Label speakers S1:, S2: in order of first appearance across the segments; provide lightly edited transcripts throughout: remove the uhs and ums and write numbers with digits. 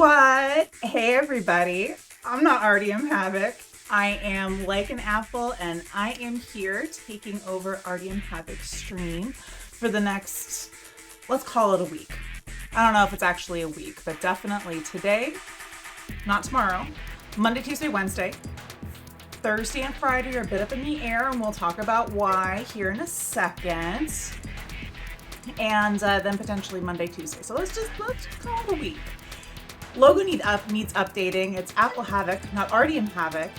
S1: What? Hey everybody, I'm not Artyom Havok. I am Like an Apple and I am here taking over Artyom Havok's stream for the next, let's call it a week. I don't know if it's actually a week, but definitely today, not tomorrow, Monday, Tuesday, Wednesday. Thursday and Friday are a bit up in the air and we'll talk about why here in a second. And then potentially Monday, Tuesday. So let's just call it a week. Logo needs updating. It's Apple Havok, not Artyom Havok.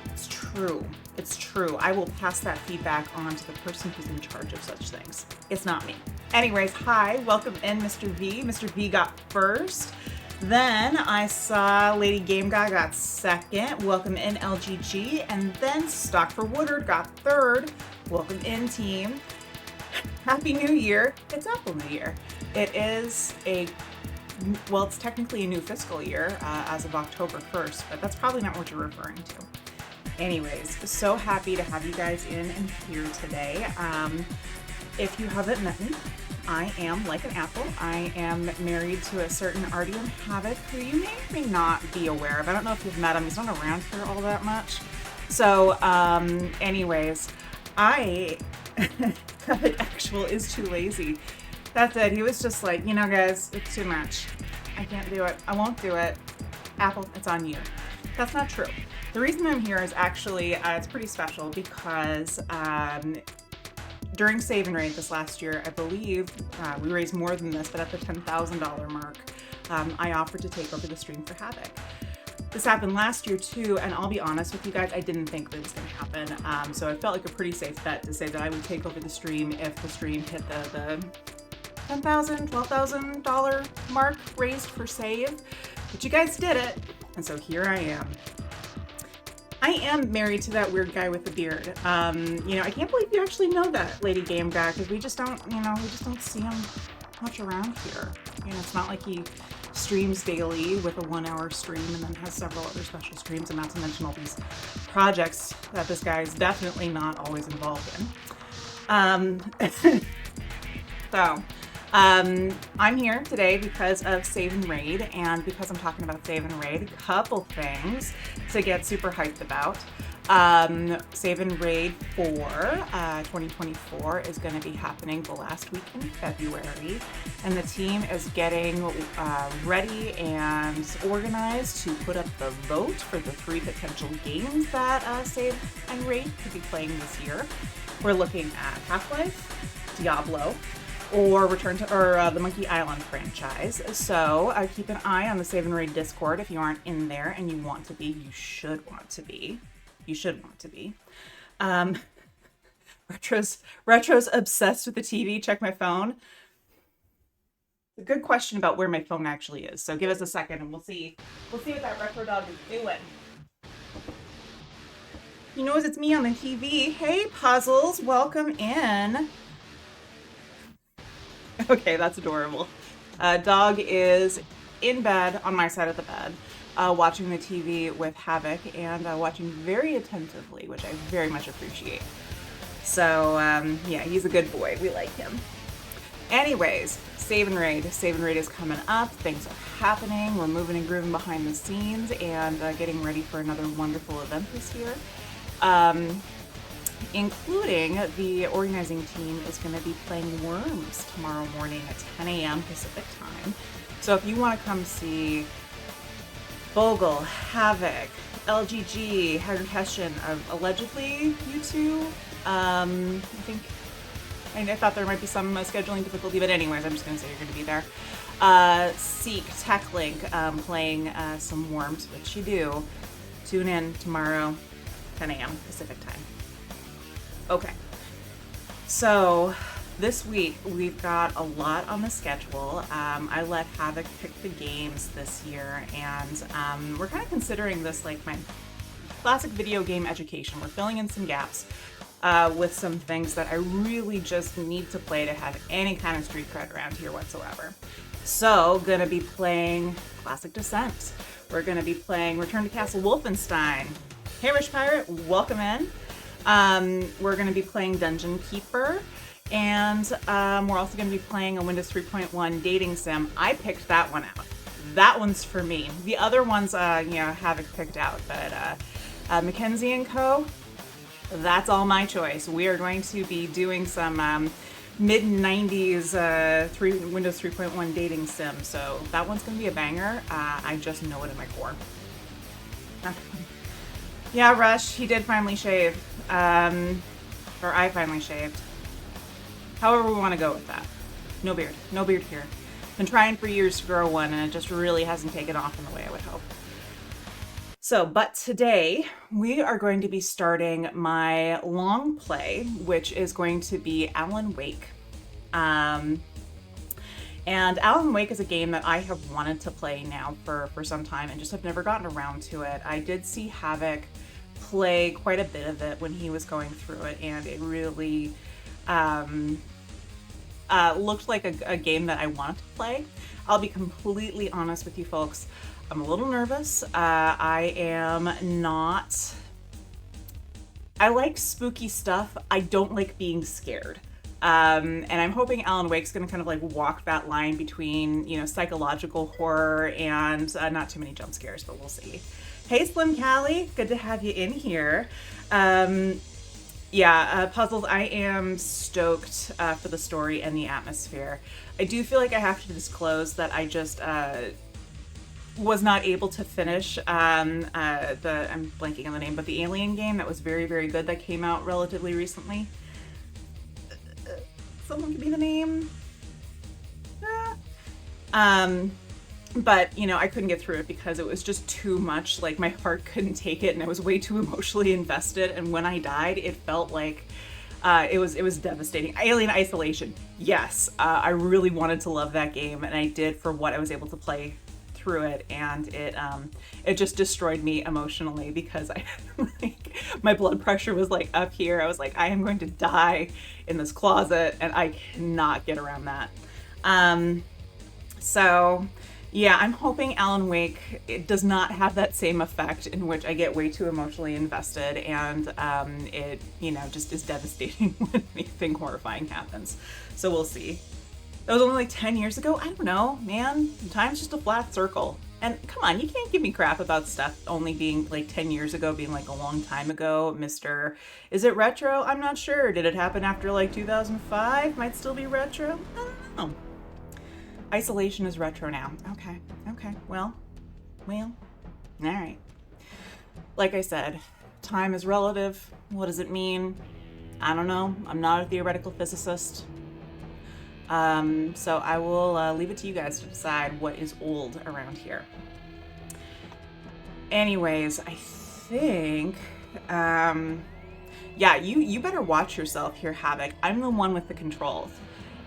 S1: It's true. It's true. I will pass that feedback on to the person who's in charge of such things. It's not me. Anyways, hi, welcome in Mr. V. Mr. V got first. Then I saw Lady Game Guy got second. Welcome in LGG. And then Stock for Woodard got third. Welcome in team. Happy New Year. It's Apple New Year. It is well, it's technically a new fiscal year as of October 1st, but that's probably not what you're referring to. Anyways, so happy to have you guys in and here today. If you haven't met me, I am Like an Apple. I am married to a certain Artyom Havok who you may or may not be aware of. I don't know if you've met him. He's not around here all that much. So anyways, Havok Actual is too lazy. That's it. He was just like, you know, guys, it's too much. I can't do it. I won't do it. Apple, it's on you. That's not true. The reason I'm here is actually, it's pretty special because during Save and Raid this last year, I believe we raised more than this, but at the $10,000 mark, I offered to take over the stream for Havok. This happened last year too, and I'll be honest with you guys, I didn't think that it was going to happen. So I felt like a pretty safe bet to say that I would take over the stream if the stream hit the $10,000, $12,000 mark raised for Save. But you guys did it, and so here I am. I am married to that weird guy with the beard. You know, I can't believe you actually know that, Lady Game Guy, because we just don't see him much around here. You know, it's not like he streams daily with a 1-hour stream and then has several other special streams, and not to mention all these projects that this guy is definitely not always involved in. I'm here today because of Save and Raid, and because I'm talking about Save and Raid, a couple things to get super hyped about. Save and Raid for 2024 is going to be happening the last week in February, and the team is getting ready and organized to put up the vote for the 3 potential games that Save and Raid could be playing this year. We're looking at Half-Life, Diablo, or the Monkey Island franchise. So keep an eye on the Save and Raid Discord if you aren't in there and you want to be. You should want to be. You should want to be. Retro's obsessed with the TV. Check my phone. It's a good question about where my phone actually is. So give us a second and we'll see what that Retro dog is doing. He knows it's me on the TV. Hey, Puzzles, welcome in. Okay, that's adorable. Dog is in bed on my side of the bed, watching the TV with Havok and watching very attentively, which I very much appreciate. So, yeah, he's a good boy. We like him. Anyways, Save and Raid. Save and Raid is coming up. Things are happening. We're moving and grooving behind the scenes and getting ready for another wonderful event this year. Including the organizing team is going to be playing Worms tomorrow morning at 10 a.m. Pacific time. So if you want to come see Bogle, Havok, LGG, Haggard Hessian, allegedly you two, I thought there might be some scheduling difficulty, but anyways, I'm just going to say you're going to be there. Seek, TechLink, playing some Worms, which you do. Tune in tomorrow, 10 a.m. Pacific time. Okay, so this week we've got a lot on the schedule. I let Havok pick the games this year, and we're kind of considering this like my classic video game education. We're filling in some gaps with some things that I really just need to play to have any kind of street cred around here whatsoever. So, gonna be playing Classic Descent. We're gonna be playing Return to Castle Wolfenstein. Hey, Rich Pirate, welcome in. We're going to be playing Dungeon Keeper, and we're also going to be playing a Windows 3.1 dating sim. I picked that one out. that one's for me. The other ones, Havok picked out, but Mackenzie and Co., that's all my choice. We are going to be doing some mid-90s Windows 3.1 dating sim, so that one's going to be a banger. I just know it in my core. Yeah, Rush, he did finally shave. Or I finally shaved. However we want to go with that. No beard. No beard here. Been trying for years to grow one, and it just really hasn't taken off in the way I would hope. So, but today we are going to be starting my long play, which is going to be Alan Wake. And Alan Wake is a game that I have wanted to play now for some time and just have never gotten around to it. I did see Havok play quite a bit of it when he was going through it, and it really looked like a game that I wanted to play. I'll be completely honest with you folks. I'm a little nervous. I like spooky stuff. I don't like being scared. And I'm hoping Alan Wake's gonna kind of like walk that line between, psychological horror and not too many jump scares, but we'll see. Hey, Slim Callie, good to have you in here. Puzzles, I am stoked for the story and the atmosphere. I do feel like I have to disclose that I just was not able to finish I'm blanking on the name, but the Alien game that was very, very good that came out relatively recently. Someone give me the name. But, I couldn't get through it because it was just too much. Like, my heart couldn't take it, and I was way too emotionally invested. And when I died, it felt like it was devastating. Alien Isolation. Yes, I really wanted to love that game, and I did for what I was able to play through it, and it just destroyed me emotionally because my blood pressure was like up here. I was like, I am going to die in this closet, and I cannot get around that. So yeah, I'm hoping Alan Wake does not have that same effect in which I get way too emotionally invested, and it just is devastating when anything horrifying happens. So we'll see. That was only like 10 years ago. I don't know, man. Time's just a flat circle. And come on, you can't give me crap about stuff only being like 10 years ago, being like a long time ago, Mr. Is it retro? I'm not sure. Did it happen after like 2005? Might still be retro? I don't know. Isolation is retro now. Okay. Well, all right. Like I said, time is relative. What does it mean? I don't know. I'm not a theoretical physicist. So I will leave it to you guys to decide what is old around here. Anyways, I think, you better watch yourself here, Havok. I'm the one with the controls.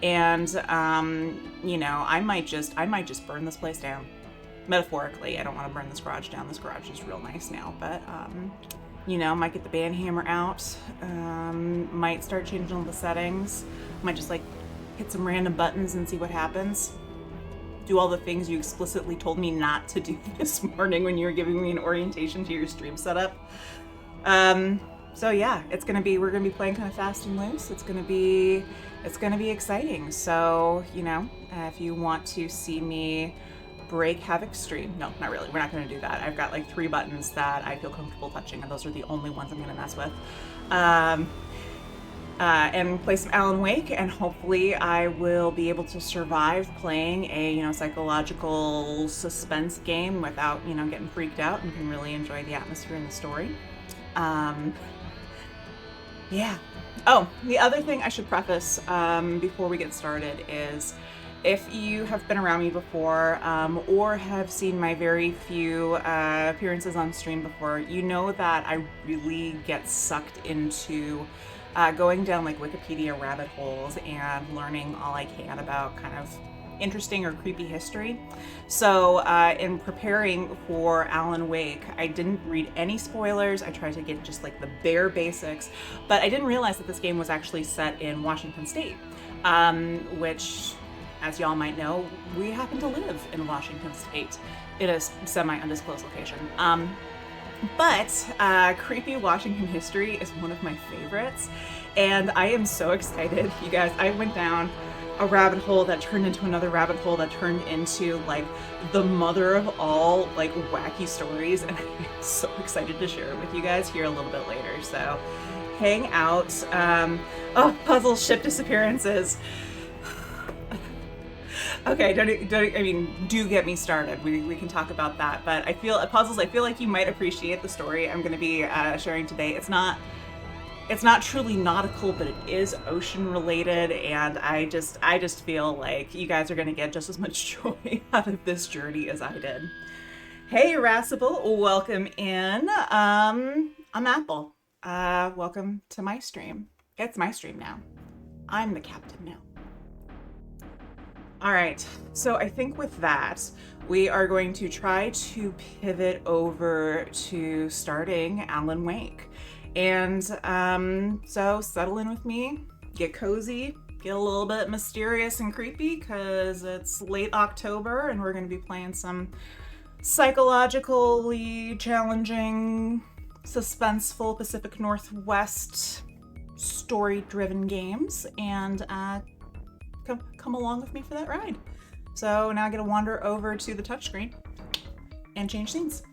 S1: And, I might just burn this place down. Metaphorically, I don't want to burn this garage down. This garage is real nice now, but, might get the band hammer out, might start changing all the settings, might just hit some random buttons and see what happens. Do all the things you explicitly told me not to do this morning when you were giving me an orientation to your stream setup. So yeah, we're gonna be playing kind of fast and loose. It's gonna be exciting. So, if you want to see me break Havok's stream, no, not really. We're not gonna do that. I've got like 3 buttons that I feel comfortable touching, and those are the only ones I'm gonna mess with. And play some Alan Wake, and hopefully I will be able to survive playing a psychological suspense game without getting freaked out, and can really enjoy the atmosphere and the story. Yeah. Oh, the other thing I should preface before we get started is, if you have been around me before or have seen my very few appearances on stream before, you know that I really get sucked into going down Wikipedia rabbit holes and learning all I can about kind of interesting or creepy history. So in preparing for Alan Wake, I didn't read any spoilers. I tried to get just the bare basics, but I didn't realize that this game was actually set in Washington State, which, as y'all might know, we happen to live in Washington State in a semi-undisclosed location. But creepy Washington history is one of my favorites, and I am so excited, you guys. I went down a rabbit hole that turned into another rabbit hole that turned into like the mother of all like wacky stories, and I'm so excited to share it with you guys here a little bit later. So hang out. Oh, puzzle ship disappearances. Okay, do get me started. We can talk about that. But I feel puzzles. I feel like you might appreciate the story I'm going to be sharing today. It's not truly nautical, but it is ocean related, and I just feel like you guys are going to get just as much joy out of this journey as I did. Hey, Irascible, welcome in. I'm Apple. Welcome to my stream. It's my stream now. I'm the captain now. All right, so I think with that, we are going to try to pivot over to starting Alan Wake. And so settle in with me, get cozy, get a little bit mysterious and creepy because it's late October and we're going to be playing some psychologically challenging, suspenseful Pacific Northwest story-driven games, and come along with me for that ride. So now I get to wander over to the touchscreen and change scenes.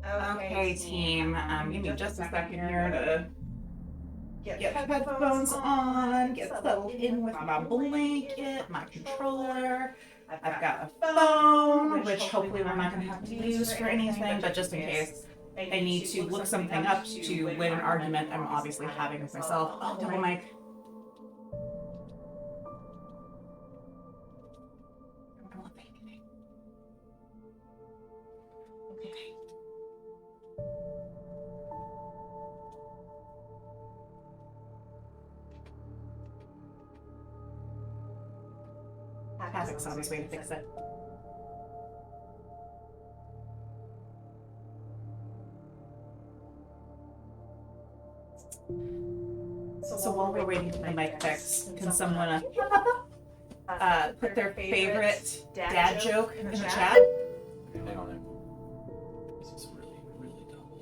S1: Okay, team. Give me just a second here to get headphones on, get settled in with my blanket, my controller. I've got a phone, which hopefully we're not going to have to use for anything, but just in case I need to look something up to win an argument I'm obviously having with myself. Oh, double mic. Okay. Havok's obvious way to fix it. So while we're waiting for the mic fix, can someone put their favorite dad joke in the chat?
S2: Hang on. This is really, really double.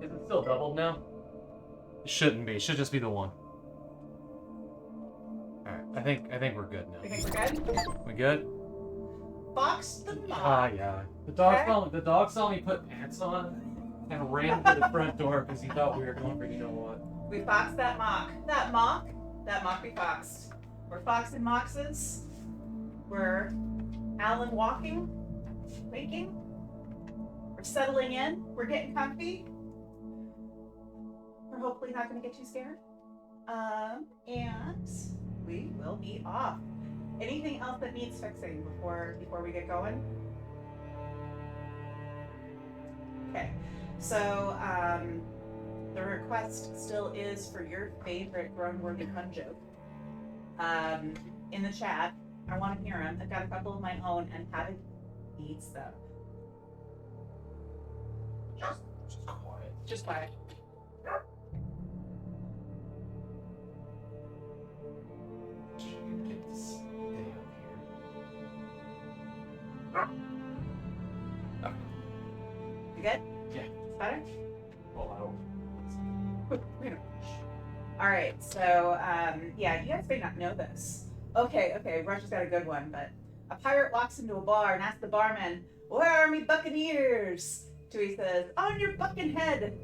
S2: Is it still doubled now? It shouldn't be. It should just be the one. Alright, I think we're good now.
S1: You think we're good?
S2: We good?
S1: Box the mock.
S2: Yeah. The dog saw me put pants on and ran to the front door because he thought we were going for you know what.
S1: We foxed that mock. That mock we foxed. We're foxing moxes. We're Alan walking, waking. We're settling in. We're getting comfy. We're hopefully not going to get too scared. And we will be off. Anything else that needs fixing before we get going? Okay, so the request still is for your favorite grown-worthy pun joke. In the chat, I want to hear them. I've got a couple of my own, and Havok needs them.
S2: Just quiet.
S1: Just quiet.
S2: Get this day up here. Okay.
S1: You good?
S2: Yeah.
S1: Better?
S2: Well,
S1: All right, so yeah, you guys may not know this. Okay, Russia's got a good one, but a pirate walks into a bar and asks the barman, "Where are me buccaneers?" To he says, "On your bucking head."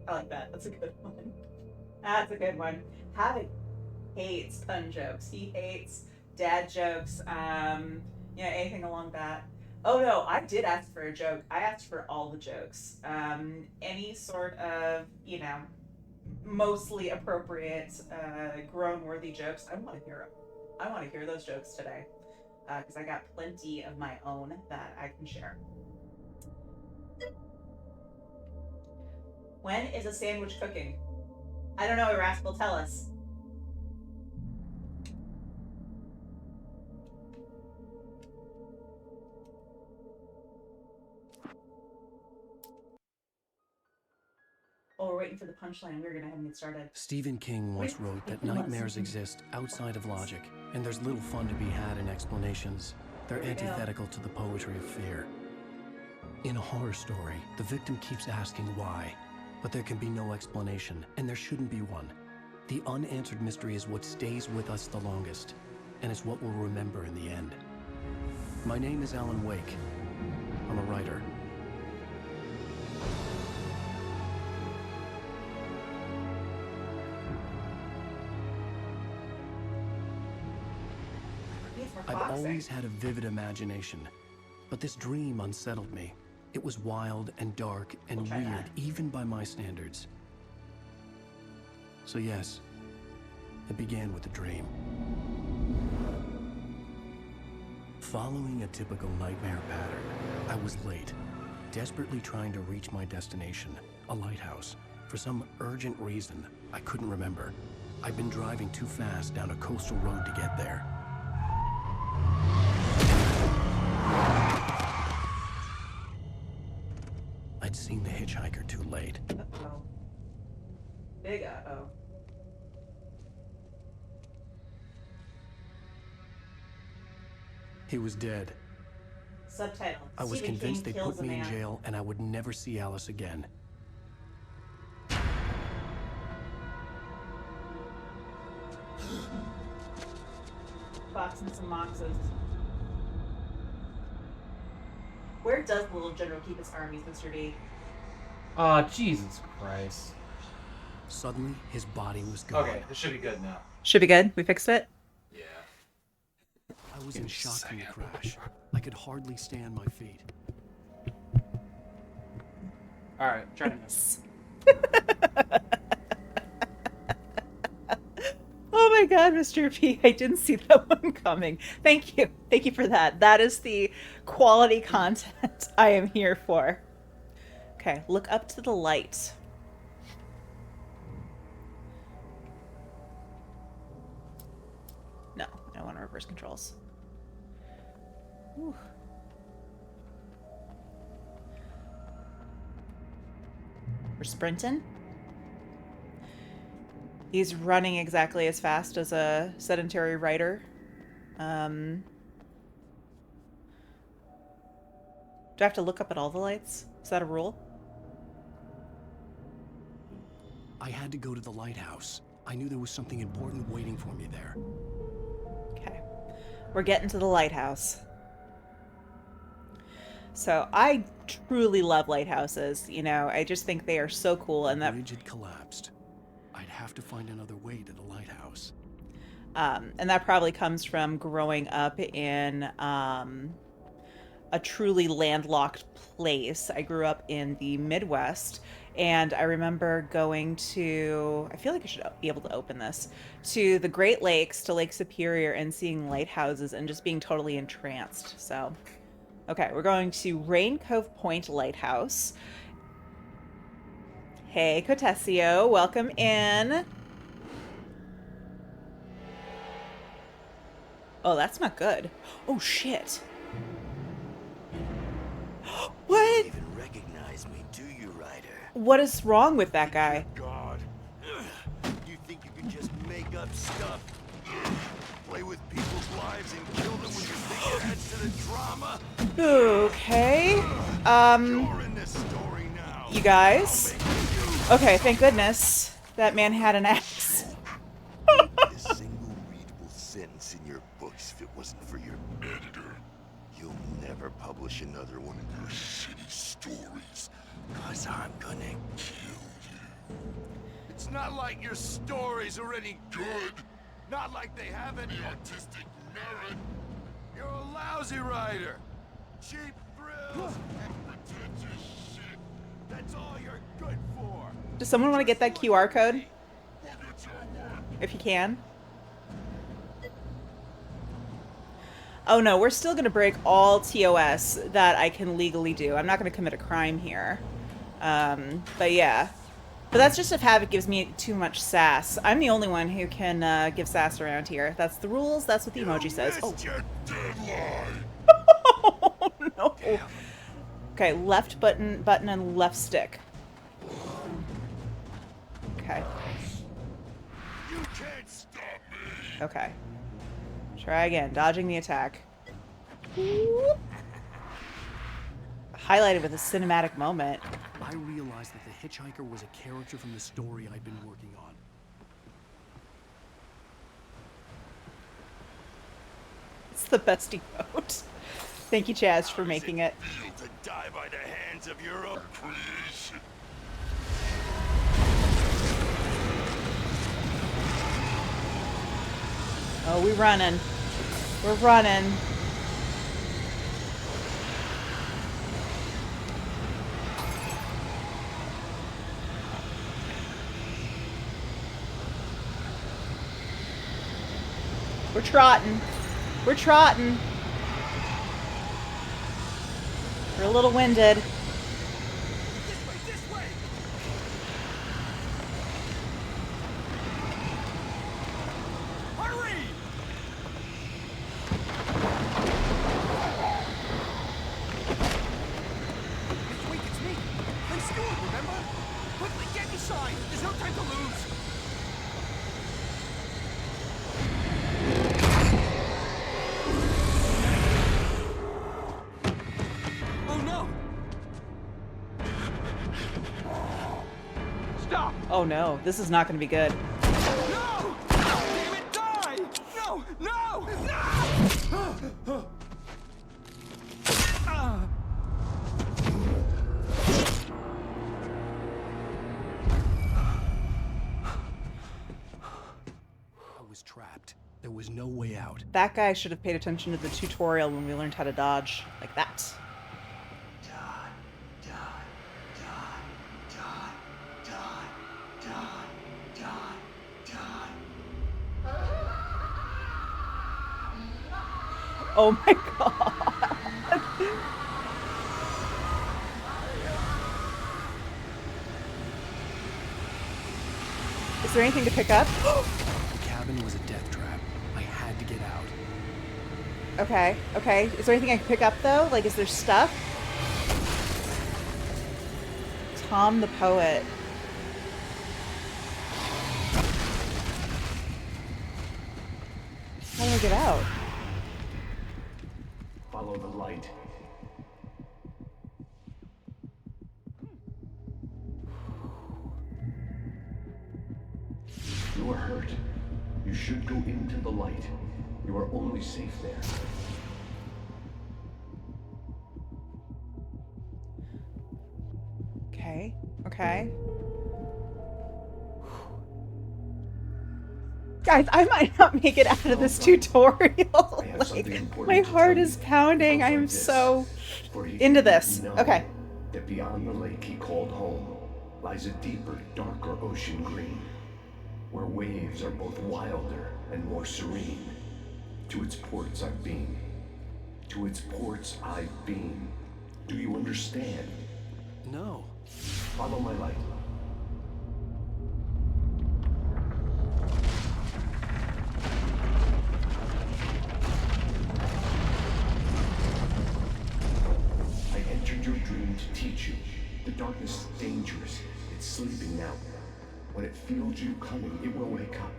S1: I like that. That's a good one. That's a good one. Havok hates pun jokes. He hates dad jokes. Anything along that. Oh no, I did ask for a joke. I asked for all the jokes. Any sort of, mostly appropriate, grown-worthy jokes. I want to hear them. I want to hear those jokes today. Because I got plenty of my own that I can share. When is a sandwich cooking? I don't know, Rascal. Tell us. Oh, we're waiting for the punchline. We're gonna have him get started.
S3: Stephen King once wrote that nightmares exist outside of logic, and there's little fun to be had in explanations. They're antithetical to the poetry of fear. In a horror story, the victim keeps asking why, but there can be no explanation, and there shouldn't be one. The unanswered mystery is what stays with us the longest, and it's what we'll remember in the end. My name is Alan Wake. I'm a writer. I've always had a vivid imagination, but this dream unsettled me. It was wild and dark and weird, even by my standards. So yes, it began with a dream. Following a typical nightmare pattern, I was late, desperately trying to reach my destination, a lighthouse. For some urgent reason, I couldn't remember. I'd been driving too fast down a coastal road to get there. I'd seen the hitchhiker too late.
S1: Uh-oh. Big uh-oh.
S3: He was dead.
S1: Subtitle.
S3: I was convinced they put me in jail and I would never see Alice again.
S1: Boxing some moxes. Where does the little general keep his armies, Mr. D?
S2: Jesus Christ.
S3: Suddenly, his body was gone.
S2: Okay, this should be good now.
S1: Should be good. We fixed it.
S2: Yeah.
S3: I was in shock from the crash. I could hardly stand my feet.
S2: Alright, try to miss.
S1: Oh my god, Mr. P, I didn't see that one coming. Thank you. Thank you for that. That is the quality content I am here for. Okay, look up to the light. No, I don't want to reverse controls. Whew. We're sprinting. He's running exactly as fast as a sedentary writer. Do I have to look up at all the lights? Is that a rule?
S3: I had to go to the lighthouse. I knew there was something important waiting for me there.
S1: Okay. We're getting to the lighthouse. So I truly love lighthouses. You know, I just think they are so cool. And that
S3: bridge had collapsed. I'd have to find another way to the lighthouse.
S1: And that probably comes from growing up in a truly landlocked place. I grew up in the Midwest, and I remember going to, I feel like I should be able to open this, to the Great Lakes, to Lake Superior, and seeing lighthouses and just being totally entranced. So, okay, we're going to Rain Cove Point Lighthouse. Hey, Cotessio, welcome in. Oh, that's not good. Oh, shit. What?
S4: You don't even recognize me, do you, Ryder?
S1: What is wrong with that guy?
S4: God. You think you can just make up stuff? Play with people's lives and kill them when you think it adds to the drama?
S1: Okay.
S4: You're in this story now.
S1: You guys? Okay, thank goodness that man had an axe.
S4: A single readable sentence in your books if it wasn't for your editor. You'll never publish another one of your shitty stories, 'cause I'm gonna kill you. It's not like your stories are any good. Not like they have any artistic merit. You're a lousy writer. Cheap thrills and pretentious shit. That's all you're good for.
S1: Does someone want to get that QR code? If you can. Oh no, we're still going to break all TOS that I can legally do. I'm not going to commit a crime here. But yeah. But that's just if Havok gives me too much sass. I'm the only one who can give sass around here. That's the rules. That's what the emoji says. Oh.
S4: Your deadline.
S1: Oh no. Okay, left button and left stick. Okay.
S4: You can't stop me.
S1: Okay. Try again. Dodging the attack. Highlighted with a cinematic moment.
S3: I realized that the hitchhiker was a character from the story I'd been working on.
S1: It's the best emote. Thank you, Chaz, for making it.
S4: Feel to die by the hands of your own creation.
S1: Oh, we're running. We're running. We're trotting. We're trotting. We're a little winded.
S4: This way. Hurry!
S5: It's me. I'm Stuart, remember? Quickly, get inside. There's no time to lose. Oh no! Stop!
S1: Oh no, this is not going to be good.
S5: No! Damn it, die! No! No! No!
S3: I was trapped. There was no way out.
S1: That guy should have paid attention to the tutorial when we learned how to dodge like that. Oh my god. Is there anything to pick up?
S3: The cabin was a death trap. I had to get out.
S1: Okay, okay. Is there anything I can pick up though? Like, is there stuff? Tom the Poet. How do I get out?
S6: Follow the light. You are hurt. You should go into the light. You are only safe there.
S1: Okay, okay. Guys, I might not make it out of this tutorial. Like, my heart is pounding. I am so into this. Okay.
S6: That beyond the lake he called home lies a deeper, darker ocean green, where waves are both wilder and more serene. To its ports I've been. To its ports I've been. Do you understand?
S3: No.
S6: Follow my light. I entered your dream to teach you. The darkness is dangerous. It's sleeping now. When it feels you coming, it will wake up.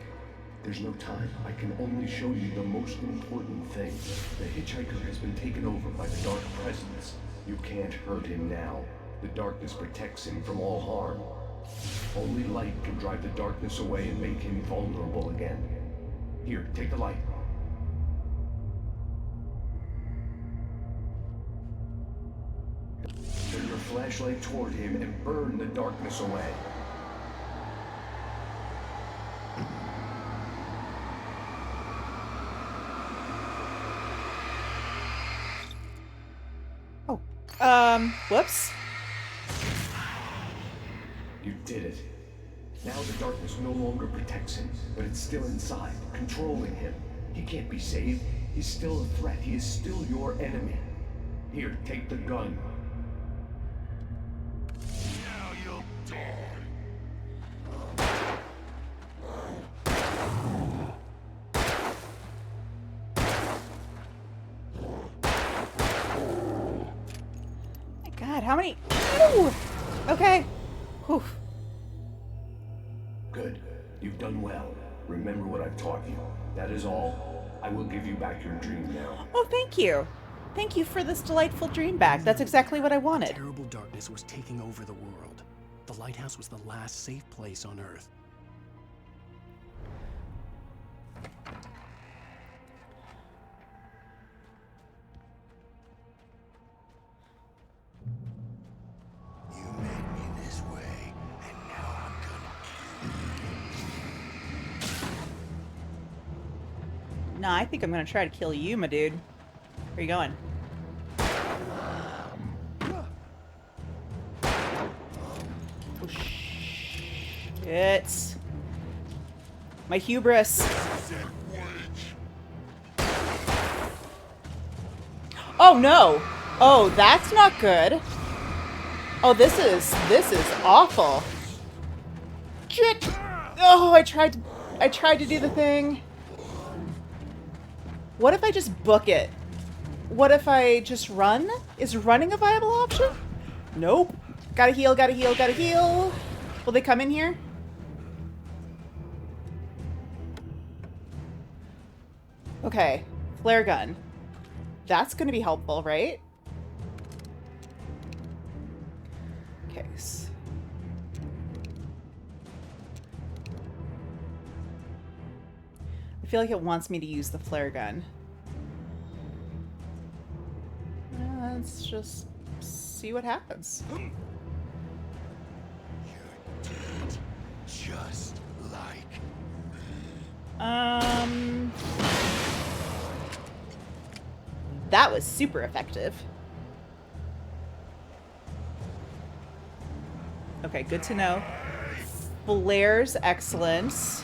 S6: There's no time. I can only show you the most important thing. The hitchhiker has been taken over by the dark presence. You can't hurt him now. The darkness protects him from all harm. Only light can drive the darkness away and make him vulnerable again. Here, take the light. Turn your flashlight toward him and burn the darkness away.
S1: Whoops.
S6: You did it. Now the darkness no longer protects him, but it's still inside, controlling him. He can't be saved. He's still a threat. He is still your enemy. Here, take the gun.
S4: Now you'll die.
S1: God, how many? Ooh. Okay. Whew.
S6: Good. You've done well. Remember what I've taught you. That is all. I will give you back your dream now.
S1: Oh, thank you. Thank you for this delightful dream back. That's exactly what I wanted.
S3: Terrible darkness was taking over the world. The lighthouse was the last safe place on Earth.
S4: You made me this way, and now I'm gonna
S1: Nah, I think I'm gonna try to kill you, my dude. Where you going? Oh, shit. My hubris. Oh, no. Oh, that's not good. Oh, this is awful. Shit. Oh, I tried to do the thing. What if I just book it? What if I just run? Is running a viable option? Nope. Gotta heal, gotta heal, gotta heal. Will they come in here? Okay. Flare gun. That's gonna be helpful, right? Okay. I feel like it wants me to use the flare gun. Let's just see what happens.
S4: You're dead. Just like
S1: That was super effective. Okay, good to know. Flare's excellent.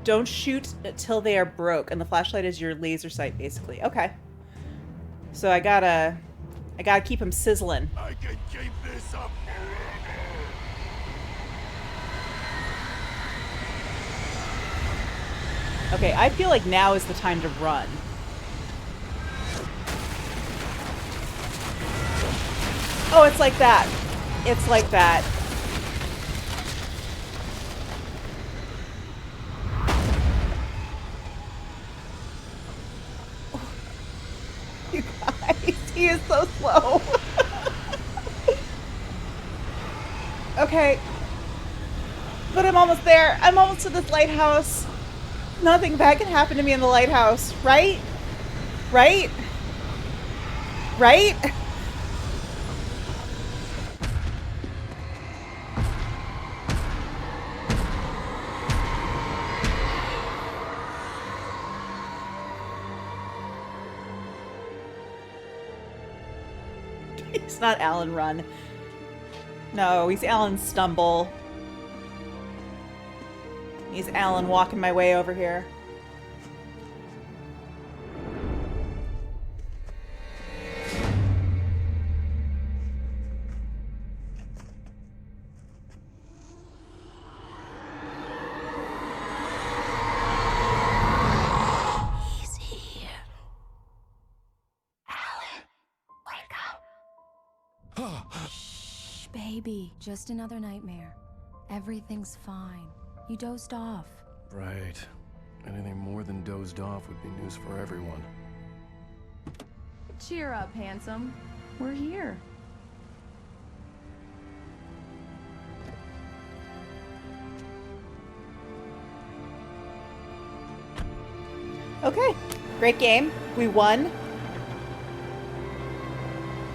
S1: Don't shoot until they are broke, and the flashlight is your laser sight, basically. Okay. So I gotta keep him sizzling.
S4: I can keep this up forever.
S1: Okay, I feel like now is the time to run. Oh, it's like that. It's like that. You guys, he is so slow. Okay. But I'm almost there. I'm almost to this lighthouse. Nothing bad can happen to me in the lighthouse, right? Right? Right? He's not Alan Run. No, he's Alan Stumble. He's Alan walking my way over here.
S7: He's here. Alan, wake up. Shh, baby. Just another nightmare. Everything's fine. You dozed off.
S3: Right. Anything more than dozed off would be news for everyone.
S8: Cheer up, handsome. We're here.
S1: Okay. Great game. We won. It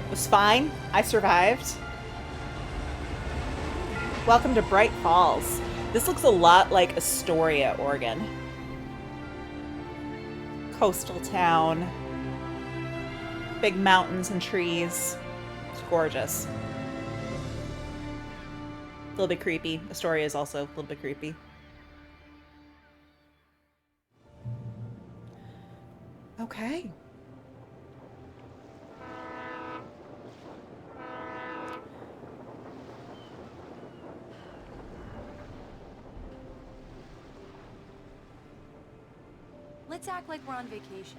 S1: was fine. I survived. Welcome to Bright Falls. This looks a lot like Astoria, Oregon. Coastal town. Big mountains and trees. It's gorgeous. A little bit creepy. Astoria is also a little bit creepy. Okay.
S7: Let's act like we're on vacation.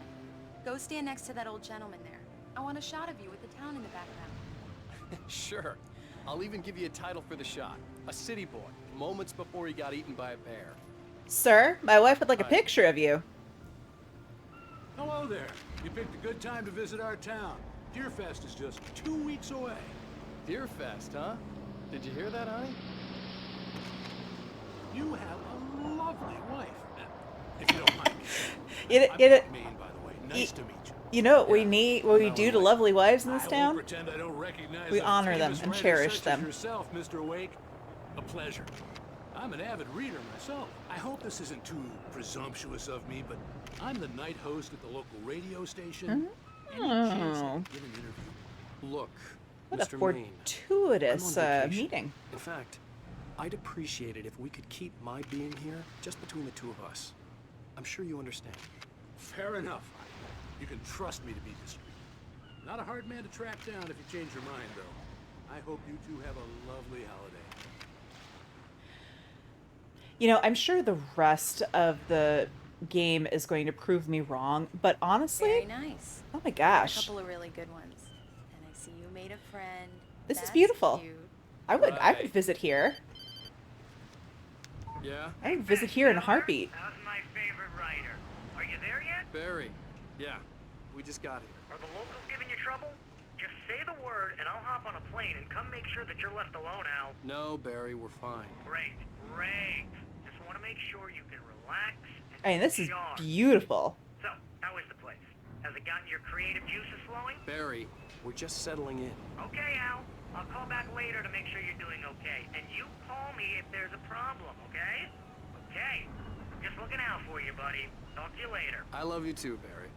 S7: Go stand next to that old gentleman there. I want a shot of you with the town in the background.
S3: Sure. I'll even give you a title for the shot. A city boy, moments before he got eaten by a bear.
S1: Sir, my wife would like a picture of you.
S9: Hello there. You picked a good time to visit our town. Deerfest is just 2 weeks away.
S3: Deerfest, huh? Did you hear that, honey?
S9: You have a lovely wife. If you don't mind me.
S1: It,
S9: Maine, by the way. Nice to meet you.
S1: you know what we need, what we do to lovely wives in this
S9: I
S1: town?
S9: won't pretend I don't recognize
S1: We
S9: a
S1: honor them
S9: famous
S1: and
S9: writer
S1: cherish
S9: such as
S1: them.
S9: yourself, Mr. Wake. A pleasure. I'm an avid reader myself. I hope this isn't too presumptuous of me, but I'm the night host at the local radio station. Any chance I can get an interview?
S3: Look,
S1: What a
S3: Mr. Maine,
S1: fortuitous
S3: I'm on vacation.
S1: meeting.
S3: In fact, I'd appreciate it if we could keep my being here just between the two of us. I'm sure you understand.
S9: Fair enough. You can trust me to be discreet. Not a hard man to track down if you change your mind, though. I hope you two have a lovely holiday.
S1: You know, I'm sure the rest of the game is going to prove me wrong, but honestly,
S7: Very nice.
S1: oh my
S7: A
S1: gosh,
S7: couple of really good ones. And I see you made a friend.
S1: this is
S7: That's
S1: beautiful.
S7: cute.
S1: I would
S3: Right.
S1: visit here.
S3: Yeah?
S1: I would visit here in a heartbeat.
S10: How's my favorite writer? Are you there yet?
S3: Barry. Yeah, we just got here.
S10: Are the locals giving you trouble? Just say the word and I'll hop on a plane and come make sure that you're left alone, Al.
S3: No, Barry, we're fine.
S10: Great, great. Just want to make sure you can relax and
S1: I mean, this is
S10: charge.
S1: beautiful.
S10: So, how is the place? Has it gotten your creative juices flowing?
S3: Barry, we're just settling in.
S10: Okay, Al. I'll call back later to make sure you're doing okay. And you call me if there's a problem, okay? Okay. Just looking out for you, buddy. Talk to you later.
S3: I love you too, Barry.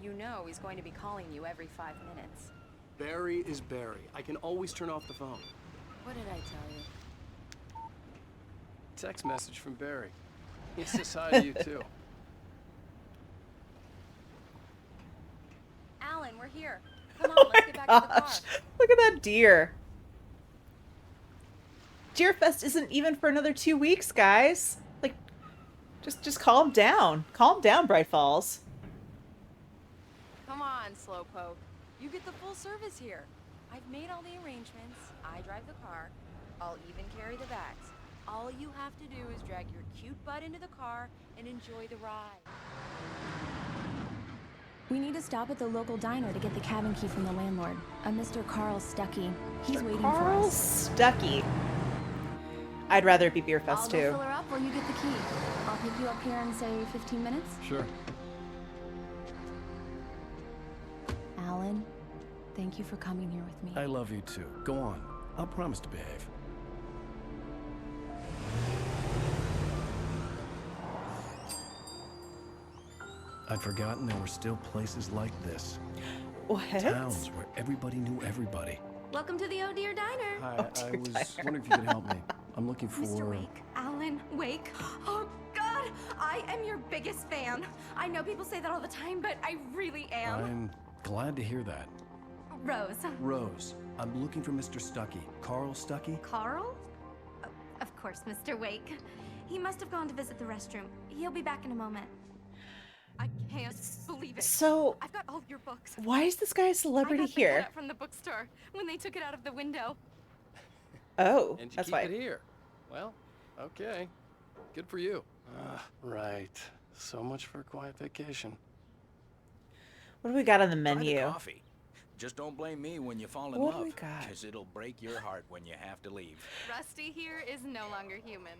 S7: You know he's going to be calling you every 5 minutes.
S3: Barry is Barry. I can always turn off the phone.
S7: What did I tell you?
S3: Text message from Barry. He says hi to you too.
S7: Alan, we're here. Come on, let's get back to the car.
S1: Gosh, look at that deer. Deerfest isn't even for another 2 weeks, guys. Like, just calm down. Calm down, Bright Falls.
S7: Come on, Slowpoke. You get the full service here. I've made all the arrangements. I drive the car. I'll even carry the bags. All you have to do is drag your cute butt into the car and enjoy the ride.
S11: We need to stop at the local diner to get the cabin key from the landlord, a Mr. Carl Stuckey. He's waiting for
S1: Carl
S11: us.
S1: Stuckey. I'd rather it be Beer
S11: I'll
S1: Fest
S11: go
S1: too.
S11: fill her up while you get the key. I'll pick you up here in, say, 15 minutes.
S3: Sure.
S11: Alan, thank you for coming here with me.
S3: I love you too. Go on. I'll promise to behave. I'd forgotten there were still places like this.
S1: What?
S3: Towns where everybody knew everybody.
S11: Welcome to the Oh Dear Diner.
S3: Hi,
S1: Oh,
S3: I
S1: dear
S3: was
S1: Diner.
S3: wondering if you could help me. I'm looking for...
S12: Mr. Wake, Alan Wake. Oh, God, I am your biggest fan. I know people say that all the time, but I really am.
S3: I'm glad to hear that.
S12: Rose.
S3: Rose, I'm looking for Mr. Stuckey. Carl Stuckey?
S12: Carl? Oh, of course, Mr. Wake. He must have gone to visit the restroom. He'll be back in a moment. I can't believe it.
S1: So,
S12: I've got all your books.
S1: why is this guy a celebrity
S12: I got the
S1: here?
S12: cutout from the bookstore when they took it out of the window.
S1: Oh,
S3: And you
S1: that's
S3: keep
S1: why.
S3: it here. Well, okay. Good for you. Right. So much for a quiet vacation.
S1: What do we got on the
S13: Try the
S1: menu?
S13: coffee. Just don't blame me when you fall in
S1: What do
S13: love,
S1: we got?
S13: because it'll break your heart when you have to leave.
S8: Rusty here is no longer human.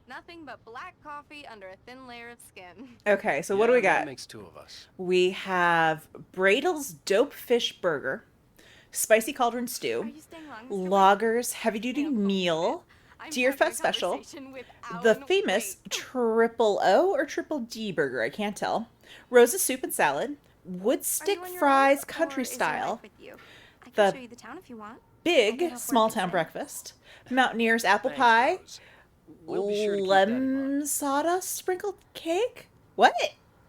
S8: Nothing but black coffee under a thin layer of skin.
S1: Okay, so what do we
S3: That
S1: got?
S3: makes two of us.
S1: We have Bradel's Dope Fish Burger, Spicy Cauldron Stew,
S12: Are you staying long, Mr. Wake?
S1: Loger's Heavy Duty
S12: Can't believe
S1: Meal,
S12: I'm
S1: Deer
S12: having a
S1: Fest Special,
S12: conversation with
S1: the
S12: Alan
S1: famous
S12: Wake.
S1: Triple O or Triple D burger, I can't tell, Rose's Soup and Salad,
S12: Are
S1: Wood
S12: you
S1: Stick
S12: on your
S1: Fries
S12: own,
S1: Country
S12: or is your
S1: Style,
S12: wife with you? I can
S1: the
S12: show you the town if you want. I can
S1: Big
S12: help work
S1: Small
S12: this
S1: Town
S12: out.
S1: Breakfast, Mountaineer's Apple
S3: Thanks,
S1: Pie,
S3: Rose. We'll be sure to keep that in mind.
S1: Lemon Sawdust Sprinkled Cake? What?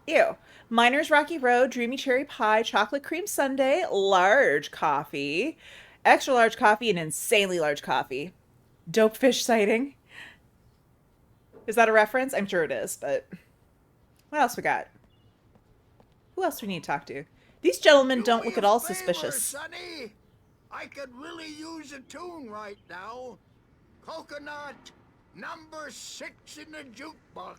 S1: Ew. Miner's Rocky Road, Dreamy Cherry Pie, Chocolate Cream Sundae, Large Coffee, Extra Large Coffee, and Insanely Large Coffee. Dope Fish Sighting. Is that a reference? I'm sure it is, but... What else we got? Who else do we need to talk to? These gentlemen don't look at all suspicious.
S5: Sonny. I could really use a tune right now. Coconut, number 6 in the jukebox.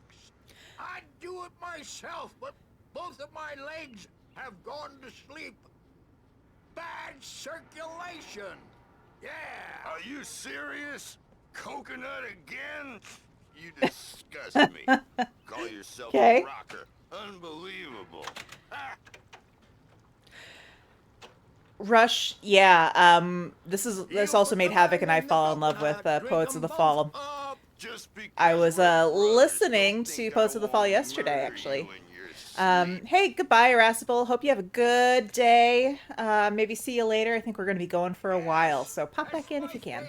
S5: I'd do it myself, but both of my legs have gone to sleep. Bad circulation. Yeah.
S4: Are you serious? Coconut again? You disgust me. Call yourself a rocker. Unbelievable.
S1: Rush, yeah. This also made Havok and I fall in love with Poets of the Fall. I was listening to Poets of the Fall yesterday, actually. Hey, goodbye, Irascible. Hope you have a good day. Maybe see you later. I think we're going to be going for a while, so pop back in if you can.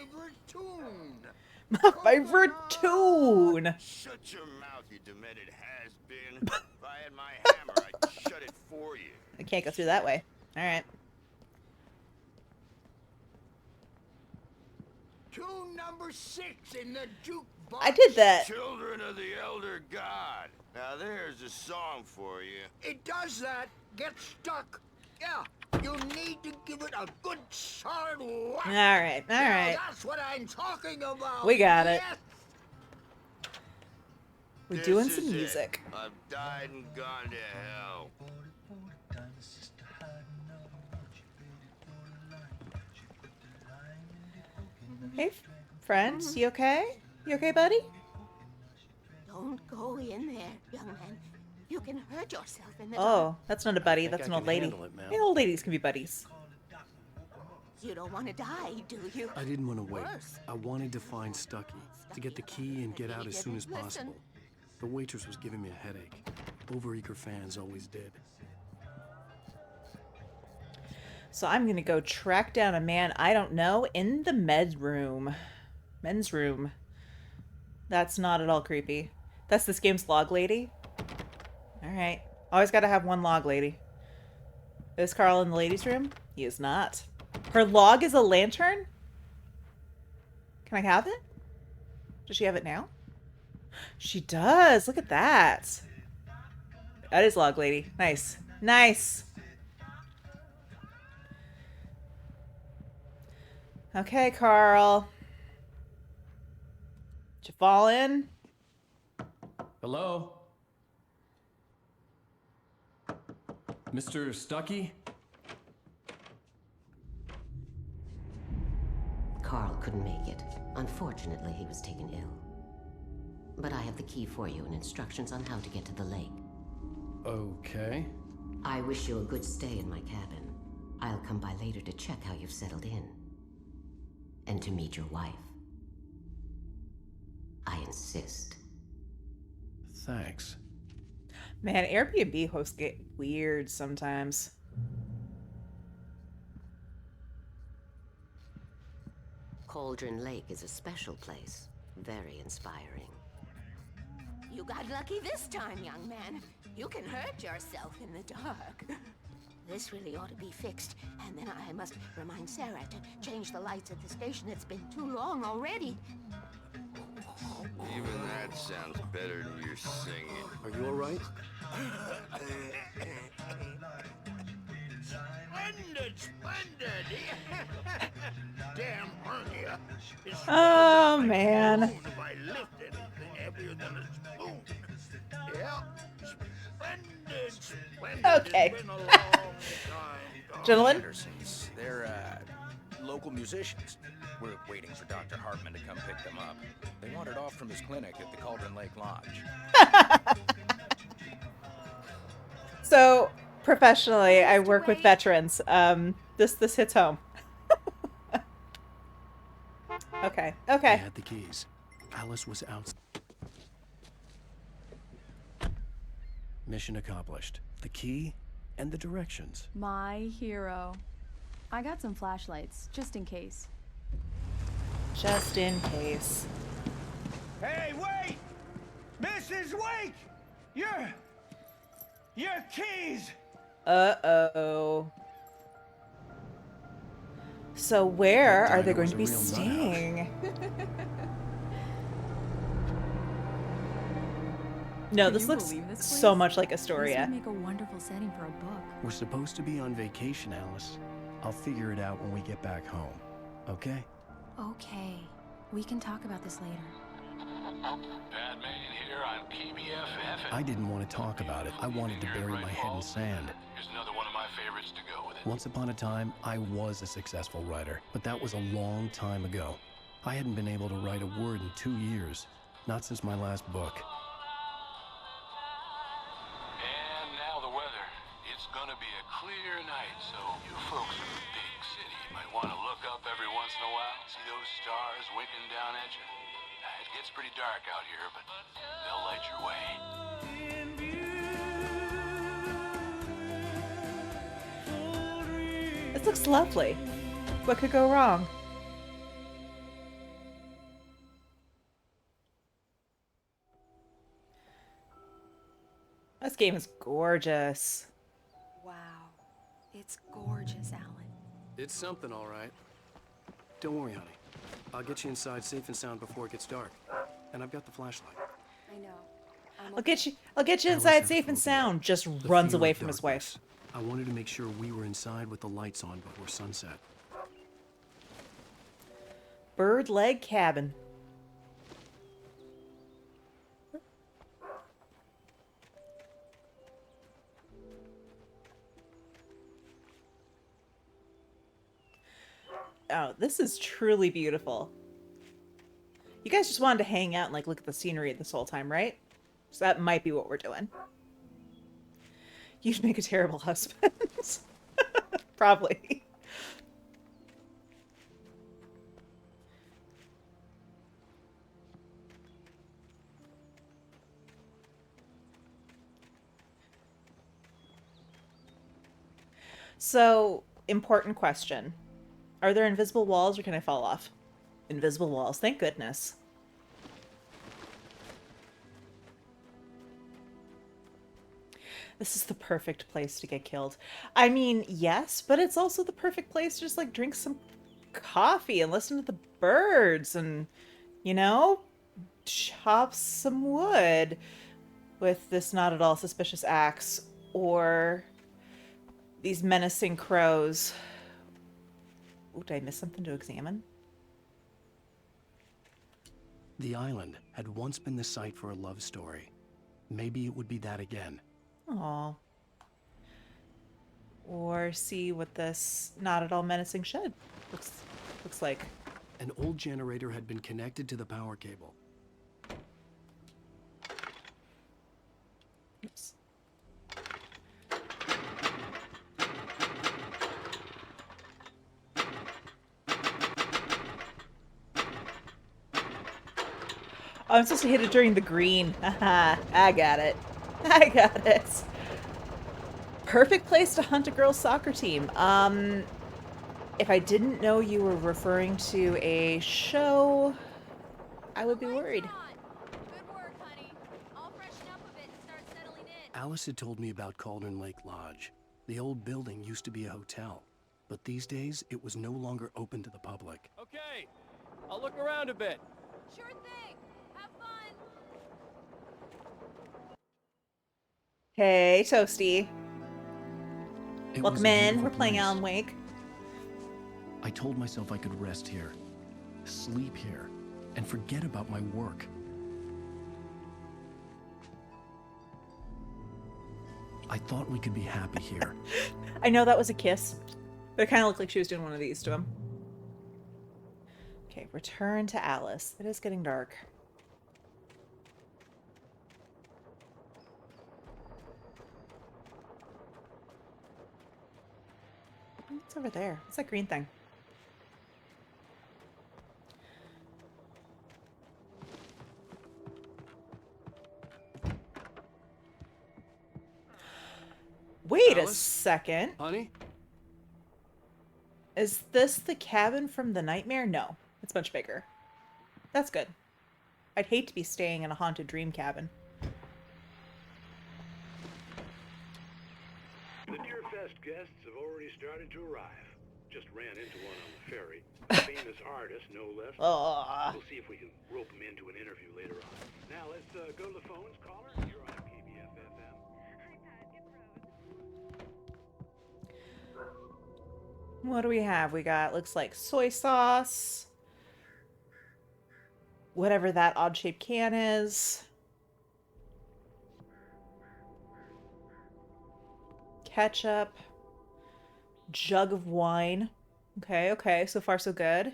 S1: My favorite tune.
S4: Shut your mouth, you demented has-been. If I had my hammer, I'd shut it for you.
S1: I can't go through that way. All right.
S5: Tune number 6 in the jukebox.
S1: I did that.
S4: Children of the Elder God. Now there's a song for you.
S5: It does that. Get stuck. Yeah, you need to give it a good solid whack.
S1: All right, all right.
S5: That's what I'm talking about.
S1: We got it.
S5: Yes.
S1: We're doing some music.
S4: I've died and gone to hell.
S1: Hey, friend, you okay? You okay, buddy?
S14: Don't go in there, young man. You can hurt yourself in the
S1: Oh, that's not a buddy. That's an old lady. Hey, old ladies can be buddies.
S14: You don't want to die, do you?
S3: I didn't want to wait. I wanted to find Stucky, to get the key and get out as soon as possible. The waitress was giving me a headache. Overeager fans always did.
S1: So I'm gonna go track down a man I don't know in the men's room. Men's room. That's not at all creepy. That's this game's log lady. Alright. Always gotta have one log lady. Is Carl in the ladies' room? He is not. Her log is a lantern? Can I have it? Does she have it now? She does. Look at that. That is log lady. Nice. Nice. Okay, Carl. Did you fall in?
S3: Hello? Mr. Stucky?
S15: Carl couldn't make it. Unfortunately, he was taken ill. But I have the key for you and instructions on how to get to the lake.
S3: Okay.
S15: I wish you a good stay in my cabin. I'll come by later to check how you've settled in. And to meet your wife. I insist.
S3: Thanks.
S1: Man, Airbnb hosts get weird sometimes.
S15: Cauldron Lake is a special place. Very inspiring.
S14: You got lucky this time, young man. You can hurt yourself in the dark. This really ought to be fixed, and then I must remind Sarah to change the lights at the station. It's been too long already.
S4: Even that sounds better than your singing.
S3: Are you all right?
S5: Splendid, splendid. Damn hernia.
S1: Oh, man.
S5: If I lift anything heavier than a spoon. Yeah. Splendid, splendid.
S1: Okay.
S5: It's been a long time.
S1: Gentlemen?
S13: Andersons. They're, local musicians. We're waiting for Dr. Hartman to come pick them up. They wandered off from his clinic at the Cauldron Lake Lodge.
S1: So, professionally, I work with veterans. This hits home. Okay.
S3: I
S1: Okay.
S3: had the keys. Alice was out. Mission accomplished. The key and the directions.
S11: My hero. I got some flashlights, just in case.
S1: Just in case.
S5: Hey, wait! Mrs. Wake! Your keys!
S1: Uh-oh. So where are they going to be
S3: was a real nut
S1: staying? No,
S11: Can
S1: this
S11: you
S1: looks
S11: believe this
S1: so
S11: place?
S1: much like
S11: This
S1: Astoria.
S11: would make a wonderful setting for a book.
S3: We're supposed to be on vacation, Alice. I'll figure it out when we get back home. Okay?
S11: Okay. We can talk about this later.
S9: Padme here on KBFF.
S3: I didn't want to talk about it. I wanted to bury my head in sand.
S9: Here's another one of my favorites to go with it.
S3: Once upon a time, I was a successful writer, but that was a long time ago. I hadn't been able to write a word in 2 years, not since my last book.
S9: And now the weather. It's gonna be a clear night, so you folks in the big city might want to look up every once in a while, see those stars winking down at you. It gets pretty dark out here, but they'll light your way.
S1: This looks lovely. What could go wrong? This game is gorgeous.
S7: Wow. It's gorgeous, Alan.
S3: It's something, all right. Don't worry, honey. I'll get you inside safe and sound before it gets dark. And I've got the flashlight.
S7: I know.
S1: I'll get you
S3: Alice
S1: inside
S3: had
S1: safe and
S3: phobia.
S1: sound. Just
S3: The
S1: runs
S3: fear
S1: away
S3: of
S1: from his
S3: darkness.
S1: wife.
S3: I wanted to make sure we were inside with the lights on before sunset.
S1: Bird leg cabin. Oh, this is truly beautiful. You guys just wanted to hang out and like look at the scenery this whole time, right? So that might be what we're doing. You'd make a terrible husband. Probably. So, important question. Are there invisible walls or can I fall off? Invisible walls, thank goodness. This is the perfect place to get killed. I mean, yes, but it's also the perfect place to just like drink some coffee and listen to the birds and, you know, chop some wood with this not at all suspicious axe or these menacing crows. Ooh, did I miss something to examine?
S3: The island had once been the site for a love story. Maybe it would be that again.
S1: Aw. Or see what this not at all menacing shed looks like.
S3: An old generator had been connected to the power cable.
S1: Oops. Oh, I'm supposed to hit it during the green. Haha, I got it. I got it. Perfect place to hunt a girls' soccer team. If I didn't know you were referring to a show, I would be worried.
S8: Good work, honey. I'll freshen up a bit and start settling in.
S3: Alice had told me about Cauldron Lake Lodge. The old building used to be a hotel, but these days it was no longer open to the public.
S2: Okay, I'll look around a bit.
S8: Sure thing. Have fun.
S1: Hey, Toasty.
S3: It was
S1: Welcome
S3: a
S1: in.
S3: beautiful
S1: We're playing
S3: place.
S1: Alan Wake.
S3: I told myself I could rest here, sleep here, and forget about my work. I thought we could be happy here.
S1: I know that was a kiss, but it kind of looked like she was doing one of these to him. Okay, return to Alice. It is getting dark. What's over there? What's that green thing? Wait a
S3: Alice?
S1: second.
S3: Honey?
S1: Is this the cabin from the nightmare? No, it's much bigger. That's good. I'd hate to be staying in a haunted dream cabin.
S16: The Deerfest guests have already started to arrive. Just ran into one on the ferry. A famous artist, no less. We'll see if we can rope him into an interview later on. Now let's go to the phones. Caller, you're on KBFFM.
S1: What do we have? We got, looks like soy sauce. Whatever that odd-shaped can is. Ketchup. Jug of wine. Okay, so far so good.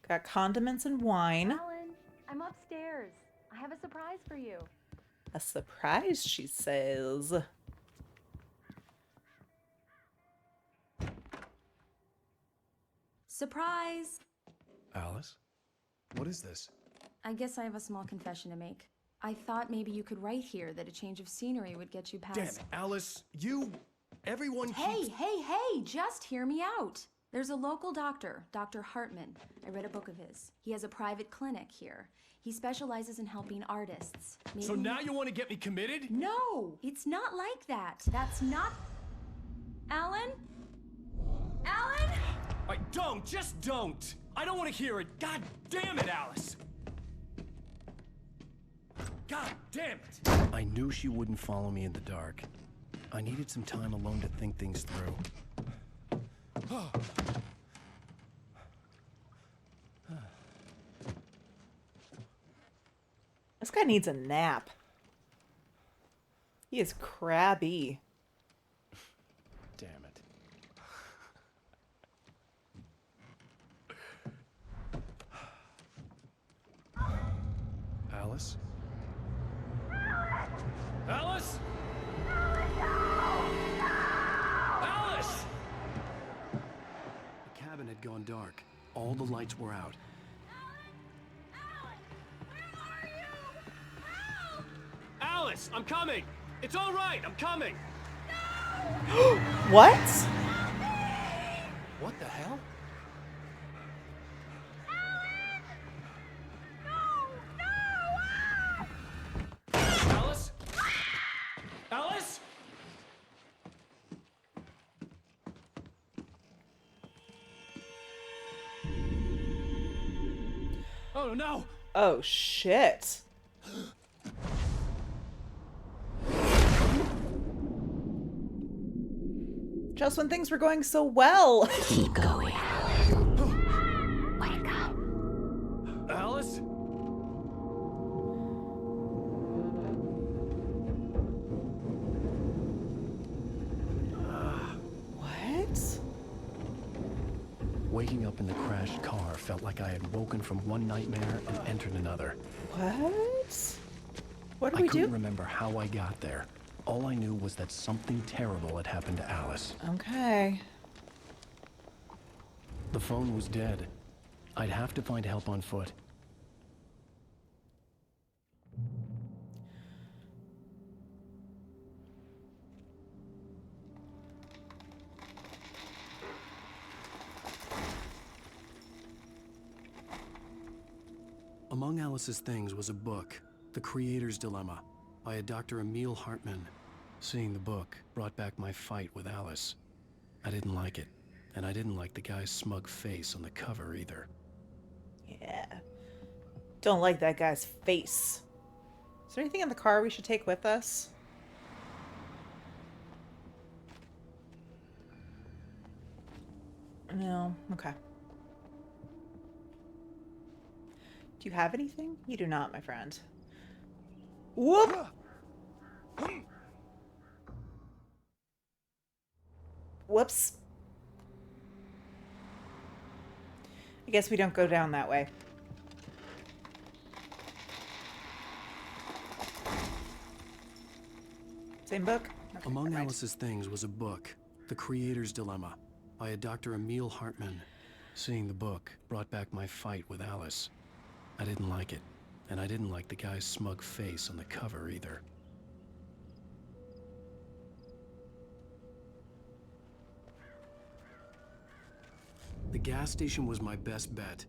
S1: Got condiments and wine.
S11: Alan, I'm upstairs. I have a surprise for you.
S1: A surprise, she says.
S11: Surprise!
S3: Alice? What is this?
S11: I guess I have a small confession to make. I thought maybe you could write here that a change of scenery would get you past...
S3: Damn it, Alice, everyone
S11: Hey, just hear me out. There's a local doctor, Dr. Hartman. I read a book of his. He has a private clinic here. He specializes in helping artists.
S3: So now you want to get me committed?
S11: No, it's not like that. That's not... Alan? Alan?
S3: Just don't! I don't want to hear it. God damn it, Alice! God damn it! I knew she wouldn't follow me in the dark. I needed some time alone to think things through.
S1: This guy needs a nap. He is crabby.
S3: Damn it. Alice? Alice? Alice! The cabin had gone dark. All the lights were out.
S9: Alice, I'm coming! It's all right, I'm coming!
S1: What?
S3: What the hell? Alice? Alice? Oh no!
S1: Oh shit. Just when things were going so well.
S15: Keep going.
S14: Wake up.
S3: Alice?
S1: What?
S3: Waking up in the crashed car felt like I had woken from one nightmare and entered another.
S1: What? What do
S3: I
S1: we
S3: couldn't
S1: do?
S3: remember how I got there. All I knew was that something terrible had happened to Alice.
S1: Okay.
S3: The phone was dead. I'd have to find help on foot. Among Alice's things was a book, The Creator's Dilemma, by a Dr. Emil Hartman. Seeing the book brought back my fight with Alice. I didn't like it, and I didn't like the guy's smug face on the cover either.
S1: Yeah. Don't like that guy's face. Is there anything in the car we should take with us? No. Okay. Do you have anything? You do not, my friend. Whoop! Whoops. I guess we don't go down that way. Same book? Okay,
S3: Among Alice's things was a book, The Creator's Dilemma, by a Dr. Emil Hartman. Seeing the book brought back my fight with Alice. I didn't like it, and I didn't like the guy's smug face on the cover either. The gas station was my best bet.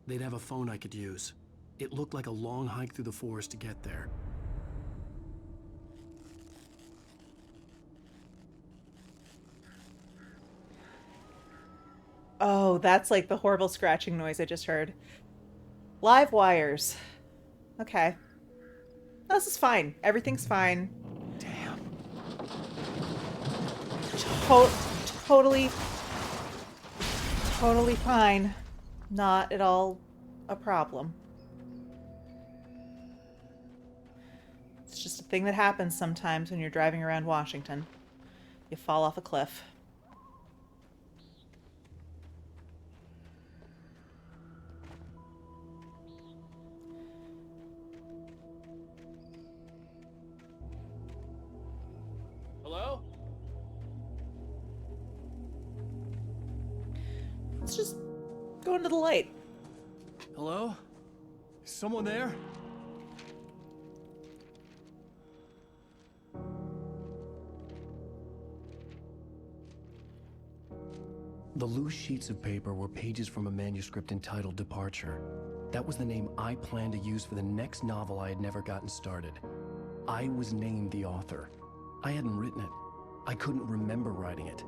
S3: They'd have a phone I could use. It looked like a long hike through the forest to get there.
S1: Oh, that's like the horrible scratching noise I just heard. Live wires. Okay. This is fine. Everything's fine.
S3: Damn.
S1: Totally fine. Not at all a problem. It's just a thing that happens sometimes when you're driving around Washington. You fall off a cliff.
S9: Hello?
S1: Let's just go into the light.
S3: Hello? Is someone there? The loose sheets of paper were pages from a manuscript entitled Departure. That was the name I planned to use for the next novel I had never gotten started. I was named the author. I hadn't written it. I couldn't remember writing it.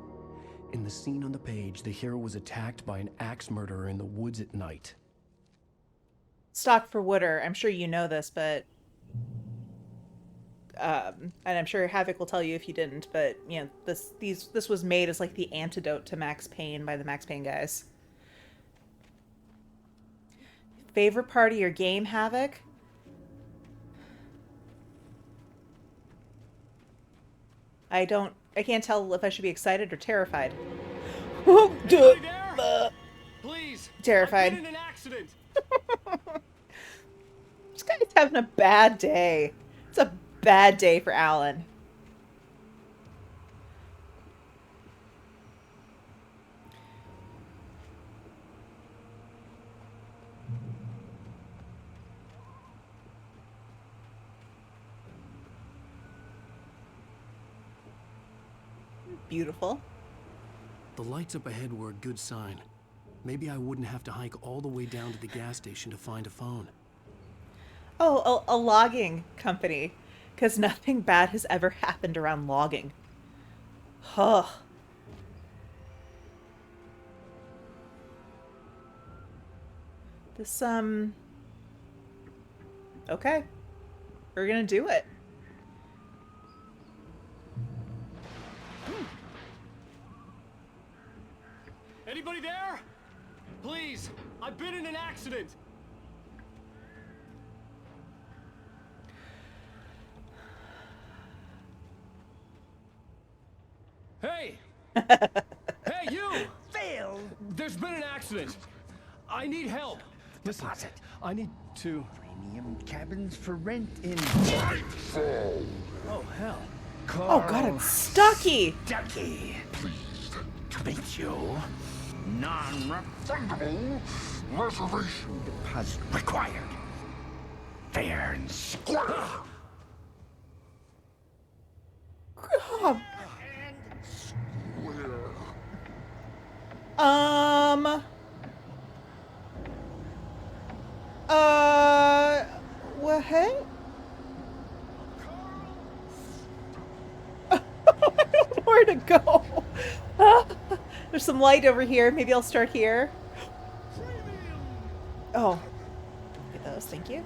S3: In the scene on the page, the hero was attacked by an axe murderer in the woods at night.
S1: Stock for Wooder. I'm sure you know this, but and I'm sure Havok will tell you if you didn't, but you know, this was made as like the antidote to Max Payne by the Max Payne guys. Favorite part of your game, Havok? I can't tell if I should be excited or terrified.
S9: Please.
S1: Terrified.
S9: I've been in an accident.
S1: This guy's having a bad day. It's a bad day for Alan. Beautiful.
S3: The lights up ahead were a good sign. Maybe I wouldn't have to hike all the way down to the gas station to find a phone.
S1: Oh, a logging company. Because nothing bad has ever happened around logging. Huh. This, okay. We're gonna do it.
S9: Anybody there? Please. I've been in an accident. Hey! Hey, you!
S5: Phil!
S9: There's been an accident. I need help.
S3: Listen, I need to...
S5: Premium cabins for rent in...
S9: Oh, hell.
S1: Oh god, it's Stucky!
S5: Ducky. Pleased to meet you. Non-refundable reservation deposit required. Fair and square.
S1: God. What? I don't know where to go. There's some light over here. Maybe I'll start here. Oh. Get those, thank you.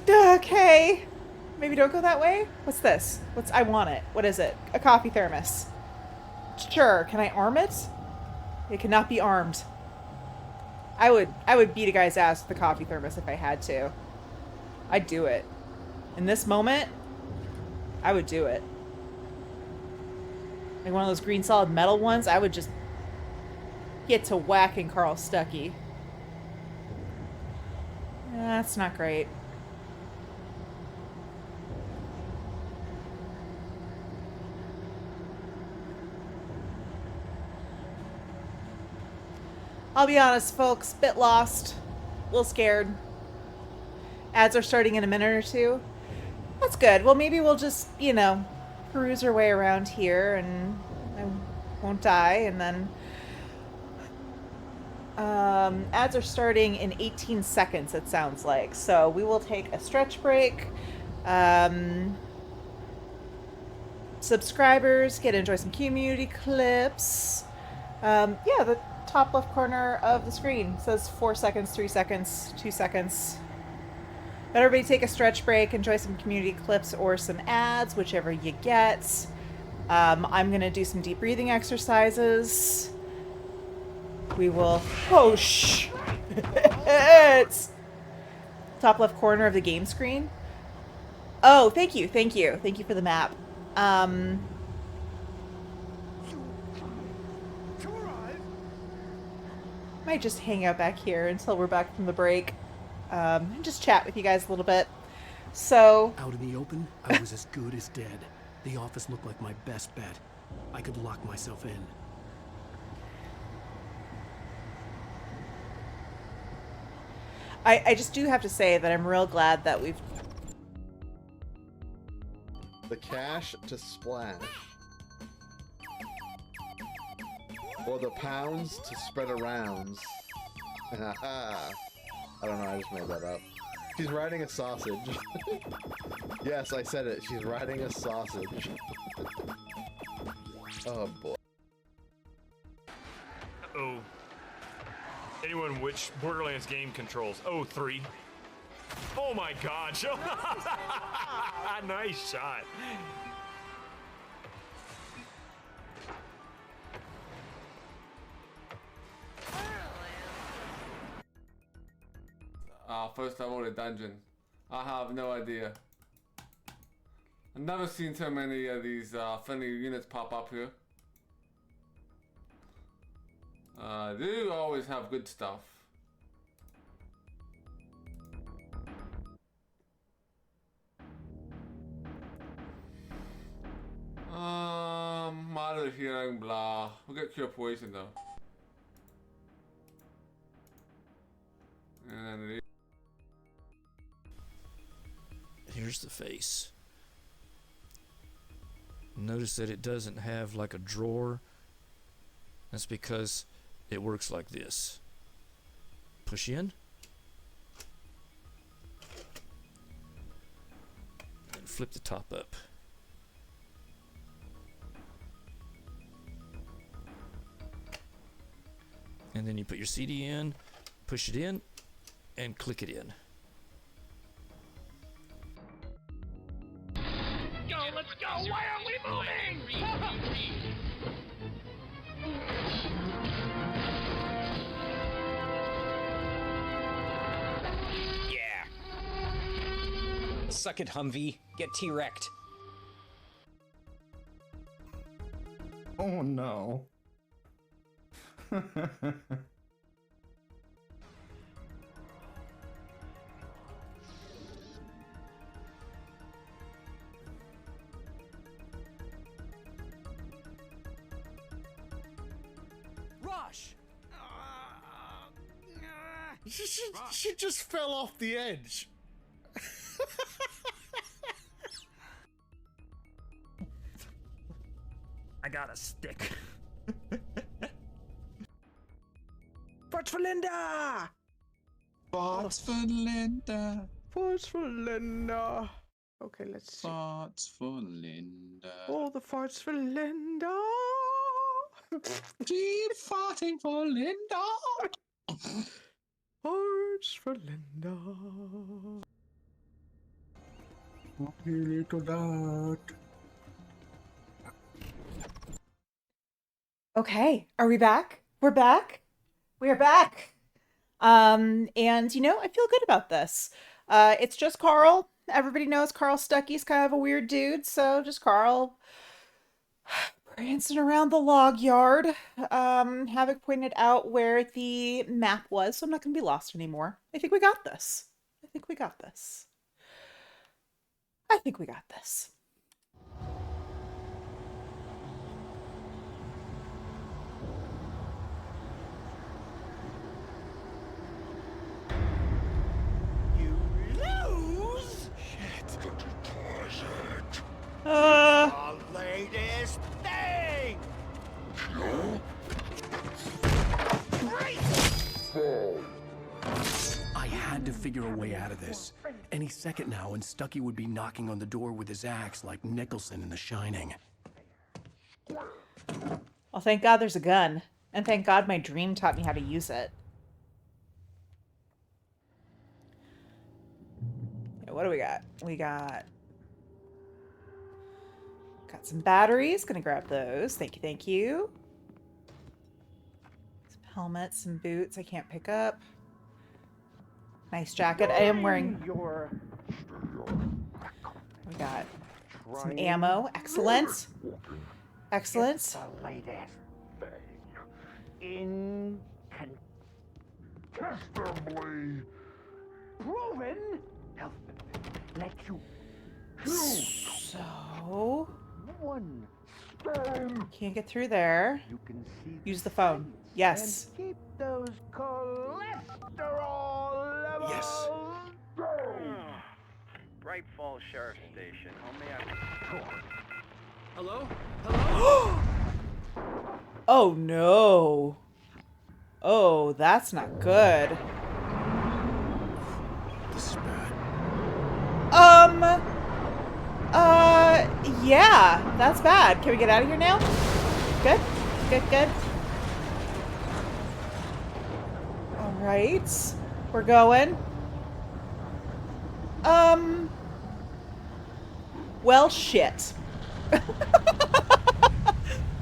S1: Okay. Maybe don't go that way? What's this? I want it. What is it? A coffee thermos. Sure. Can I arm it? It cannot be armed. I would beat a guy's ass with a coffee thermos if I had to. I'd do it. In this moment, I would do it. Like one of those green solid metal ones, I would just get to whacking Carl Stucky. That's not great. I'll be honest, folks, bit lost, a little scared. Ads are starting in a minute or two. That's good. Well, maybe we'll just, you know, cruise our way around here and I won't die. And then ads are starting in 18 seconds, it sounds like. So we will take a stretch break. Subscribers get to enjoy some community clips. Yeah, the top left corner of the screen says 4 seconds, 3 seconds, 2 seconds. But everybody take a stretch break, enjoy some community clips or some ads, whichever you get. I'm going to do some deep breathing exercises. We will... Oh, shh! It's top left corner of the game screen. Oh, thank you, thank you. Thank you for the map. Might just hang out back here until we're back from the break. And just chat with you guys a little bit. So...
S3: Out in the open, I was as good as dead. The office looked like my best bet. I could lock myself in.
S1: I just do have to say that I'm real glad that we've...
S17: The cash to splash. Or the pounds to spread around. I don't know, I just made that up. She's riding a sausage. Yes, I said it. She's riding a sausage. Oh boy.
S18: Oh. Anyone which Borderlands game controls? Oh, 3. Oh my god. Nice shot.
S19: First level of the dungeon. I have no idea. I've never seen so many of these friendly units pop up here. They do always have good stuff. Moderate healing, blah. We'll get cure poison though. And then
S20: here's the face. Notice that it doesn't have like a drawer. That's because it works like this. Push in. And flip the top up. And then you put your CD in, push it in, and click it in.
S10: Go, let's go! Why aren't we moving?
S21: Yeah. Suck it, Humvee. Get T-wrecked.
S22: Oh no.
S21: Rush!
S22: She just fell off the edge.
S21: I got a stick. Farts for Linda!
S22: Farts for Linda. Farts for Linda. Okay, let's see.
S23: Farts for Linda.
S22: All the farts for Linda.
S23: Keep farting for Linda.
S22: Farts for Linda. Happy little duck.
S1: Okay, are we back? We're back? We are back. And you know, I feel good about this. It's just Carl. Everybody knows Carl Stuckey's kind of a weird dude, so just Carl prancing around the log yard. Havok pointed out where the map was, so I'm not going to be lost anymore. I think we got this. I think we got this. I think we got this.
S5: The latest thing!
S3: I had to figure figure a way out of this. Any second now, and Stucky would be knocking on the door with his axe like Nicholson in The Shining.
S1: Well, thank God there's a gun. And thank God my dream taught me how to use it. Okay, what do we got? We got some batteries. Gonna grab those. Thank you, thank you. Some helmets, some boots I can't pick up. Nice jacket. I am wearing... We got some ammo. Excellent. Excellent.
S5: Incontestably proven. Let you
S1: So
S5: one sperm.
S1: Can't get through there.
S5: You can see
S1: Use the phone. Yes.
S5: and keep those cholesterol levels.
S3: Yes.
S10: Bright Falls Sheriff Station. How may I...
S9: Hello? Hello?
S1: Oh no. Oh, that's not good.
S3: This is bad.
S1: Yeah, that's bad. Can we get out of here now? Good? Good. All right. We're going. Well, shit.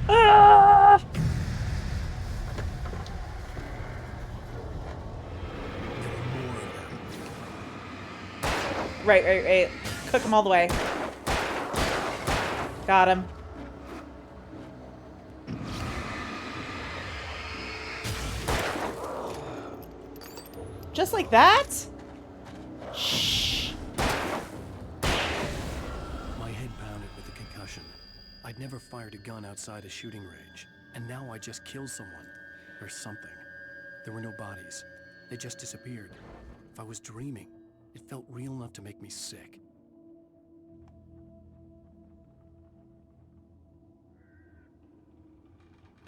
S1: Ah! Right. Cook them all the way. Got him. Just like that? Shh.
S3: My head pounded with the concussion. I'd never fired a gun outside a shooting range, and now I just killed someone. Or something. There were no bodies. They just disappeared. If I was dreaming, it felt real enough to make me sick.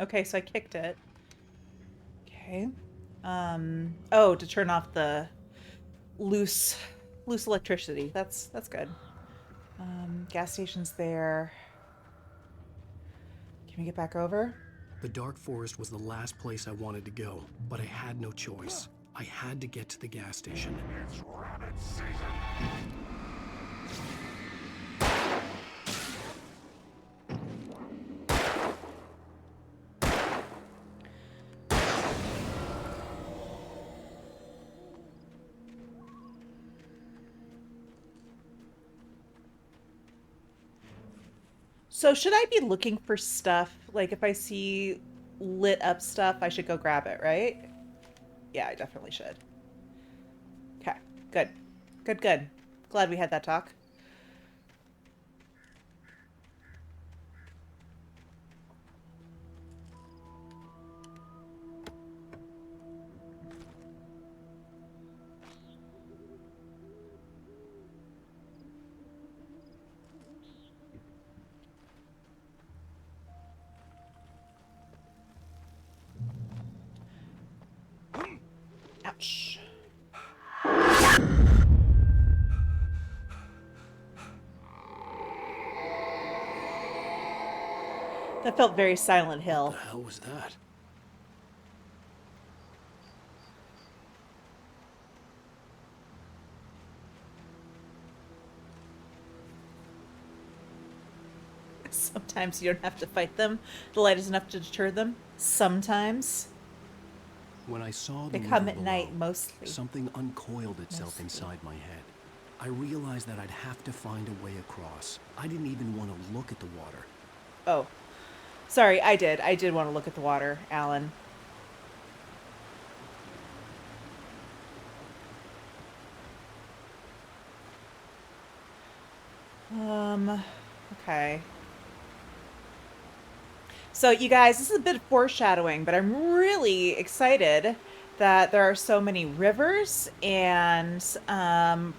S1: Okay, so I kicked it. Okay. Oh, to turn off the loose electricity. That's good. Gas station's there. Can we get back over?
S3: The dark forest was the last place I wanted to go, but I had no choice. I had to get to the gas station.
S5: It's rabbit season.
S1: So should I be looking for stuff? Like if I see lit up stuff, I should go grab it, right? Yeah, I definitely should. Okay, good. Good. Glad we had that talk. Ouch. That felt very Silent Hill.
S3: What the hell was that?
S1: Sometimes you don't have to fight them. The light is enough to deter them. Sometimes.
S3: When I saw
S1: They
S3: the
S1: come
S3: river
S1: at night,
S3: below,
S1: mostly.
S3: something uncoiled itself
S1: Mostly.
S3: inside my head. I realized that I'd have to find a way across. I didn't even want to look at the water.
S1: Oh. Sorry, I did. I did want to look at the water, Alan. Okay. So you guys, this is a bit of foreshadowing, but I'm really excited that there are so many rivers and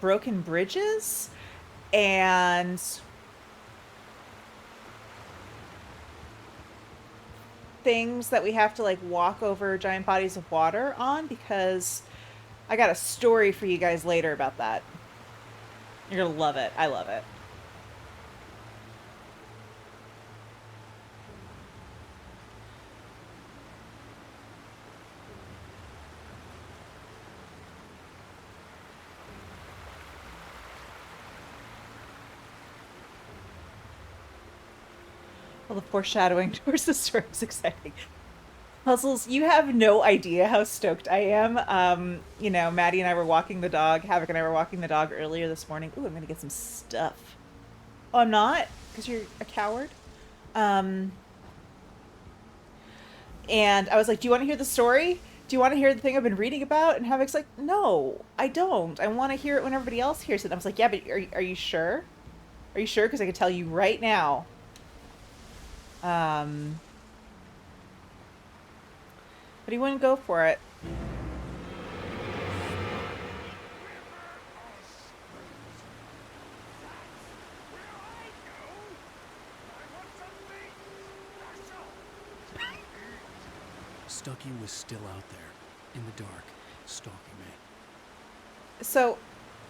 S1: broken bridges and things that we have to like walk over giant bodies of water on, because I got a story for you guys later about that. You're gonna love it. I love it. Well, the foreshadowing towards the story is exciting. Puzzles, you have no idea how stoked I am. You know, Maddie and I were walking the dog. Havok and I were walking the dog earlier this morning. Ooh, I'm gonna get some stuff. Oh, I'm not? Because you're a coward? And I was like, do you want to hear the story? Do you want to hear the thing I've been reading about? And Havok's like, no, I don't. I want to hear it when everybody else hears it. And I was like, yeah, but are you sure? Are you sure? Because I can tell you right now. But he wouldn't go for it.
S3: Stucky was still out there, in the dark, stalking me.
S1: So,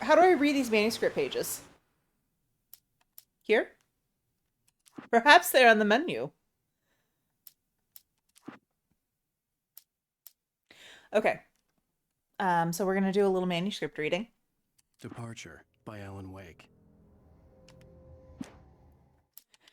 S1: how do I read these manuscript pages? Here? Perhaps they're on the menu. Okay. So we're going to do a little manuscript reading.
S3: Departure by Alan Wake.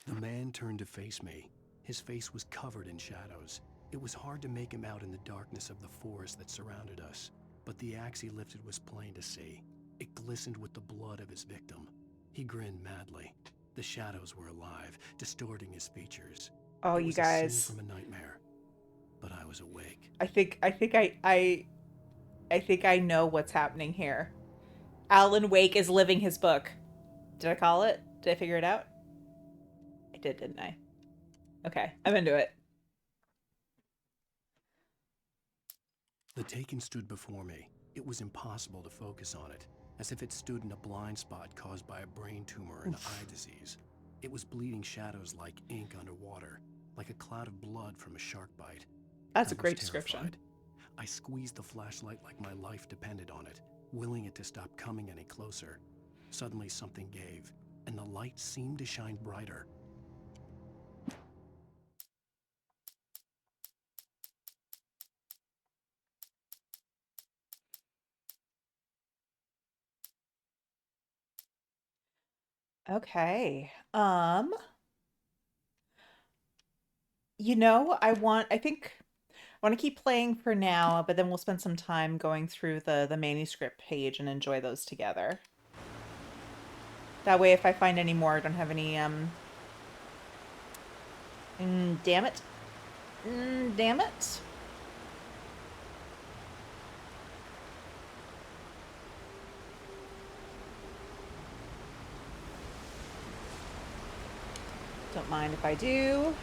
S3: The man turned to face me. His face was covered in shadows. It was hard to make him out in the darkness of the forest that surrounded us, but the axe he lifted was plain to see. It glistened with the blood of his victim. He grinned madly. The shadows were alive, distorting his features.
S1: Oh,
S3: it
S1: you
S3: was
S1: guys.
S3: A scene from a nightmare, but I was awake.
S1: I think I know what's happening here. Alan Wake is living his book. Did I call it? Did I figure it out? I did, didn't I? Okay, I'm into it.
S3: The Taken stood before me. It was impossible to focus on it, as if it stood in a blind spot caused by a brain tumor and eye disease. It was bleeding shadows like ink underwater, like a cloud of blood from a shark bite.
S1: That's
S3: I
S1: a great
S3: was
S1: description.
S3: terrified. I squeezed the flashlight like my life depended on it, willing it to stop coming any closer. Suddenly something gave, and the light seemed to shine brighter.
S1: Okay. You know, I want to keep playing for now, but then we'll spend some time going through the manuscript page and enjoy those together. That way, if I find any more, I don't have any, damn it. Damn it. Don't mind if I do.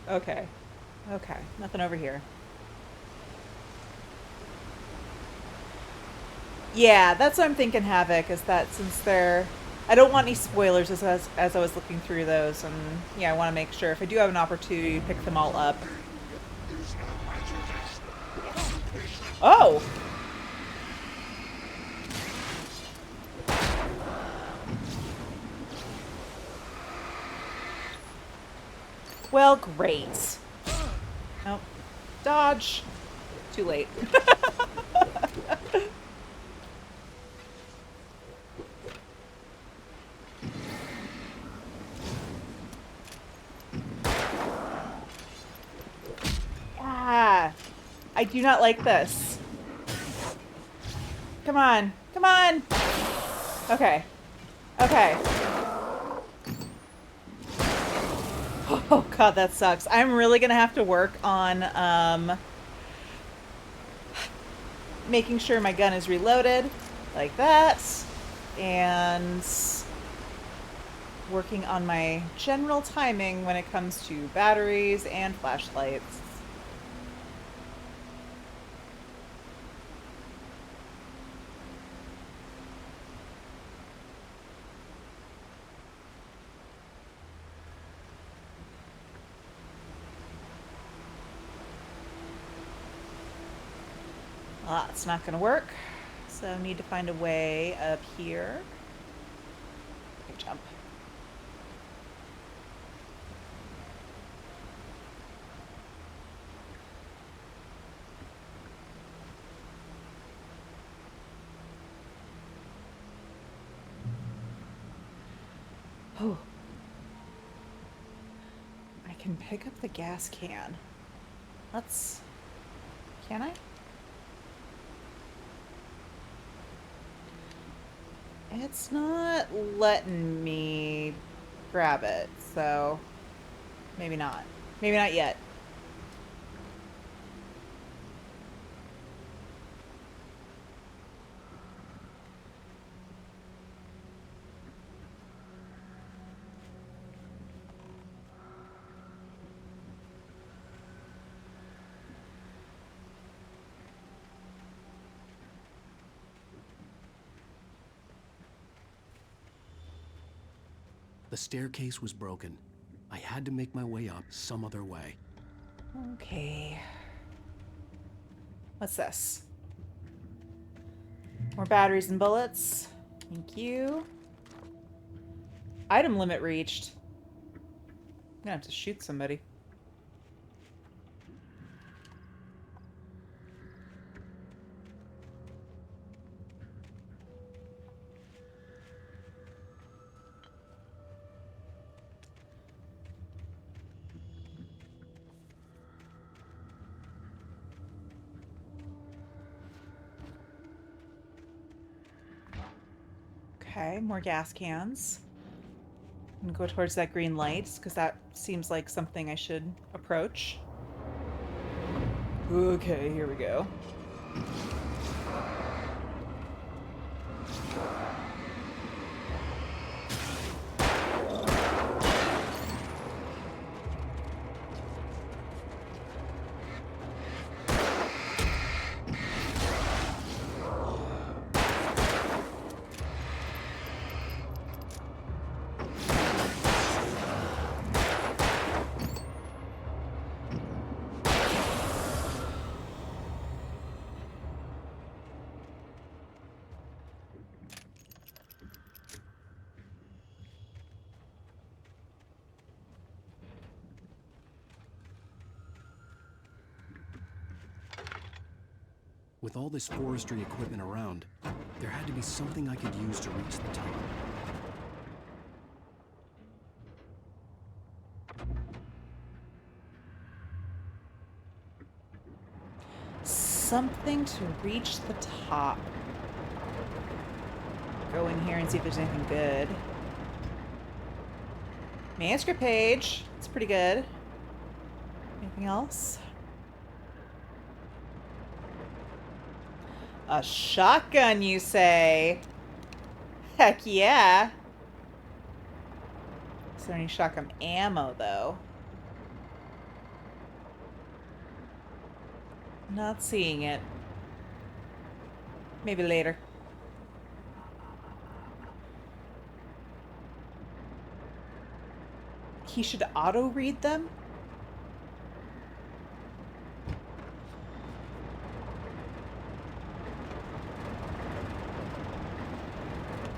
S1: Okay. Okay. Nothing over here. Yeah, that's what I'm thinking, Havok, is that since they're... I don't want any spoilers as I was looking through those, and yeah, I want to make sure if I do have an opportunity to pick them all up. Oh! Well, great. Nope. Dodge. Too late. Ah, I do not like this. Come on. Come on. Okay. Okay. Oh god, that sucks. I'm really gonna have to work on making sure my gun is reloaded like that, and working on my general timing when it comes to batteries and flashlights. Well, that's not gonna work. So I need to find a way up here. Okay, jump. Oh. I can pick up the gas can. Let's... Can I? It's not letting me grab it, so maybe not. Maybe not yet.
S3: The staircase was broken. I had to make my way up some other way.
S1: Okay. What's this? More batteries and bullets. Thank you. Item limit reached. I'm gonna have to shoot somebody. Okay, more gas cans. I'm gonna go towards that green light, because that seems like something I should approach. Okay, here we go.
S3: With all this forestry equipment around, there had to be something I could use to reach the top.
S1: Something to reach the top. Go in here and see if there's anything good. Manuscript page. It's pretty good. Anything else? A shotgun, you say? Heck yeah. Is there any shotgun ammo, though? Not seeing it. Maybe later. He should auto-read them?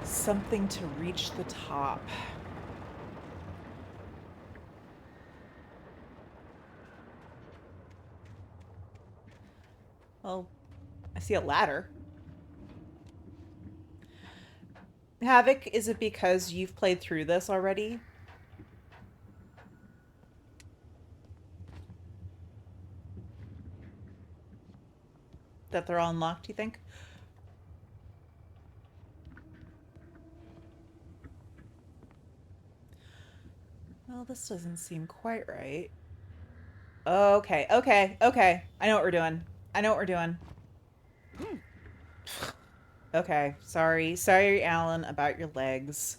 S1: Something to reach the top. Well, I see a ladder. Havok, is it because you've played through this already? That they're all unlocked, you think? Well, this doesn't seem quite right. Okay, okay, okay. I know what we're doing. I know what we're doing. Okay, sorry. Sorry, Alan, about your legs.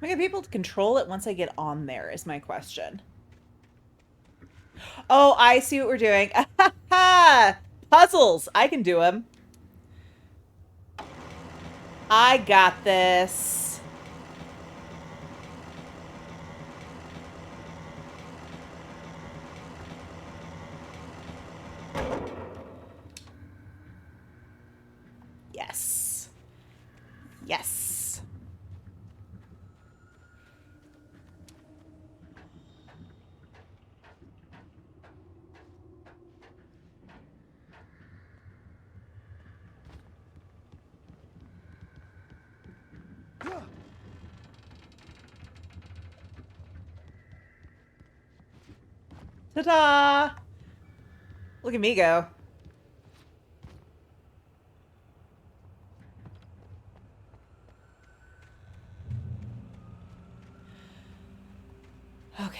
S1: I gonna be able to control it once I get on there is my question. Oh, I see what we're doing. Puzzles. I can do them. I got this. Yes. Yes. Ta-da! Look at me go. Okay.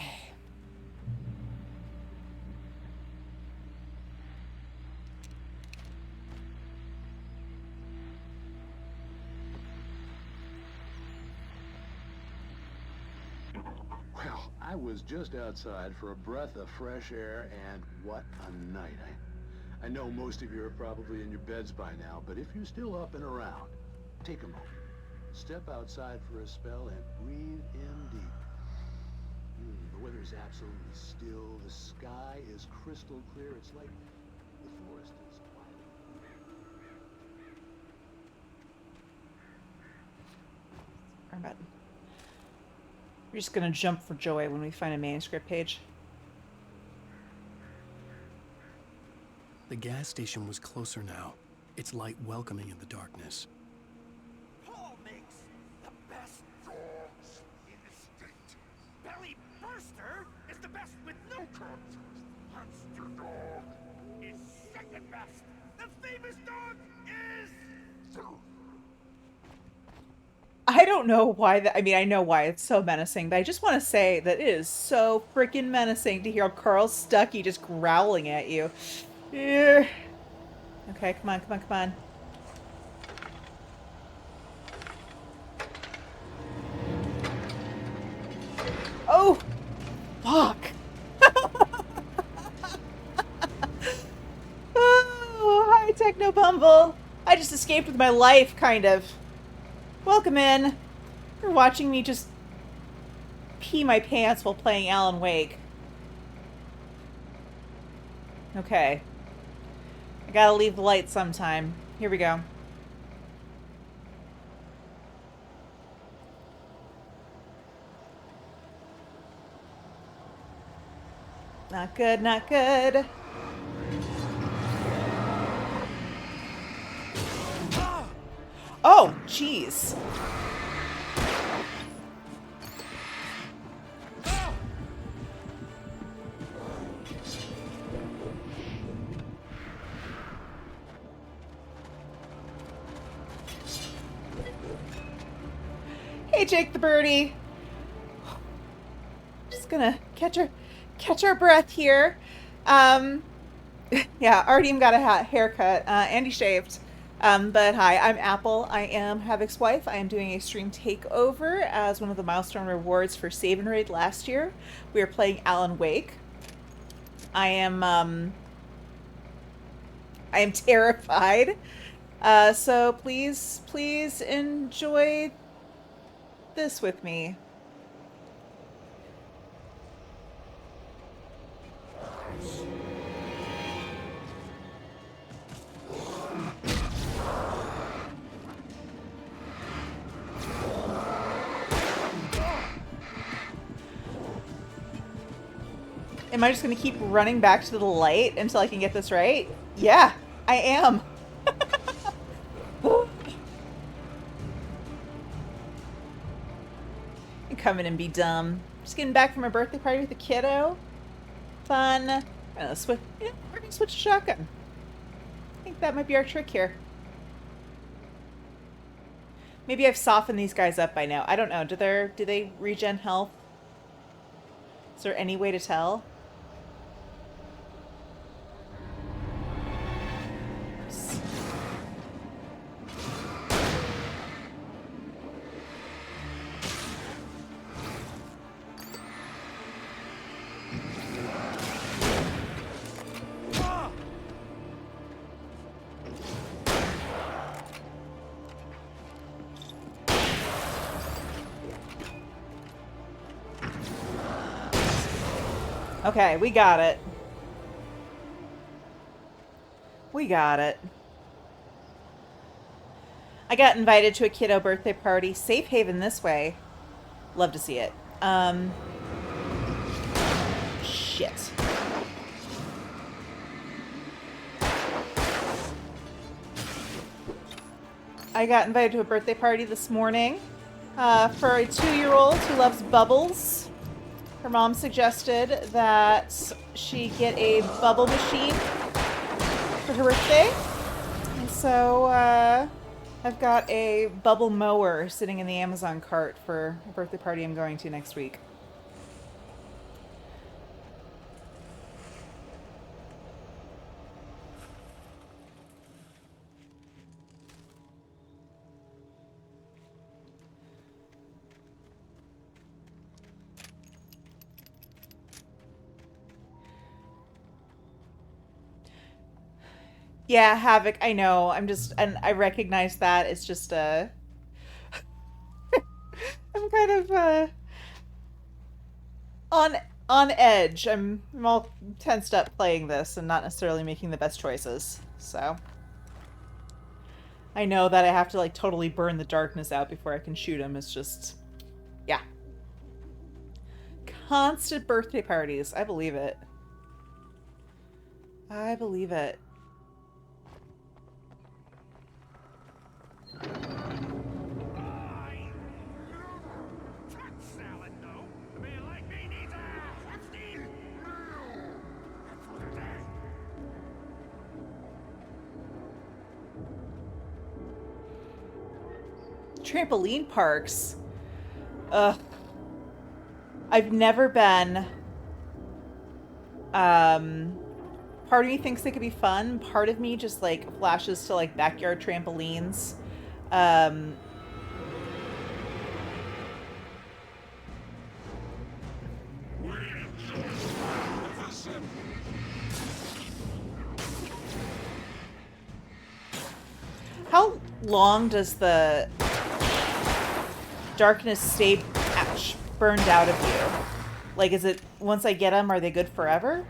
S16: Well, I was just outside for a breath of fresh air, and what a night. I know most of you are probably in your beds by now, but if you're still up and around, take a moment. Step outside for a spell and breathe in deep. The weather is absolutely still. The sky is crystal clear. It's like the forest is
S1: Wrong button. We're just gonna jump for joy when we find a manuscript page.
S3: The gas station was closer now, its light welcoming in the darkness.
S5: Paul makes the best dogs in the state. Belly Burster is the best with no contest. Monster Dog is second best. The famous dog is...
S1: I don't know why that. I mean, I know why it's so menacing, but I just want to say that it is so freaking menacing to hear Carl Stuckey just growling at you. Yeah. Okay, come on, come on, come on. Oh, fuck. Oh, hi, Techno Bumble. I just escaped with my life, kind of. Welcome in. You're watching me just pee my pants while playing Alan Wake. Okay. I gotta leave the light sometime. Here we go. Not good, not good. Oh, jeez. Hey, Jake the birdie. Just gonna catch our breath here. Yeah, Artyom got a haircut. Andy shaved. But hi, I'm Apple. I am Havok's wife. I am doing a stream takeover as one of the milestone rewards for Save and Raid last year. We are playing Alan Wake. I am terrified. So please enjoy this with me. Am I just going to keep running back to the light until I can get this right? Yeah, I am. And come in and be dumb. Just getting back from a birthday party with a kiddo. Fun. I'm gonna switch. Yeah, we're gonna switch to shotgun. I think that might be our trick here. Maybe I've softened these guys up by now. I don't know. Do they regen health? Is there any way to tell? Okay, we got it. We got it. I got invited to a kiddo birthday party. Safe haven this way. Love to see it. Shit. I got invited to a birthday party this morning for a 2-year-old who loves bubbles. Her mom suggested that she get a bubble machine for her birthday. And so I've got a bubble mower sitting in the Amazon cart for a birthday party I'm going to next week. Yeah, Havok, I know. And I recognize that. It's just, I'm kind of, on edge. I'm all tensed up playing this and not necessarily making the best choices. So, I know that I have to, like, totally burn the darkness out before I can shoot him. It's just, yeah. Constant birthday parties. I believe it. I believe it. Trampoline parks. Ugh. I've never been. Part of me thinks they could be fun. Part of me just like flashes to like backyard trampolines. How long does the darkness stay burned out of you? Like, is it once I get them, are they good forever?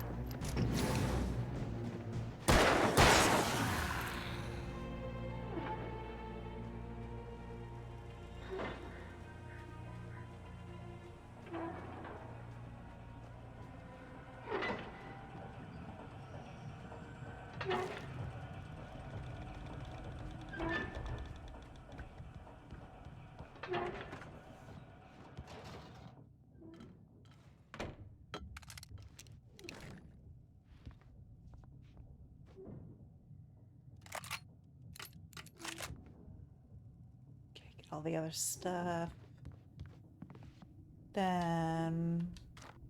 S1: All the other stuff. Then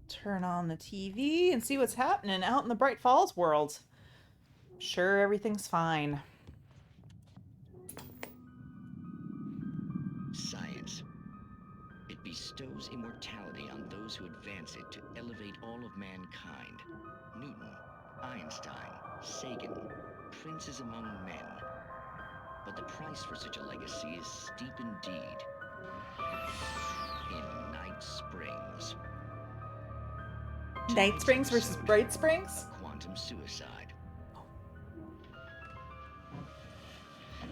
S1: turn on the TV and see what's happening out in the Bright Falls world. Sure, everything's fine.
S4: Science. It bestows immortality on those who advance it to elevate all of mankind. Newton, Einstein, Sagan, princes among men. But the price for such a legacy is steep indeed. In Night Springs.
S1: Night Springs versus Bright Springs?
S4: Quantum suicide.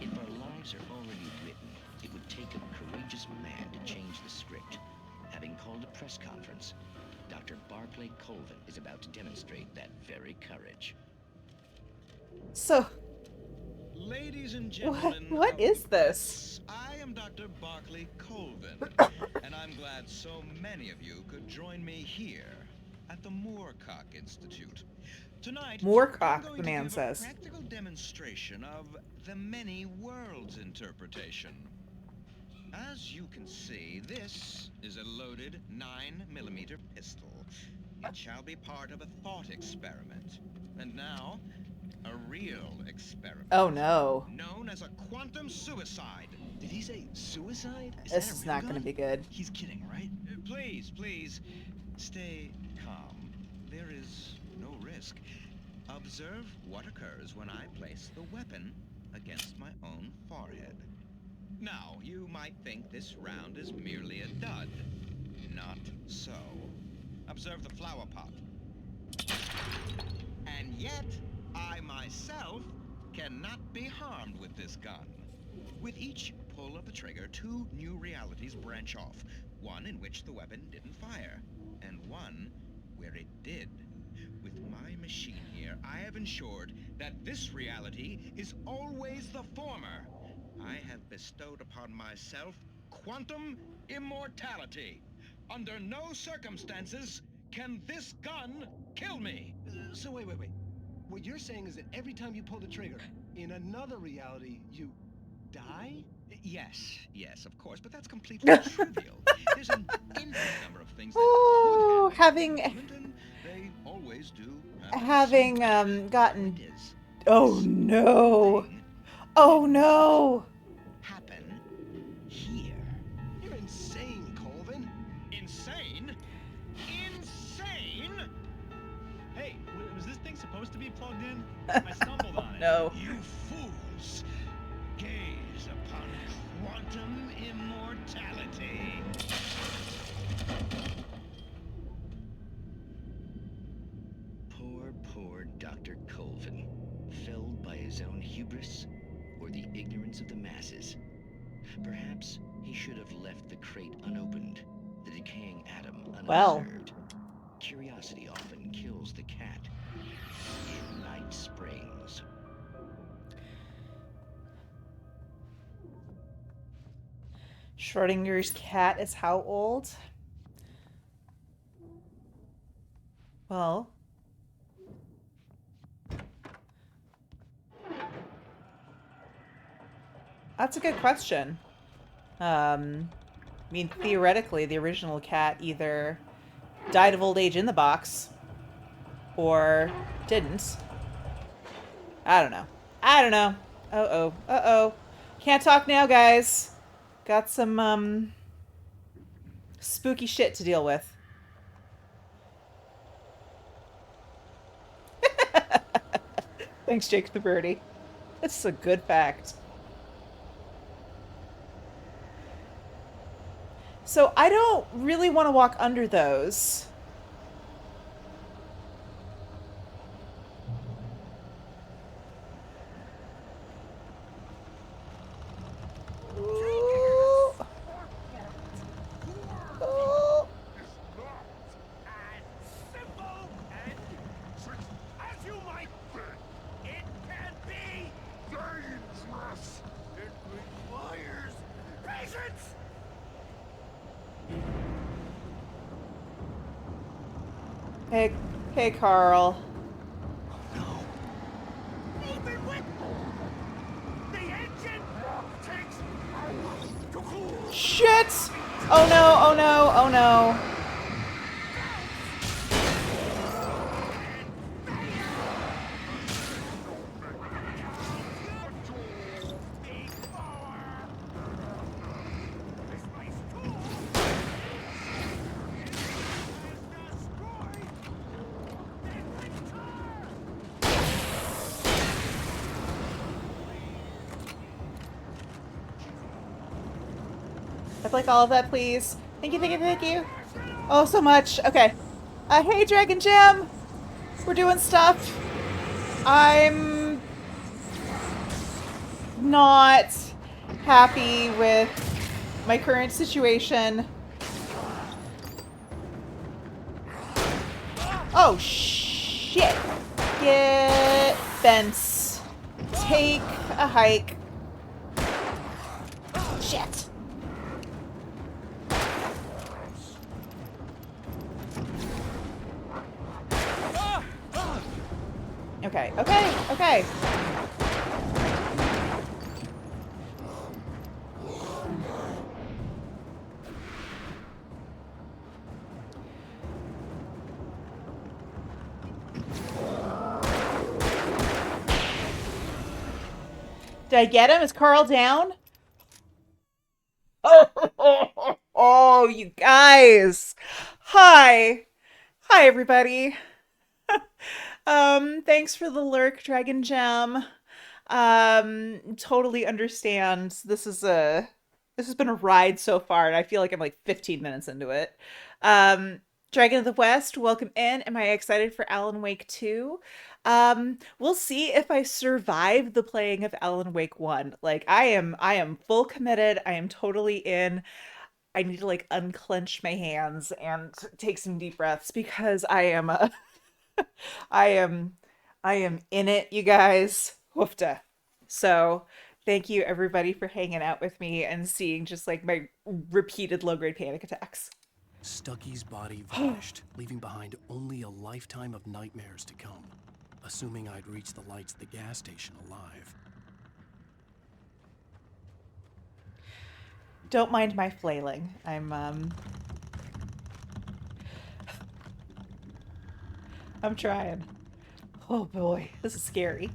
S4: If our lives are already written, it would take a courageous man to change the script. Having called a press conference, Dr. Barclay Colvin is about to demonstrate that very courage.
S1: So,
S6: Ladies and gentlemen,
S1: what is this?
S6: I am Dr. Barclay Colvin, and I'm glad so many of you could join me here at the Moorcock Institute. Tonight,
S1: Moorcock, the man says.
S6: A practical demonstration of the many worlds interpretation. As you can see, this is a loaded 9mm pistol. It shall be part of a thought experiment. And now, a real experiment.
S1: Oh no.
S6: Known as a quantum suicide.
S4: Did he say suicide?
S1: This is not going to be good.
S6: He's kidding, right? Please, stay calm. There is no risk. Observe what occurs when I place the weapon against my own forehead. Now, you might think this round is merely a dud. Not so. Observe the flower pot. And yet, I myself cannot be harmed with this gun. With each pull of the trigger, 2 new realities branch off. One in which the weapon didn't fire, and one where it did. With my machine here, I have ensured that this reality is always the former. I have bestowed upon myself quantum immortality. Under no circumstances can this gun kill me.
S7: So wait. What you're saying is that every time you pull the trigger, in another reality, you die?
S6: Yes, of course, but that's completely trivial. There's an infinite number of things that
S1: Oh, having
S6: they always do.
S1: gotten. Oh no! Oh no!
S6: Happen here.
S7: You're insane, Colvin.
S6: Insane? Insane?
S12: Hey, was this thing supposed to be plugged in? I stumbled on it.
S1: No.
S6: You fools! Gaze upon quantum immortality. Poor Dr. Colvin, felled by his own hubris or the ignorance of the masses. Perhaps he should have left the crate unopened, the decaying atom unobserved.
S1: Well.
S6: Curiosity often kills the cat. In Night Springs.
S1: Schrodinger's cat is how old? Well. That's a good question. I mean, theoretically, the original cat either died of old age in the box or didn't. I don't know. Uh-oh. Can't talk now, guys. Got some, spooky shit to deal with. Thanks, Jake the Birdie. This is a good fact. So I don't really want to walk under those. Hey, Carl.
S5: Even with the engine takes
S1: Shit! Oh no. I'd like all of that, please. Thank you. Oh, so much. Okay. Hey, Dragon Jim. We're doing stuff. I'm not happy with my current situation. Oh, shit. Get fence. Take a hike. Shit. Okay. Did I get him? Is Carl down? Oh, you guys. Hi, everybody. Thanks for the lurk, Dragon Gem. Totally understand. This has been a ride so far, and I feel like I'm like 15 minutes into it. Dragon of the West, welcome in. Am I excited for Alan Wake 2? We'll see if I survive the playing of Alan Wake 1. Like I am full committed. I am totally in. I need to like unclench my hands and take some deep breaths because I am I am in it, you guys. Woofda. So, thank you everybody for hanging out with me and seeing just like my repeated low-grade panic attacks.
S3: Stucky's body vanished, leaving behind only a lifetime of nightmares to come, assuming I'd reach the lights at the gas station alive.
S1: Don't mind my flailing. I'm trying. Oh boy, this is scary.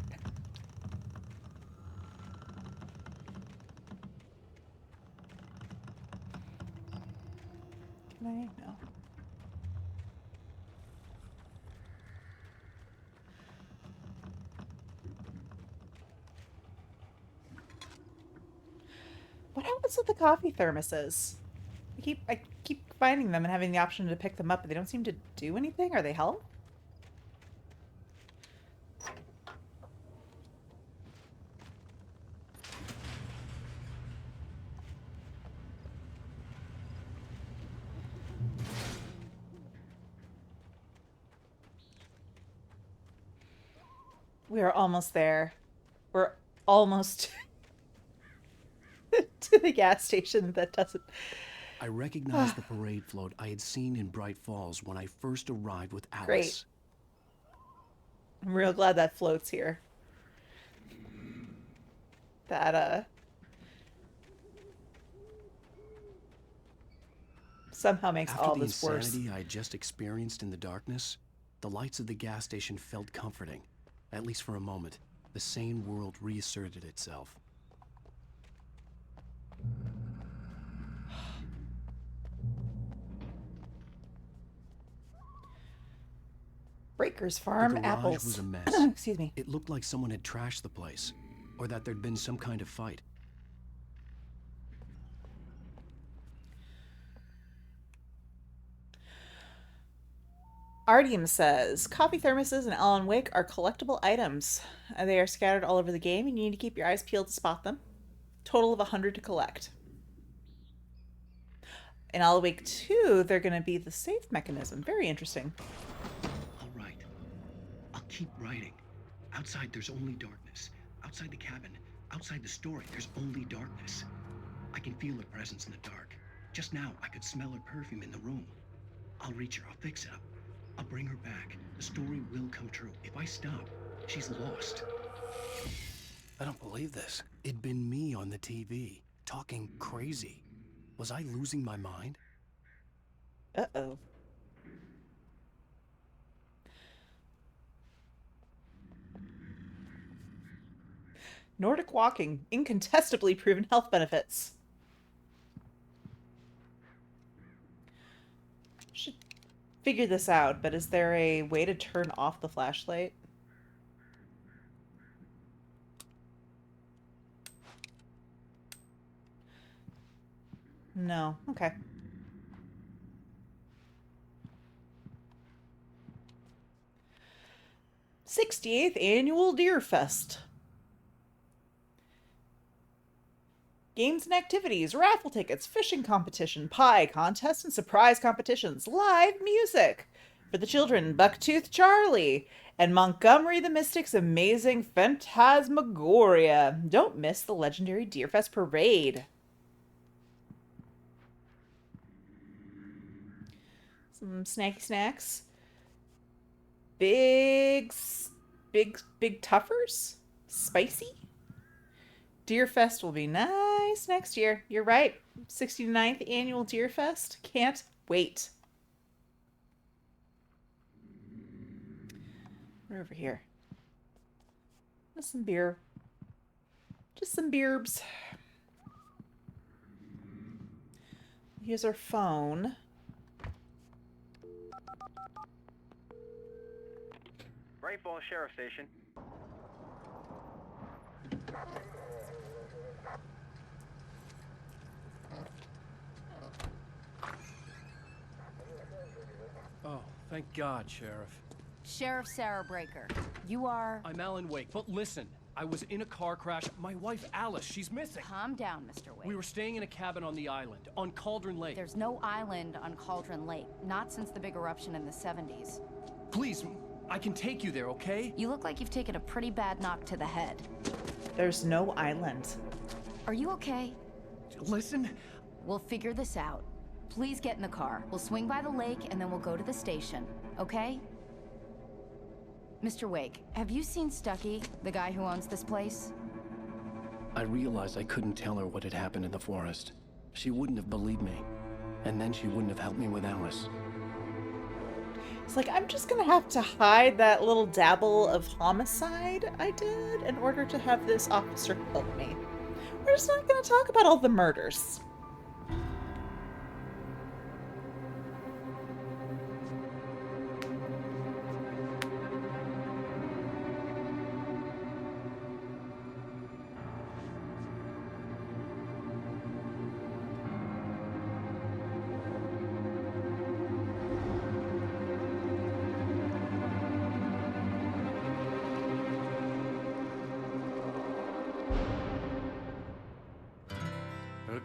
S1: Can I? No. What happens with the coffee thermoses? I keep finding them and having the option to pick them up, but they don't seem to do anything. Are they help? We are almost there. We're almost to the gas station that doesn't...
S3: I recognized the parade float I had seen in Bright Falls when I first arrived with Alice.
S1: Great. I'm real glad that floats here. That, somehow makes
S3: After
S1: all
S3: the
S1: this worse.
S3: insanity I had just experienced in the darkness, the lights of the gas station felt comforting. At least for a moment, the sane world reasserted itself.
S1: Breakers Farm
S3: The garage
S1: apples.
S3: was a mess.
S1: Excuse me.
S3: It looked like someone had trashed the place, or that there'd been some kind of fight.
S1: Artyom says, coffee thermoses and Alan Wake are collectible items. They are scattered all over the game, and you need to keep your eyes peeled to spot them. Total of 100 to collect. In Alan Wake 2, they're going to be the safe mechanism. Very interesting.
S3: All right. I'll keep writing. Outside, there's only darkness. Outside the cabin, outside the story, there's only darkness. I can feel her presence in the dark. Just now, I could smell her perfume in the room. I'll reach her. I'll fix it up. I'll bring her back. The story will come true. If I stop, she's lost. I don't believe this. It'd been me on the TV, talking crazy. Was I losing my mind?
S1: Uh-oh. Nordic walking, incontestably proven health benefits. Should figure this out, but is there a way to turn off the flashlight? No. Okay. '68th Annual Deer Fest. Games and activities, raffle tickets, fishing competition, pie contest, and surprise competitions. Live music for the children, Bucktooth Charlie, and Montgomery the Mystic's amazing Phantasmagoria. Don't miss the legendary Deerfest Parade. Some snacky snacks. Big tuffers? Spicy? Deerfest will be nice next year. You're right. 69th Annual Deerfest. Can't wait. We're over here. Just some beer. Just some beerbs. Here's our phone.
S10: Bright Falls Sheriff Station.
S2: Thank God, Sheriff.
S11: Sheriff Sarah Breaker. You are...
S2: I'm Alan Wake, but listen. I was in a car crash. My wife, Alice, she's missing.
S11: Calm down, Mr. Wake.
S2: We were staying in a cabin on the island, on Cauldron Lake.
S11: There's no island on Cauldron Lake. Not since the big eruption in the 70s.
S2: Please, I can take you there, okay?
S11: You look like you've taken a pretty bad knock to the head.
S1: There's no island.
S11: Are you okay?
S2: Listen.
S11: We'll figure this out. Please get in the car. We'll swing by the lake and then we'll go to the station, okay? Mr. Wake, have you seen Stucky, the guy who owns this place?
S3: I realized I couldn't tell her what had happened in the forest. She wouldn't have believed me. And then she wouldn't have helped me with Alice.
S1: It's like, I'm just gonna have to hide that little dabble of homicide I did in order to have this officer help me. We're just not gonna talk about all the murders.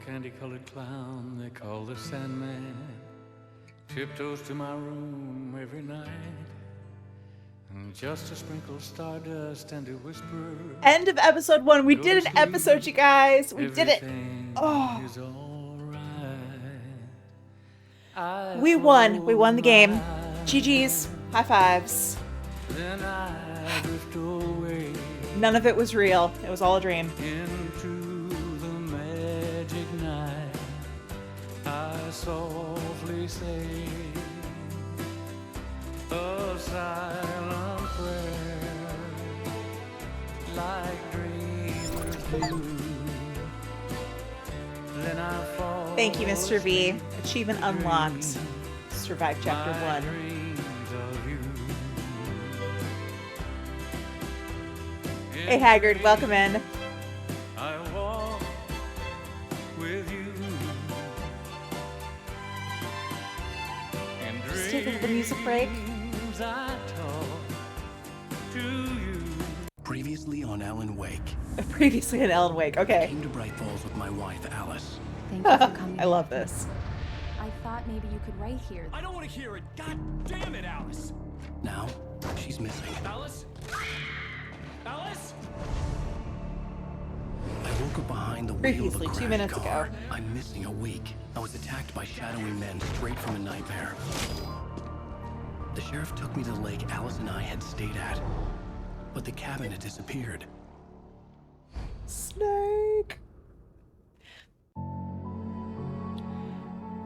S8: Candy-colored clown they call the Sandman tiptoes to my room every night, and just to sprinkle stardust and to whisper.
S1: End of episode 1. We did an episode, you guys. We did it. Oh. We won. We won the game. GG's. High fives.
S8: Then I drift away.
S1: None of it was real. It was all a dream.
S8: Softly say a silent prayer, like dreamers do. Then I fall.
S1: Thank you, Mr. V. Achievement unlocked. Survive chapter 1. Hey Haggard, welcome in.
S8: I walk with you.
S1: Just take a little music break.
S3: Previously on Alan Wake.
S1: Previously on Alan Wake, okay.
S3: I came to Bright Falls with my wife, Alice.
S11: Thank you for coming.
S1: I love this.
S11: I thought maybe you could write here.
S2: I don't want to hear it. God damn it, Alice.
S3: Now, she's missing.
S2: Alice? Alice?
S3: I woke up behind the wheel
S1: Previously,
S3: of a
S1: 2
S3: crashed
S1: minutes
S3: car.
S1: ago.
S3: I'm missing a week. I was attacked by shadowy men straight from a nightmare. The sheriff took me to the lake Alice and I had stayed at, but the cabin had disappeared.
S1: Snake.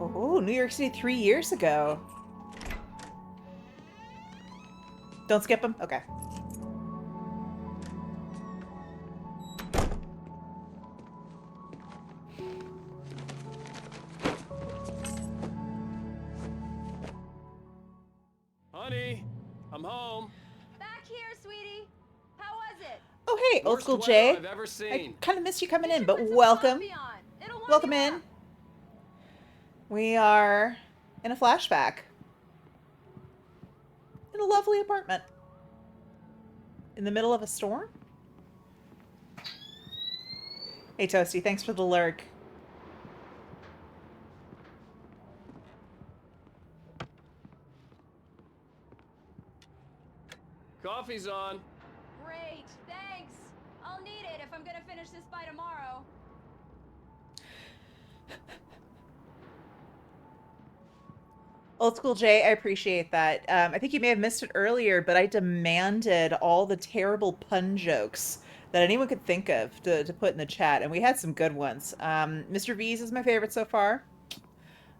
S1: Oh, New York City 3 years ago. Don't skip them? Okay.
S2: Honey, I'm home.
S11: Back here, sweetie. How was it?
S1: Oh, hey, Old
S2: Worst
S1: School
S2: weather
S1: Jay.
S2: I've ever
S1: I
S2: seen.
S1: kind of missed you coming in, but welcome. Welcome in. We are in a flashback. In a lovely apartment. In the middle of a storm? Hey, Toasty, thanks for the lurk.
S2: Coffee's on.
S11: Great, thanks. I'll need it if I'm gonna finish this by tomorrow.
S1: Old School Jay, I appreciate that. I think you may have missed it earlier, but I demanded all the terrible pun jokes that anyone could think of to put in the chat, and we had some good ones. Mr. V's is my favorite so far.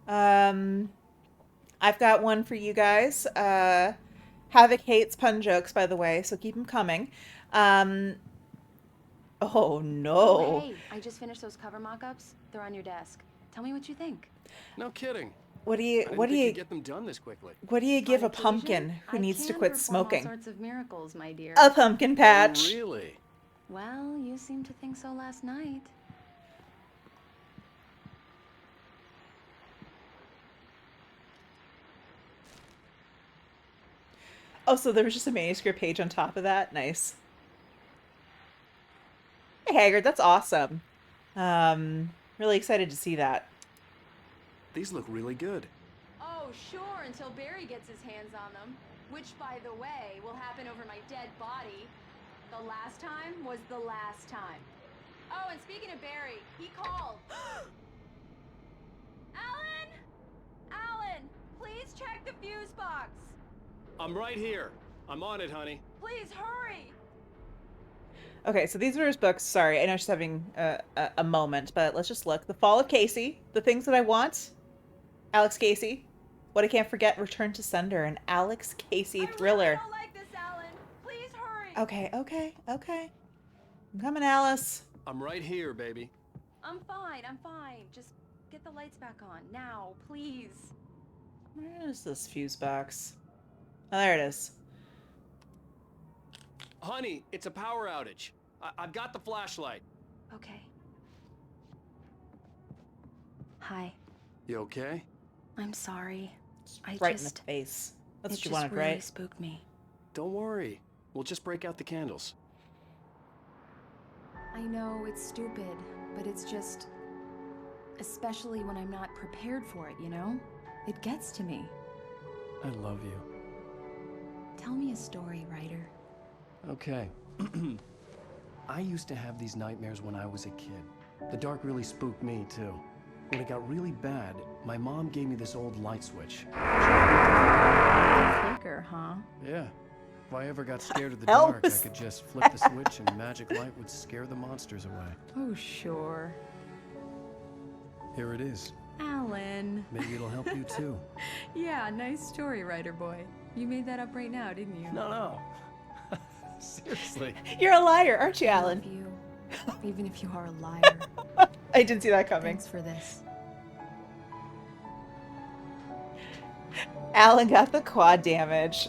S1: I've got one for you guys. Havok hates pun jokes, by the way, so keep them coming. Oh, no.
S11: Oh, hey, I just finished those cover mock-ups. They're on your desk. Tell me what you think.
S2: No kidding.
S1: What do
S2: I
S1: you
S2: didn't
S1: what do
S2: think
S1: you
S2: you'd get them done this quickly?
S1: what do you give a
S11: On occasion,
S1: pumpkin who
S11: I
S1: needs to
S11: can
S1: quit
S11: perform
S1: smoking?
S11: All sorts of miracles, my dear.
S1: A pumpkin patch.
S2: Oh, really?
S11: Well, you seemed to think so last night.
S1: Oh, so there was just a manuscript page on top of that? Nice. Hey, Haggard, that's awesome. Really excited to see that.
S3: These look really good.
S11: Oh, sure, until Barry gets his hands on them. Which, by the way, will happen over my dead body. The last time was the last time. Oh, and speaking of Barry, he called. Alan! Alan, please check the fuse box.
S2: I'm right here. I'm on it, honey.
S11: Please hurry.
S1: Okay, so these are his books. Sorry, I know she's having a moment, but let's just look. The Fall of Casey, The Things That I Want, Alex Casey, What I Can't Forget, Return to Sender, an Alex Casey thriller.
S11: I don't like this, Alan. Please hurry.
S1: Okay. I'm coming, Alice.
S2: I'm right here, baby.
S11: I'm fine. Just get the lights back on. Now, please.
S1: Where is this fuse box? Oh, there it is.
S2: Honey, it's a power outage. I've got the flashlight.
S11: Okay. Hi.
S3: You okay?
S11: I'm sorry.
S1: Right in the face. That's what you wanted,
S11: it just really
S1: right?
S11: spooked me.
S2: Don't worry. We'll just break out the candles.
S11: I know it's stupid, but it's just... Especially when I'm not prepared for it, you know? It gets to me.
S3: I love you.
S11: Tell me a story, writer.
S3: Okay. I used to have these nightmares when I was a kid. The dark really spooked me, too. When it got really bad, my mom gave me this old light switch.
S11: Flicker, huh?
S3: Yeah. If I ever got scared of the
S1: Hell
S3: dark, I
S1: was
S3: could just flip the switch and magic light would scare the monsters away.
S11: Oh, sure.
S3: Here it is.
S11: Alan.
S3: Maybe it'll help you, too.
S11: Yeah, nice story, writer boy. You made that up right now, didn't you?
S3: No. Seriously.
S1: You're a liar, aren't you, Alan?
S11: I love you, even if you are a liar.
S1: I didn't see that coming.
S11: Thanks for this.
S1: Alan got the quad damage.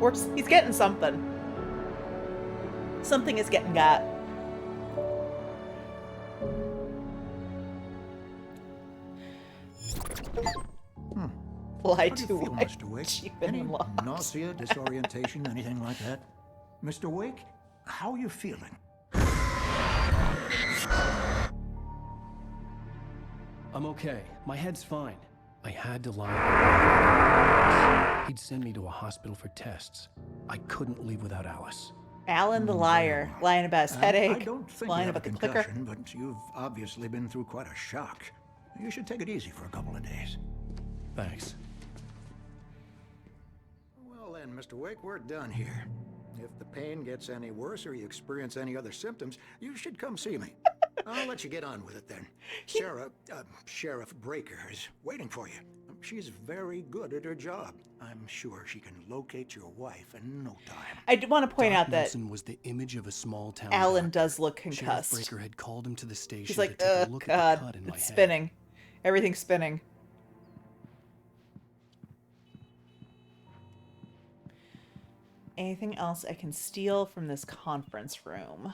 S1: Or he's getting something. Something is getting got. Lie
S13: How do you
S1: to
S13: feel,
S1: wife.
S13: Mr. Wake?
S1: She's been
S13: Any
S1: lost.
S13: nausea, disorientation, anything like that? Mr. Wake, how are you feeling?
S3: I'm okay. My head's fine. I had to lie. He'd send me to a hospital for tests. I couldn't leave without Alice.
S1: Alan the liar. Lying about his headache.
S13: I don't think
S1: lying
S13: you have
S1: about
S13: a
S1: the clicker.
S13: concussion, but you've obviously been through quite a shock. You should take it easy for a couple of days.
S3: Thanks.
S13: Well then, Mr. Wake, we're done here. If the pain gets any worse or you experience any other symptoms, you should come see me. I'll let you get on with it then. Sheriff Breaker is waiting for you. She's very good at her job. I'm sure she can locate your wife in no time.
S1: I do want to point out that
S3: Nelson was the image of a small town.
S1: Alan
S3: doctor.
S1: does look
S3: Sheriff
S1: concussed.
S3: Breaker had called him to the station.
S1: He's like,
S3: to take
S1: oh
S3: a look
S1: god,
S3: at the cut in my
S1: it's
S3: head.
S1: spinning. Everything's spinning. Anything else I can steal from this conference room?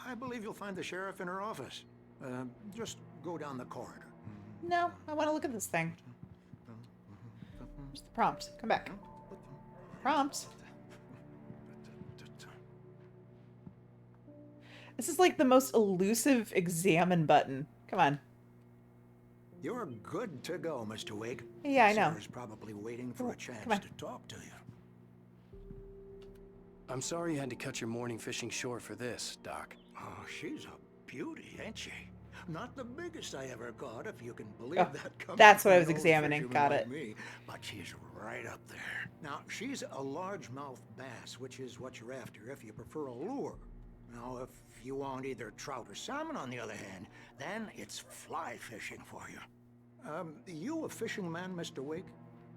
S13: I believe you'll find the sheriff in her office. Just go down the corridor.
S1: No, I want to look at this thing. Where's the prompt? Come back. Prompt. This is like the most elusive examine button. Come on.
S13: You're good to go, Mr. Wake.
S1: Yeah, I know.
S13: Sarah's probably waiting for a chance
S1: come on.
S13: to talk to you.
S3: I'm sorry you had to cut your morning fishing short for this, Doc.
S13: Oh, she's a beauty, ain't she? Not the biggest I ever caught, if you can believe
S1: Oh,
S13: that. Coming
S1: that's what
S13: from
S1: I was
S13: an old
S1: examining.
S13: fisherman
S1: Got
S13: like
S1: it.
S13: Me, but she's right up there. Now, she's a largemouth bass, which is what you're after if you prefer a lure. Now, if you want either trout or salmon, on the other hand, then it's fly fishing for you. You a fishing man, Mr. Wake?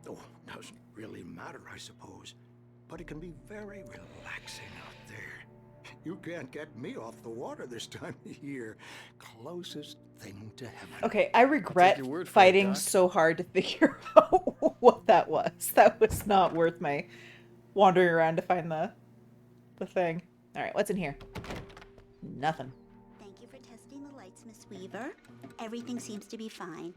S13: Oh, doesn't really matter, I suppose. But it can be very relaxing out there. You can't get me off the water this time of year. Closest thing to heaven.
S1: Okay, I regret
S3: your word for it,
S1: fighting
S3: Doc.
S1: so hard to figure out what that was. That was not worth my wandering around to find the thing. All right, what's in here? Nothing.
S14: Thank you for testing the light lights, Miss Weaver. Everything seems to be fine.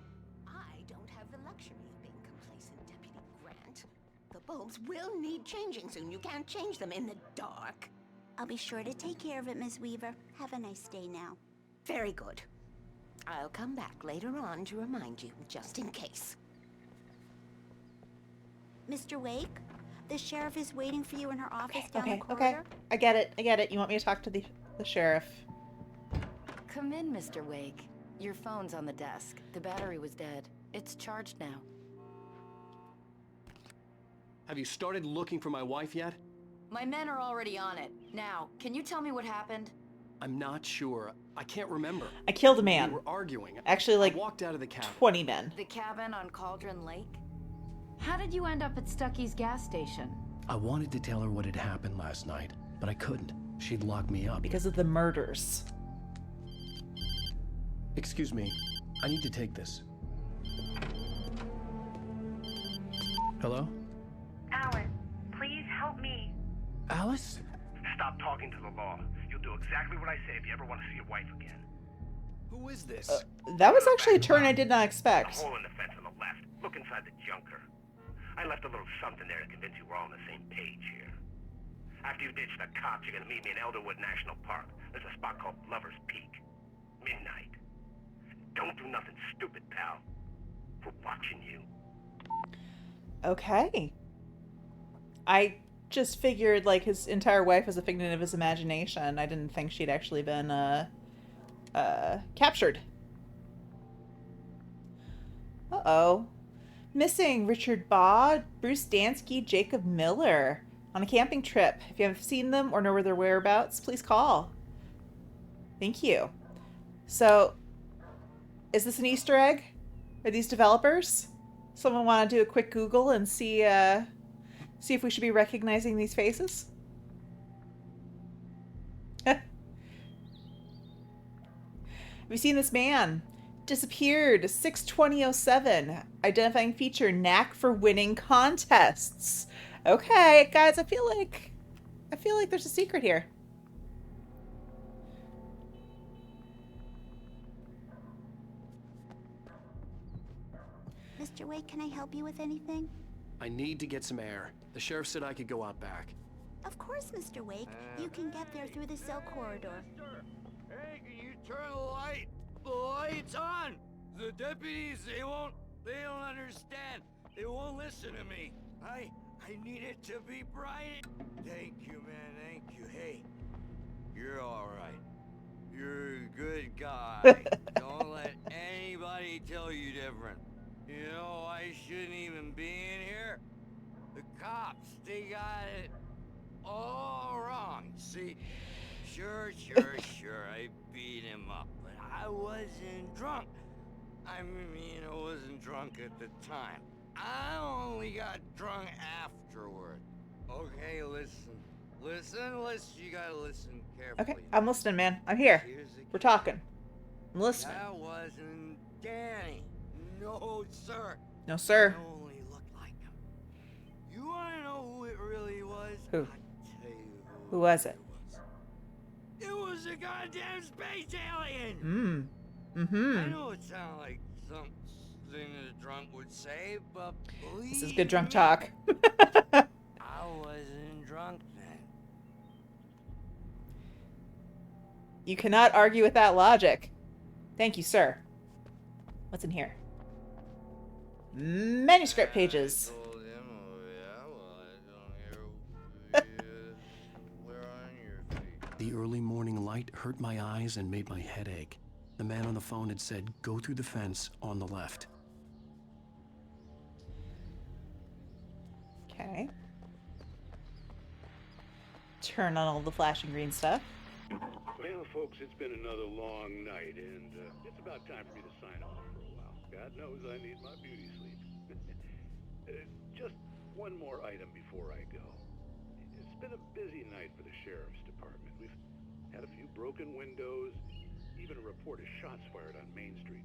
S15: I don't have the luxury of being complacent, Deputy Grant. The bulbs will need changing soon. You can't change them in the dark.
S14: I'll be sure to take care of it, Miss Weaver. Have a nice day now.
S15: Very good. I'll come back later on to remind you, just in case.
S14: Mr. Wake, the sheriff is waiting for you in her office down the
S1: Okay,
S14: corridor.
S1: I get it. You want me to talk to the sheriff?
S17: Come in, Mr. Wake. Your phone's on the desk. The battery was dead. It's charged now.
S7: Have you started looking for my wife yet?
S17: My men are already on it. Now, can you tell me what happened?
S7: I'm not sure. I can't remember.
S1: I killed a man.
S7: We were arguing.
S1: Actually, like
S7: I walked out of the cabin.
S1: 20 men.
S17: The cabin on Cauldron Lake? How did you end up at Stucky's gas station?
S3: I wanted to tell her what had happened last night, but I couldn't. She'd lock me up.
S1: Because of the murders.
S3: Excuse me. I need to take this. Hello?
S10: Alan, please help me.
S3: Alice?
S10: Stop talking to the law. You'll do exactly what I say if you ever want to see your wife again.
S7: Who is this?
S1: That was actually a turn I did not expect.
S10: The hole in the fence on the left. Look inside the junker. I left a little something there to convince you we're all on the same page here. After you ditch the cops, you're gonna meet me in Elderwood National Park. There's a spot called Lover's Peak. Midnight. Don't do nothing stupid, pal. We're watching you.
S1: Okay. I just figured like his entire wife was a figment of his imagination. I didn't think she'd actually been captured. Uh-oh. Missing Richard Baugh, Bruce Dansky, Jacob Miller on a camping trip. If you haven't seen them or know where their whereabouts, please call. Thank you. So, is this an Easter egg? Are these developers? Someone want to do a quick Google and see if we should be recognizing these faces? Have you seen this man? Disappeared 6/20/07. Identifying feature, knack for winning contests. Okay, guys, I feel like there's a secret here.
S14: Mr. Wake, can I help you with anything?
S7: I need to get some air. The sheriff said I could go out back.
S14: Of course, Mr. Wake. You can get there through the cell corridor.
S5: Hey, can you turn the light? The light's on! The deputies, they don't understand. They won't listen to me. I need it to be bright. Thank you, man, thank you. Hey, you're alright. You're a good guy. Don't let anybody tell you different. You know, I shouldn't even be in here. The cops, they got it all wrong. See, sure, I beat him up, but I wasn't drunk. I mean, I wasn't drunk at the time. I only got drunk afterward. Okay, listen. You gotta listen carefully.
S1: Okay, I'm listening, man. I'm here. We're talking. I'm listening.
S5: That wasn't Danny. No, sir.
S1: No, sir.
S5: It only looked like him. You wanna know who it really was?
S1: Who?
S5: I'll tell you
S1: Who was it?
S5: It was a goddamn space alien! I know it sounds like something a drunk would say, but believe
S1: This is good drunk talk.
S5: I wasn't drunk then.
S1: You cannot argue with that logic. Thank you, sir. What's in here? Manuscript pages.
S3: The early morning light hurt my eyes and made my head ache. The man on the phone had said, go through the fence on the left.
S1: Okay. Turn on all the flashing green stuff.
S24: Well, folks, it's been another long night, and it's about time for me to sign off for a while. God knows I need my beauty sleep. Just one more item before I go. It's been a busy night for the sheriff's department. We've had a few broken windows, even a report of shots fired on Main Street.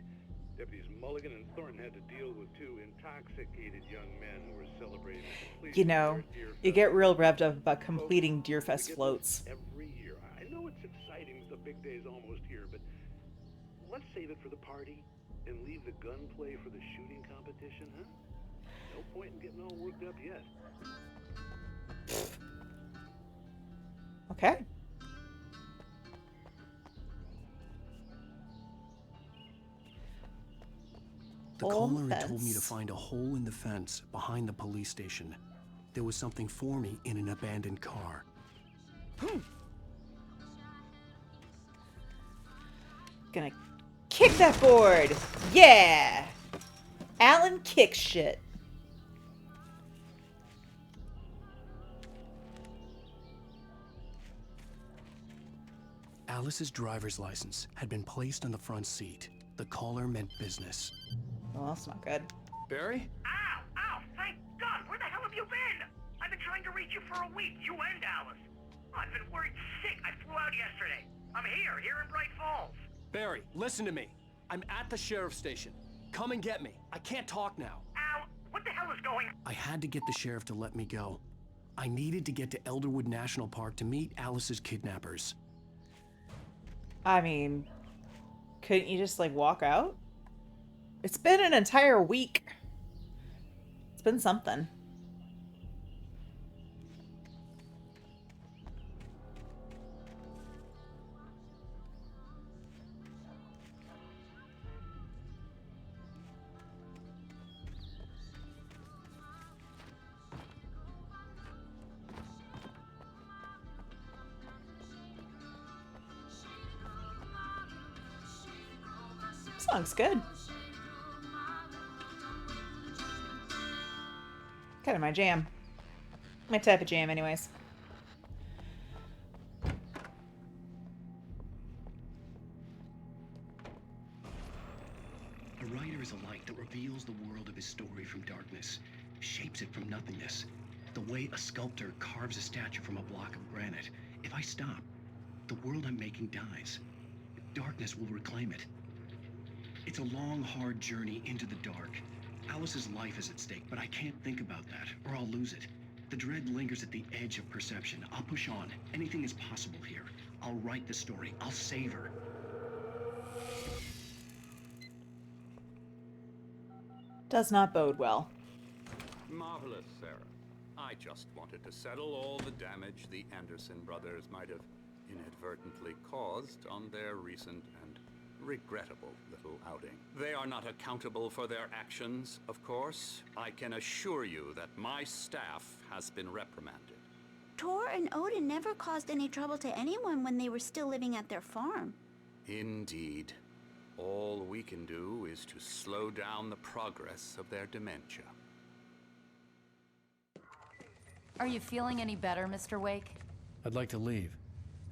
S24: Deputies Mulligan and Thornton had to deal with two intoxicated young men who were celebrating the completion
S1: You know,
S24: of their Deer
S1: you get real revved up about completing Deerfest floats.
S24: every year. I know it's exciting, the big day's almost here, but let's save it for the party and leave the gunplay for the shooting competition, huh? No point in getting all worked up yet.
S1: Okay.
S3: The caller had told me to find a hole in the fence behind the police station. There was something for me in an abandoned car.
S1: Gonna kick that board. Yeah. Alan kicks shit.
S3: Alice's driver's license had been placed on the front seat. The caller meant business.
S1: Well, that's not good.
S3: Barry?
S10: Ow! Ow! Thank God! Where the hell have you been? I've been trying to reach you for a week, you and Alice. I've been worried sick. I flew out yesterday. I'm here in Bright Falls.
S2: Barry, listen to me. I'm at the sheriff's station. Come and get me. I can't talk now.
S10: Al, what the hell is going on?
S3: I had to get the sheriff to let me go. I needed to get to Elderwood National Park to meet Alice's kidnappers.
S1: I mean, couldn't you just, like, walk out? It's been an entire week. It's been something. Song's good. Kind of my jam. My type of jam, anyways.
S3: A writer is a light that reveals the world of his story from darkness, shapes it from nothingness. The way a sculptor carves a statue from a block of granite. If I stop, the world I'm making dies. Darkness will reclaim it. It's a long, hard journey into the dark. Alice's life is at stake, but I can't think about that, or I'll lose it. The dread lingers at the edge of perception. I'll push on. Anything is possible here. I'll write the story. I'll save her.
S1: Does not bode well.
S18: Marvelous, Sarah. I just wanted to settle all the damage the Anderson brothers might have inadvertently caused on their recent and regrettable little outing. They are not accountable for their actions, of course. I can assure you that my staff has been reprimanded.
S14: Tor and Odin never caused any trouble to anyone when they were still living at their farm.
S18: Indeed. All we can do is to slow down the progress of their dementia.
S17: Are you feeling any better, Mr. Wake?
S3: I'd like to leave.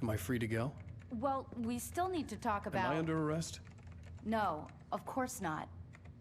S3: Am I free to go?
S17: Well, we still need to talk about...
S3: Am I under arrest?
S17: No, of course not.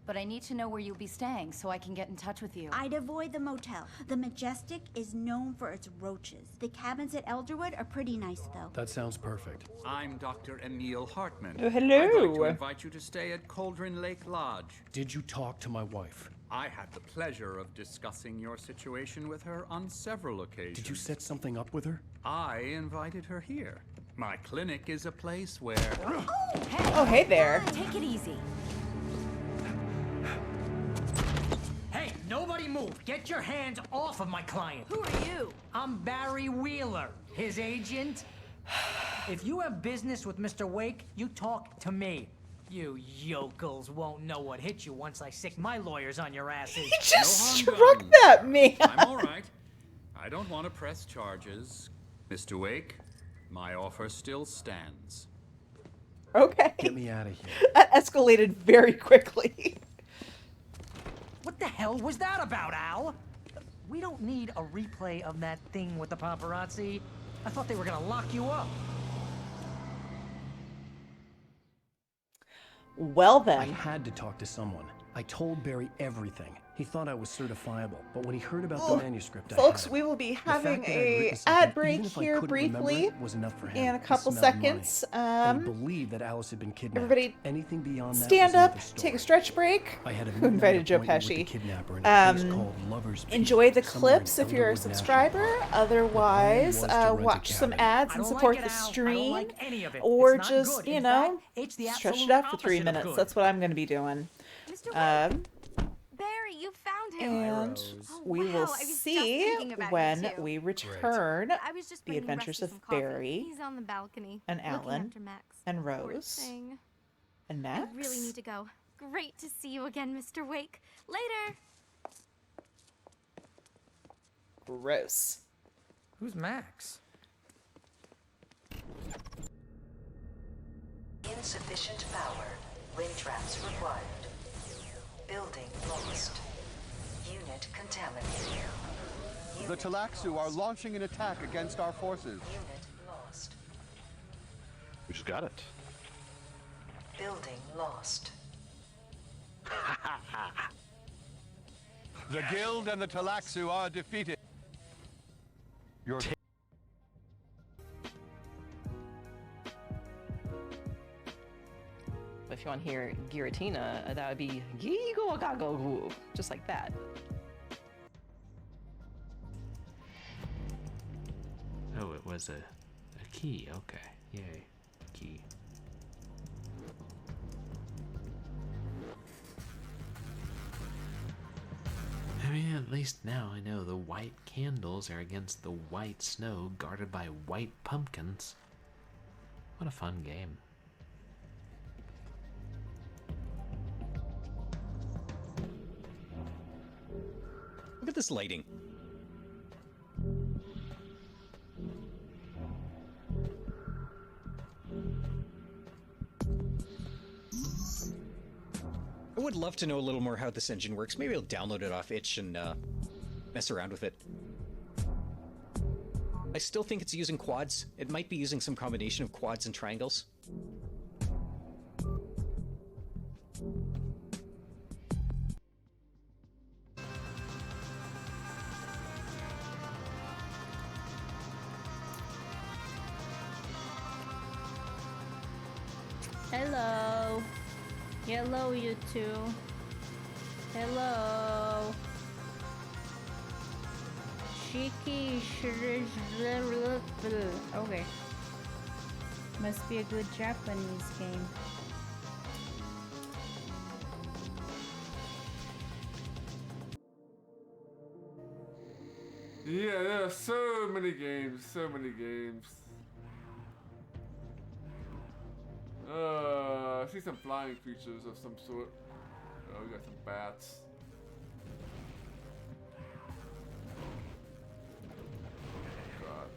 S17: But I need to know where you'll be staying so I can get in touch with you.
S14: I'd avoid the motel. The Majestic is known for its roaches. The cabins at Elderwood are pretty nice, though.
S3: That sounds perfect.
S18: I'm Dr. Emil Hartman.
S1: Oh, hello.
S18: I'd like to invite you to stay at Cauldron Lake Lodge.
S3: Did you talk to my wife?
S18: I had the pleasure of discussing your situation with her on several occasions.
S3: Did you set something up with her?
S18: I invited her here. My clinic is a place where...
S1: Oh, hey there.
S17: Take it easy.
S19: Hey, nobody move. Get your hands off of my client.
S17: Who are you?
S19: I'm Barry Wheeler, his agent. If you have business with Mr. Wake, you talk to me. You yokels won't know what hit you once I sick my lawyers on your asses.
S1: He just
S18: No harm
S1: struck
S18: done.
S1: that man.
S18: I'm all right. I don't want to press charges. Mr. Wake, my offer still stands.
S1: Okay.
S3: Get me out of here.
S1: That escalated very quickly.
S19: What the hell was that about, Al? We don't need a replay of that thing with the paparazzi. I thought they were gonna lock you up.
S1: Well then.
S3: I had to talk to someone. I told Barry everything. He thought I was certifiable, but when he heard about the manuscript,
S1: Folks,
S3: I had
S1: we will be
S3: the
S1: having
S3: fact that I'd written
S1: a
S3: something,
S1: ad break
S3: even if I
S1: here
S3: couldn't remember
S1: briefly
S3: it, was enough for him.
S1: in a
S3: He
S1: couple
S3: smelled money.
S1: seconds.
S3: And he believed that Alice had been kidnapped.
S1: Everybody
S3: Anything beyond that
S1: stand
S3: was
S1: up,
S3: another story.
S1: take a stretch break.
S3: I had a
S1: Who invited Joe
S3: midnight appointment with
S1: Pesci?
S3: the kidnapper in a place called Lover's Peak,
S1: Enjoy the
S3: somewhere in
S1: clips if you're a
S3: Elderwood National
S1: subscriber.
S3: Park.
S1: Otherwise,
S3: The plan was to rent a
S1: watch some
S3: cabin.
S1: ads and support the stream, or just, you know, stretch it out for 3 minutes. That's what I'm going to be doing.
S20: Barry, you found him.
S1: And we will see when we return
S20: I was just
S1: the
S20: bringing
S1: adventures
S20: Rusty
S1: of
S20: some coffee.
S1: Barry
S20: He's on the balcony,
S1: and
S20: looking
S1: Alan
S20: after Max.
S1: and
S20: Poor
S1: Rose
S20: thing.
S1: and Max.
S20: I really need to go. Great to see you again, Mr. Wake. Later.
S1: Gross.
S19: Who's Max?
S21: Insufficient power. Ring traps required. Building lost. Unit contaminated.
S22: The Talaxu are launching an attack against our forces.
S21: Unit lost.
S23: We just got it.
S21: Building lost.
S22: The Guild and the Talaxu are defeated. Your
S25: If you want to hear Giratina, that would be Gigo, just like that.
S26: Oh, it was a key. Okay. Yay. Key. I mean, at least now I know the white candles are against the white snow guarded by white pumpkins. What a fun game.
S27: Look at this lighting. I would love to know a little more how this engine works. Maybe I'll download it off itch and mess around with it. I still think it's using quads. It might be using some combination of quads and triangles.
S28: Hello. Hello, you two. Hello. Shiki. Okay. Must be a good Japanese game.
S29: Yeah, there are so many games, so many games. I see some flying creatures of some sort. Oh, we got some bats. God.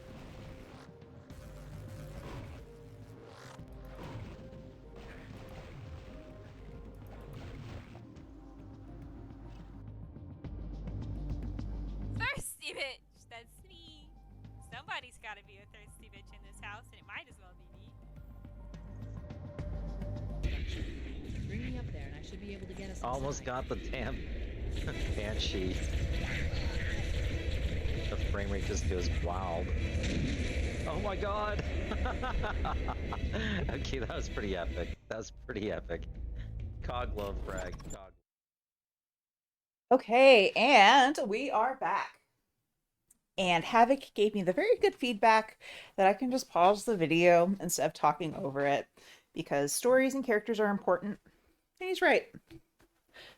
S30: Thirsty bitch! That's me. Somebody's gotta be a thirsty bitch in this house, and it might as well be me.
S31: Bring me up there and I should be able to get us
S32: Almost
S31: inside.
S32: got the damn banshee. The frame rate just goes wild. Oh my god! Okay, that was pretty epic. That was pretty epic. Cog love frag. Cog.
S1: Okay, and we are back. And Havok gave me the very good feedback that I can just pause the video instead of talking over it, because stories and characters are important. And he's right.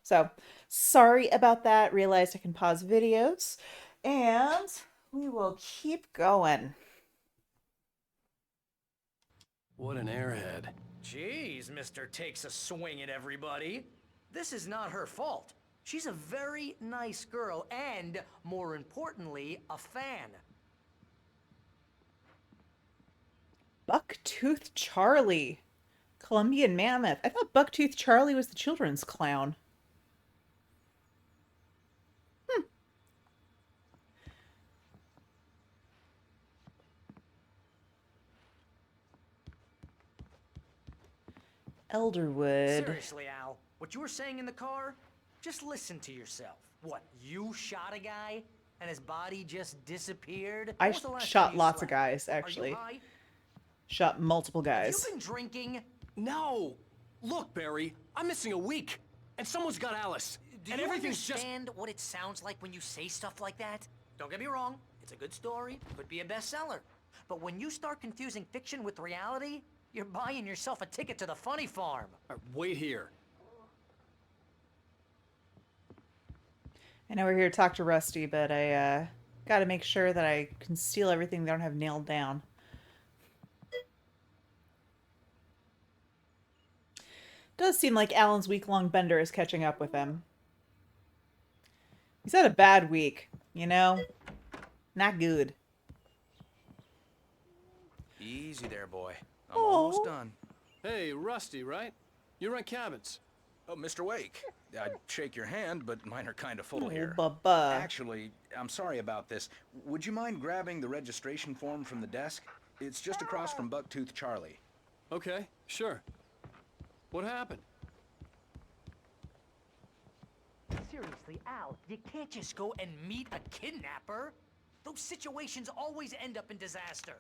S1: So, sorry about that. Realized I can pause videos. And we will keep going.
S3: What an airhead.
S19: Jeez, Mr. Takes a swing at everybody. This is not her fault. She's a very nice girl and, more importantly, a fan.
S1: Bucktooth Charlie. Colombian Mammoth. I thought Bucktooth Charlie was the children's clown. Elderwood.
S19: Seriously, Al, what you were saying in the car? Just listen to yourself. What, you shot a guy and his body just disappeared?
S1: I
S19: When was the last
S1: shot
S19: time you
S1: lots of
S19: slept?
S1: guys,
S19: Are you
S1: actually.
S19: high?
S1: Shot multiple
S19: Have
S1: guys.
S19: you been drinking?
S2: No! Look, Barry, I'm missing a week. And someone's got Alice.
S19: Do
S2: and
S19: you
S2: everything's
S19: understand what it sounds like when you say stuff like that? Don't get me wrong, it's a good story, could be a bestseller. But when you start confusing fiction with reality, you're buying yourself a ticket to the funny farm.
S2: Wait here.
S1: I know we're here to talk to Rusty, but I gotta make sure that I can steal everything they don't have nailed down. Does seem like Alan's week-long bender is catching up with him. He's had a bad week, you know? Not good.
S4: Easy there, boy. I'm almost done.
S2: Hey, Rusty, right? You rent cabins.
S4: Oh, Mr. Wake. I'd shake your hand, but mine are kind of full
S1: Oh,
S4: here.
S1: Bubba.
S4: Actually, I'm sorry about this. Would you mind grabbing the registration form from the desk? It's just across from Bucktooth Charlie.
S2: Okay, sure. What happened?
S19: Seriously, Al, you can't just go and meet a kidnapper. Those situations always end up in disaster.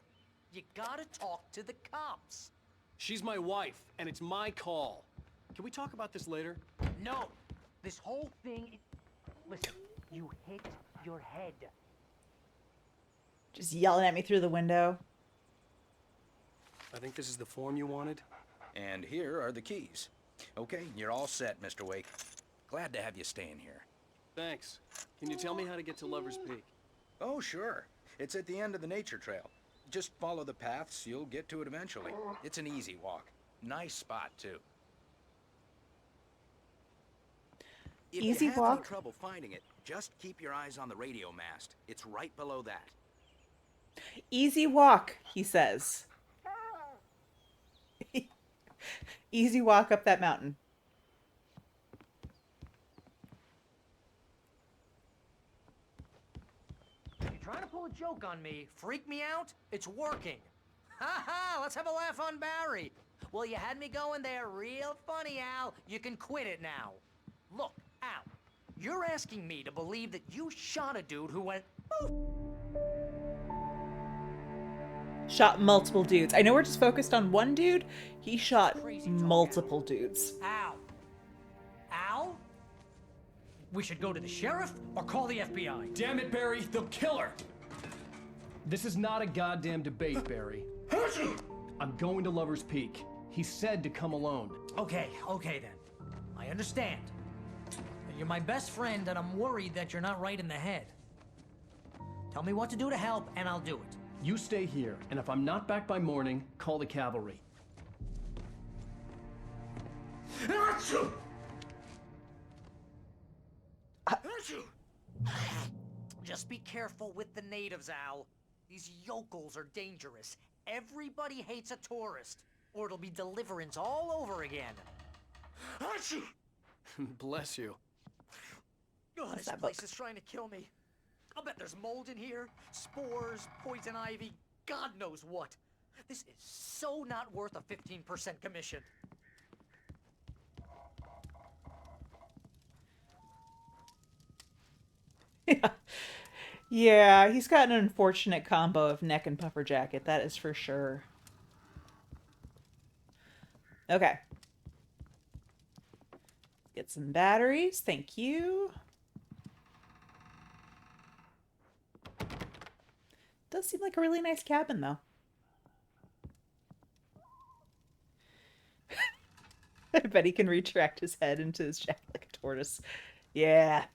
S19: You gotta talk to the cops.
S2: She's my wife, and it's my call. Can we talk about this later?
S19: No, this whole thing... Listen, you hit your head.
S1: Just yelling at me through the window.
S2: I think this is the form you wanted.
S4: And here are the keys. Okay, you're all set, Mr. Wake. Glad to have you staying here.
S2: Thanks. Can you tell me how to get to Lover's Peak?
S4: Oh, sure. It's at the end of the nature trail. Just follow the paths, you'll get to it eventually. It's an easy walk. Nice spot, too. If
S1: Easy
S4: you have
S1: walk?
S4: any trouble finding it, just keep your eyes on the radio mast. It's right below that.
S1: Easy walk, he says. Easy walk up that mountain.
S19: You're trying to pull a joke on me, freak me out? It's working. Ha ha, let's have a laugh on Barry. Well, you had me going there real funny, Al. You can quit it now. Look, Al, you're asking me to believe that you shot a dude who went...
S1: Shot multiple dudes. I know we're just focused on one dude. He shot multiple dudes.
S19: Al. Al? We should go to the sheriff or call the FBI.
S2: Damn it, Barry, they'll kill her! This is not a goddamn debate, Barry. I'm going to Lover's Peak. He said to come alone.
S19: Okay then. I understand. You're my best friend and I'm worried that you're not right in the head. Tell me what to do to help and I'll do it.
S2: You stay here, and if I'm not back by morning, call the cavalry.
S19: Just be careful with the natives, Al. These yokels are dangerous. Everybody hates a tourist, or it'll be deliverance all over again.
S2: Bless you.
S19: Oh, this place is trying to kill me. I'll bet there's mold in here, spores, poison ivy, God knows what. This is so not worth a 15% commission.
S1: Yeah, he's got an unfortunate combo of neck and puffer jacket, that is for sure. Okay. Get some batteries, thank you. Does seem like a really nice cabin, though. I bet he can retract his head into his jacket like a tortoise. Yeah.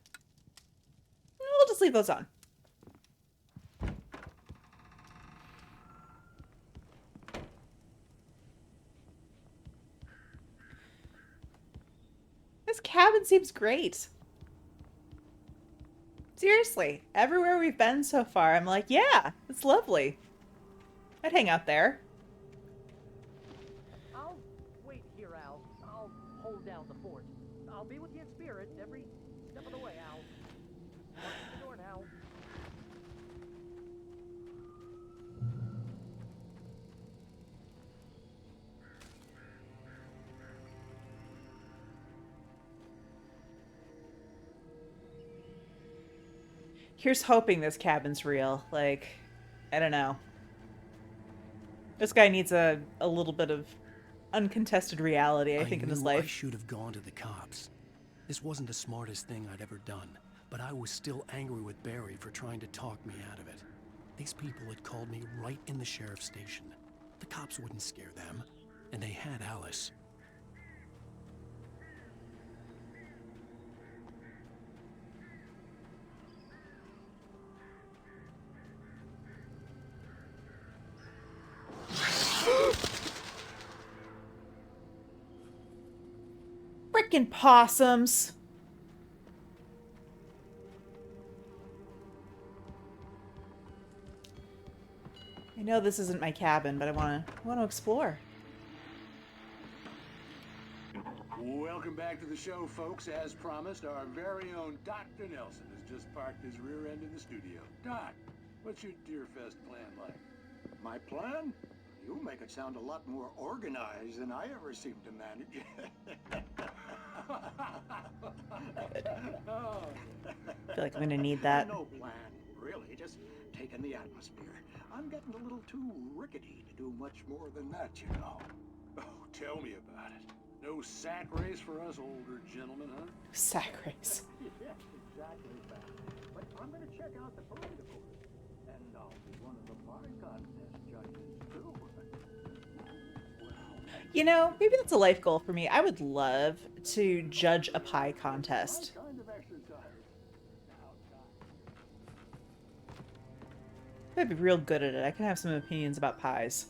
S1: We'll just leave those on. This cabin seems great. Seriously, everywhere we've been so far, I'm like, yeah, it's lovely. I'd hang out there.
S19: I'll wait here, Al. I'll hold down the fort. I'll be with you in spirit every step of the way, Al. Watch the door now.
S1: Here's hoping this cabin's real. Like, I don't know. This guy needs a little bit of uncontested reality, I think, in his life.
S3: I should have gone to the cops. This wasn't the smartest thing I'd ever done, but I was still angry with Barry for trying to talk me out of it. These people had called me right in the sheriff's station. The cops wouldn't scare them, and they had Alice.
S1: Frickin' possums. I know this isn't my cabin, but I want to explore.
S5: Welcome back to the show, folks. As promised, our very own Dr. Nelson has just parked his rear end in the studio. Doc, what's your Deerfest plan like? My plan? You make it sound a lot more organized than I ever seem to manage.
S1: I feel like I'm gonna need that.
S5: No plan, really. Just taking the atmosphere. I'm getting a little too rickety to do much more than that, you know. Oh, tell me about it. No sack race for us older gentlemen, huh?
S1: Sack race.
S5: Yeah, exactly that. But I'm gonna check out the parade, of course. And I'll be one of the pie contest judges, too.
S1: You know, maybe that's a life goal for me. I would love to judge a pie contest. I'd be real good at it. I can have some opinions about pies.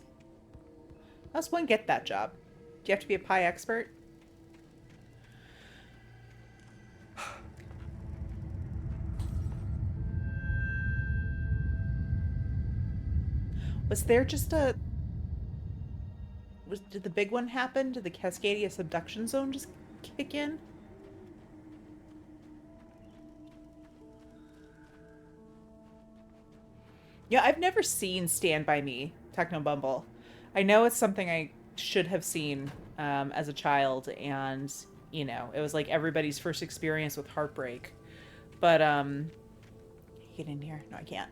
S1: How does one get that job? Do you have to be a pie expert? Was there just a... Did the big one happen? Did the Cascadia subduction zone just kick in? Yeah, I've never seen Stand By Me, Techno Bumble. I know it's something I should have seen as a child, and, you know, it was like everybody's first experience with heartbreak. But, get in here. No, I can't.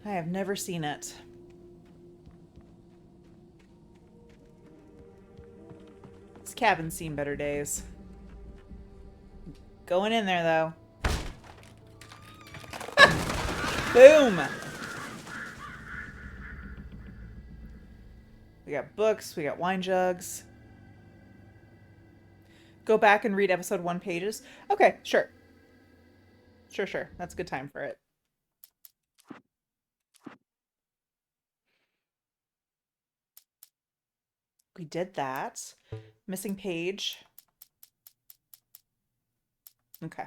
S1: I have never seen it. This cabin's seen better days. Going in there, though. Boom! We got books, we got wine jugs. Go back and read episode 1 pages. Okay, sure. Sure. That's a good time for it. We did that. Missing page. Okay.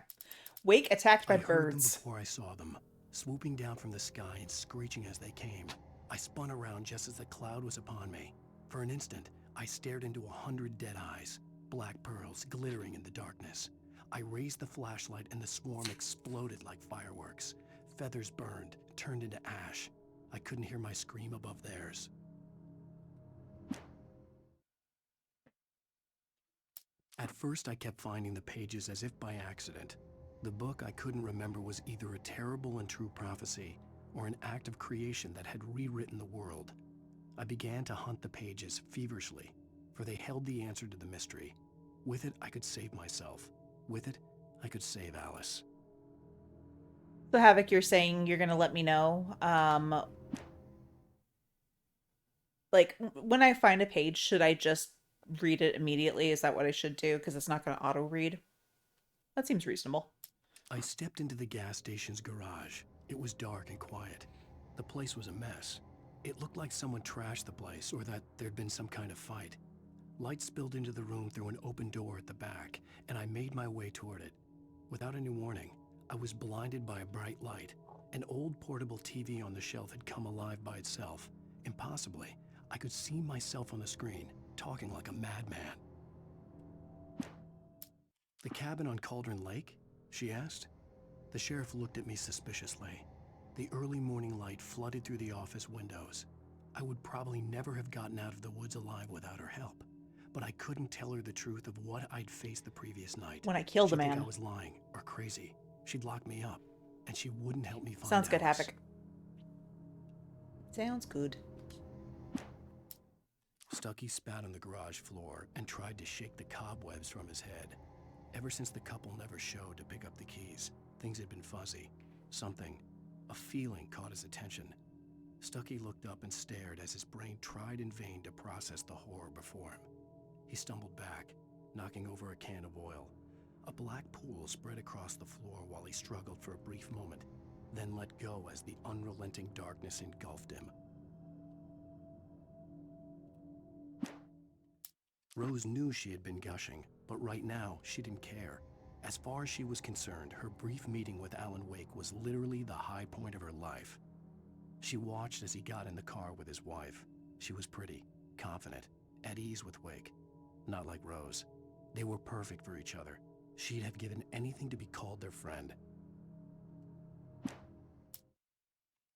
S1: Wake attacked by
S3: I heard
S1: birds.
S3: them before I saw them, swooping down from the sky and screeching as they came. I spun around just as the cloud was upon me. For an instant, I stared into 100 dead eyes, black pearls glittering in the darkness. I raised the flashlight and the swarm exploded like fireworks. Feathers burned, turned into ash. I couldn't hear my scream above theirs. At first, I kept finding the pages as if by accident. The book I couldn't remember was either a terrible and true prophecy or an act of creation that had rewritten the world. I began to hunt the pages feverishly, for they held the answer to the mystery. With it, I could save myself. With it, I could save Alice.
S1: So, Havok, you're saying you're going to let me know, like, when I find a page, should I just read it immediately? Is that what I should do? Because it's not going to auto-read. That seems reasonable.
S3: I stepped into the gas station's garage. It was dark and quiet. The place was a mess. It looked like someone trashed the place, or that there'd been some kind of fight. Light spilled into the room through an open door at the back, and I made my way toward it. Without any warning, I was blinded by a bright light. An old portable TV on the shelf had come alive by itself. Impossibly, I could see myself on the screen, talking like a madman. "The cabin on Cauldron Lake?" she asked. The sheriff looked at me suspiciously. The early morning light flooded through the office windows. I would probably never have gotten out of the woods alive without her help, but I couldn't tell her the truth of what I'd faced the previous night.
S1: When I killed a
S3: She'd think
S1: man.
S3: I was lying or crazy. She'd lock me up, and she wouldn't help me find
S1: Sounds good,
S3: Alice.
S1: Havok. Sounds good.
S3: Stucky spat on the garage floor and tried to shake the cobwebs from his head. Ever since the couple never showed to pick up the keys, things had been fuzzy. Something, a feeling caught his attention. Stucky looked up and stared as his brain tried in vain to process the horror before him. He stumbled back, knocking over a can of oil. A black pool spread across the floor while he struggled for a brief moment, then let go as the unrelenting darkness engulfed him. Rose knew she had been gushing, but right now she didn't care. As far as she was concerned, her brief meeting with Alan Wake was literally the high point of her life. She watched as he got in the car with his wife. She was pretty, confident, at ease with Wake. Not like Rose. They were perfect for each other. She'd have given anything to be called their friend.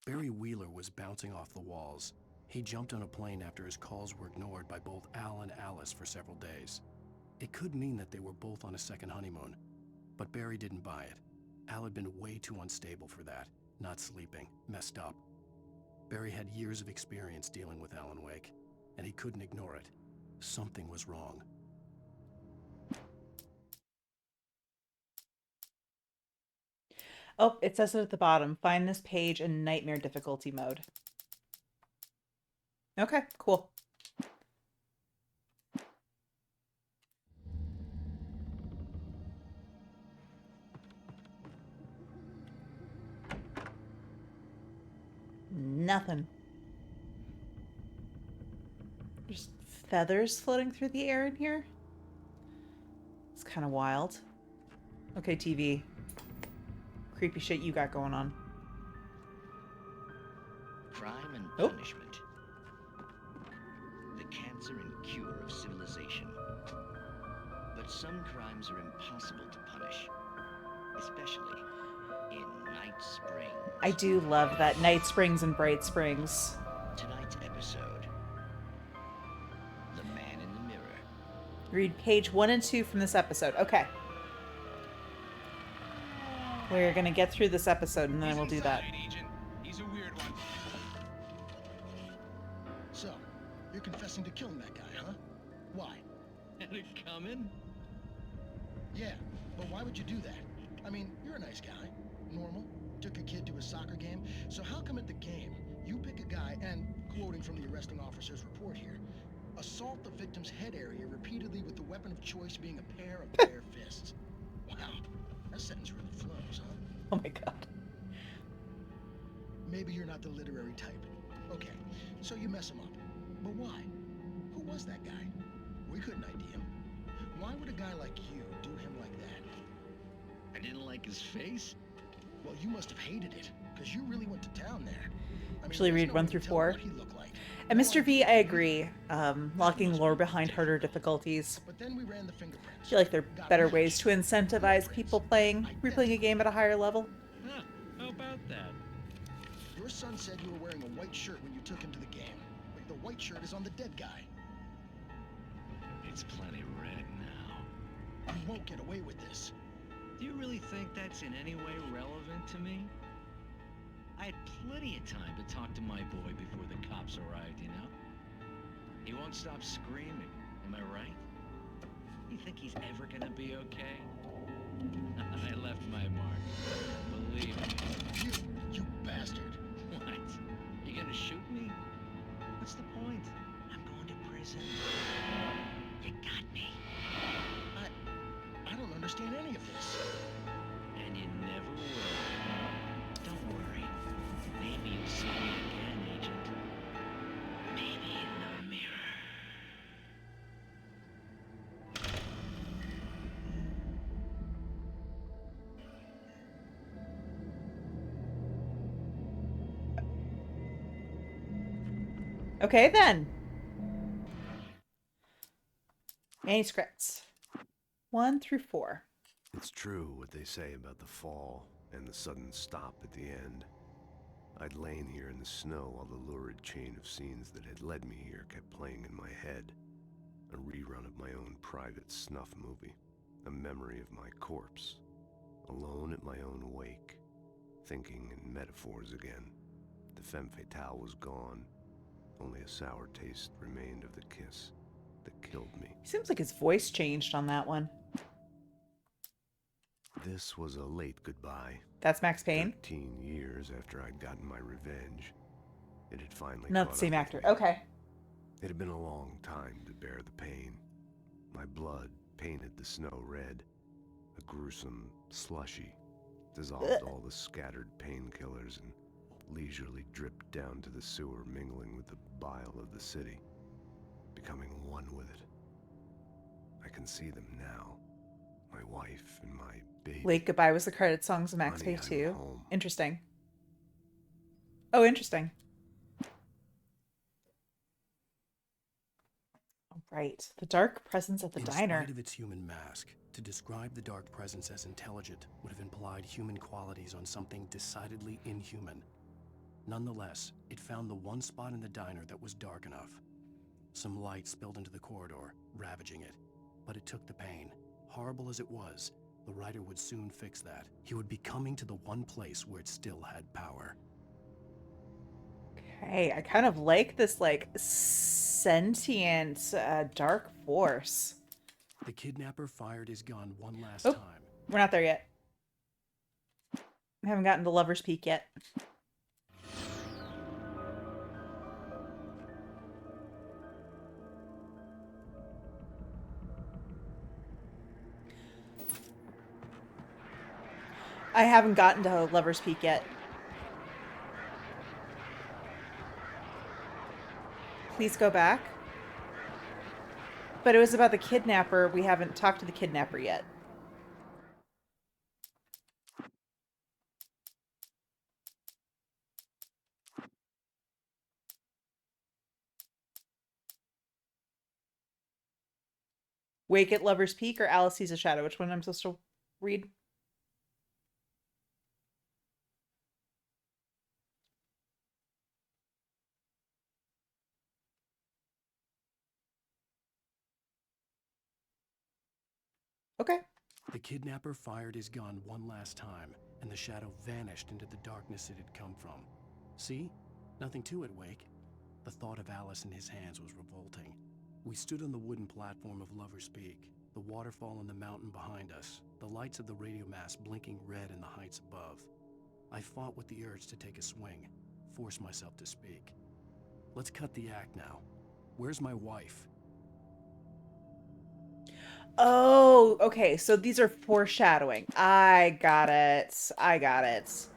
S3: Barry Wheeler was bouncing off the walls. He jumped on a plane after his calls were ignored by both Al and Alice for several days. It could mean that they were both on a second honeymoon, but Barry didn't buy it. Al had been way too unstable for that, not sleeping, messed up. Barry had years of experience dealing with Alan Wake, and he couldn't ignore it. Something was wrong.
S1: Oh, it says it at the bottom. Find this page in nightmare difficulty mode. Okay, cool. Nothing. There's feathers floating through the air in here. It's kind of wild. Okay, TV. Creepy shit you got going on.
S6: Crime and punishment. The cancer and cure of civilization. But some crimes are impossible to punish. Especially in Night Springs.
S1: I do love that Night Springs and Bright Springs.
S6: Tonight's episode. The Man in the Mirror.
S1: Read page 1 and 2 from this episode. Okay. We're gonna get through this episode and then we'll do that.
S7: He's a weird one.
S8: So, you're confessing to killing that guy, huh? Why?
S6: Had it coming?
S8: Yeah, but why would you do that? I mean, you're a nice guy. Normal. Took a kid to a soccer game. So how come at the game, you pick a guy and, quoting from the arresting officer's report here, assault the victim's head area repeatedly with the weapon of choice being a pair of bare fists? Wow, that sentence really flows, huh?
S1: Oh my god.
S8: Maybe you're not the literary type. Okay, so you mess him up. But why? Who was that guy? We couldn't ID him. Why would a guy like you do him like that?
S6: I didn't like his face?
S8: Well, you must have hated it, because you really went to town there.
S1: Actually read 1 through 4. And Mr. V, I agree. Locking lore behind harder difficulties.
S8: But then we ran the fingerprints.
S1: I feel like there are better ways to incentivize people replaying a game at a higher level.
S6: Huh, how about that?
S8: Your son said you were wearing a white shirt when you took him to the game. Like the white shirt is on the dead guy.
S6: It's plenty red now.
S8: You won't get away with this.
S6: Do you really think that's in any way relevant to me? I had plenty of time to talk to my boy before the cops arrived, you know? He won't stop screaming, am I right? You think he's ever gonna be okay? I left my mark, believe me.
S8: You bastard.
S6: What? You gonna shoot me? What's the point? I'm going to prison. You got me.
S8: I don't understand any of this.
S6: And you never will. Don't worry. Maybe you'll see me again, Agent. Maybe in the mirror.
S1: Okay then. Manuscripts. 1 through 4.
S9: It's true what they say about the fall and the sudden stop at the end. I'd lain here in the snow while the lurid chain of scenes that had led me here kept playing in my head. A rerun of my own private snuff movie. A memory of my corpse. Alone at my own wake. thinking in metaphors again. The femme fatale was gone. Only a sour taste remained of the kiss that killed me.
S1: Seems like his voice changed on that one.
S9: This was a late goodbye.
S1: That's Max Payne?
S9: 13 years after I'd gotten my revenge. It had finally
S1: Not
S9: caught
S1: the same
S9: up
S1: actor.
S9: with me.
S1: Okay.
S9: It had been a long time to bear the pain. My blood painted the snow red. A gruesome slushy dissolved all the scattered painkillers and leisurely dripped down to the sewer, mingling with the bile of the city, becoming one with it. I can see them now. My wife and my baby.
S1: Late Goodbye was the credit songs of Max
S9: Honey,
S1: Payne
S9: I'm
S1: 2.
S9: home.
S1: Interesting. Oh, interesting. All right. The dark presence at the diner.
S3: In spite of its human mask, to describe the dark presence as intelligent would have implied human qualities on something decidedly inhuman. Nonetheless, it found the one spot in the diner that was dark enough. Some light spilled into the corridor, ravaging it. But it took the pain. Horrible as it was, the writer would soon fix that. He would be coming to the one place where it still had power.
S1: Okay, I kind of like this, like, sentient dark force.
S3: The kidnapper fired his gun one last time.
S1: We're not there yet. We haven't gotten to Lover's Peak yet. I haven't gotten to Lover's Peak yet. Please go back. But it was about the kidnapper. We haven't talked to the kidnapper yet. Wake at Lover's Peak or Alice Sees a Shadow? Which one am I supposed to read? Okay.
S3: The kidnapper fired his gun one last time, and the shadow vanished into the darkness it had come from. See? Nothing to it, Wake. The thought of Alice in his hands was revolting. We stood on the wooden platform of Lover's Peak, the waterfall on the mountain behind us, the lights of the radio mast blinking red in the heights above. I fought with the urge to take a swing, force myself to speak. Let's cut the act now. Where's my wife?
S1: Oh, okay. So these are foreshadowing. I got it. I got it.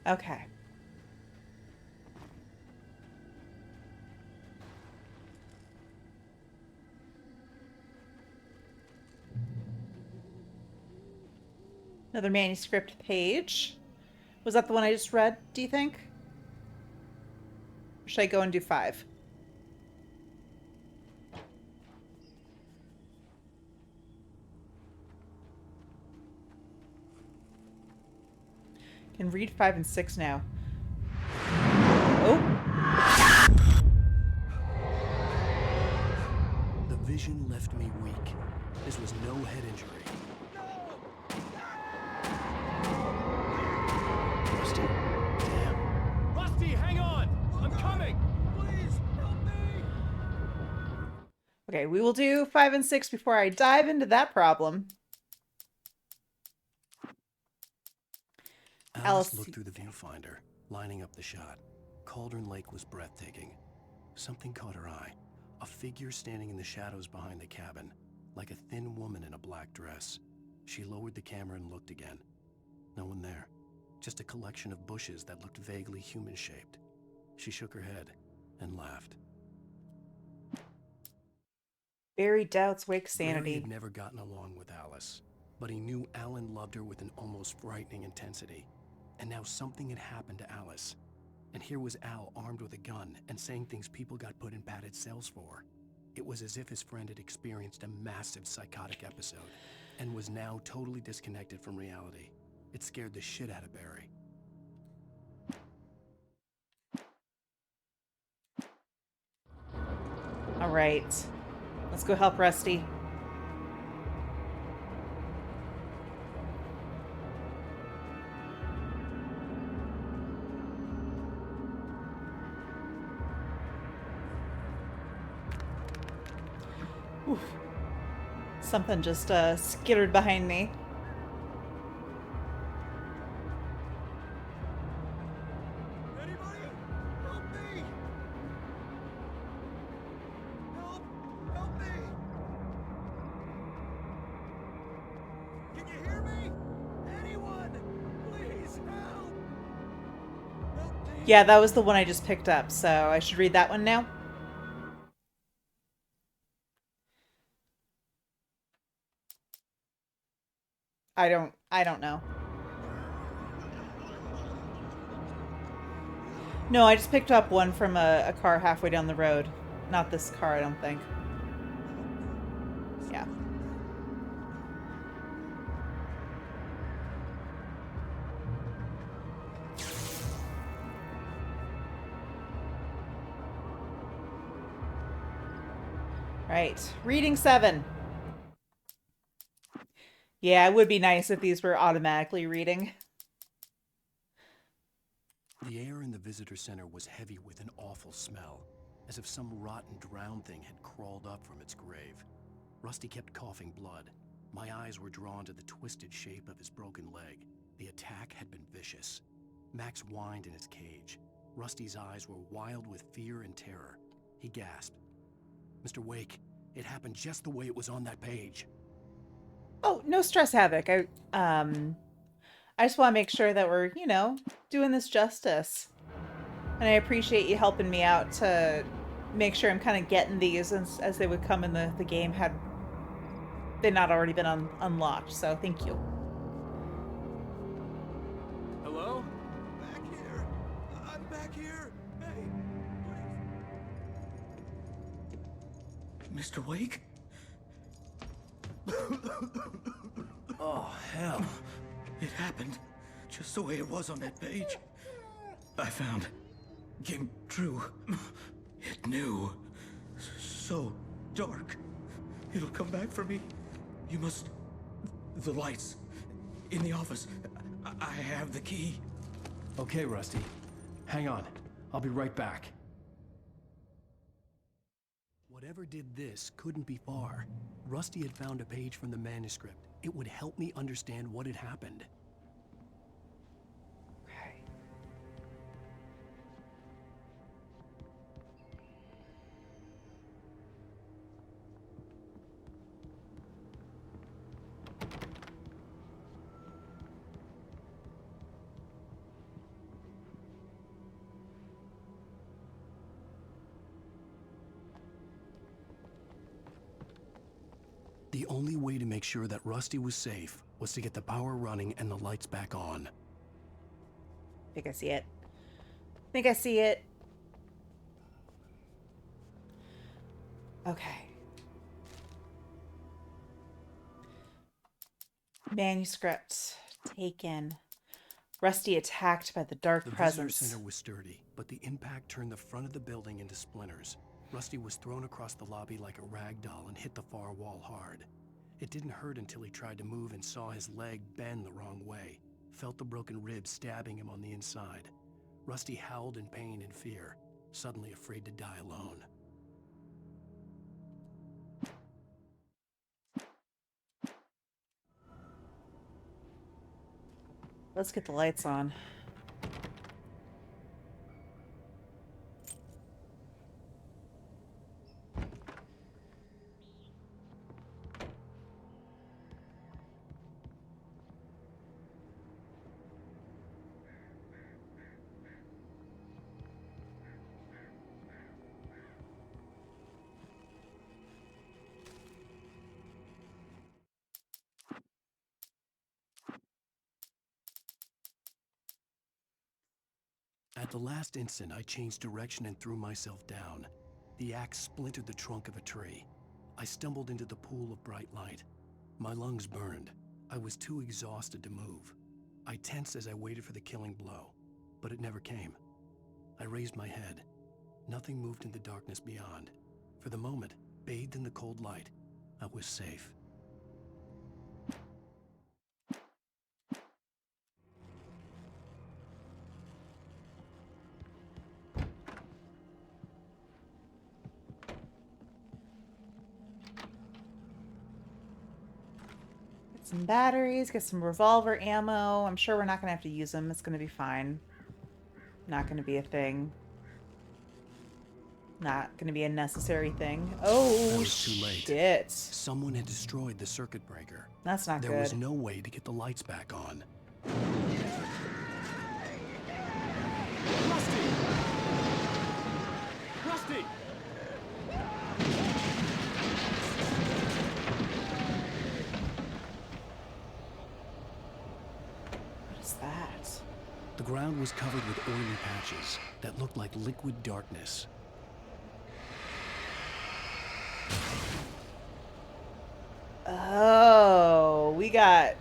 S1: Okay. Another manuscript page. Was that the one I just read, do you think? Or should I go and do 5? Can read 5 and 6 now. Oh.
S3: The vision left me weak. This was no head injury. Rusty? Damn.
S2: Rusty, hang on! I'm coming! Please, help me!
S1: Okay, we will do 5 and 6 before I dive into that problem.
S3: Alice looked through the viewfinder, lining up the shot. Cauldron Lake was breathtaking. Something caught her eye. A figure standing in the shadows behind the cabin, like a thin woman in a black dress. She lowered the camera and looked again. No one there. Just a collection of bushes that looked vaguely human-shaped. She shook her head and laughed.
S1: Barry doubts Wake's
S3: Barry
S1: sanity.
S3: had never gotten along with Alice, but he knew Alan loved her with an almost frightening intensity. And now something had happened to Alice. And here was Al armed with a gun and saying things people got put in padded cells for. It was as if his friend had experienced a massive psychotic episode and was now totally disconnected from reality. It scared the shit out of Barry.
S1: All right. Let's go help Rusty. Oof. Something just skittered behind me. Yeah, that was the one I just picked up, so I should read that one now. I don't know. No, I just picked up one from a car halfway down the road. Not this car, I don't think. Yeah. Right. Reading 7. Yeah, it would be nice if these were automatically reading.
S3: The air in the visitor center was heavy with an awful smell, as if some rotten drowned thing had crawled up from its grave. Rusty kept coughing blood. My eyes were drawn to the twisted shape of his broken leg. The attack had been vicious. Max whined in his cage. Rusty's eyes were wild with fear and terror. He gasped. Mr. Wake, it happened just the way it was on that page.
S1: Oh, no stress, Havok. I just want to make sure that we're, doing this justice. And I appreciate you helping me out to make sure I'm kind of getting these as they would come in the game had they not already been unlocked. So thank you.
S10: Hello? Back here. I'm back here. Hey, please. Mr. Wake? Oh, hell. It happened just the way it was on that page. I found. Came true. It knew. So dark. It'll come back for me. You must... The lights. In the office. I have the key.
S3: Okay, Rusty. Hang on. I'll be right back. Whatever did this couldn't be far. Rusty had found a page from the manuscript. It would help me understand what had happened.
S1: Okay.
S3: The only way to make sure that Rusty was safe was to get the power running and the lights back on.
S1: I think I see it. Okay. Manuscript taken. Rusty attacked by the dark presence.
S3: The visitor center was sturdy, but the impact turned the front of the building into splinters. Rusty was thrown across the lobby like a rag doll and hit the far wall hard. It didn't hurt until he tried to move and saw his leg bend the wrong way, felt the broken ribs stabbing him on the inside. Rusty howled in pain and fear, suddenly afraid to die alone.
S1: Let's get the lights on.
S3: At the last instant, I changed direction and threw myself down. The axe splintered the trunk of a tree. I stumbled into the pool of bright light. My lungs burned. I was too exhausted to move. I tensed as I waited for the killing blow, but it never came. I raised my head. Nothing moved in the darkness beyond. For For the moment, bathed in the cold light, I was safe.
S1: Get some batteries, get some revolver ammo. I'm sure we're not going to have to use them. It's going to be fine. Not going to be a thing. Not going to be a necessary thing. Oh,
S3: I was too late.
S1: shit.
S3: Someone had destroyed the circuit breaker.
S1: That's not good.
S3: There was no way to get the lights back on.
S2: Rusty! Rusty!
S1: What is that?
S3: The ground was covered with oily patches that looked like liquid darkness.
S1: Oh, we got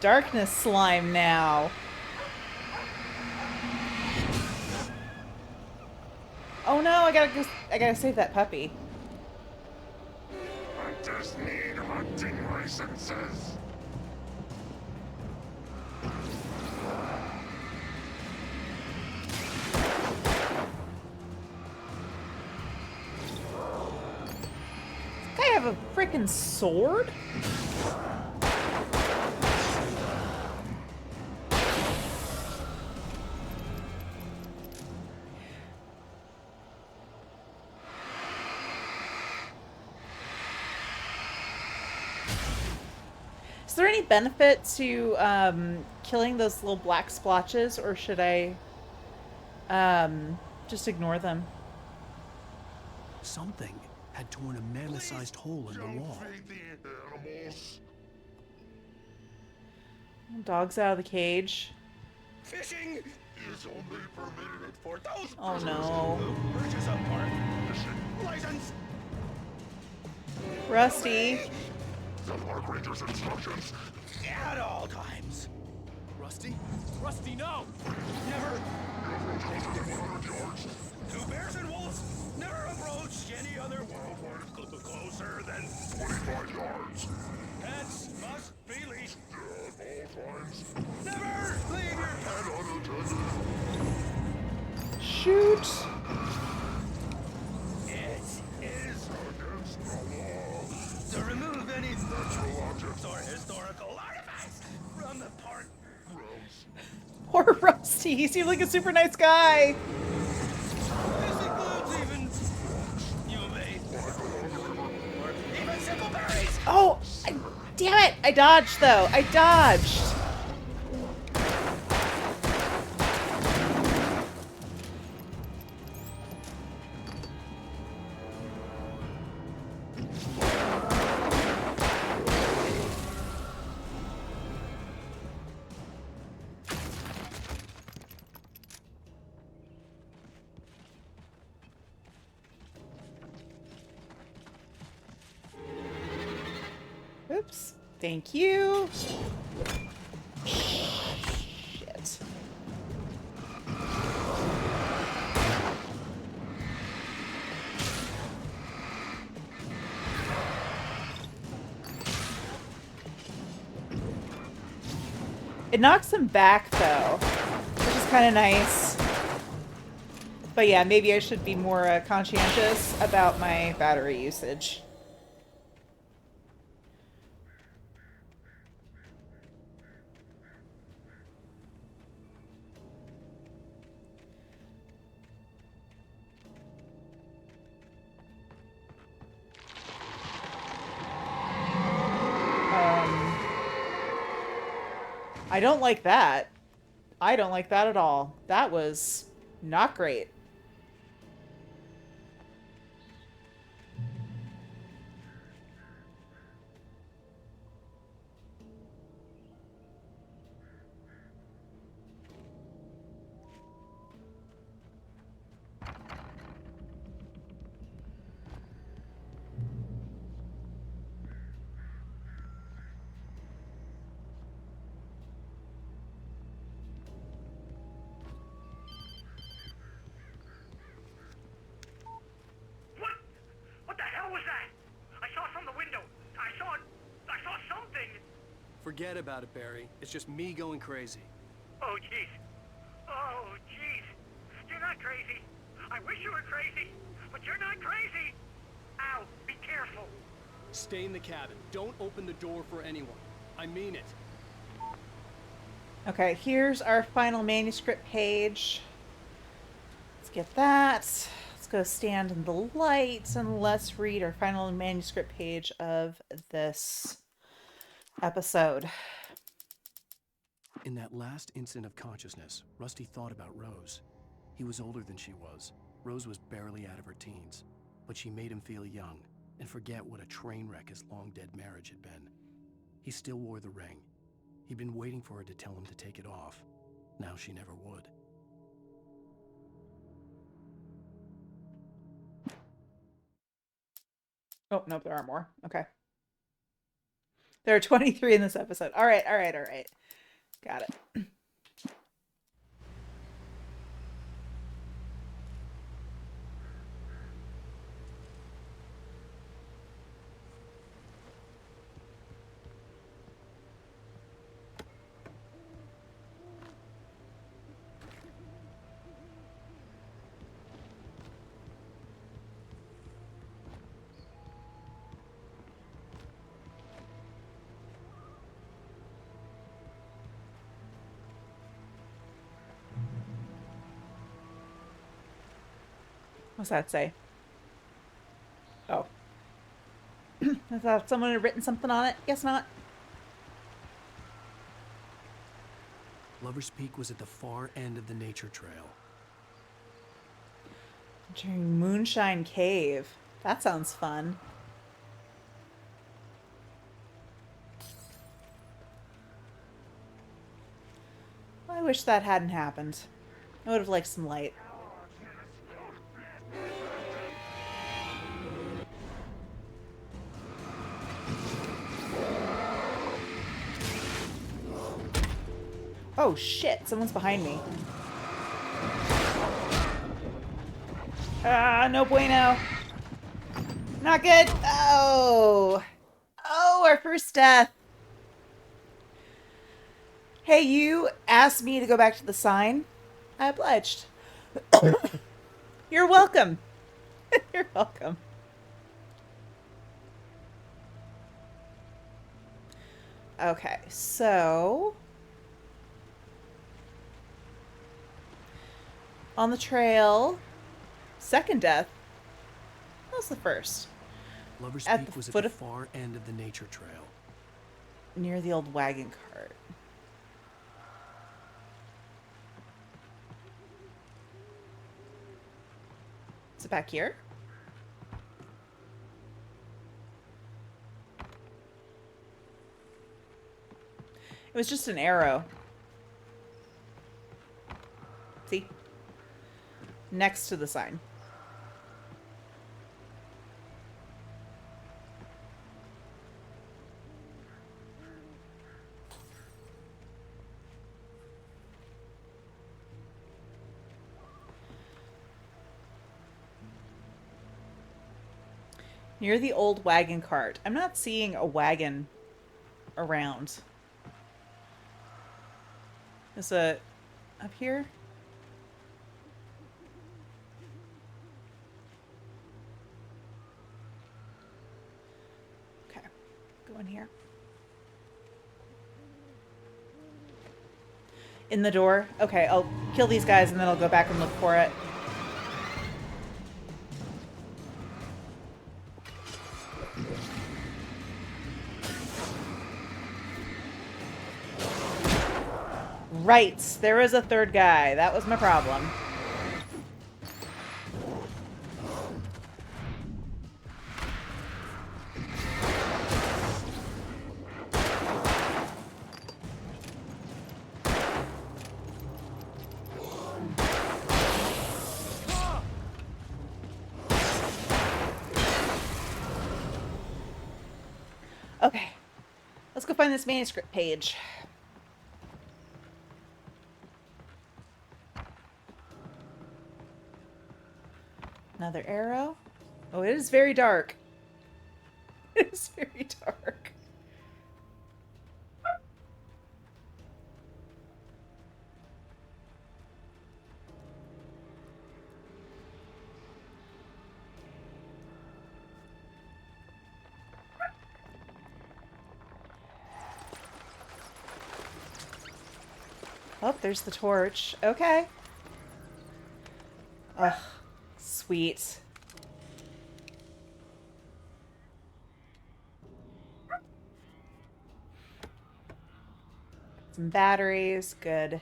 S1: darkness slime now. Oh no, I gotta save that puppy.
S11: Hunters need hunting licenses.
S1: Does this guy have a freaking sword? Is there any benefit to killing those little black splotches, or should I just ignore them?
S3: Something had torn a man-sized hole in the wall.
S1: Dog's out of the cage.
S11: Fishing is only permitted for those
S1: Oh no.
S11: who purchase a park fishing license.
S1: Rusty.
S11: The park ranger's instructions at all times.
S2: Rusty? Rusty, no!
S11: Never approach closer than 100 yards. To bears and wolves, never approach any other wildlife closer than 25 yards. Pets must be leashed at all times. Never leave your pet unattended.
S1: Shoot.
S11: It is against the law to remove any natural objects or historical artifacts from the park grounds.
S1: Poor Rusty. He seemed like a super nice guy.
S11: This includes even humane or even simple berries.
S1: Oh, damn it. I dodged, though. I dodged. Oops. Thank you. Shit. It knocks him back, though, which is kind of nice. But yeah, maybe I should be more conscientious about my battery usage. I don't like that. I don't like that at all. That was not great.
S3: Forget about it, Barry. It's just me going crazy.
S11: Oh, jeez. Oh, jeez. You're not crazy. I wish you were crazy, but you're not crazy. Ow, be careful.
S3: Stay in the cabin. Don't open the door for anyone. I mean it.
S1: Okay, here's our final manuscript page. Let's get that. Let's go stand in the light and let's read our final manuscript page of this episode.
S3: In that last instant of consciousness, Rusty thought about Rose. He was older than she was. Rose was barely out of her teens, but she made him feel young and forget what a train wreck his long-dead marriage had been. He still wore the ring. He'd been waiting for her to tell him to take it off. Now she never would.
S1: Oh, nope, there are more. Okay. There are 23 in this episode. All right. Got it. What's that say? Oh. I thought someone had written something on it. Guess not.
S3: Lover's Peak was at the far end of the nature trail.
S1: Entering Moonshine Cave. That sounds fun. I wish that hadn't happened. I would have liked some light. Oh shit, someone's behind me. Ah, no bueno. Not good. Oh. Oh, our first death. Hey, you asked me to go back to the sign. I obliged. You're welcome. You're welcome. Okay, so on the trail, second death. That was the first.
S3: Lover's Peak was at the far end of the nature trail.
S1: Near the old wagon cart. Is it back here? It was just an arrow. See? Next to the sign. Near the old wagon cart. I'm not seeing a wagon around. Is it up here? Okay, go in here. In the door? Okay, I'll kill these guys and then I'll go back and look for it. Right, there was a third guy. That was my problem. Okay, let's go find this manuscript page. Another arrow. Oh, it is very dark. It is very dark. Oh, there's the torch. Okay. Ugh. Sweet. Some batteries. Good.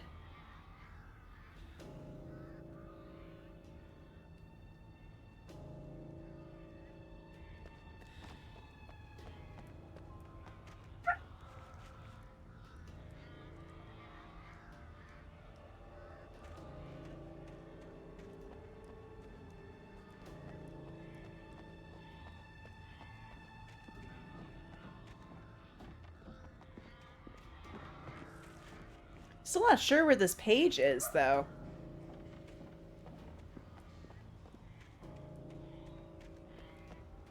S1: Still not sure where this page is, though.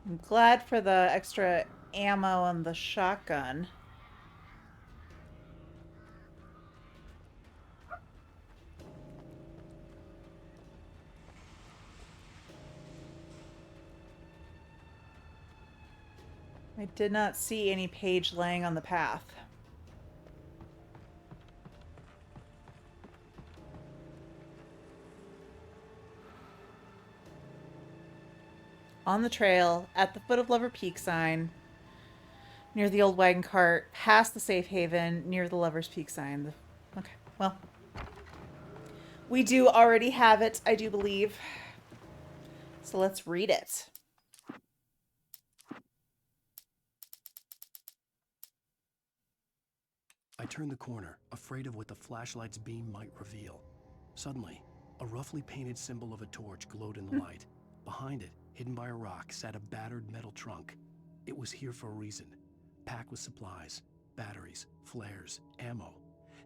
S1: I'm glad for the extra ammo on the shotgun. I did not see any page laying on the path. On the trail, at the foot of Lover Peak sign, near the old wagon cart, past the safe haven, near the Lover's Peak sign. Okay, well. We do already have it, I do believe. So let's read it.
S3: I turned the corner, afraid of what the flashlight's beam might reveal. Suddenly, a roughly painted symbol of a torch glowed in the light. Behind it, hidden by a rock, sat a battered metal trunk. It was here for a reason. Packed with supplies, batteries, flares, ammo.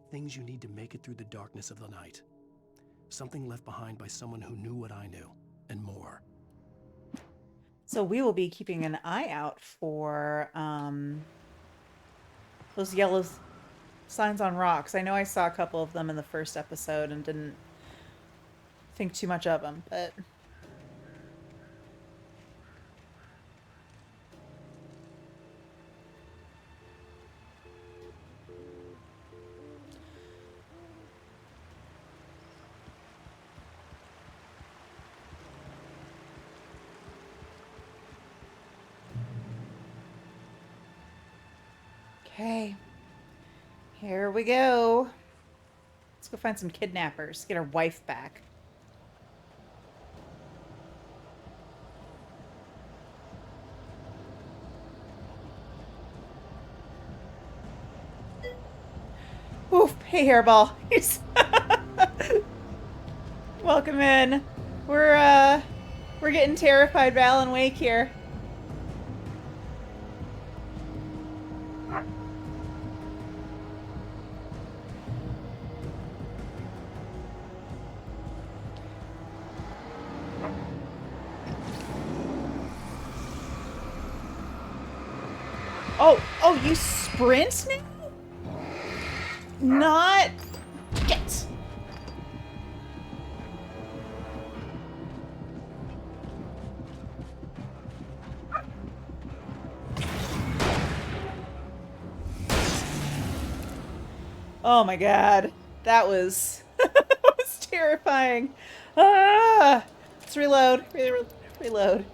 S3: Things you need to make it through the darkness of the night. Something left behind by someone who knew what I knew, and more.
S1: So we will be keeping an eye out for those yellow signs on rocks. I know I saw a couple of them in the first episode and didn't think too much of them, but... Okay, here we go. Let's go find some kidnappers, get our wife back. Oof, hey hairball. Welcome in. We're getting terrified by Alan Wake here. Oh, you sprint now? Not... Get! Oh my god. That was... that was terrifying. Ah! Let's reload. Reload.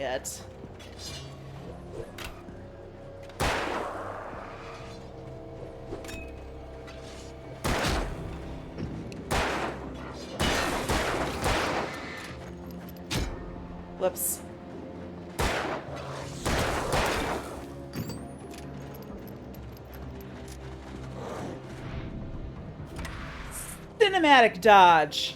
S1: Shit. Whoops. Cinematic dodge.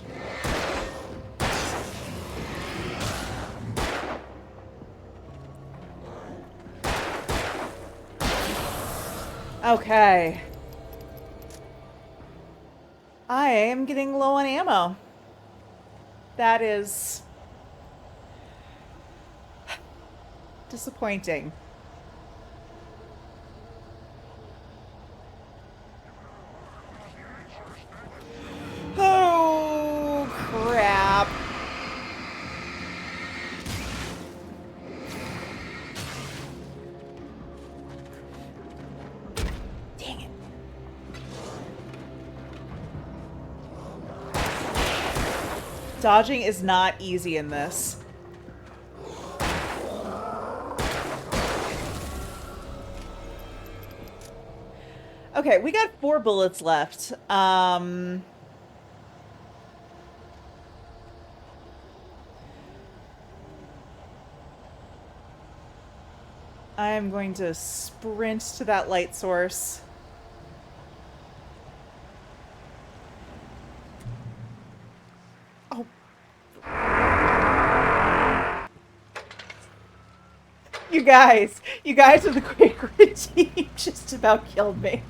S1: Okay. I am getting low on ammo. That is disappointing. Oh, crap. Dang it. Dodging is not easy in this. Okay, we got 4 bullets left. I am going to sprint to that light source. Oh. You guys with the Great Grid team just about killed me.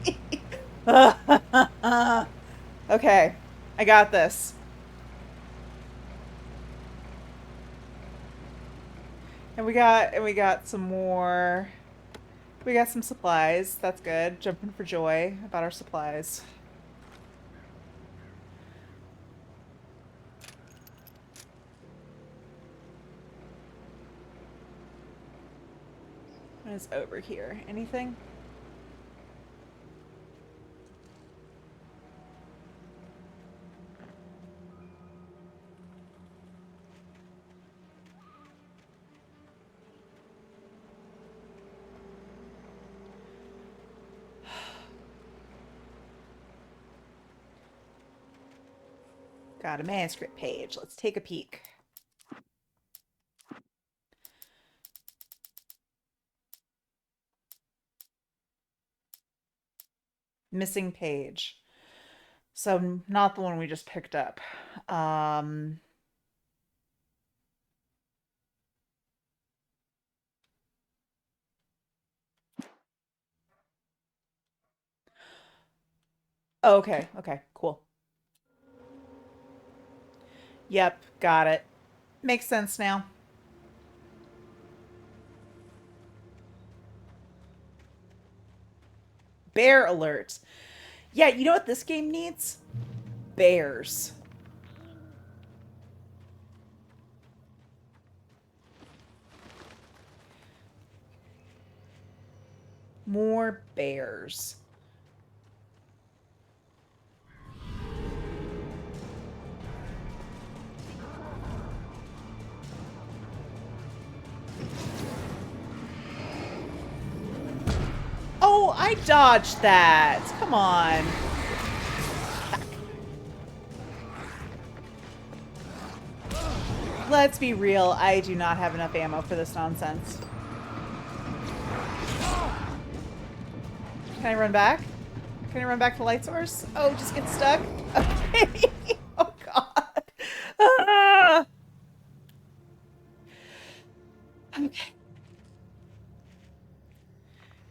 S1: Okay, I got this. And we got some more. We got some supplies. That's good. Jumping for joy about our supplies. What is over here? Anything? Got a manuscript page. Let's take a peek. Missing page. So not the one we just picked up. Okay, okay, cool. Yep, got it. Makes sense now. Bear alert. Yeah, you know what this game needs? Bears. More bears. Oh, I dodged that. Come on. Let's be real. I do not have enough ammo for this nonsense. Can I run back? Can I run back to light source? Oh, just get stuck? Okay. Oh, God. Ah. Okay.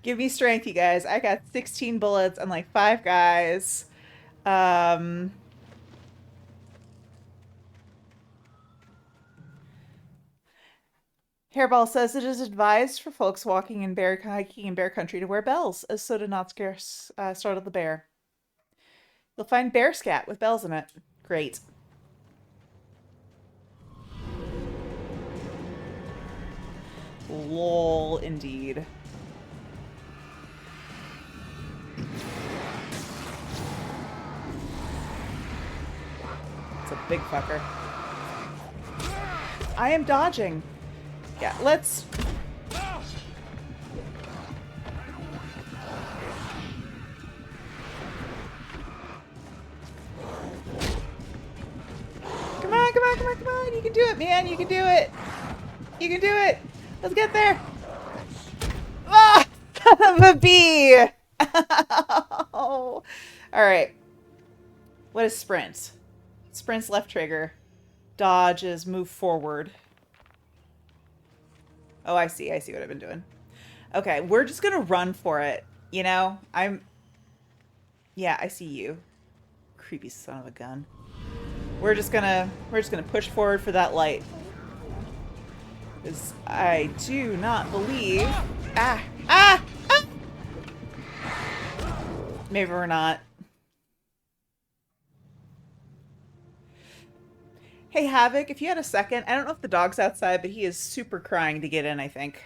S1: Give me strength, you guys. I got 16 bullets and like 5 guys. Hairball says it is advised for folks walking in hiking in bear country to wear bells, as so to not startle the bear. You'll find bear scat with bells in it. Great. Lol, indeed. It's a big fucker. I am dodging. Yeah, let's... Come on, come on, come on, come on. You can do it, man. You can do it. You can do it. Let's get there. Ah, son of a bee. Oh. All right. What is sprint? Sprint's left trigger. Dodge is move forward. Oh, I see. I see what I've been doing. Okay, we're just gonna run for it. You know, yeah, I see you. Creepy son of a gun. We're just gonna push forward for that light. Because I do not believe... Ah! Ah! Ah! Maybe we're not. Hey, Havok, if you had a second, I don't know if the dog's outside, but he is super crying to get in, I think.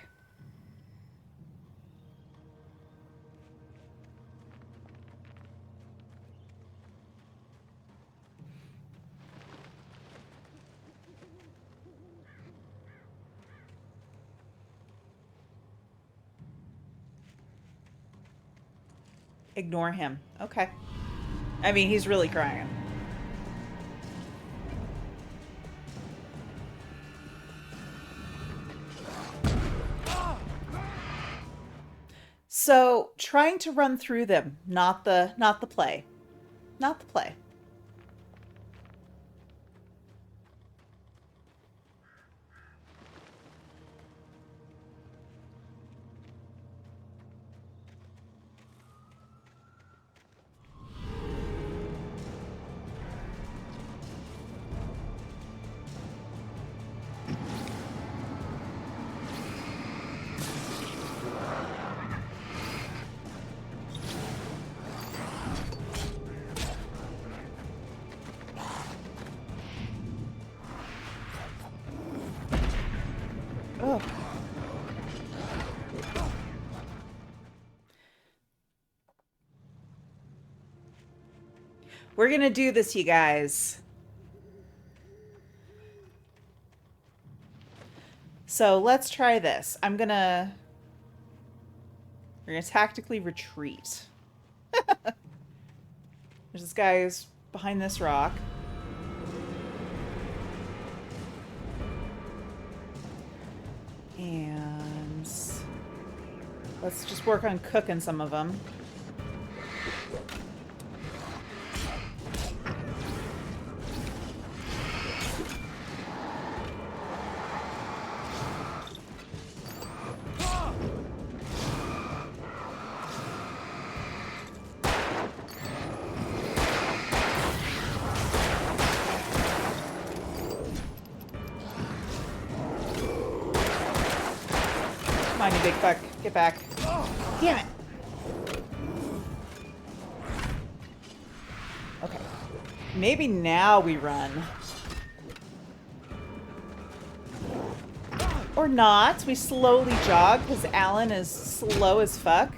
S1: Ignore him. Okay. I mean, he's really crying. So, trying to run through them, not the play. Not the play. Oh. We're gonna do this, you guys. So let's try this. We're gonna tactically retreat. There's this guy's behind this rock. And let's just work on cooking some of them. Come on, you big fuck. Get back. Damn it. Okay. Maybe now we run. Or not. We slowly jog because Alan is slow as fuck.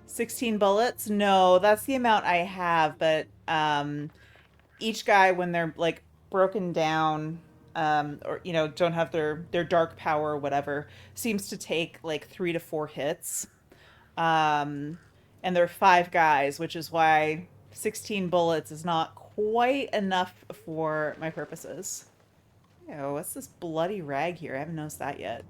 S1: $16 bullets? No, that's the amount I have, but each guy, when they're like broken down, or you know, don't have their dark power or whatever, seems to take like 3 to 4 hits. And there are 5 guys, which is why 16 bullets is not quite enough for my purposes. Ew, what's this bloody rag here? I haven't noticed that yet.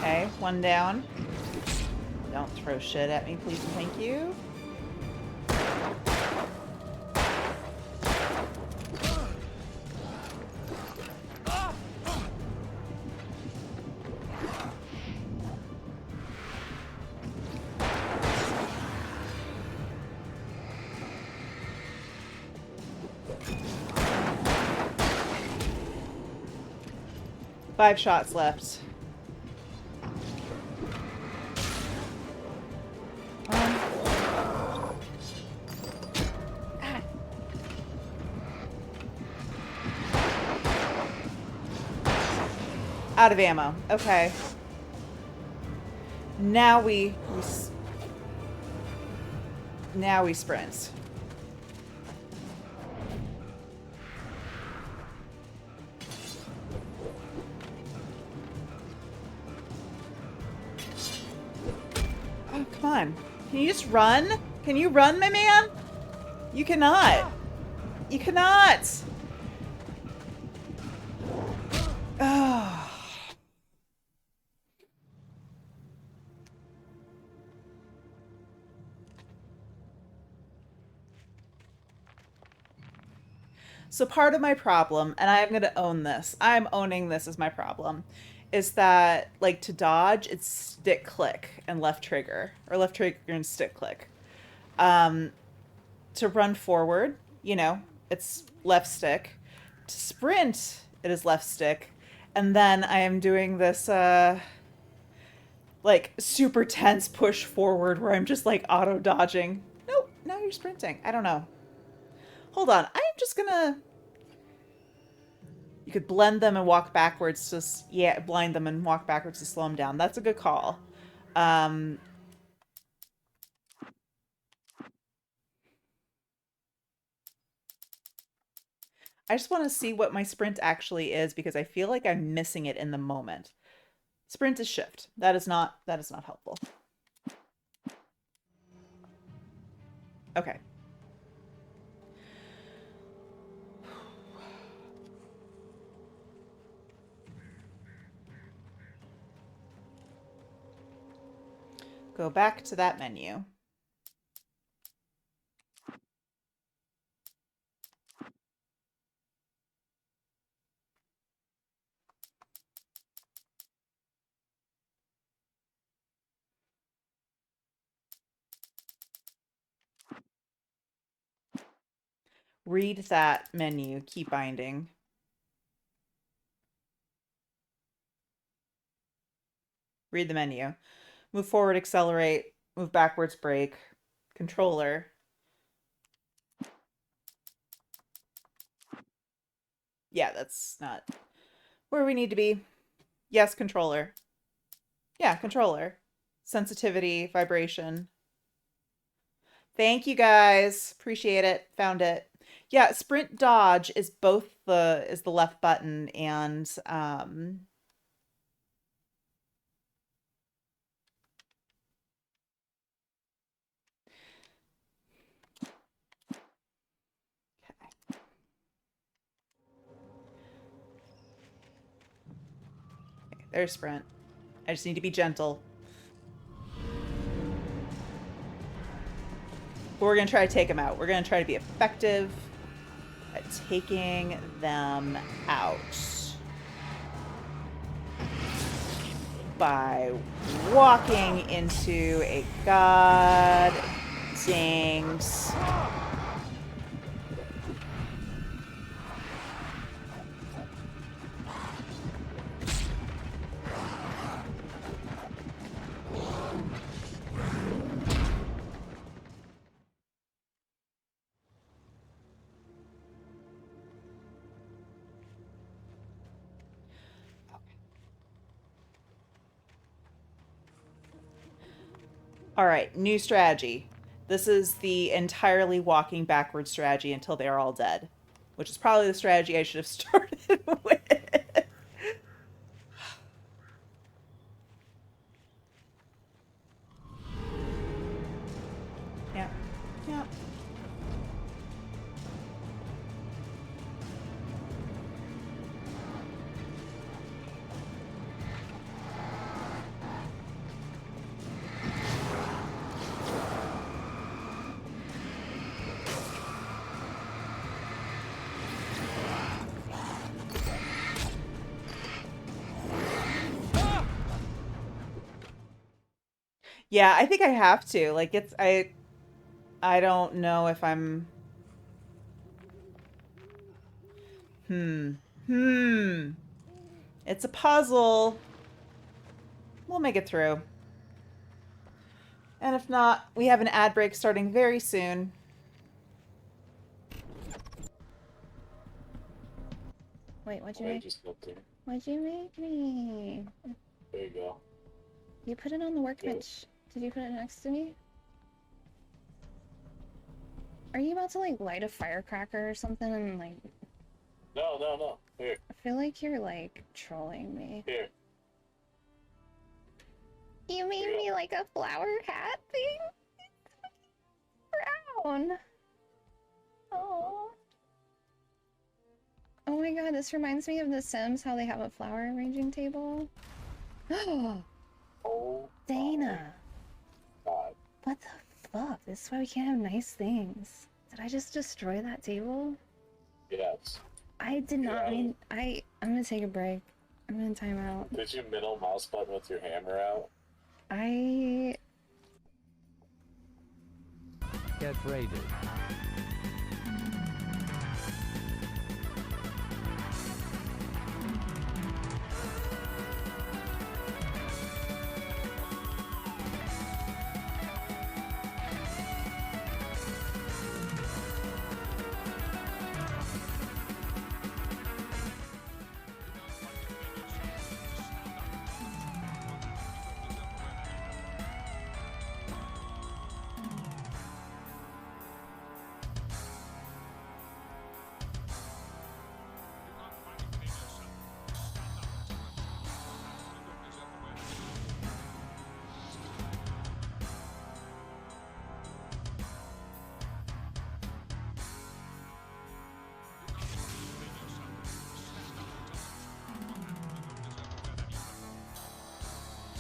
S1: Okay, 1 down. Don't throw shit at me, please and thank you. 5 shots left. Out of ammo. Okay. Now we sprint. Oh, come on. Can you just run? Can you run, my man? You cannot. You cannot. Oh. So part of my problem, and I'm going to own this, I'm owning this as my problem, is that, like, to dodge, it's stick click and left trigger, or left trigger and stick click. To run forward, you know, it's left stick. To sprint, it is left stick. And then I am doing this, like, super tense push forward where I'm just, like, auto-dodging. Nope, now you're sprinting. I don't know. Hold on, I'm just gonna... You could blend them and walk backwards to... Yeah, blind them and walk backwards to slow them down. That's a good call. I just want to see what my sprint actually is because I feel like I'm missing it in the moment. Sprint is shift. That is not helpful. Okay. Go back to that menu. Read that menu, key binding. Read the menu. Move forward, accelerate, move backwards, brake, controller. Yeah, that's not where we need to be. Yes, controller. Yeah, controller. Sensitivity, vibration. Thank you guys. Appreciate it. Found it. Yeah, sprint dodge is both the left button and there's sprint. I just need to be gentle. But we're going to try to take them out. We're going to try to be effective at taking them out by walking into a god dang... All right, new strategy. This is the entirely walking backwards strategy until they are all dead, which is probably the strategy I should have started with. Yeah, yeah. Yeah, I think I have to. Like, it's... I don't know if I'm... It's a puzzle. We'll make it through. And if not, we have an ad break starting very soon.
S12: Wait, what'd you make? What'd you make me?
S13: There you go.
S12: You put it on the workbench. Did you put it next to me? Are you about to like light a firecracker or something and like...
S13: No. Here.
S12: I feel like you're like trolling me.
S13: Here.
S12: You made me like a flower hat thing? It's brown. Oh. Oh my god, this reminds me of The Sims, how they have a flower arranging table.
S13: Oh.
S12: Dana.
S13: God.
S12: What the fuck? This is why we can't have nice things. Did I just destroy that table?
S13: Yes.
S12: I did not mean... I'm gonna take a break. I'm gonna time out.
S13: Did you middle mouse button with your hammer out?
S14: Get ready.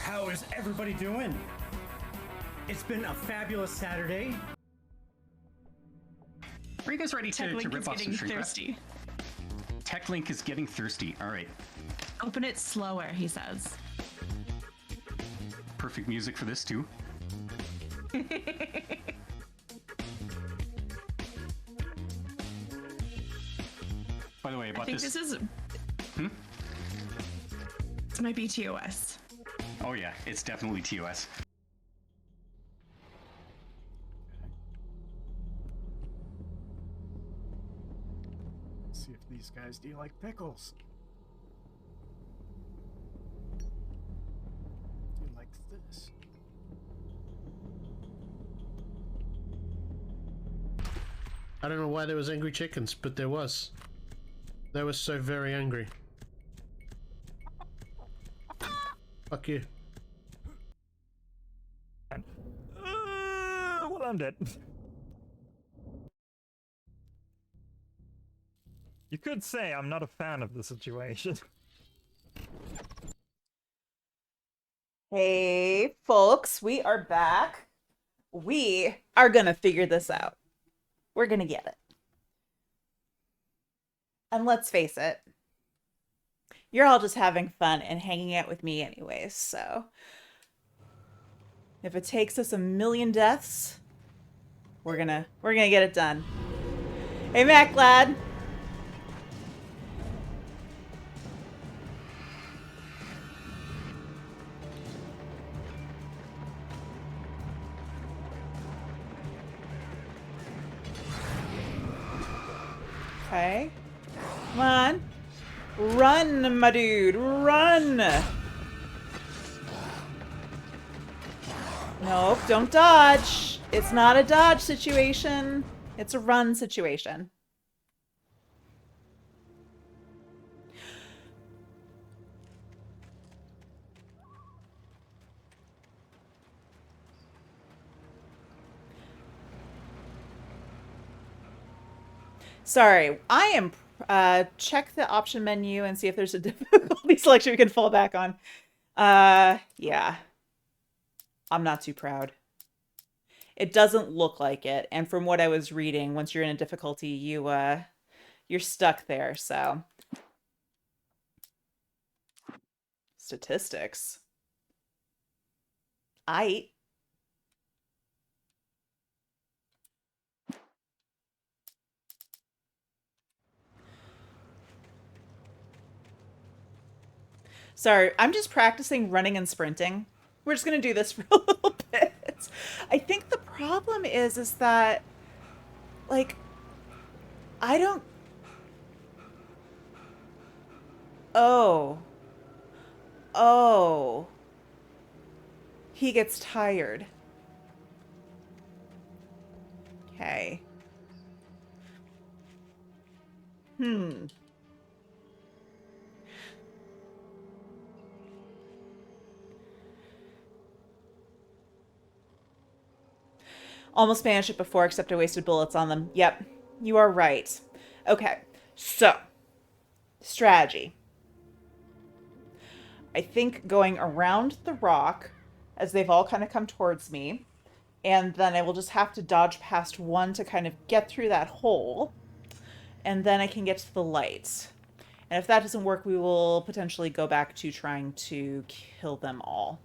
S15: How is everybody doing? It's been a fabulous Saturday.
S16: Are you guys ready to rip off some shrink wrap?
S17: thirsty.
S16: TechLink is getting thirsty. All right.
S17: Open it slower, he says.
S16: Perfect music for this too. By the way, I bought
S17: think this is... This might be TOS.
S16: Oh yeah, it's definitely TOS.
S18: Let's see if these guys do like pickles. Do you like this?
S20: I don't know why there was angry chickens, but there was. They were so very angry. Fuck you.
S21: Well, I'm dead. You could say I'm not a fan of the situation.
S1: Hey, folks, we are back. We are gonna figure this out. We're gonna get it. And let's face it, you're all just having fun and hanging out with me anyways, so if it takes us 1,000,000 deaths, we're gonna get it done. Hey, Mac lad. Okay. Come on. Run, my dude. Run. Nope, don't dodge. It's not a dodge situation. It's a run situation. Sorry, I am check the option menu and see if there's a difficulty selection we can fall back on. Yeah. I'm not too proud. It doesn't look like it, and from what I was reading, once you're in a difficulty, you're stuck there, so. Statistics. Aight. Sorry, I'm just practicing running and sprinting. We're just gonna do this for a little bit. I think the problem is that, like, I don't... Oh. Oh. He gets tired. Okay. Almost managed it before, except I wasted bullets on them. Yep, you are right. Okay, so, strategy. I think going around the rock, as they've all kind of come towards me, and then I will just have to dodge past one to kind of get through that hole, and then I can get to the light. And if that doesn't work, we will potentially go back to trying to kill them all.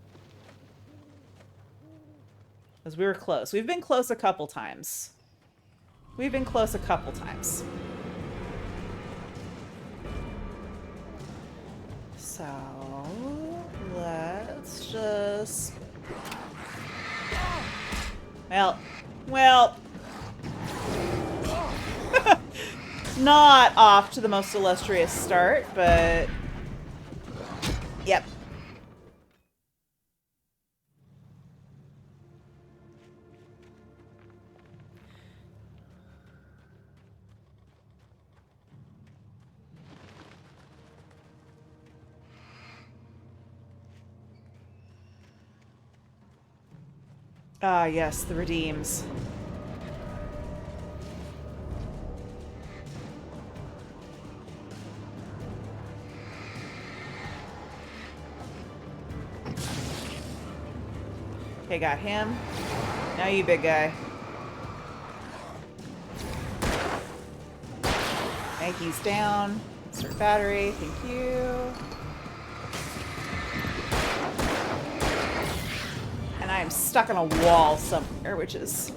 S1: Because we were close. We've been close a couple times. We've been close a couple times. So, let's just... Well... Not off to the most illustrious start, but... Yep. Ah, yes, the redeems. Okay, got him. Now you, big guy. Okay, he's down. Insert battery. Thank you. And I am stuck on a wall somewhere, which is...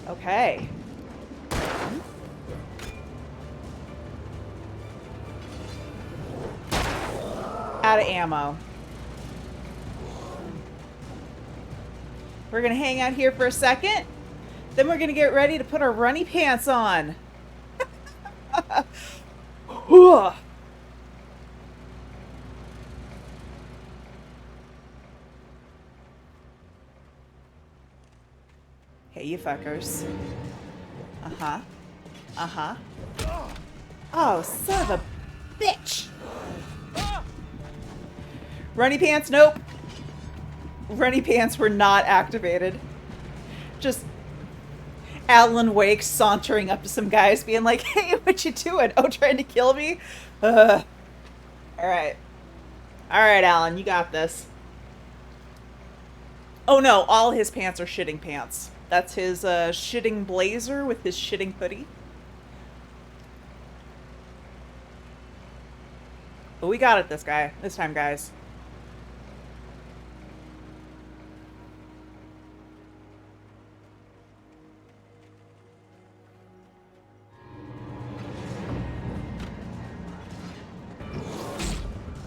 S1: Okay. Out of ammo. We're gonna hang out here for a second. Then we're gonna get ready to put our runny pants on. Hey, you fuckers. Uh-huh. Uh-huh. Oh, son of a bitch! Runny pants, nope. Runny pants were not activated. Just Alan Wake sauntering up to some guys being like, hey, what you doing? Oh, trying to kill me? Alright. Alright, Alan, you got this. Oh no, all his pants are shitting pants. That's his shitting blazer with his shitting hoodie. But we got it this time, guys.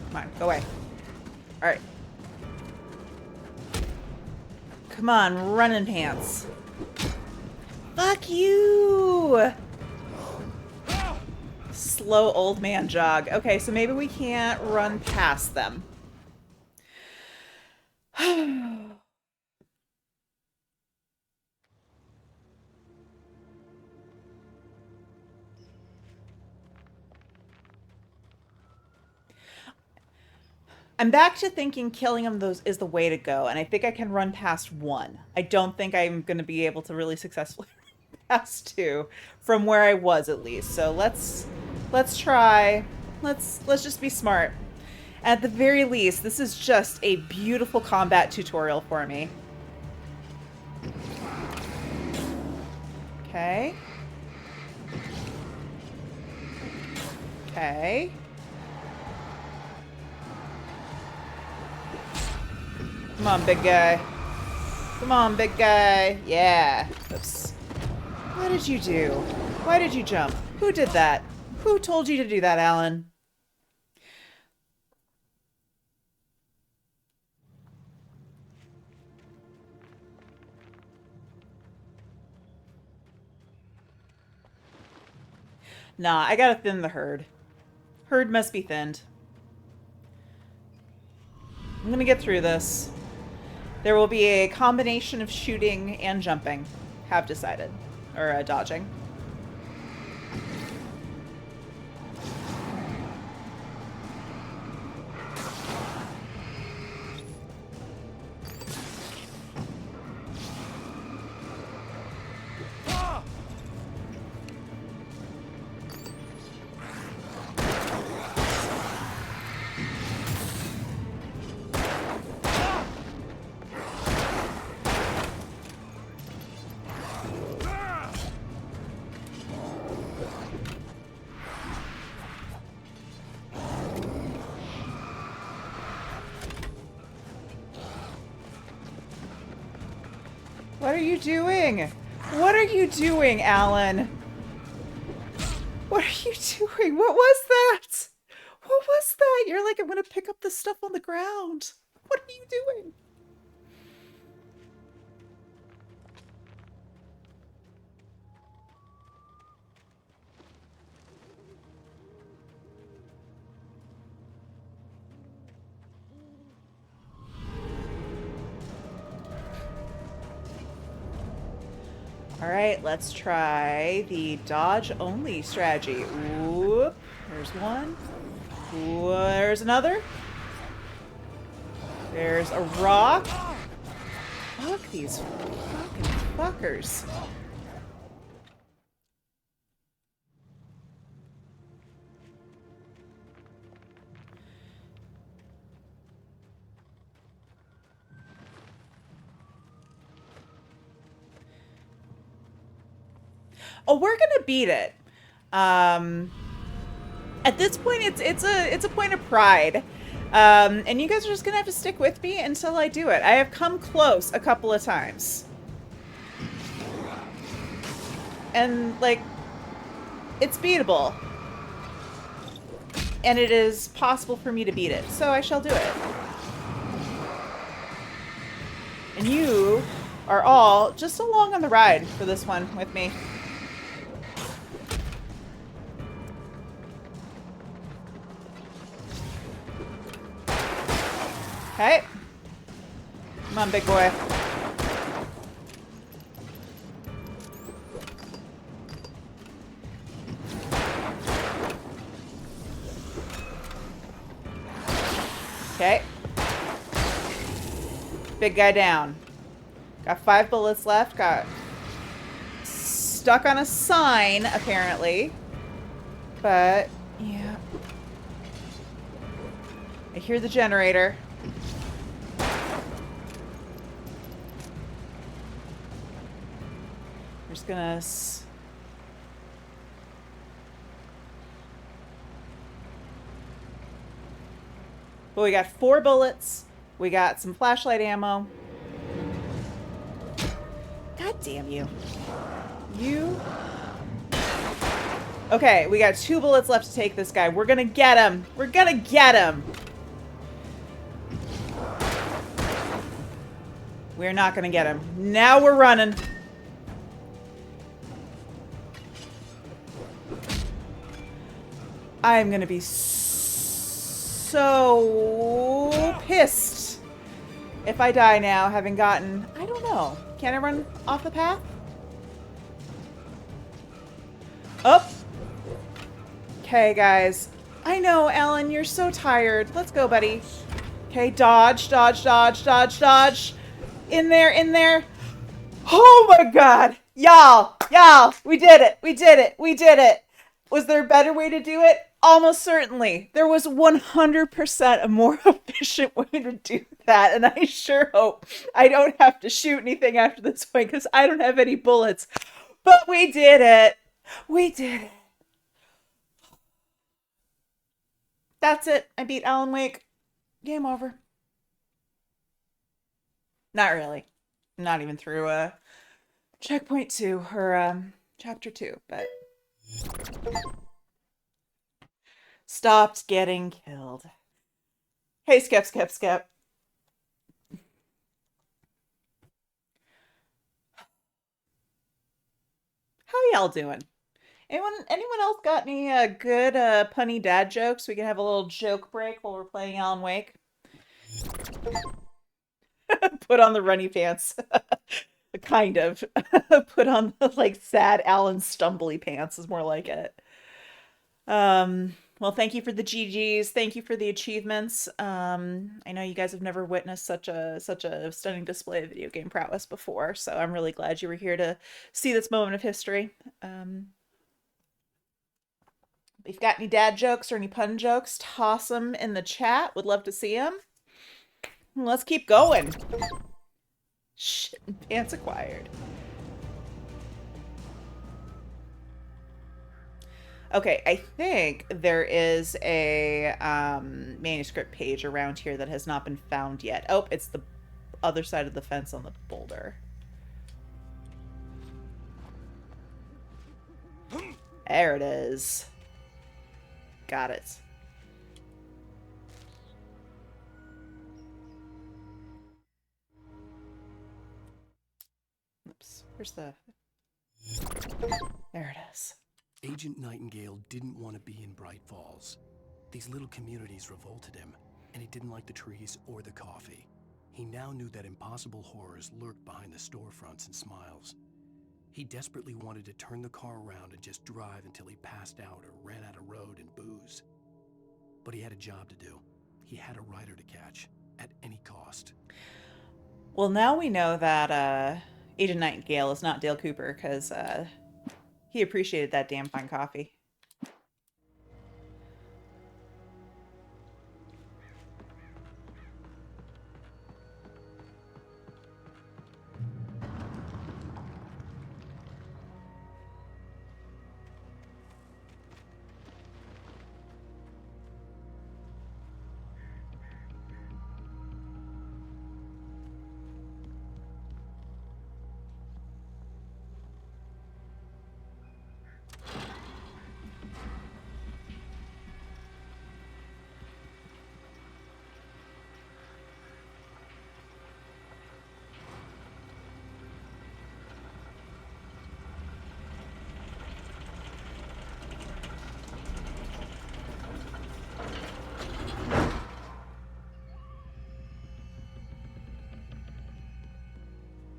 S1: Come on, go away. Alright. Come on, running pants. Fuck you! Slow old man jog. Okay, so maybe we can't run past them. I'm back to thinking killing them is the way to go, and I think I can run past one. I don't think I'm going to be able to really successfully run has to, from where I was at least. So let's try. Let's just be smart. At the very least, this is just a beautiful combat tutorial for me. Okay. Okay. Come on, big guy. Come on, big guy. Yeah. Oops. What did you do? Why did you jump? Who did that? Who told you to do that, Alan? Nah, I gotta thin the herd. Herd must be thinned. I'm gonna get through this. There will be a combination of shooting and jumping. Have decided. Or dodging. What are you doing? What are you doing, Alan? What are you doing? What was that? What was that? You're like, I'm gonna pick up the stuff on the ground. What are you doing? All right, let's try the dodge-only strategy. Oop, there's one. Ooh, there's another. There's a rock. Fuck these fucking fuckers. Oh, we're gonna beat it. At this point, it's a point of pride, and you guys are just gonna have to stick with me until I do it. I have come close a couple of times, and like, it's beatable, and it is possible for me to beat it. So I shall do it. And you are all just along on the ride for this one with me. Okay. Come on, big boy. Okay. Big guy down. Got 5 bullets left. Got stuck on a sign, apparently. But, yeah. I hear the generator. We're just gonna... But we got 4 bullets. We got some flashlight ammo. God damn you. You... Okay, we got 2 bullets left to take this guy. We're gonna get him. We're gonna get him. We're not gonna get him. Now we're running. I'm gonna be so pissed if I die now, having gotten... I don't know. Can I run off the path? Up. Okay, guys. I know, Alan, you're so tired. Let's go, buddy. Okay, dodge, dodge, dodge, dodge, dodge. In there, in there. Oh my god. Y'all. Y'all, we did it. We did it. We did it. Was there a better way to do it? Almost certainly. There was 100% a more efficient way to do that, and I sure hope I don't have to shoot anything after this point because I don't have any bullets. But we did it. We did it. That's it. I beat Alan Wake. Game over. Not really. Not even through checkpoint 2 or chapter 2, but stopped getting killed. Hey, Skip. How y'all doing? Anyone else got any good punny dad jokes? We can have a little joke break while we're playing Alan Wake. Put on the runny pants. Kind of. Put on the like sad Alan Stumbly pants is more like it. Well, thank you for the GGs. Thank you for the achievements. I know you guys have never witnessed such a stunning display of video game prowess before, so I'm really glad you were here to see this moment of history. If you've got any dad jokes or any pun jokes, toss them in the chat. Would love to see them. Let's keep going. Shit, pants acquired. Okay, I think there is a manuscript page around here that has not been found yet. Oh, it's the other side of the fence on the boulder. There it is. Got it. Oops, where's the... There it is.
S3: Agent Nightingale didn't want to be in Bright Falls. These little communities revolted him, and he didn't like the trees or the coffee. He now knew that impossible horrors lurked behind the storefronts and smiles. He desperately wanted to turn the car around and just drive until he passed out or ran out of road and booze. But he had a job to do. He had a rider to catch, at any cost.
S1: Well, now we know that Agent Nightingale is not Dale Cooper, because he appreciated that damn fine coffee.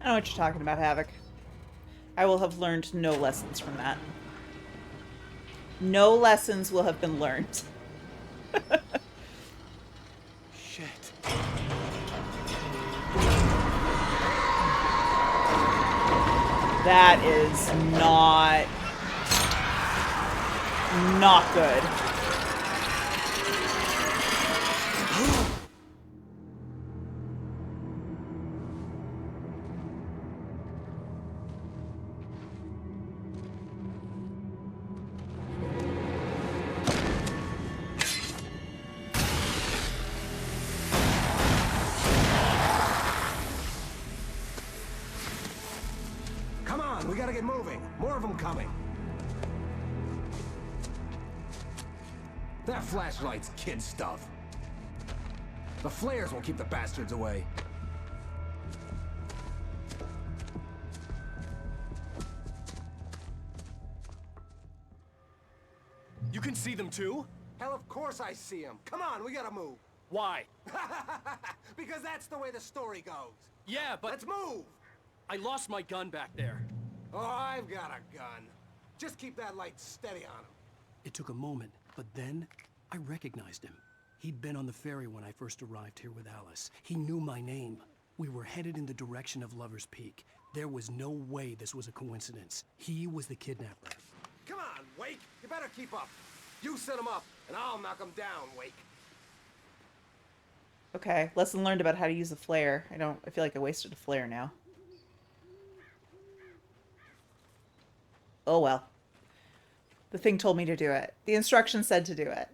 S1: I know what you're talking about, Havok. I will have learned no lessons from that. No lessons will have been learned.
S10: Shit.
S1: That is not good.
S11: Come on, we gotta get moving. More of them coming. That flashlight's kid stuff. The flares won't keep the bastards away.
S10: You can see them too?
S11: Hell, of course I see them. Come on, we gotta move.
S10: Why?
S11: Because that's the way the story goes.
S10: Yeah, but...
S11: Let's move!
S10: I lost my gun back there.
S11: Oh, I've got a gun. Just keep that light steady on him.
S3: It took a moment, but then I recognized him. He'd been on the ferry when I first arrived here with Alice. He knew my name. We were headed in the direction of Lover's Peak. There was no way this was a coincidence. He was the kidnapper.
S11: Come on, Wake. You better keep up. You set him up, and I'll knock him down, Wake.
S1: Okay, lesson learned about how to use the flare. I feel like I wasted a flare now. Oh well. The thing told me to do it. The instructions said to do it.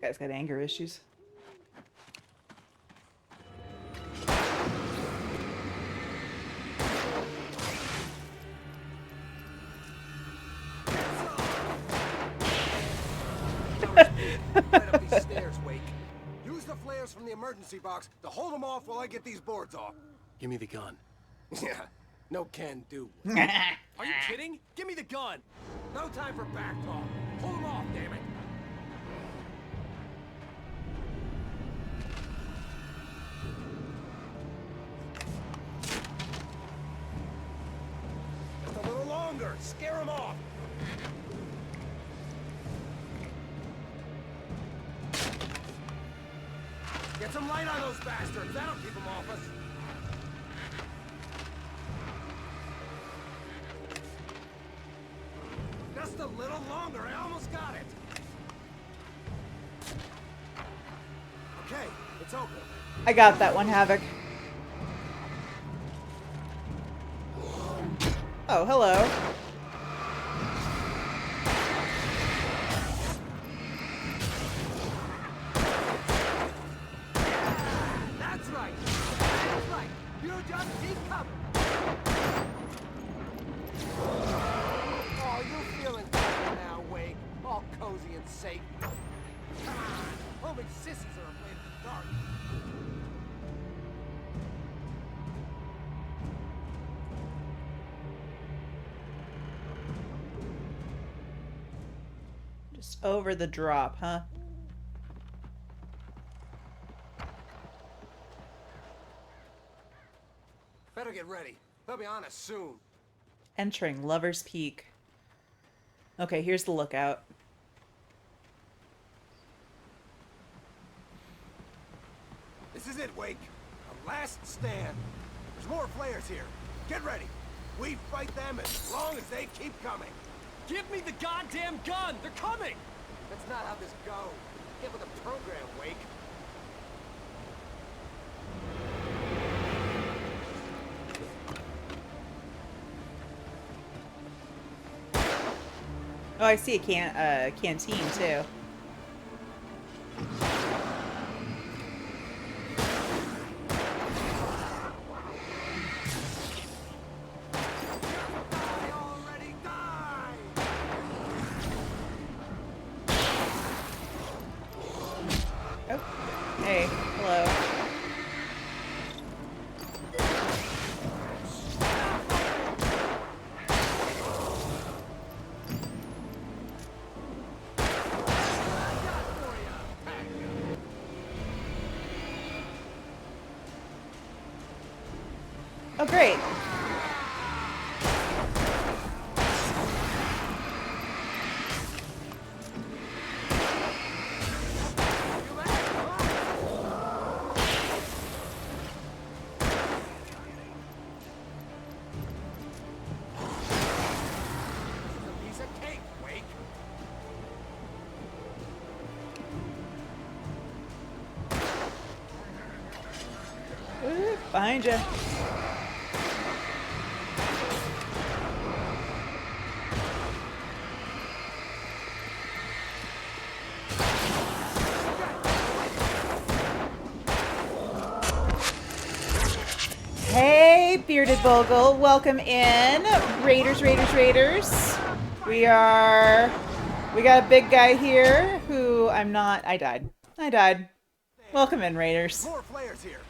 S1: Guy's got anger issues.
S11: Right up these stairs, Wake. Use the flares from the emergency box to hold them off while I get these boards off.
S3: Give me the gun.
S11: Yeah, no can do. Are you kidding? Give me the gun. No time for back talk. Hold them off, damn it. Just a little longer. Scare them off. Get some light on those bastards. That'll keep them off us. Just a little longer. I almost got it. Okay, it's open.
S1: I got that one, Havok. Oh, hello.
S11: That's right. That's right. You just keep coming. Oh, you're feeling better now, Wake. All cozy and safe. Come on. Only sissies are afraid of the dark.
S1: Just over the drop, huh?
S11: Better get ready. They'll be on us soon.
S1: Entering Lover's Peak. Okay, here's the lookout.
S11: This is it, Wake. A last stand. There's more flares here. Get ready. We fight them as long as they keep coming.
S2: Give me the goddamn gun! They're coming!
S11: That's not how this goes. Get with the program, Wake.
S1: Oh, I see a canteen too. Oh, hey, hello. Oh, great. Behind you. Hey, Bearded Bogle, welcome in. Raiders. We got a big guy here who I died. Welcome in, Raiders.
S11: More flares here.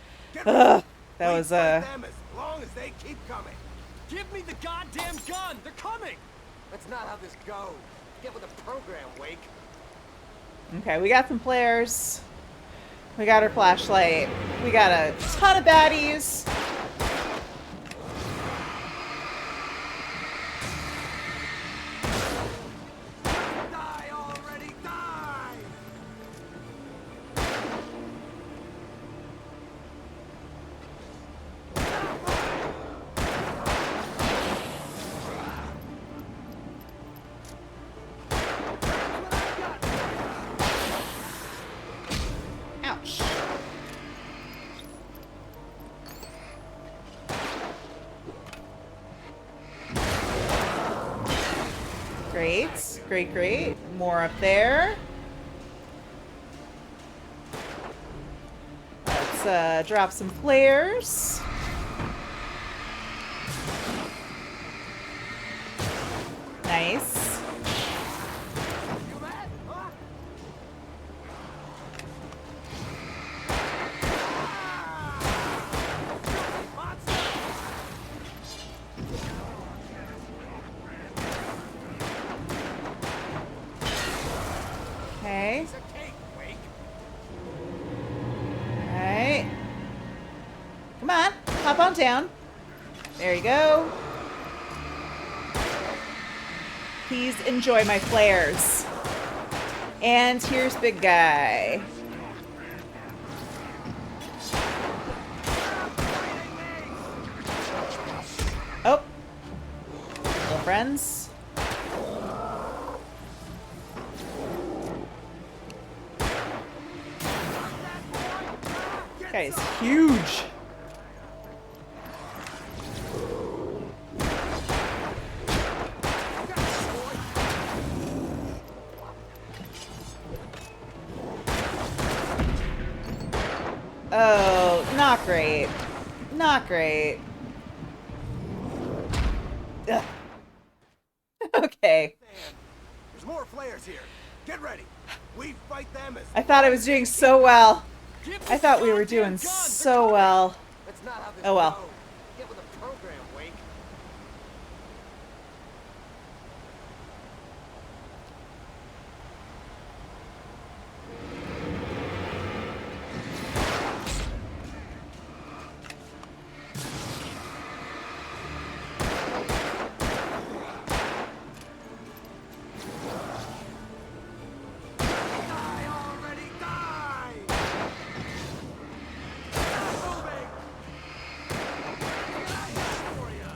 S1: Ugh, that was,
S11: them as long as they keep coming.
S7: Give me the goddamn gun! They're coming!
S11: That's not how this goes. Get with the program, Wake.
S1: Okay, we got some flares. We got our flashlight. We got a ton of baddies.
S11: Die already, die!
S1: Ouch. Great. More up there. Let's drop some flares. Nice. Okay. Alright. Come on, hop on down. There you go. Please enjoy my flares. And here's big guy. Oh. Little friends. That guy is huge. Oh, not great. Not great. Ugh. Okay.
S11: There's more flares here. Get ready. We fight them as
S1: I thought I was doing so well. I thought we were doing so well.
S11: That's not how this
S1: Oh well.
S11: goes. Get with the program, Wake. Die already, die! Moving! For ya.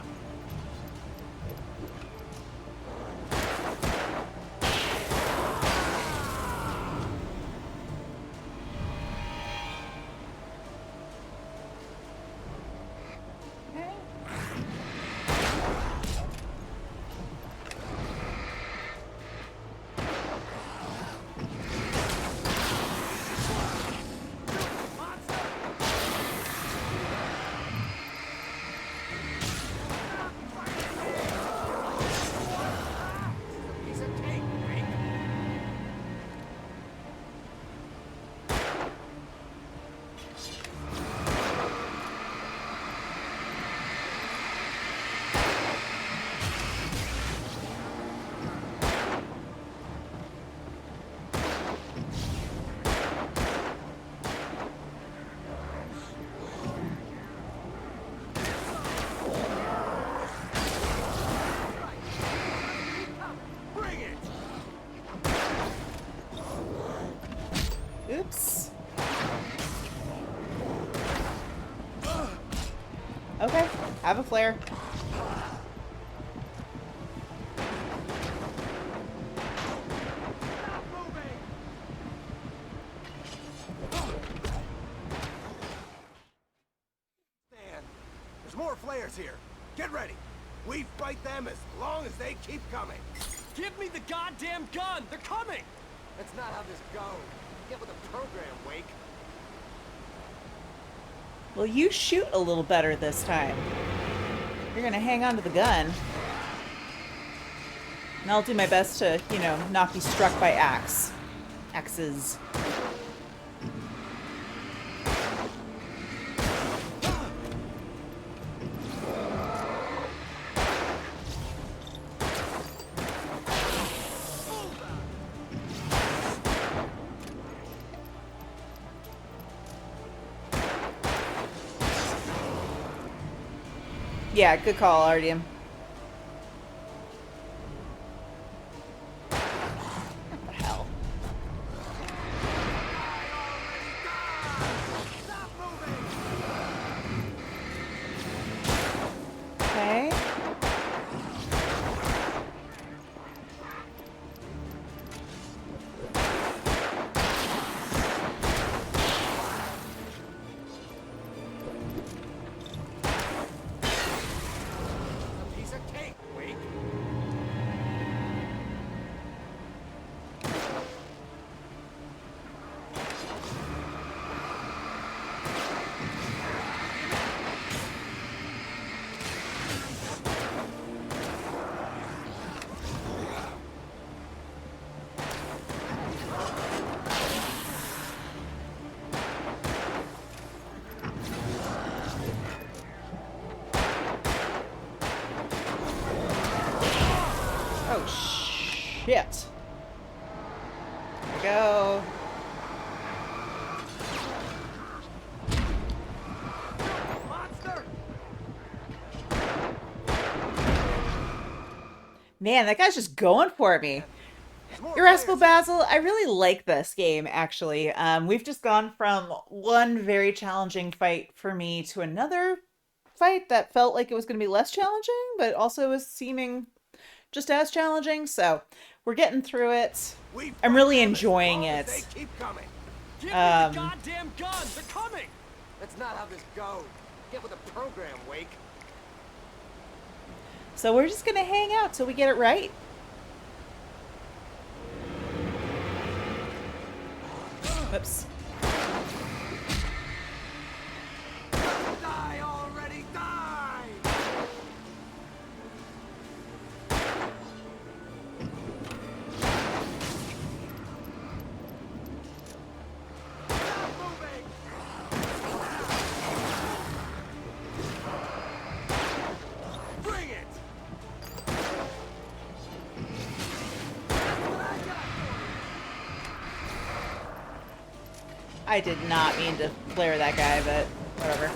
S11: Piece of cake, Wake. Bring it!
S1: Oops. Okay, have a flare.
S11: more flares here. Get ready. We fight them as long as they keep coming.
S7: Give me the goddamn gun! They're coming!
S11: That's not how this goes. Get with the program, Wake.
S1: Well, you shoot a little better this time. You're gonna hang on to the gun. And I'll do my best to, you know, not be struck by axes. Yeah, good call, Artyom. What the hell? Okay. Shit. There we go. Man, that guy's just going for me. Irascible Basil, I really like this game, actually. We've just gone from one very challenging fight for me to another fight that felt like it was going to be less challenging, but also was seeming just as challenging, so we're getting through it. I'm really enjoying it.
S11: Keep coming.
S7: Give me the goddamn gun! They're coming!
S11: That's not how this goes. Get with the program, Wake.
S1: So we're just gonna hang out till we get it right. Whoops.
S11: Die already, die! Bring it!
S1: I did not mean to flare that guy, but whatever.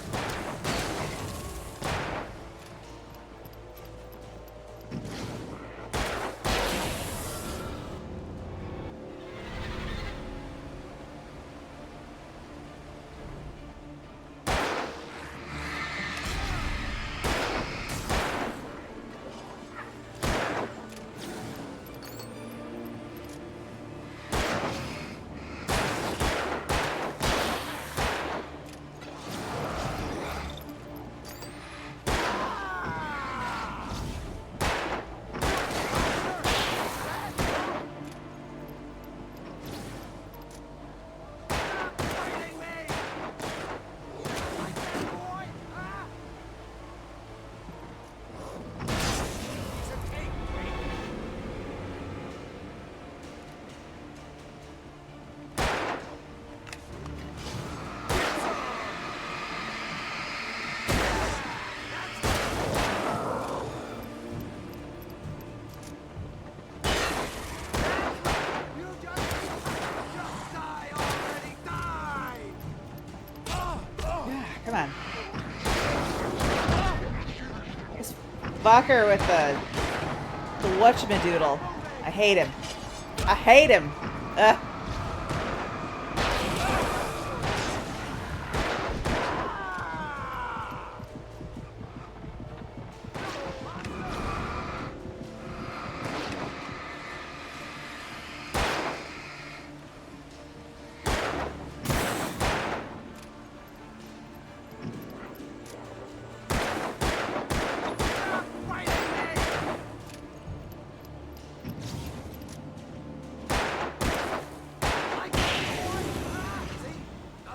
S1: Come on. This fucker with the whatchamadoodle. I hate him. I hate him. Ugh.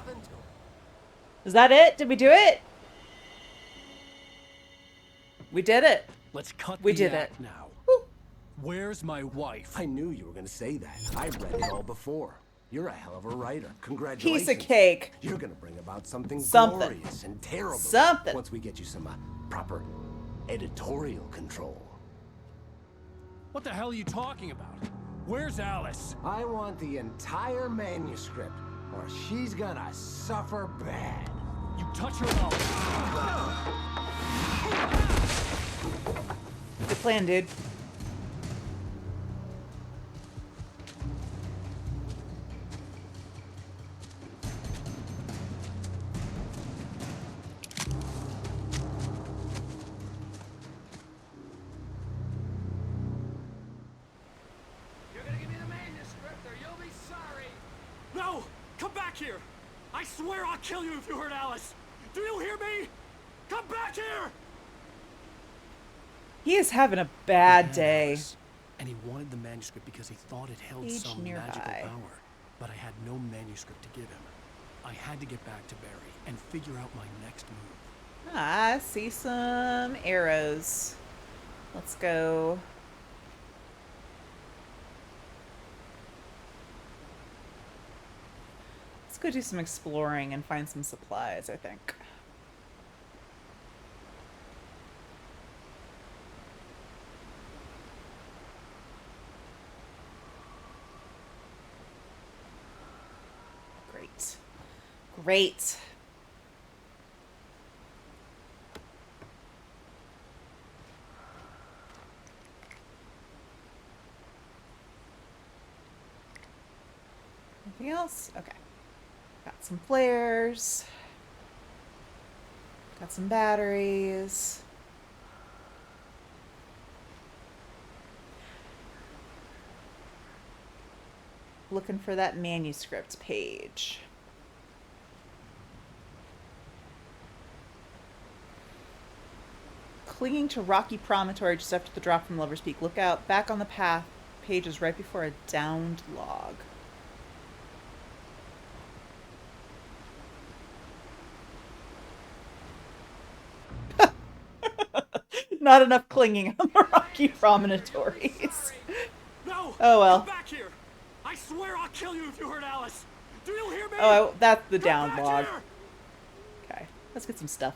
S14: nothing to it.
S1: Is that it? Did we do it? We did it.
S14: Let's cut
S1: We
S14: the
S1: did
S14: act
S1: it.
S14: now. Where's my wife? I knew you were gonna say that. I've read it all before. You're a hell of a writer. Congratulations.
S1: Piece of cake.
S14: You're gonna bring about something
S1: Something.
S14: glorious and terrible.
S1: Something.
S14: Once we get you some proper editorial control.
S7: What the hell are you talking about? Where's Alice?
S14: I want the entire manuscript, or she's gonna suffer bad.
S7: You touch her mouth.
S1: Good plan, dude.
S7: No! Come back here! I swear I'll kill you if you hurt Alice! Do you hear me? Come back here!
S1: He is having a bad day.
S3: And he wanted the manuscript because he thought it held
S1: Page
S3: some
S1: nearby.
S3: magical power. But I had no manuscript to give him. I had to get back to Barry and figure out my next move.
S1: I see some arrows. Let's go. Let's go do some exploring and find some supplies, I think. Great. Great. Anything else? Okay. Got some flares. Got some batteries. Looking for that manuscript page. Clinging to rocky promontory just after the drop from Lover's Peak. Look out. Back on the path. Page is right before a downed log. Not enough clinging on the rocky promontories.
S7: No!
S1: Oh well.
S7: Come back here! I swear I'll kill you if you hurt Alice! Do you hear me?
S1: Oh, that's the
S7: Come
S1: downed
S7: back
S1: log.
S7: here!
S1: Okay, let's get some stuff.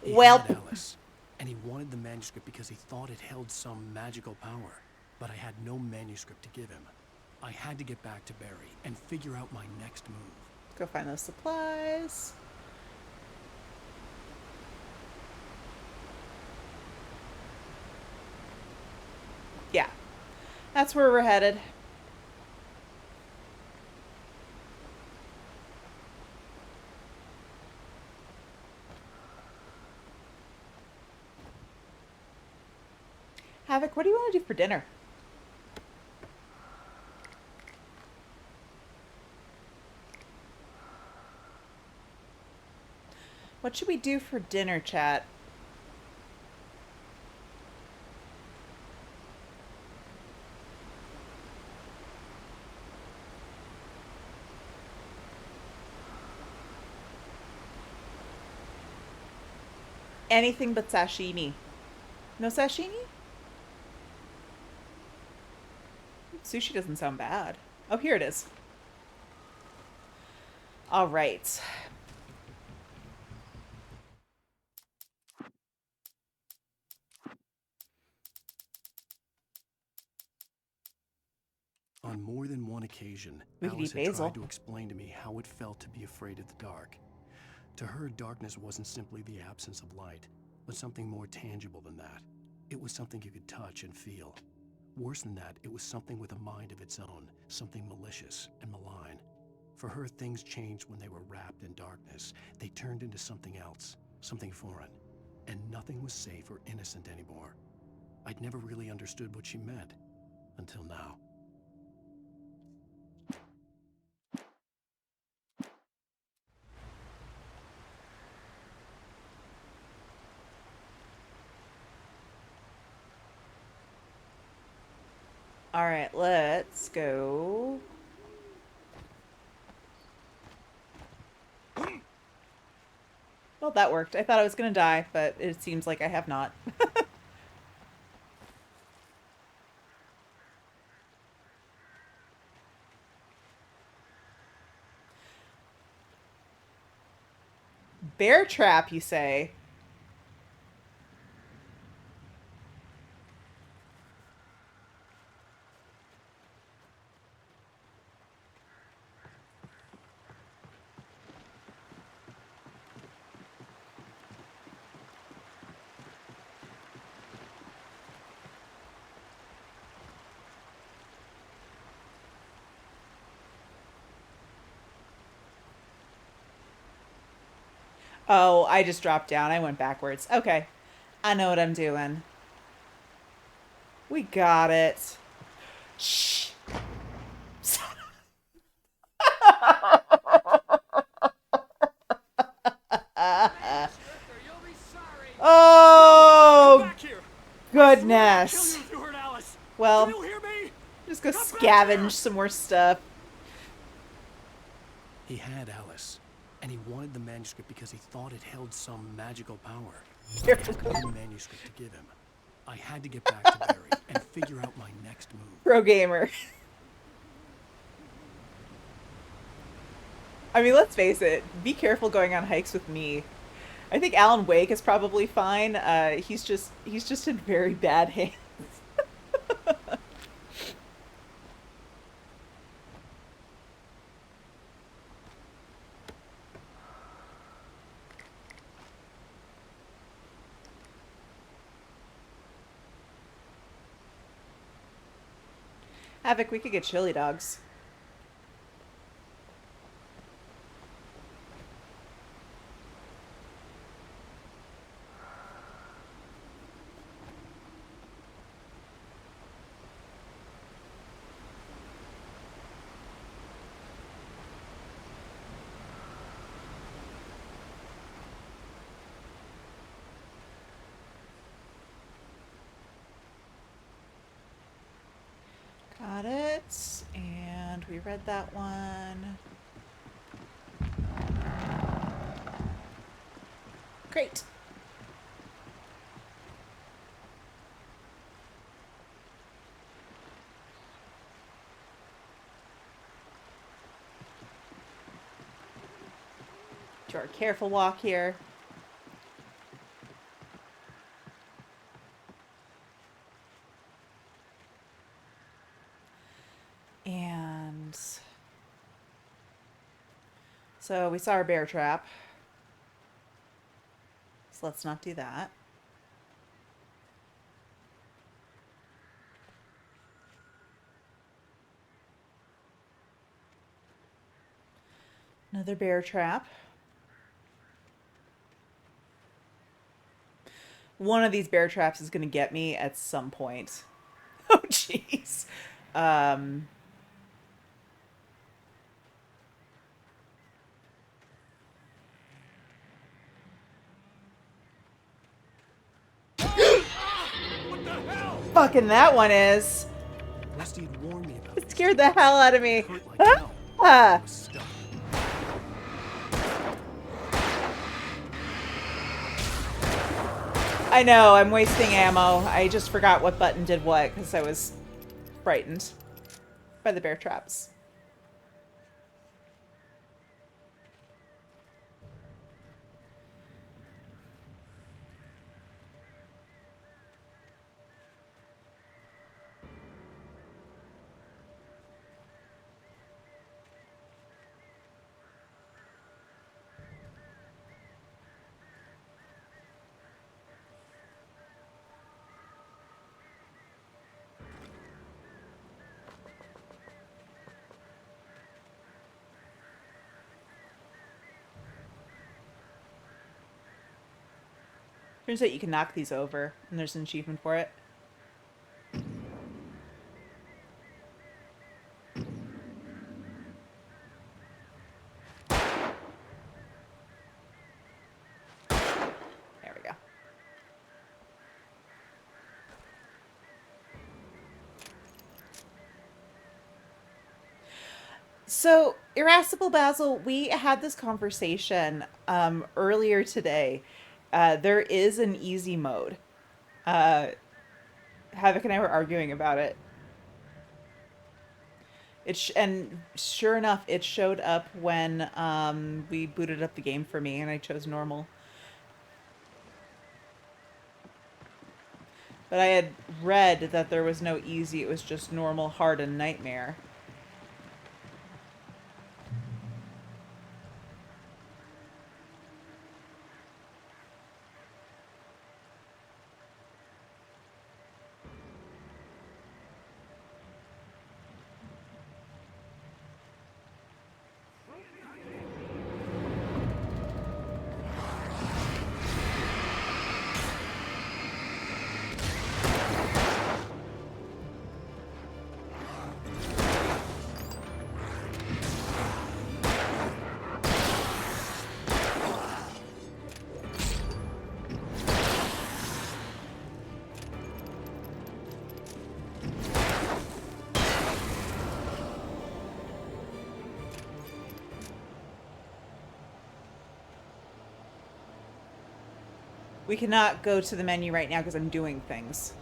S3: He
S1: Well,
S3: had Alice, and he wanted the manuscript because he thought it held some magical power. But I had no manuscript to give him. I had to get back to Barry and figure out my next move.
S1: go find those supplies. Yeah, that's where we're headed. Havok, what do you want to do for dinner? What should we do for dinner, chat? Anything but sashimi. No sashimi? Sushi doesn't sound bad. Oh, here it is. All right.
S3: On more than one occasion,
S1: We could
S3: Alice
S1: eat
S3: had
S1: basil.
S3: tried to explain to me how it felt to be afraid of the dark. To her, darkness wasn't simply the absence of light, but something more tangible than that. It was something you could touch and feel. Worse than that, it was something with a mind of its own, something malicious and malign. For her, things changed when they were wrapped in darkness. They turned into something else, something foreign, and nothing was safe or innocent anymore. I'd never really understood what she meant, until now.
S1: All right, let's go. Well, that worked. I thought I was gonna die, but it seems like I have not. Bear trap, you say? Oh, I just dropped down. I went backwards. Okay. I know what I'm doing. We got it. Shh. Oh, goodness. Well, just go scavenge some more stuff.
S3: He had Alice, and he wanted the manuscript because he thought it held some magical power. I had no manuscript to give him. I had to get back to Barry and figure out my next move.
S1: Pro gamer. I mean, let's face it. Be careful going on hikes with me. I think Alan Wake is probably fine. He's just in very bad hands. Havok, we could get chili dogs. Got it. And we read that one. Great. Do our careful walk here. And so we saw our bear trap. So let's not do that. Another bear trap. One of these bear traps is going to get me at some point. Oh, jeez. Fucking that one is. It scared the hell out of me. Ah. I know, I'm wasting ammo. I just forgot what button did what because I was frightened by the bear traps. Turns out you can knock these over, and there's an achievement for it. There we go. So, Irascible Basil, we had this conversation earlier today. There is an easy mode. Havok and I were arguing about it. And sure enough, it showed up when we booted up the game for me, and I chose normal. But I had read that there was no easy, it was just normal, hard, and nightmare. We cannot go to the menu right now because I'm doing things.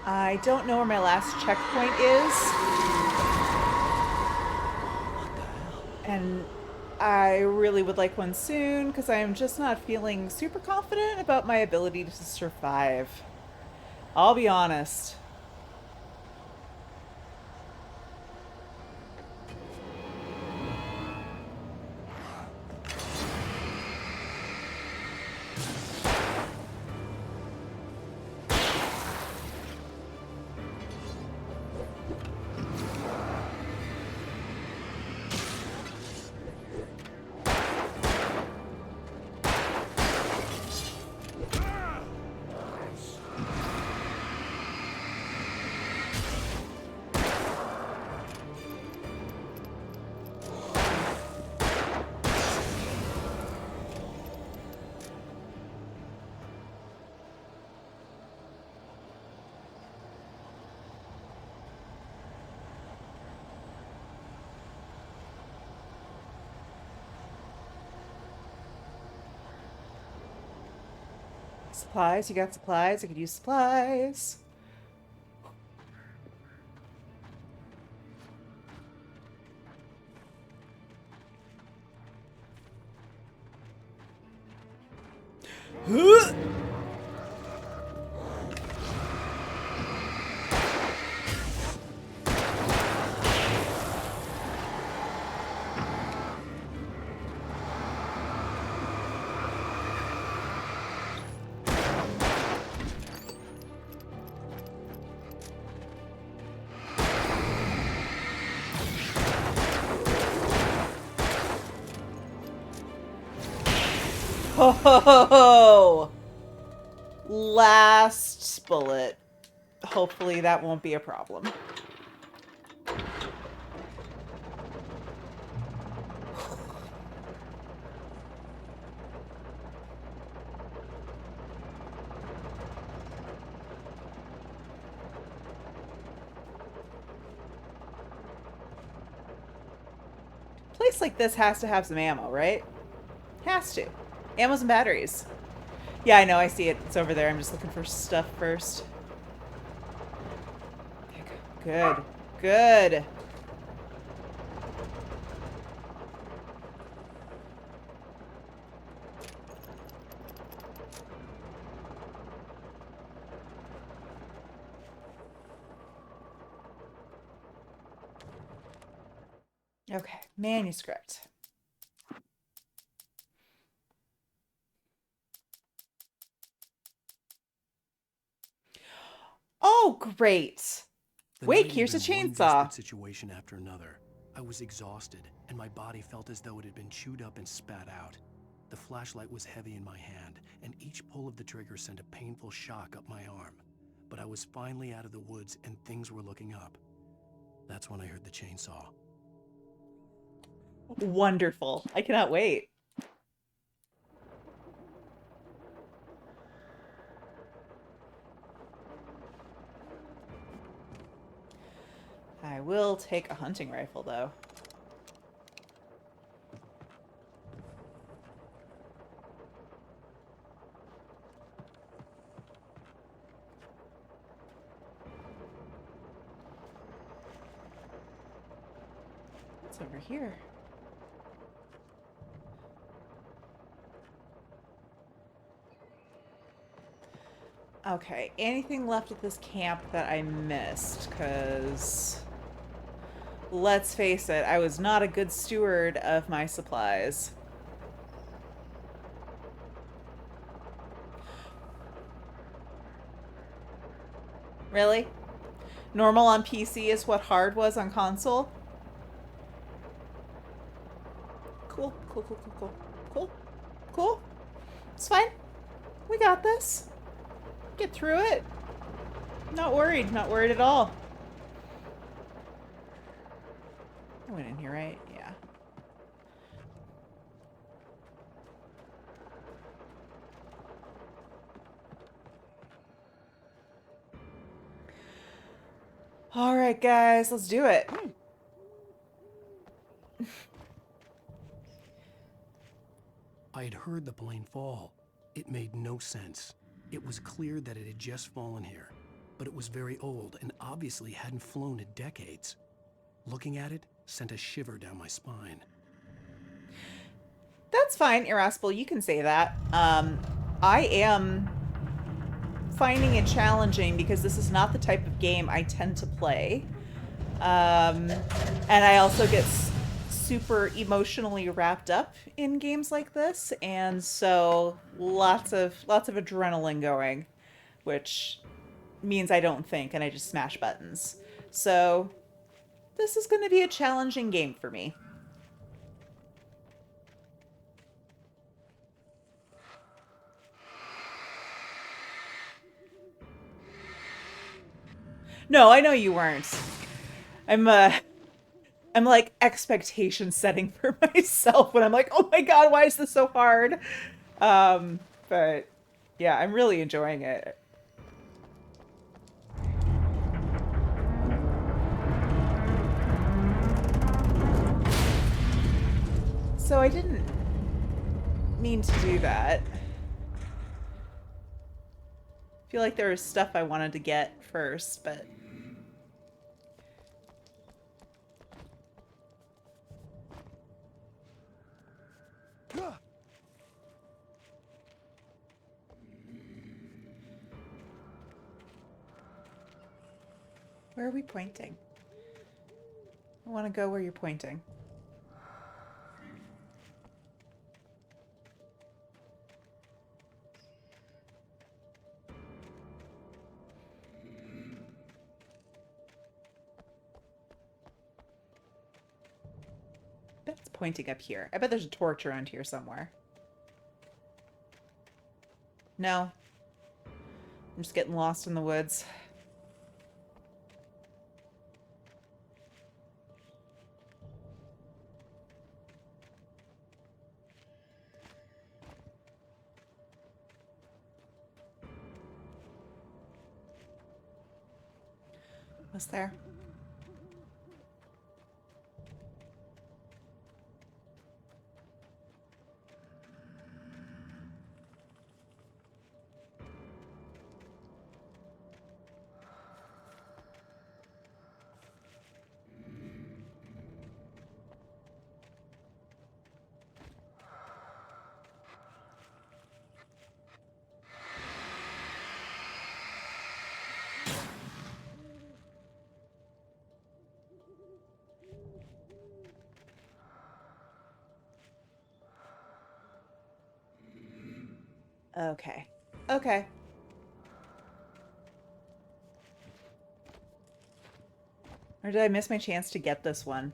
S1: I don't know where my last checkpoint is. And I really would like one soon because I'm just not feeling super confident about my ability to survive. I'll be honest. Supplies? You got supplies? I could use supplies. Oh, last bullet. Hopefully that won't be a problem. Place like this has to have some ammo, right? Has to. Ammos and batteries. Yeah, I know. I see it. It's over there. I'm just looking for stuff first. Good. Good. Okay, manuscript. Oh, great.
S3: The
S1: Wait,
S3: night
S1: here's a
S3: had been one
S1: chainsaw.
S3: desperate situation after another. I was exhausted, and my body felt as though it had been chewed up and spat out. The flashlight was heavy in my hand, and each pull of the trigger sent a painful shock up my arm. But I was finally out of the woods, and things were looking up. That's when I heard the chainsaw.
S1: Wonderful. I cannot wait. I will take a hunting rifle, though. What's over here? Okay, anything left at this camp that I missed? Because, let's face it, I was not a good steward of my supplies. Really? Normal on PC is what hard was on console? Cool, cool, cool, cool, cool. Cool, cool. It's fine. We got this. Get through it. Not worried at all. I went in here, right? Yeah. All right, guys, let's do it.
S3: I had heard the plane fall. It made no sense. It was clear that it had just fallen here, but it was very old and obviously hadn't flown in decades. Looking at it sent a shiver down my spine.
S1: That's fine, Irascible. You can say that. I am finding it challenging because this is not the type of game I tend to play. And I also get super emotionally wrapped up in games like this, and so lots of adrenaline going, which means I don't think and I just smash buttons. So this is going to be a challenging game for me. No, I know you weren't. I'm like expectation setting for myself when I'm like, oh my god, why is this so hard? But yeah, I'm really enjoying it. So I didn't mean to do that. I feel like there was stuff I wanted to get first, but... Where are we pointing? I want to go where you're pointing. I bet it's pointing up here. I bet there's a torch around here somewhere. No. I'm just getting lost in the woods. What's there? Okay. Okay. Or did I miss my chance to get this one?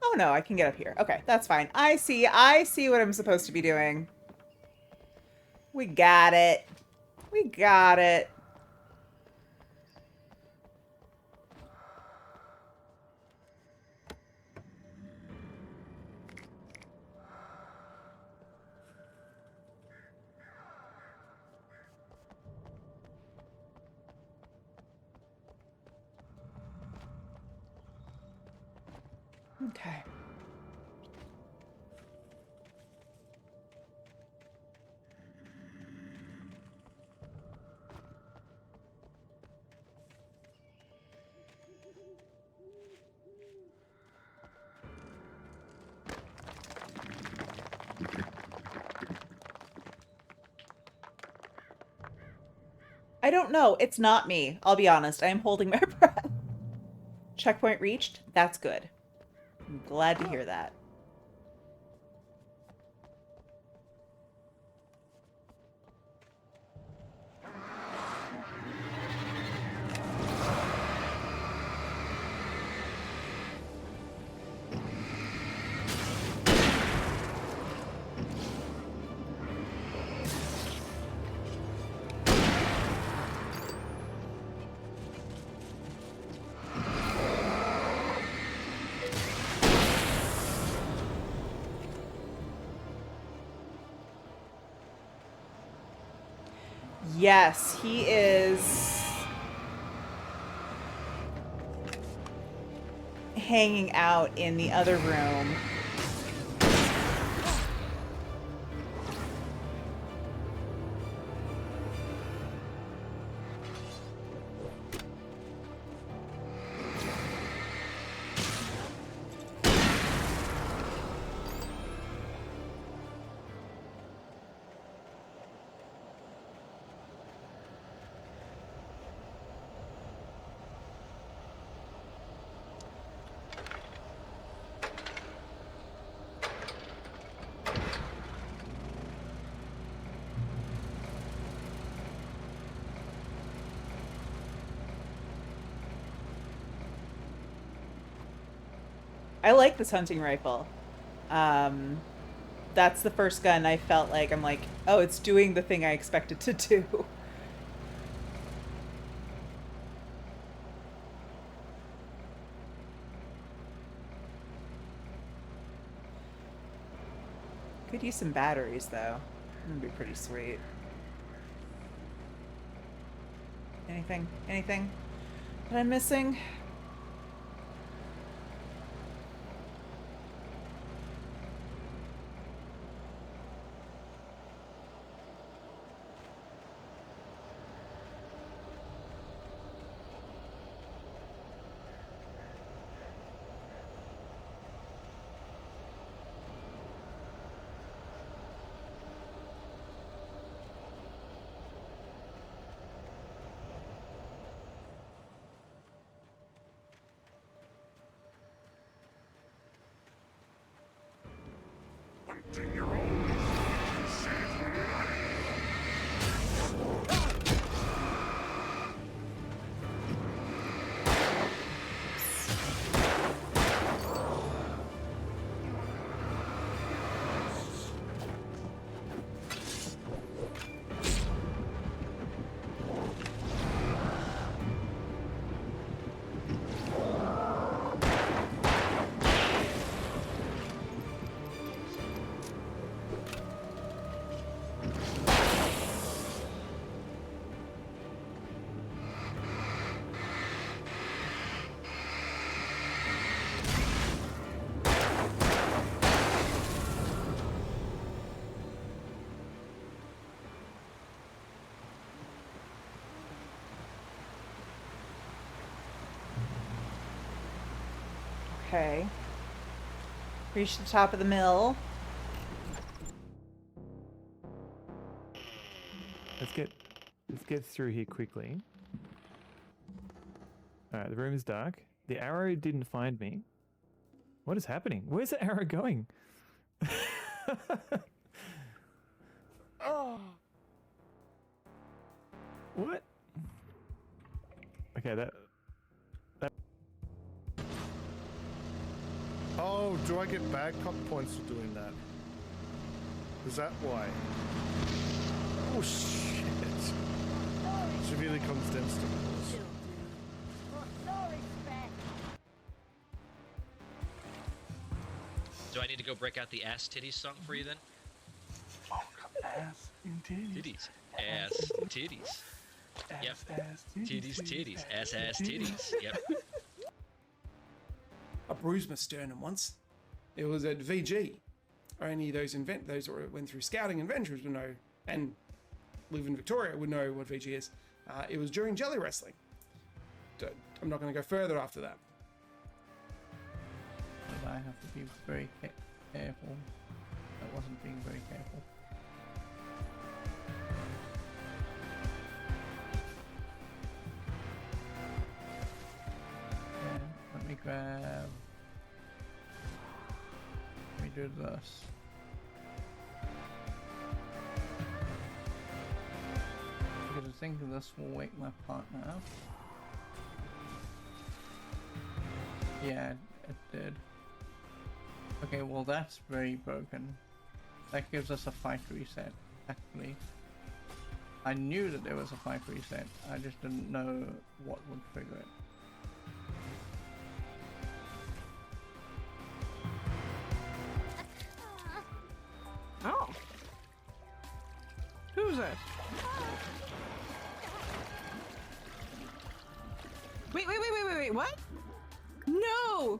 S1: Oh no, I can get up here. Okay, that's fine. I see what I'm supposed to be doing. We got it. We got it. Okay. I don't know. It's not me. I'll be honest. I am holding my breath. Checkpoint reached. That's good. I'm glad to hear that. Yes, he is hanging out in the other room. I like this hunting rifle. That's the first gun I felt like, I'm like, oh, it's doing the thing I expect it to do. Could use some batteries, though. That'd be pretty sweet. Anything? Anything that I'm missing? Okay. Reach the top of the mill.
S21: Let's get through here quickly. Alright, the room is dark. The arrow didn't find me. What is happening? Where's the arrow going? Oh. What? Okay, that.
S20: Oh, do I get bad cop points for doing that? Is that why? Oh shit! She really condensed it.
S4: Do I need to go break out the ass titties song for you then?
S18: Ass and titties.
S4: Ass titties. Yep.
S18: Ass,
S4: Titties. Ass titties. Yep.
S22: I bruised my sternum once. It was at VG. Only those who went through scouting and ventures would know, and live in Victoria would know what VG is. It was during jelly wrestling. I'm not going to go further after that.
S23: But I have to be very careful. I wasn't being very careful. Okay, let me grab. Let me do this. Because I think this will wake my partner up. Yeah, it did. Okay, well that's very broken. That gives us a fight reset, actually. I knew that there was a fight reset, I just didn't know what would trigger it.
S17: Oh. Who's that? Wait, what? No!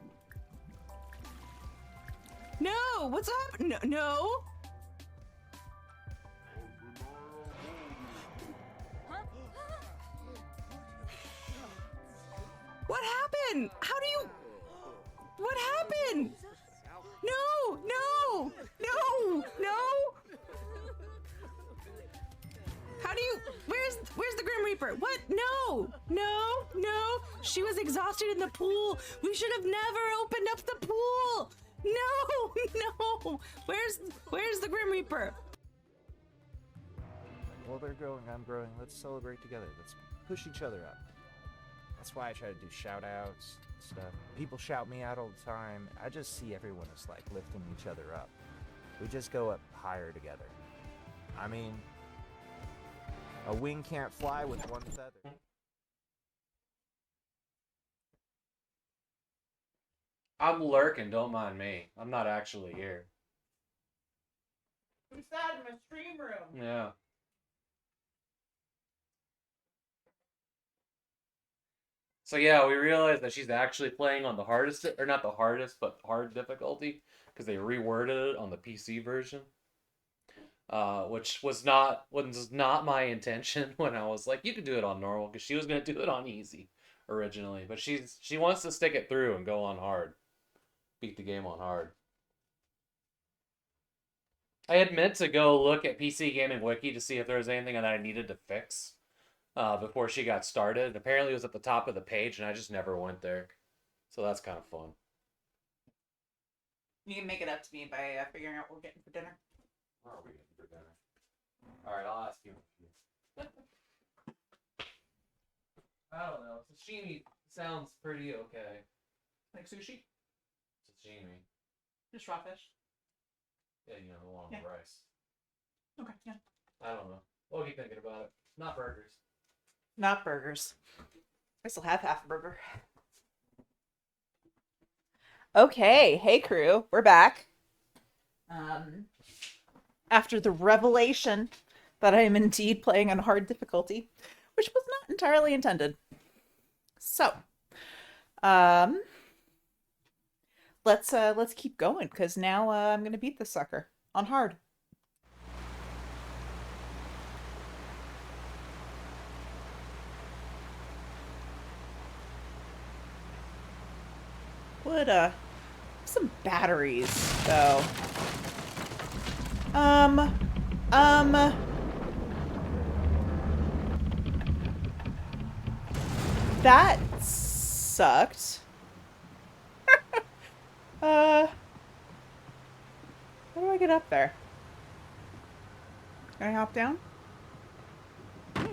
S17: No! What's up? No! What happened? How do you... What happened? No! No! No! No! How do you... Where's the Grim Reaper? What? No! No! No! She was exhausted in the pool! We should have never opened up the pool! No! No! Where's the Grim Reaper?
S24: Well, they're growing, I'm growing. Let's celebrate together. Let's push each other up. That's why I try to do shout outs and stuff. People shout me out all the time. I just see everyone as like lifting each other up. We just go up higher together. I mean, a wing can't fly with one feather.
S25: I'm lurking, don't mind me. I'm not actually here.
S1: We sat in my stream room.
S25: Yeah. So yeah, we realized that she's actually playing on the hardest, or not the hardest, but hard difficulty, because they reworded it on the PC version. Which was not my intention when I was like, you could do it on normal, because she was gonna do it on easy originally, but she wants to stick it through and go on hard, beat the game on hard. I had meant to go look at PC Gaming Wiki to see if there was anything that I needed to fix before she got started. Apparently it was at the top of the page, and I just never went there, so that's kind of fun.
S1: You can make it up to me by figuring out what we're getting for dinner.
S25: What are we getting for dinner? Alright, I'll ask you. I don't know. Sashimi sounds pretty okay.
S1: Like sushi?
S25: Sashimi.
S1: Just raw fish.
S25: Yeah, you know, the one with rice.
S1: Okay, yeah.
S25: I don't know. What are you thinking about it? Not burgers.
S1: Not burgers. I still have half a burger. Okay, hey crew, we're back. After the revelation that I am indeed playing on hard difficulty, which was not entirely intended. So, let's keep going, because now I'm gonna beat this sucker on hard. Would some batteries though. That sucked. How do I get up there? Can I hop down? Okay.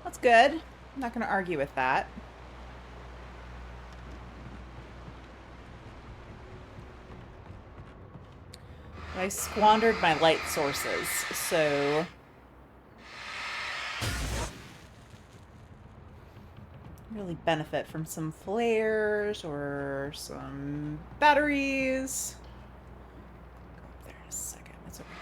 S1: That's good. I'm not going to argue with that. I squandered my light sources, so really benefit from some flares or some batteries. Go up there in a second. What's over here?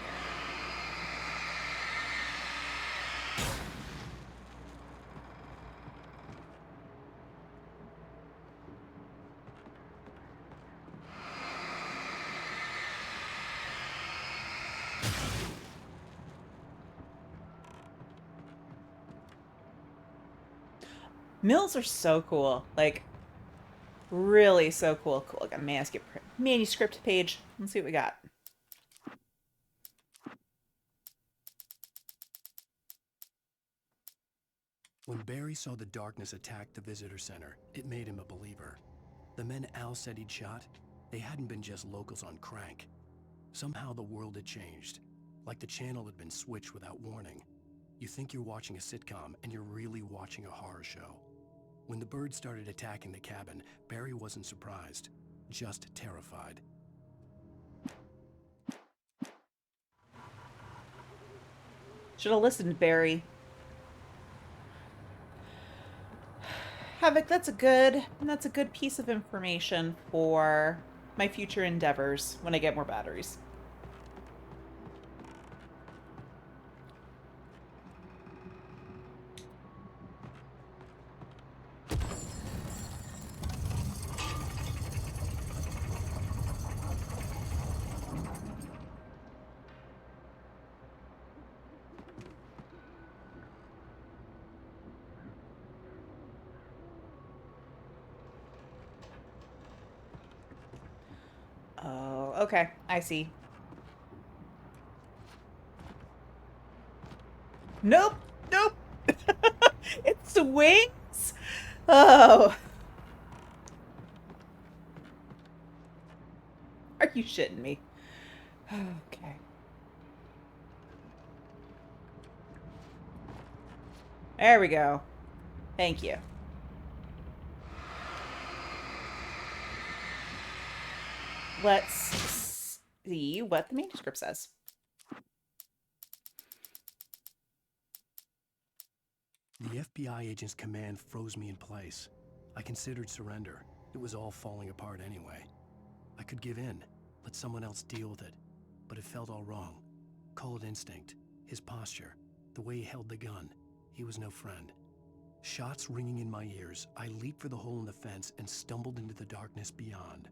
S1: Mills are so cool. Like, really so cool. Cool. I got a manuscript page. Let's see what we got.
S3: When Barry saw the darkness attack the visitor center, it made him a believer. The men Al said he'd shot, they hadn't been just locals on crank. Somehow the world had changed, like the channel had been switched without warning. You think you're watching a sitcom, and you're really watching a horror show. When the birds started attacking the cabin, Barry wasn't surprised, just terrified.
S1: Should have listened, Barry. Havok, that's a good piece of information for my future endeavors when I get more batteries. Oh, okay. I see. Nope. Nope. It swings. Oh. Are you shitting me? Okay. There we go. Thank you. Let's see what the manuscript says.
S3: The FBI agent's command froze me in place. I considered surrender. It was all falling apart anyway. I could give in, let someone else deal with it. But it felt all wrong. Call it instinct. His posture, the way he held the gun. He was no friend. Shots ringing in my ears, I leaped for the hole in the fence and stumbled into the darkness beyond.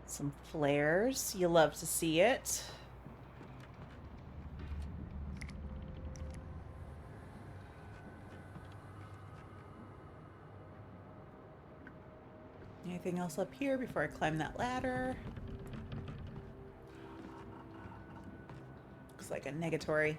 S1: Some flares. You love to see it. Anything else up here before I climb that ladder? Looks like a negatory.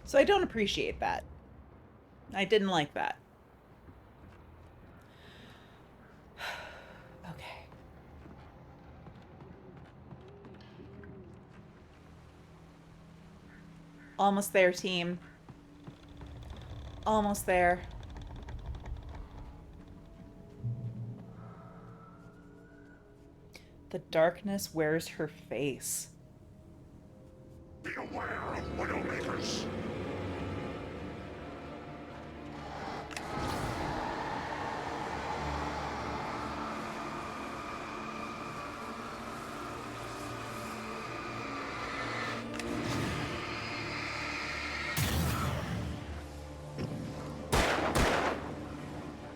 S1: So I don't appreciate that. I didn't like that. Okay. Almost there, team. Almost there. The darkness wears her face.
S11: Beware of Widowmakers.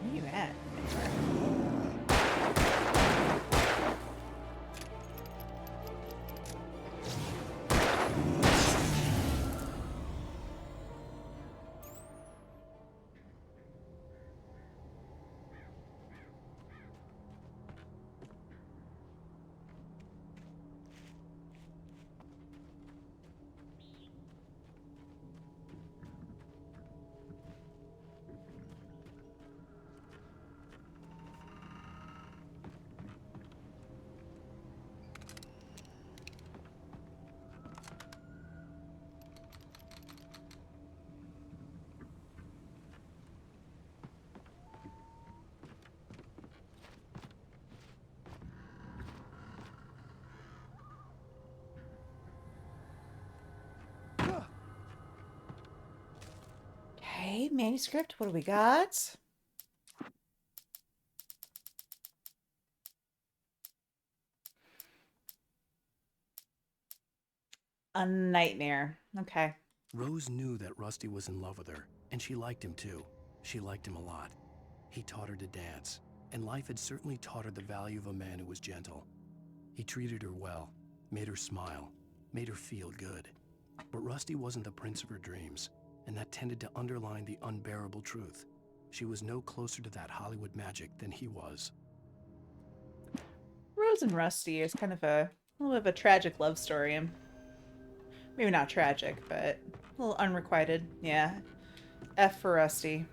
S1: Where you at? Okay, manuscript. What do we got? A nightmare. Okay.
S3: Rose knew that Rusty was in love with her, and she liked him too. She liked him a lot. He taught her to dance, and life had certainly taught her the value of a man who was gentle. He treated her well, made her smile, made her feel good. But Rusty wasn't the prince of her dreams, and that tended to underline the unbearable truth. She was no closer to that Hollywood magic than he was.
S1: Rose and Rusty is kind of a little bit of a tragic love story. Maybe not tragic, but a little unrequited. Yeah. F for Rusty.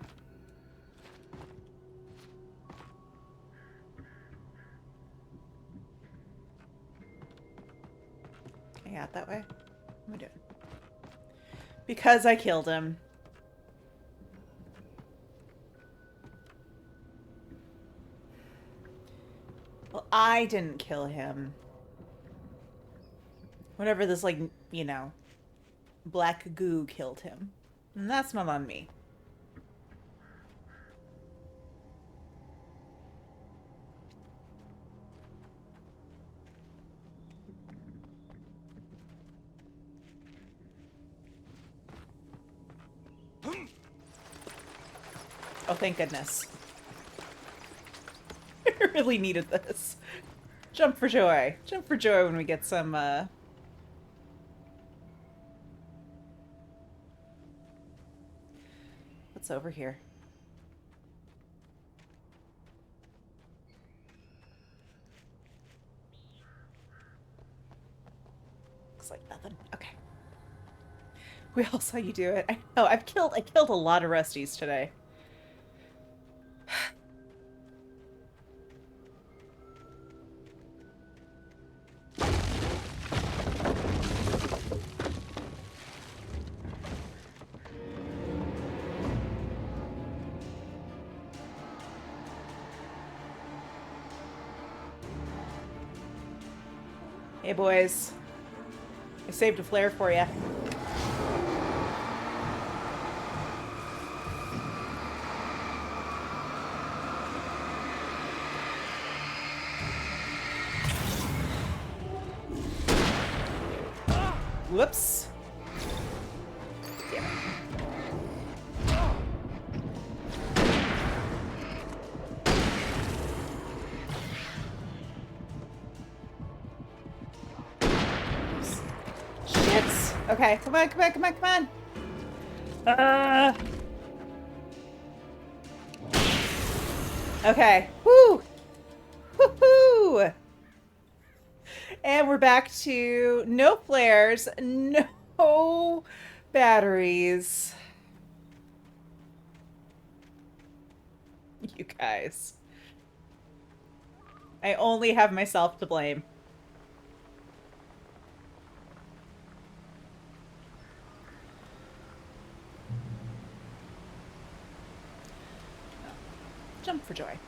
S1: I got that way. What am I doing? Because I killed him. Well, I didn't kill him. Whatever this, like, you know, black goo killed him. And that's not on me. Oh, thank goodness. I really needed this. Jump for joy. Jump for joy when we get some, What's over here? Looks like nothing. Okay. We all saw you do it. I know. I killed a lot of Rusties today. Hey, boys. I saved a flare for you. Whoops. Damn it. Okay, come on, come on, come on, come on. Okay. Woo! Woohoo! And we're back to no flares, no batteries. You guys. I only have myself to blame. Jump for joy. Okay.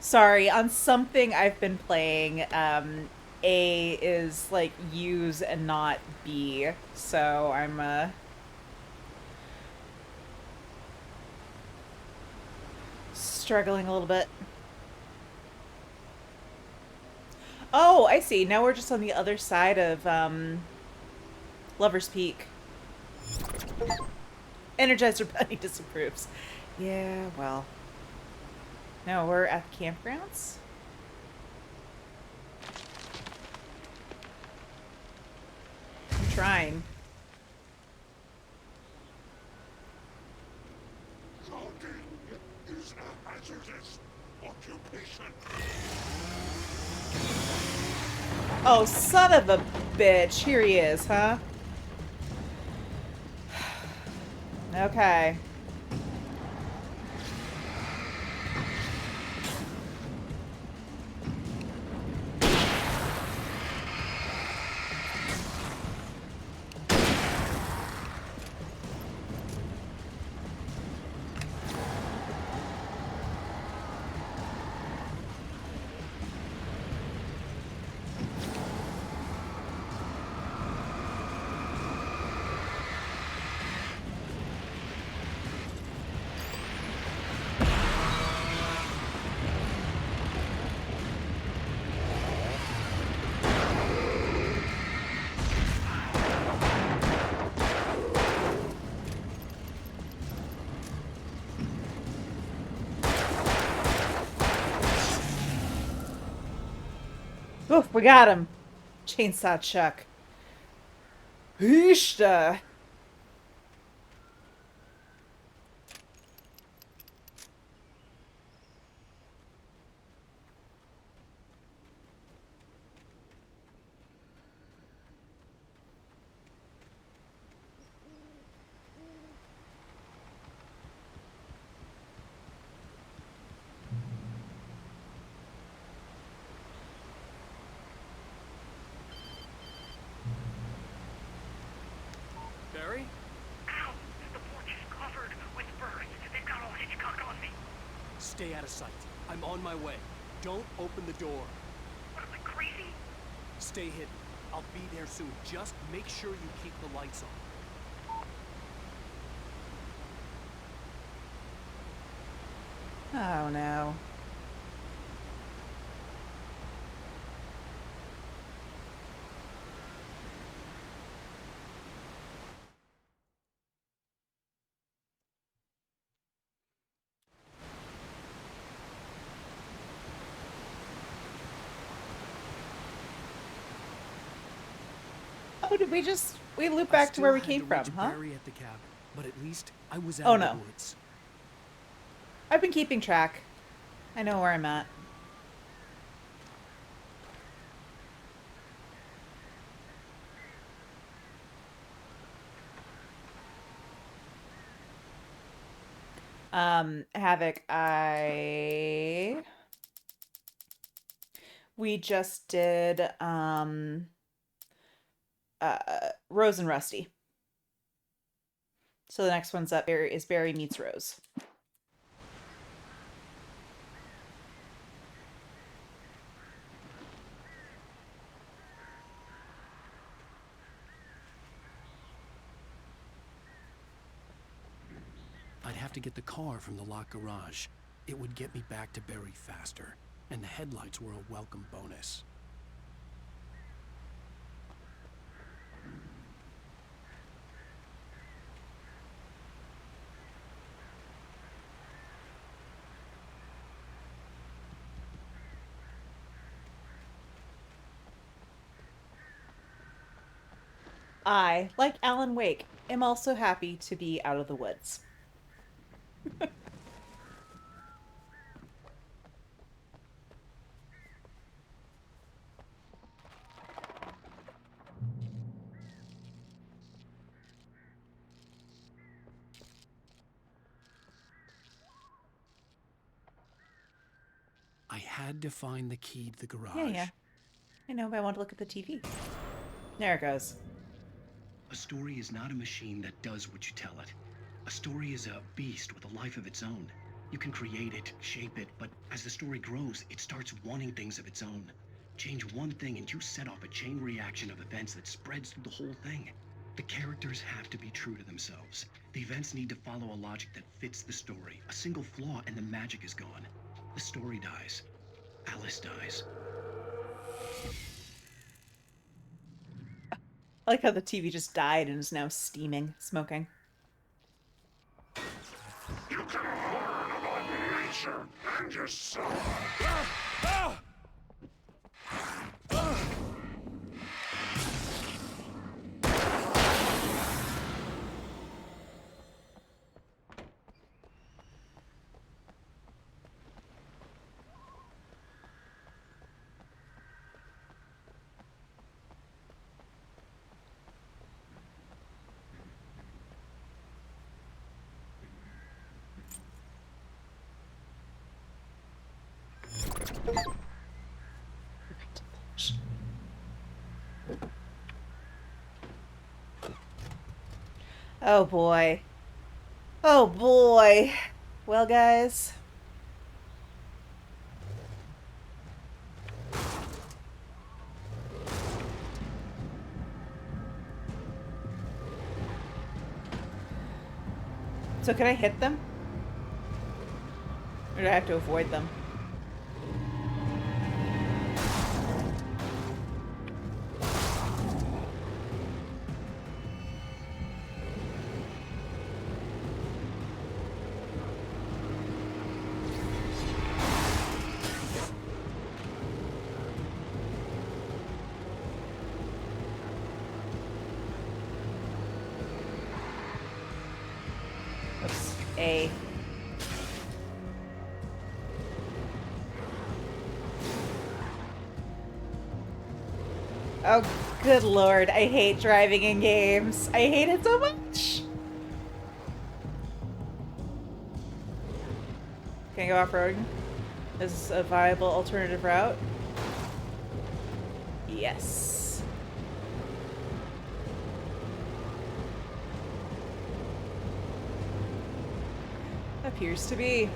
S1: Sorry, on something I've been playing, A is like use and not B. So I'm struggling a little bit. Oh, I see. Now we're just on the other side of Lover's Peak. Energizer Bunny disapproves. Yeah, well. No, we're at the campgrounds. I'm trying.
S11: Jogging is a hazardous occupation.
S1: Oh, son of a bitch. Here he is, huh? Okay. Oof, we got him. Chainsaw Chuck. Ishta.
S2: Barry?
S7: Ow! The porch is covered with birds. They've got all Hitchcock on me.
S2: Stay out of sight. I'm on my way. Don't open the door.
S7: What am I, crazy?
S2: Stay hidden. I'll be there soon. Just make sure you keep the lights on.
S1: Oh no. Oh, did we loop back to where we came from, huh?
S3: Barry at the cabin, but at least I was out
S1: Oh
S3: of
S1: no.
S3: the woods.
S1: I've been keeping track. I know where I'm at. Havok, we just did Rose and Rusty. So the next one's up is Barry meets Rose.
S3: I'd have to get the car from the locked garage. It would get me back to Barry faster, and the headlights were a welcome bonus.
S1: I, like Alan Wake, am also happy to be out of the woods.
S3: I had to find the key to the garage.
S1: Yeah. I know, but I want to look at the TV. There it goes.
S3: A story is not a machine that does what you tell it. A story is a beast with a life of its own. You can create it, shape it, but as the story grows, it starts wanting things of its own. Change one thing and you set off a chain reaction of events that spreads through the whole thing. The characters have to be true to themselves. The events need to follow a logic that fits the story. A single flaw and the magic is gone. The story dies. Alice dies.
S1: I like how the TV just died and is now steaming, smoking.
S11: You can learn about nature and yourself.
S1: Oh boy. Oh boy. Well, guys. So can I hit them? Or do I have to avoid them? A. Oh, good lord. I hate driving in games. I hate it so much. Can I go off-roading? Is this a viable alternative route? Yes. Appears to be.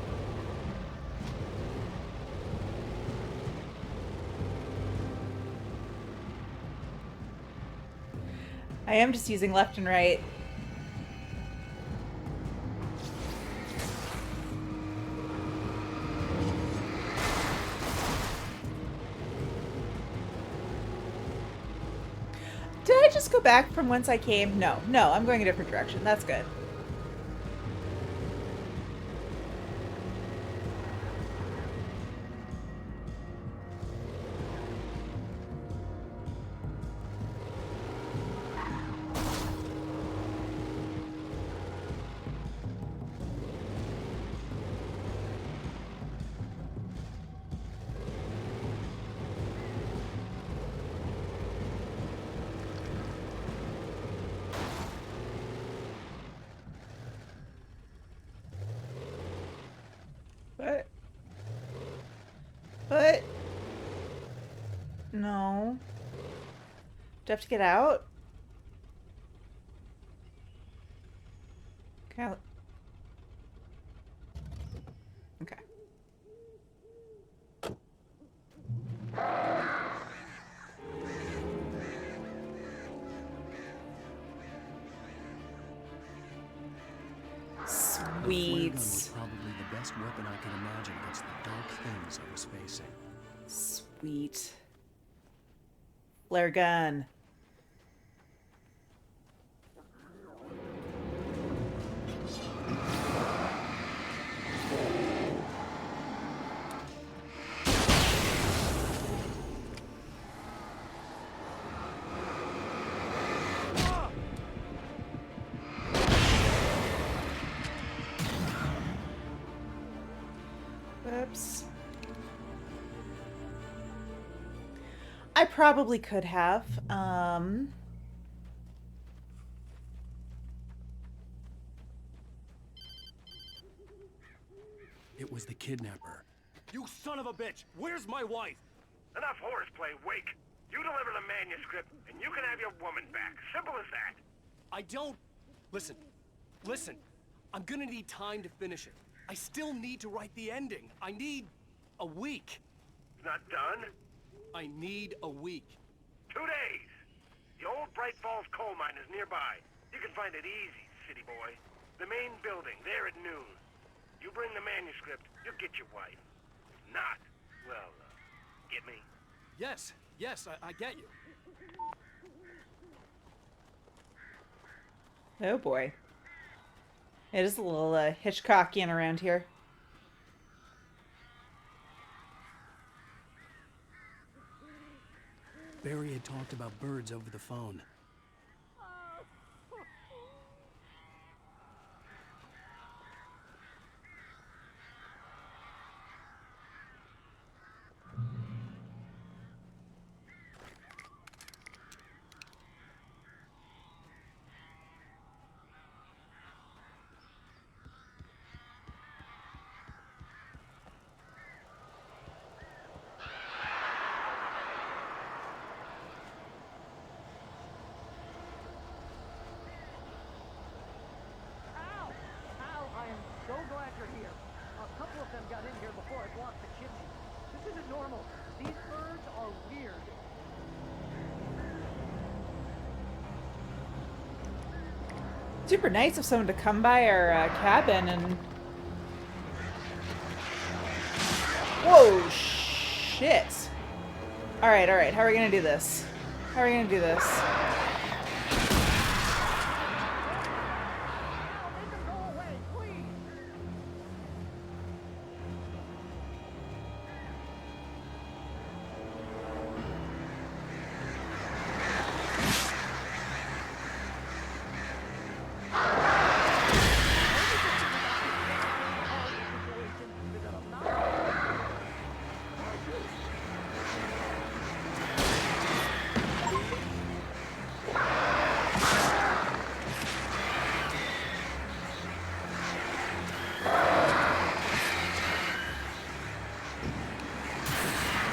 S1: I am just using left and right. Did I just go back from whence I came? No, I'm going a different direction. That's good. But no. Do I have to get out? Okay. Okay.
S3: The flare gun was
S1: Sweet.
S3: probably the best weapon I could imagine against the dark things I was facing.
S1: Sweet. Flare gun. Oops. I probably could have.
S3: It was the kidnapper.
S7: You son of a bitch! Where's my wife?
S11: Enough horseplay, Wake. You deliver the manuscript, and you can have your woman back. Simple as that.
S2: I don't... Listen. Listen. I'm gonna need time to finish it. I still need to write the ending. I need... a week.
S11: Not done?
S2: I need a week.
S11: 2 days. The old Bright Falls coal mine is nearby. You can find it easy, city boy. The main building, there at noon. You bring the manuscript, you'll get your wife. If not, well, get me?
S2: Yes, I get you.
S1: Oh boy. It is a little Hitchcockian around here.
S3: Barry had talked about birds over the phone.
S5: I am so glad you're here. A couple of them got in here before I blocked the chimney. This isn't normal. These birds are weird.
S1: Super nice of someone to come by our cabin and... Whoa, shit. Alright, how are we gonna do this? How are we gonna do this?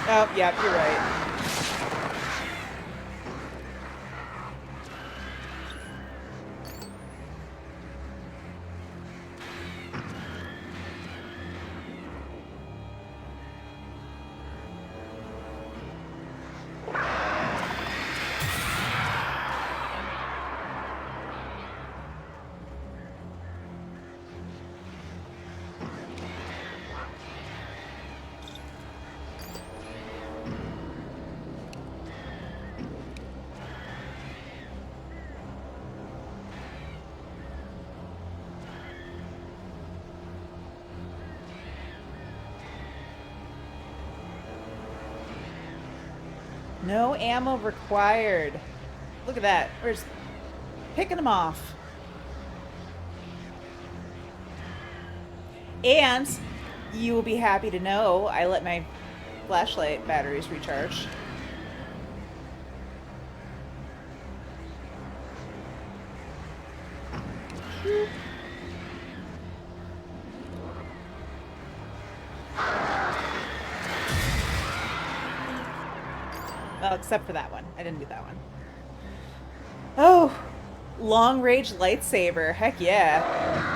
S1: Oh, yep, you're right. No ammo required. Look at that. We're just picking them off. And you will be happy to know I let my flashlight batteries recharge. Well, except for that one. I didn't do that one. Oh, long-range lightsaber. Heck yeah.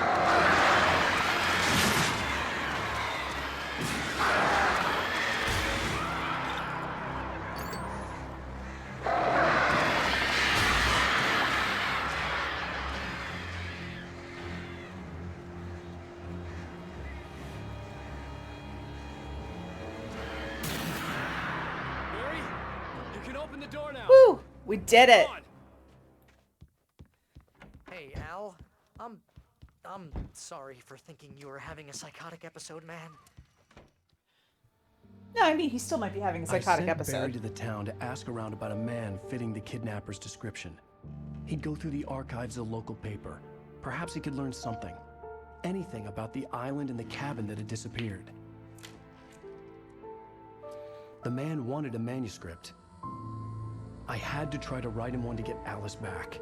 S1: Woo! We did it.
S5: Hey, Al. I'm sorry for thinking you were having a psychotic episode, man.
S1: No, I mean, he still might be having a psychotic
S3: I sent
S1: episode.
S3: Barry to the town to ask around about a man fitting the kidnapper's description. He'd go through the archives of the local paper. Perhaps he could learn something. Anything about the island and the cabin that had disappeared. The man wanted a manuscript. I had to try to write him one to get Alice back.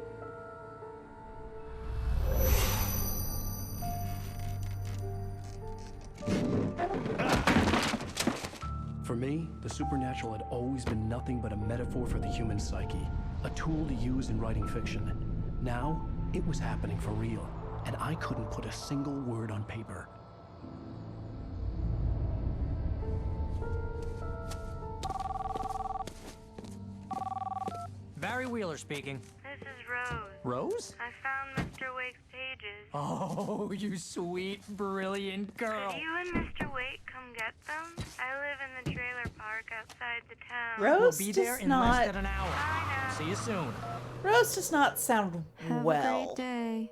S3: For me, the supernatural had always been nothing but a metaphor for the human psyche, a tool to use in writing fiction. Now, it was happening for real, and I couldn't put a single word on paper.
S5: Wheeler speaking.
S6: This is Rose.
S5: Rose?
S6: I found Mr. Wake's pages.
S5: Oh, you sweet, brilliant girl.
S6: Could you and Mr. Wake come get them? I live in the trailer park outside the town.
S1: Rose
S5: We'll be there
S1: does
S5: in
S1: not.
S5: less than an hour. See you soon.
S1: Rose does not sound
S6: Have
S1: well.
S6: a great day.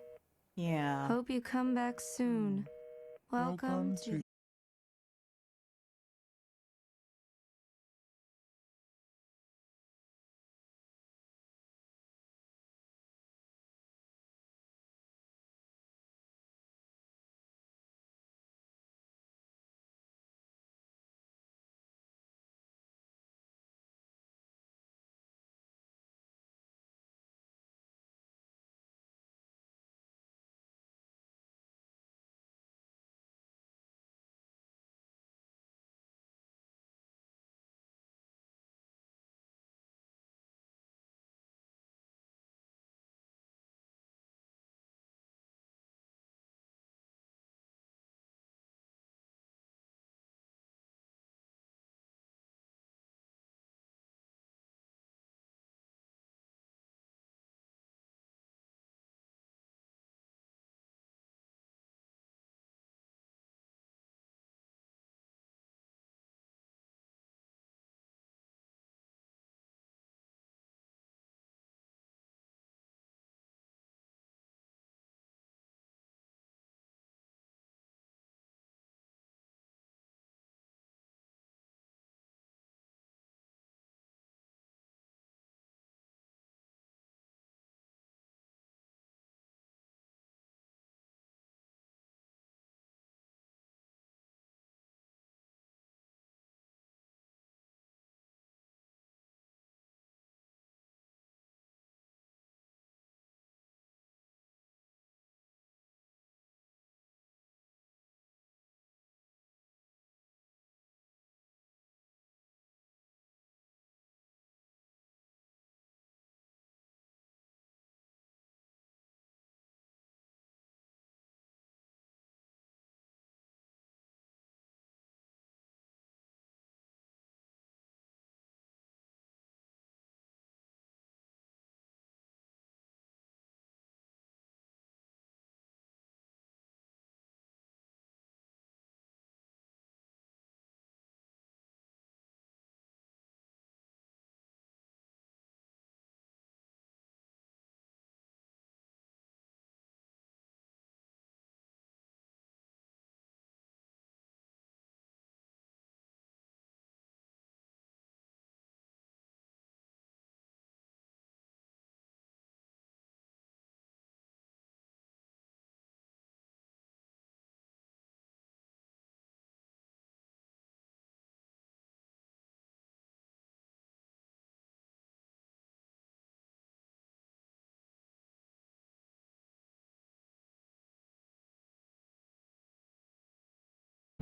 S1: Yeah.
S6: Hope you come back soon. Welcome to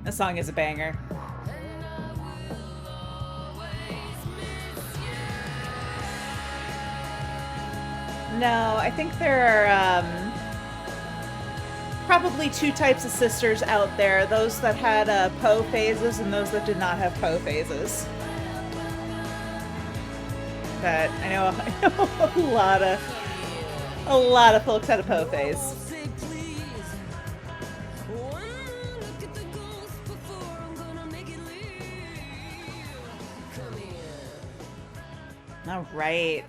S1: The song is a banger. No, I think there are probably two types of sisters out there. Those that had Poe phases and those that did not have Poe phases. But I know a lot of folks had a Poe phase. All right.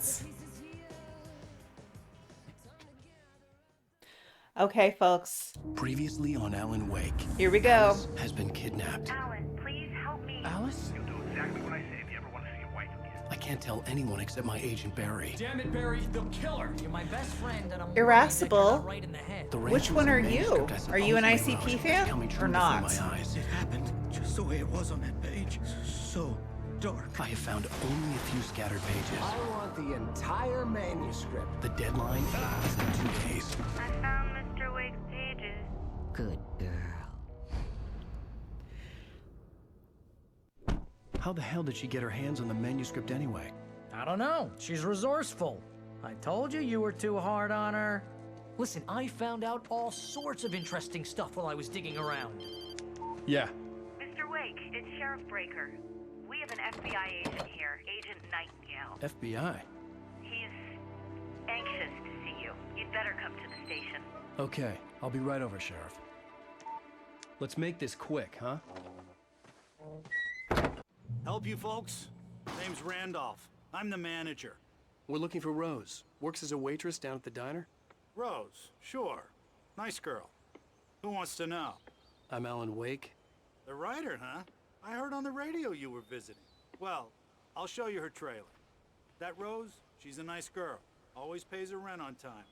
S1: Okay, folks.
S3: Previously on Alan Wake.
S1: Here we go.
S3: Alice has been kidnapped.
S6: Alan, please help me.
S3: Alice?
S11: You'll do exactly what I say if you ever want to see your wife again.
S3: I can't tell anyone except my agent Barry.
S5: Damn it, Barry, the killer. You're my best friend, and I'm
S1: Irascible.
S5: right in the head.
S1: Which one are you? Are you an ICP fan or not?
S10: It happened just the way it was on that page. So dark.
S3: I have found only a few scattered pages.
S14: I want the entire manuscript.
S3: The deadline is in 2 days.
S6: I found Mr. Wake's pages.
S5: Good girl.
S3: How the hell did she get her hands on the manuscript anyway?
S5: I don't know. She's resourceful. I told you you were too hard on her. Listen, I found out all sorts of interesting stuff while I was digging around.
S16: Yeah.
S6: Mr. Wake, it's Sheriff Breaker. We have an FBI agent here, Agent Nightingale.
S3: FBI?
S6: He's anxious to see you. You'd better come to the station.
S3: Okay, I'll be right over, Sheriff.
S2: Let's make this quick, huh?
S8: Help you folks? Name's Randolph. I'm the manager.
S3: We're looking for Rose. Works as a waitress down at the diner.
S8: Rose, sure. Nice girl. Who wants to know?
S3: I'm Alan Wake.
S8: The writer, huh? I heard on the radio you were visiting. Well, I'll show you her trailer. That Rose, she's a nice girl. Always pays her rent on time.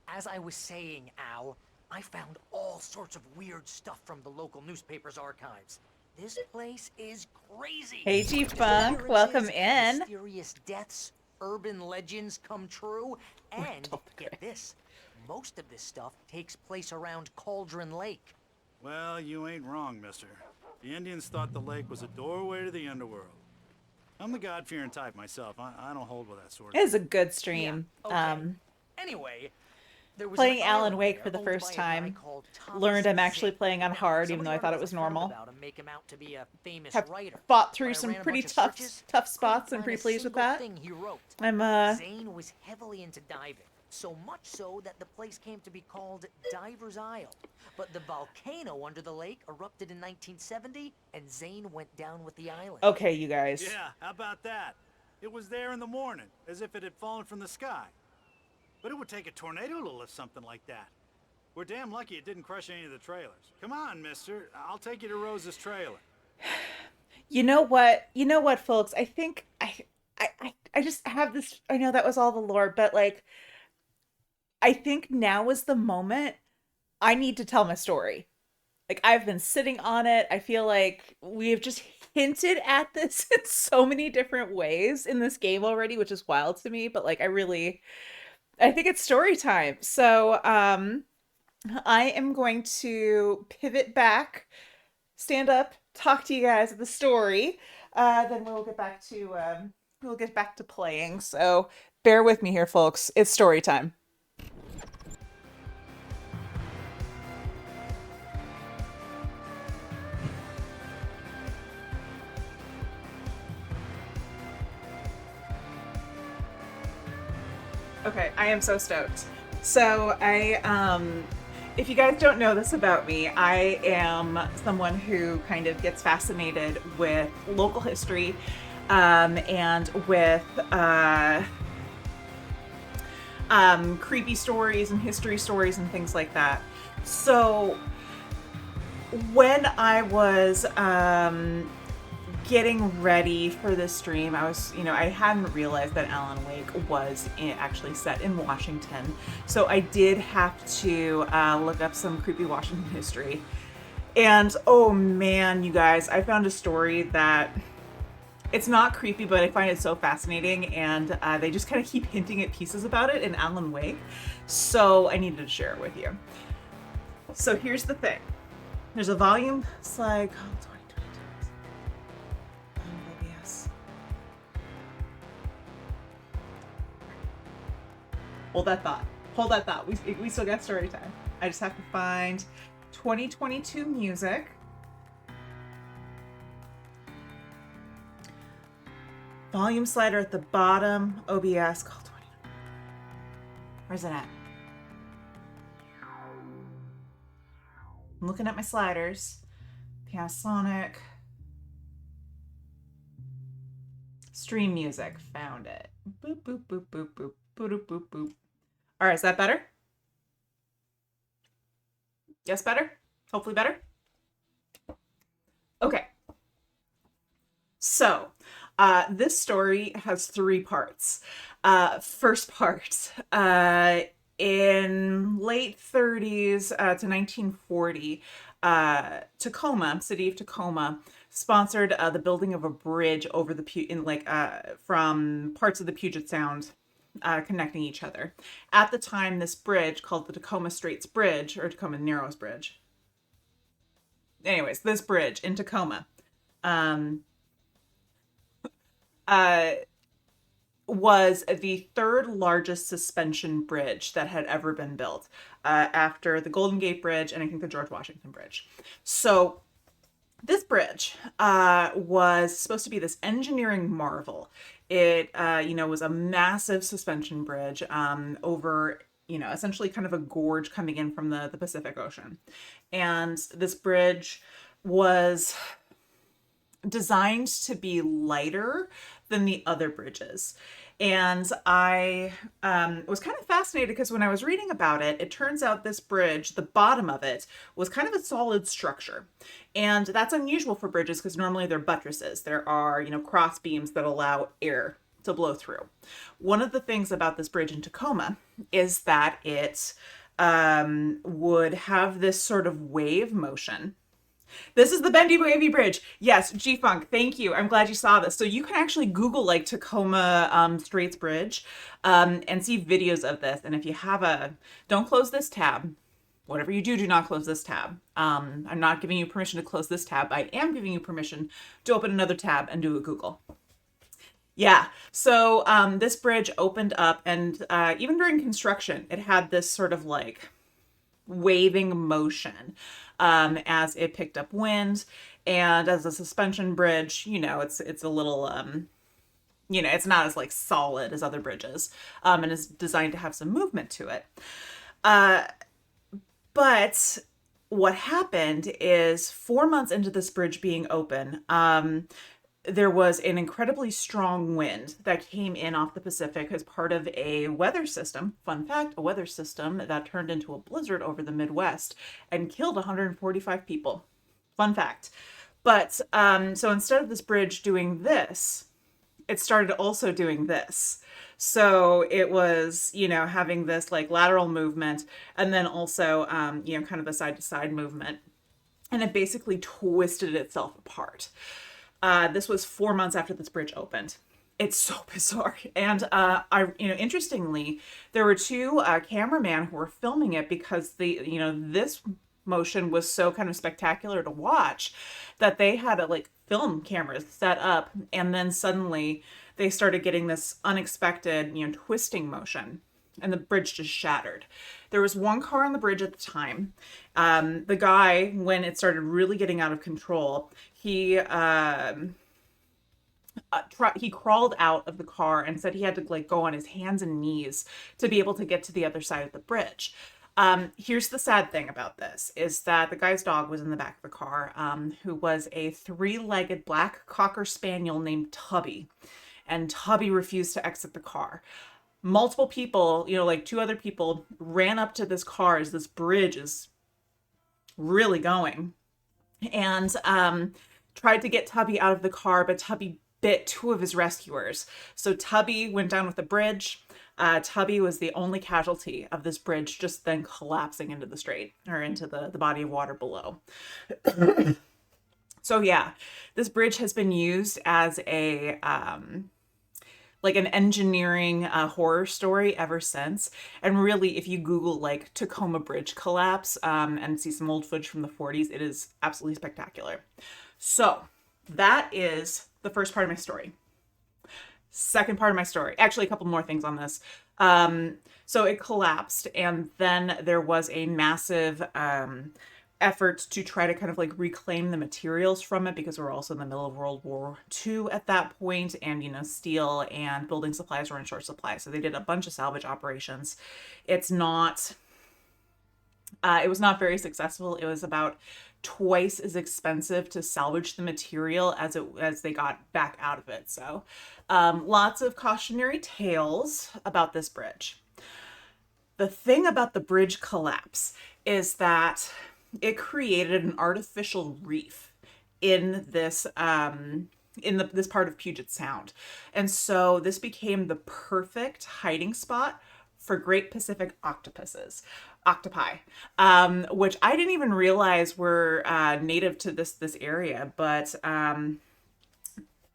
S5: As I was saying, Al, I found all sorts of weird stuff from the local newspaper's archives. This place is crazy.
S1: Hey, G-Funk, welcome in.
S5: Mysterious deaths, urban legends come true, and get this, most of this stuff takes place around Cauldron Lake.
S8: Well, you ain't wrong, mister. The Indians thought the lake was a doorway to the underworld. I'm the God-fearing type myself. I don't hold with that sort of
S1: It is a good stream.
S5: Anyway, there was
S1: Playing
S5: an
S1: Alan
S5: island
S1: Wake
S5: there
S1: for the
S5: owned by
S1: first
S5: a guy
S1: time.
S5: called Thomas
S1: Learned I'm actually
S5: Zane.
S1: playing on hard, even though I
S5: Somebody
S1: thought it
S5: wrote
S1: was
S5: a film
S1: normal.
S5: about him, make him out to be a famous
S1: Have
S5: writer.
S1: fought through
S5: But I
S1: some
S5: ran a
S1: pretty
S5: bunch of
S1: tough
S5: searches,
S1: spots and
S5: couldn't
S1: pretty
S5: find a
S1: pleased with
S5: single
S1: that.
S5: thing he wrote.
S1: I'm
S5: Zane was heavily into diving, so much so that the place came to be called Diver's Isle. But the volcano under the lake erupted in 1970, and Zane went down with the island.
S1: Okay, you guys.
S8: Yeah, how about that? It was there in the morning, as if it had fallen from the sky. But it would take a tornado to lift something like that. We're damn lucky it didn't crush any of the trailers. Come on, mister. I'll take you to Rose's trailer.
S1: You know what? You know what, folks? I think I just have this. I know that was all the lore, but like, I think now is the moment. I need to tell my story. Like, I've been sitting on it. I feel like we have just hinted at this in so many different ways in this game already, which is wild to me. But like, I think it's story time. So, I am going to pivot back, stand up, talk to you guys the story. Then we'll get back to playing. So bear with me here, folks. It's story time. Okay, I am so stoked. So if you guys don't know this about me, I am someone who kind of gets fascinated with local history and with creepy stories and history stories and things like that. So when I was getting ready for this stream, I hadn't realized that Alan Wake was actually set in Washington. So I did have to look up some creepy Washington history. And oh man, you guys, I found a story that it's not creepy, but I find it so fascinating. And they just kind of keep hinting at pieces about it in Alan Wake. So I needed to share it with you. So here's the thing. There's a volume. It's like, Hold that thought. We still got story time. I just have to find 2022 music. Volume slider at the bottom. OBS. Call 20. Where's it at? I'm looking at my sliders. Panasonic. Stream music. Found it. Boop, boop, boop, boop, boop. Boop, boop, boop. All right, is that better? Yes, better? Hopefully better? Okay. So, this story has 3 parts. First part, in late 30s to 1940, Tacoma, city of Tacoma, sponsored the building of a bridge over the from parts of the Puget Sound. Connecting each other. At the time, this bridge, called the Tacoma Straits Bridge, or Tacoma Narrows Bridge. Anyways, this bridge in Tacoma was the 3rd largest suspension bridge that had ever been built, after the Golden Gate Bridge and I think the George Washington Bridge. So this bridge was supposed to be this engineering marvel. It, was a massive suspension bridge over, essentially kind of a gorge coming in from the Pacific Ocean. And this bridge was designed to be lighter than the other bridges. And I was kind of fascinated because when I was reading about it, it turns out this bridge, the bottom of it, was kind of a solid structure. And that's unusual for bridges because normally they're buttresses. There are, cross beams that allow air to blow through. One of the things about this bridge in Tacoma is that it would have this sort of wave motion. This is the Bendy Wavy Bridge. Yes, G-Funk, thank you. I'm glad you saw this. So you can actually Google like Tacoma Straits Bridge and see videos of this. And if you have don't close this tab. Whatever you do, do not close this tab. I'm not giving you permission to close this tab. I am giving you permission to open another tab and do a Google. Yeah, so this bridge opened up, and even during construction, it had this sort of like waving motion as it picked up wind. And as a suspension bridge, it's a little it's not as like solid as other bridges, and is designed to have some movement to it. But what happened is 4 months into this bridge being open, there was an incredibly strong wind that came in off the Pacific as part of a weather system. Fun fact, a weather system that turned into a blizzard over the Midwest and killed 145 people. Fun fact. But so instead of this bridge doing this, it started also doing this. So it was, having this like lateral movement and then also, kind of a side to side movement. And it basically twisted itself apart. This was 4 months after this bridge opened. It's so bizarre. And interestingly, there were two cameramen who were filming it because this motion was so kind of spectacular to watch that they had film cameras set up, and then suddenly they started getting this unexpected, twisting motion, and the bridge just shattered. There was one car on the bridge at the time. The guy, when it started really getting out of control, he crawled out of the car and said he had to go on his hands and knees to be able to get to the other side of the bridge. Here's the sad thing about this is that the guy's dog was in the back of the car, who was a 3-legged black cocker spaniel named Tubby, and Tubby refused to exit the car. Multiple people, 2 other people ran up to this car as this bridge is really going, and tried to get Tubby out of the car, but Tubby bit 2 of his rescuers. So Tubby went down with the bridge. Tubby was the only casualty of this bridge just then collapsing into the strait, or into the body of water below. So yeah, this bridge has been used as a an engineering horror story ever since. And really, if you Google Tacoma Bridge collapse and see some old footage from the 40s, it is absolutely spectacular. So that is the first part of my story. Second part of my story, actually a couple more things on this. So it collapsed, and then there was a massive effort to try to kind of reclaim the materials from it, because we're also in the middle of World War II at that point, and steel and building supplies were in short supply. So they did a bunch of salvage operations. It was not very successful. It was about twice as expensive to salvage the material as they got back out of it. So lots of cautionary tales about this bridge. The thing about the bridge collapse is that it created an artificial reef in this this part of Puget Sound. And so this became the perfect hiding spot for Great Pacific octopi, which I didn't even realize were native to this area. But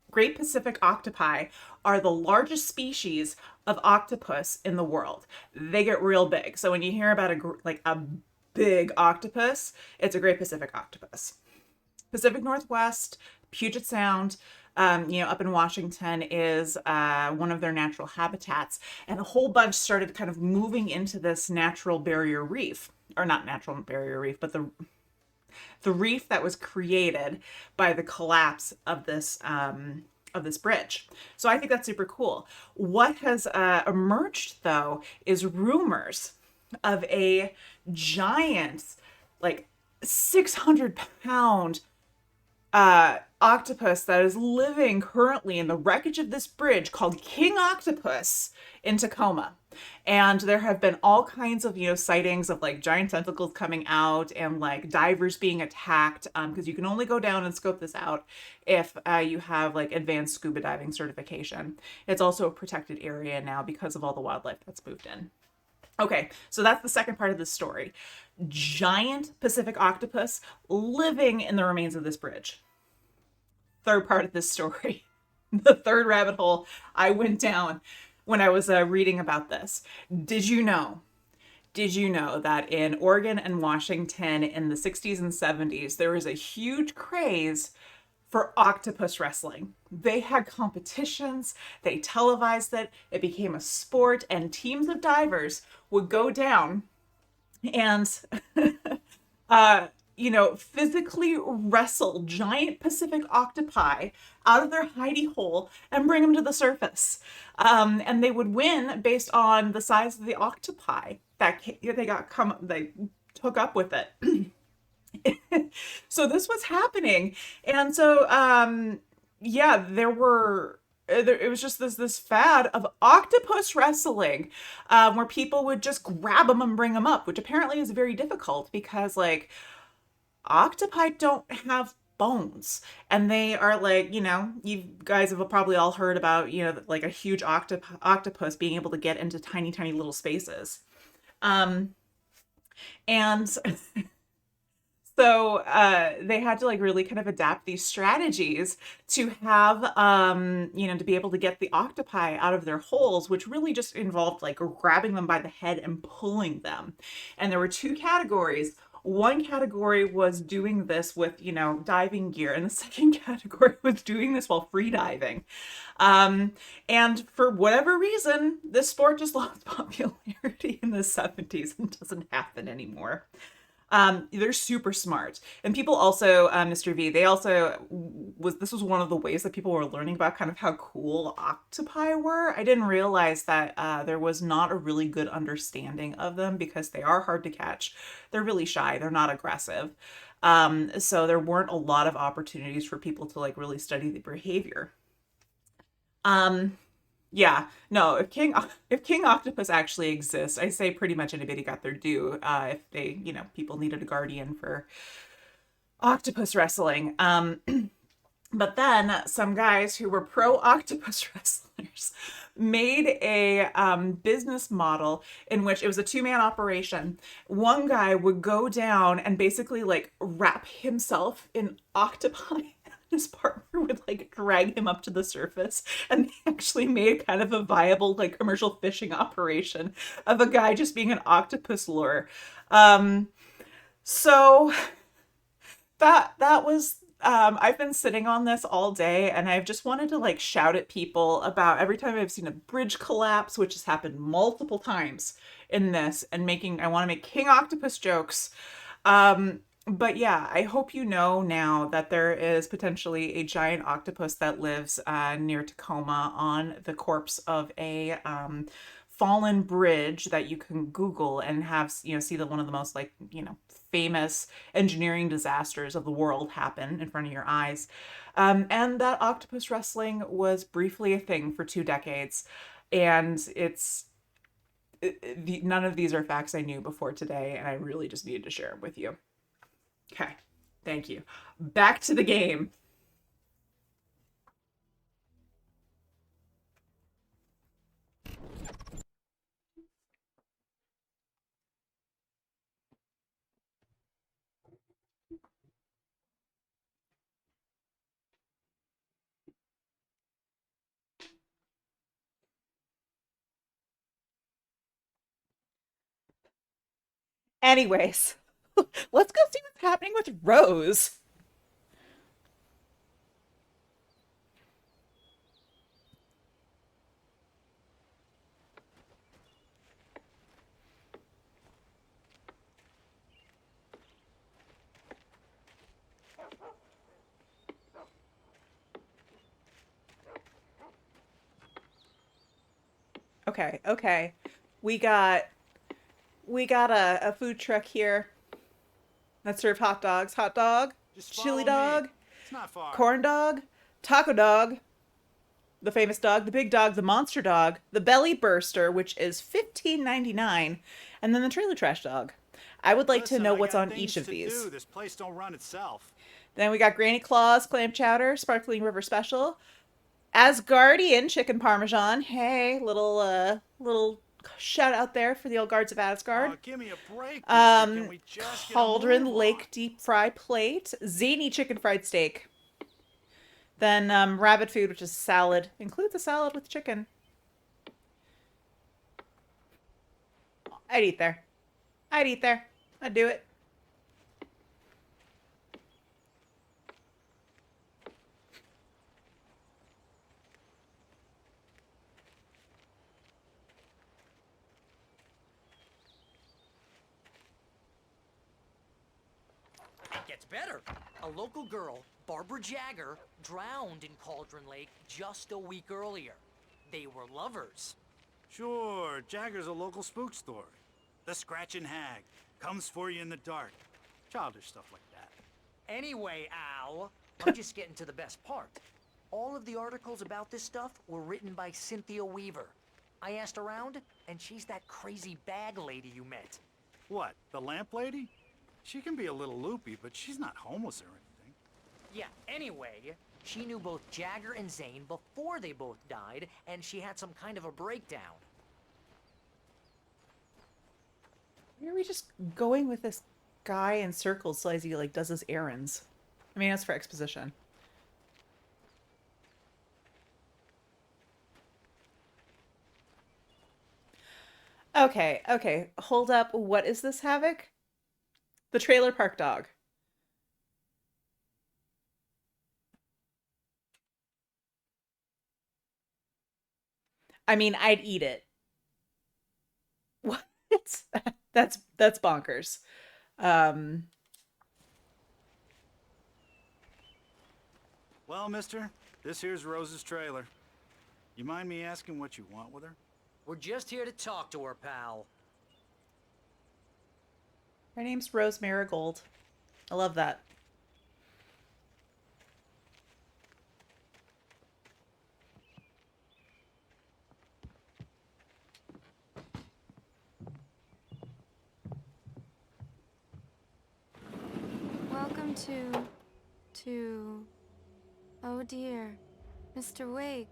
S1: Great Pacific octopi are the largest species of octopus in the world. They get real big. So when you hear about a big octopus, it's a Great Pacific octopus. Pacific Northwest, Puget Sound, up in Washington is one of their natural habitats, and a whole bunch started kind of moving into this natural barrier reef, or not natural barrier reef, but the reef that was created by the collapse of this of this bridge. So I think that's super cool. What has emerged though is rumors of a giant, like 600-pound octopus that is living currently in the wreckage of this bridge called King Octopus in Tacoma. And there have been all kinds of, sightings of like giant tentacles coming out and like divers being attacked, because you can only go down and scope this out if you have like advanced scuba diving certification. It's also a protected area now because of all the wildlife that's moved in. Okay, so that's the second part of the story. Giant Pacific octopus living in the remains of this bridge. Third part of this story, the third rabbit hole I went down when I was reading about this. Did you know that in Oregon and Washington in the 60s and 70s, there was a huge craze for octopus wrestling? They had competitions, they televised it, it became a sport, and teams of divers would go down and physically wrestle giant Pacific octopi out of their hidey hole and bring them to the surface. And they would win based on the size of the octopi that they took up with it. So this was happening. And so, it was just this fad of octopus wrestling, where people would just grab them and bring them up, which apparently is very difficult because like octopi don't have bones, and they are like, you guys have probably all heard about, like a huge octopus being able to get into tiny, tiny little spaces. And so they had to like really kind of adapt these strategies to have, to be able to get the octopi out of their holes, which really just involved like grabbing them by the head and pulling them. And there were two categories. One category was doing this with, diving gear, and the second category was doing this while free diving. And for whatever reason, this sport just lost popularity in the 70s and doesn't happen anymore. They're super smart. And people also, Mr. V, this was one of the ways that people were learning about kind of how cool octopi were. I didn't realize that there was not a really good understanding of them because they are hard to catch. They're really shy. They're not aggressive. So there weren't a lot of opportunities for people to like really study the behavior. Yeah, no, if King Octopus actually exists, I say pretty much anybody got their due, if they, people needed a guardian for octopus wrestling. But then some guys who were pro octopus wrestlers made a business model in which it was a two-man operation. One guy would go down and basically like wrap himself in octopi. His partner would like drag him up to the surface, and they actually made kind of a viable like commercial fishing operation of a guy just being an octopus lure. So that was I've been sitting on this all day, and I've just wanted to like shout at people about every time I've seen a bridge collapse, which has happened multiple times in this, and I want to make King Octopus jokes. But yeah, I hope you know now that there is potentially a giant octopus that lives near Tacoma on the corpse of a fallen bridge that you can Google and have, see one of the most like, famous engineering disasters of the world happen in front of your eyes. And that octopus wrestling was briefly a thing for 2 decades. And none of these are facts I knew before today, and I really just needed to share them with you. Okay, thank you. Back to the game. Anyways, let's go see what's happening with Rose. Okay, okay. We got a food truck here that serve hot dogs. Hot dog,
S8: Just
S1: chili
S8: follow me.
S1: dog,
S8: It's not far.
S1: corn dog, taco dog, the famous dog, the big dog, the monster dog, the belly burster, which is $15.99, and then the trailer trash dog. I would like to know what's on each of these.
S8: This place don't run itself.
S1: Then we got Granny Claus, clam chowder, sparkling river special, Asgardian chicken parmesan. Hey, little shout out there for the old guards of Asgard.
S8: Oh, give me a break. Can we just get a
S1: Cauldron
S8: move
S1: Lake
S8: on?
S1: deep fry plate, zany chicken fried steak. Then rabbit food, which is salad. Includes a salad with chicken. I'd eat there. I'd do it.
S5: It gets better. A local girl, Barbara Jagger, drowned in Cauldron Lake just a week earlier. They were lovers.
S8: Sure, Jagger's a local spook story. The Scratching Hag comes for you in the dark. Childish stuff like that.
S5: Anyway, Al, I'm just getting to the best part. All of the articles about this stuff were written by Cynthia Weaver. I asked around, and she's that crazy bag lady you met.
S8: What, the lamp lady? She can be a little loopy, but she's not homeless or anything.
S5: Yeah, anyway, she knew both Jagger and Zane before they both died, and she had some kind of a breakdown.
S1: Why are we just going with this guy in circles so as he like does his errands? I mean, that's for exposition. Okay, okay. Hold up. What is this, Havok? The trailer park dog. I mean, I'd eat it. What? That's bonkers.
S8: Well, mister, this here's Rose's trailer. You mind me asking what you want with her?
S5: We're just here to talk to her, pal.
S1: Her name's Rose Marigold. I love that.
S6: Welcome to... Oh dear, Mr. Wake.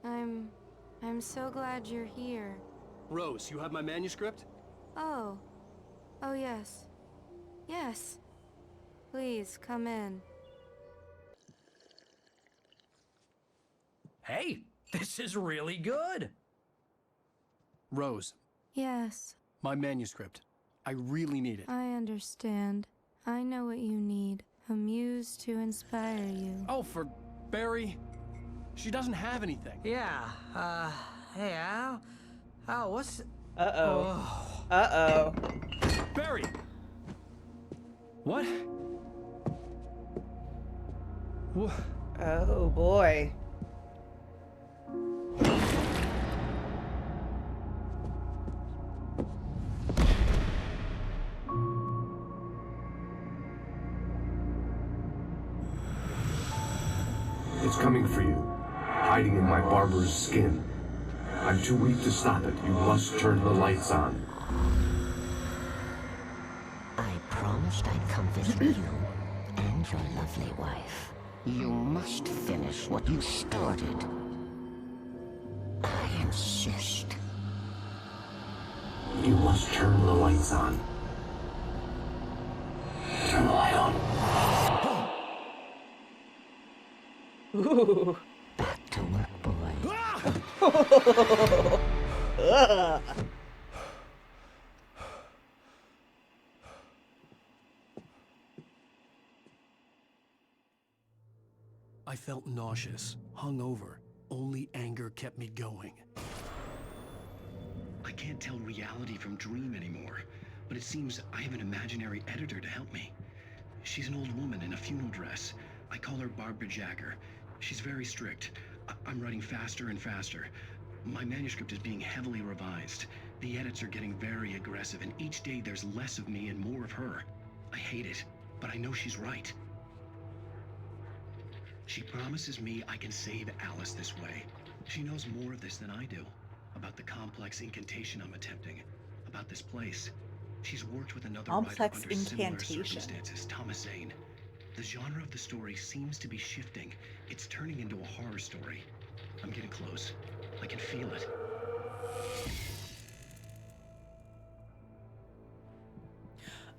S6: I'm so glad you're here.
S2: Rose, you have my manuscript?
S6: Oh. Oh yes. Yes. Please, come in.
S14: Hey, this is really good.
S3: Rose,
S6: Yes,
S3: my manuscript. I really need it.
S6: I understand. I know what you need. A muse to inspire you.
S3: Oh, for Barry. She doesn't have anything.
S5: Yeah, hey, Al? Al, what's...
S1: Uh-oh.
S5: Oh.
S1: Uh-oh.
S3: Barry! What?
S1: Oh, boy.
S9: It's coming for you, hiding in my barber's skin. I'm too weak to stop it. You must turn the lights on.
S12: I promised I'd come visit you and your lovely wife. You must finish what you started. I insist.
S9: You must turn the lights on. Turn the light on.
S1: Ooh.
S12: Back to work, boy.
S1: Ugh.
S3: I felt nauseous, hungover. Only anger kept me going.
S16: I can't tell reality from dream anymore, but it seems I have an imaginary editor to help me. She's an old woman in a funeral dress. I call her Barbara Jagger. She's very strict. I'm writing faster and faster. My manuscript is being heavily revised. The edits are getting very aggressive, and each day there's less of me and more of her. I hate it, but I know she's right. She promises me I can save Alice this way. She knows more of this than I do. About the complex incantation I'm attempting. About this place. She's worked with another writer
S1: Complex
S16: under similar
S1: incantation.
S16: circumstances, Thomas Zane. The genre of the story seems to be shifting. It's turning into a horror story. I'm getting close. I can feel it.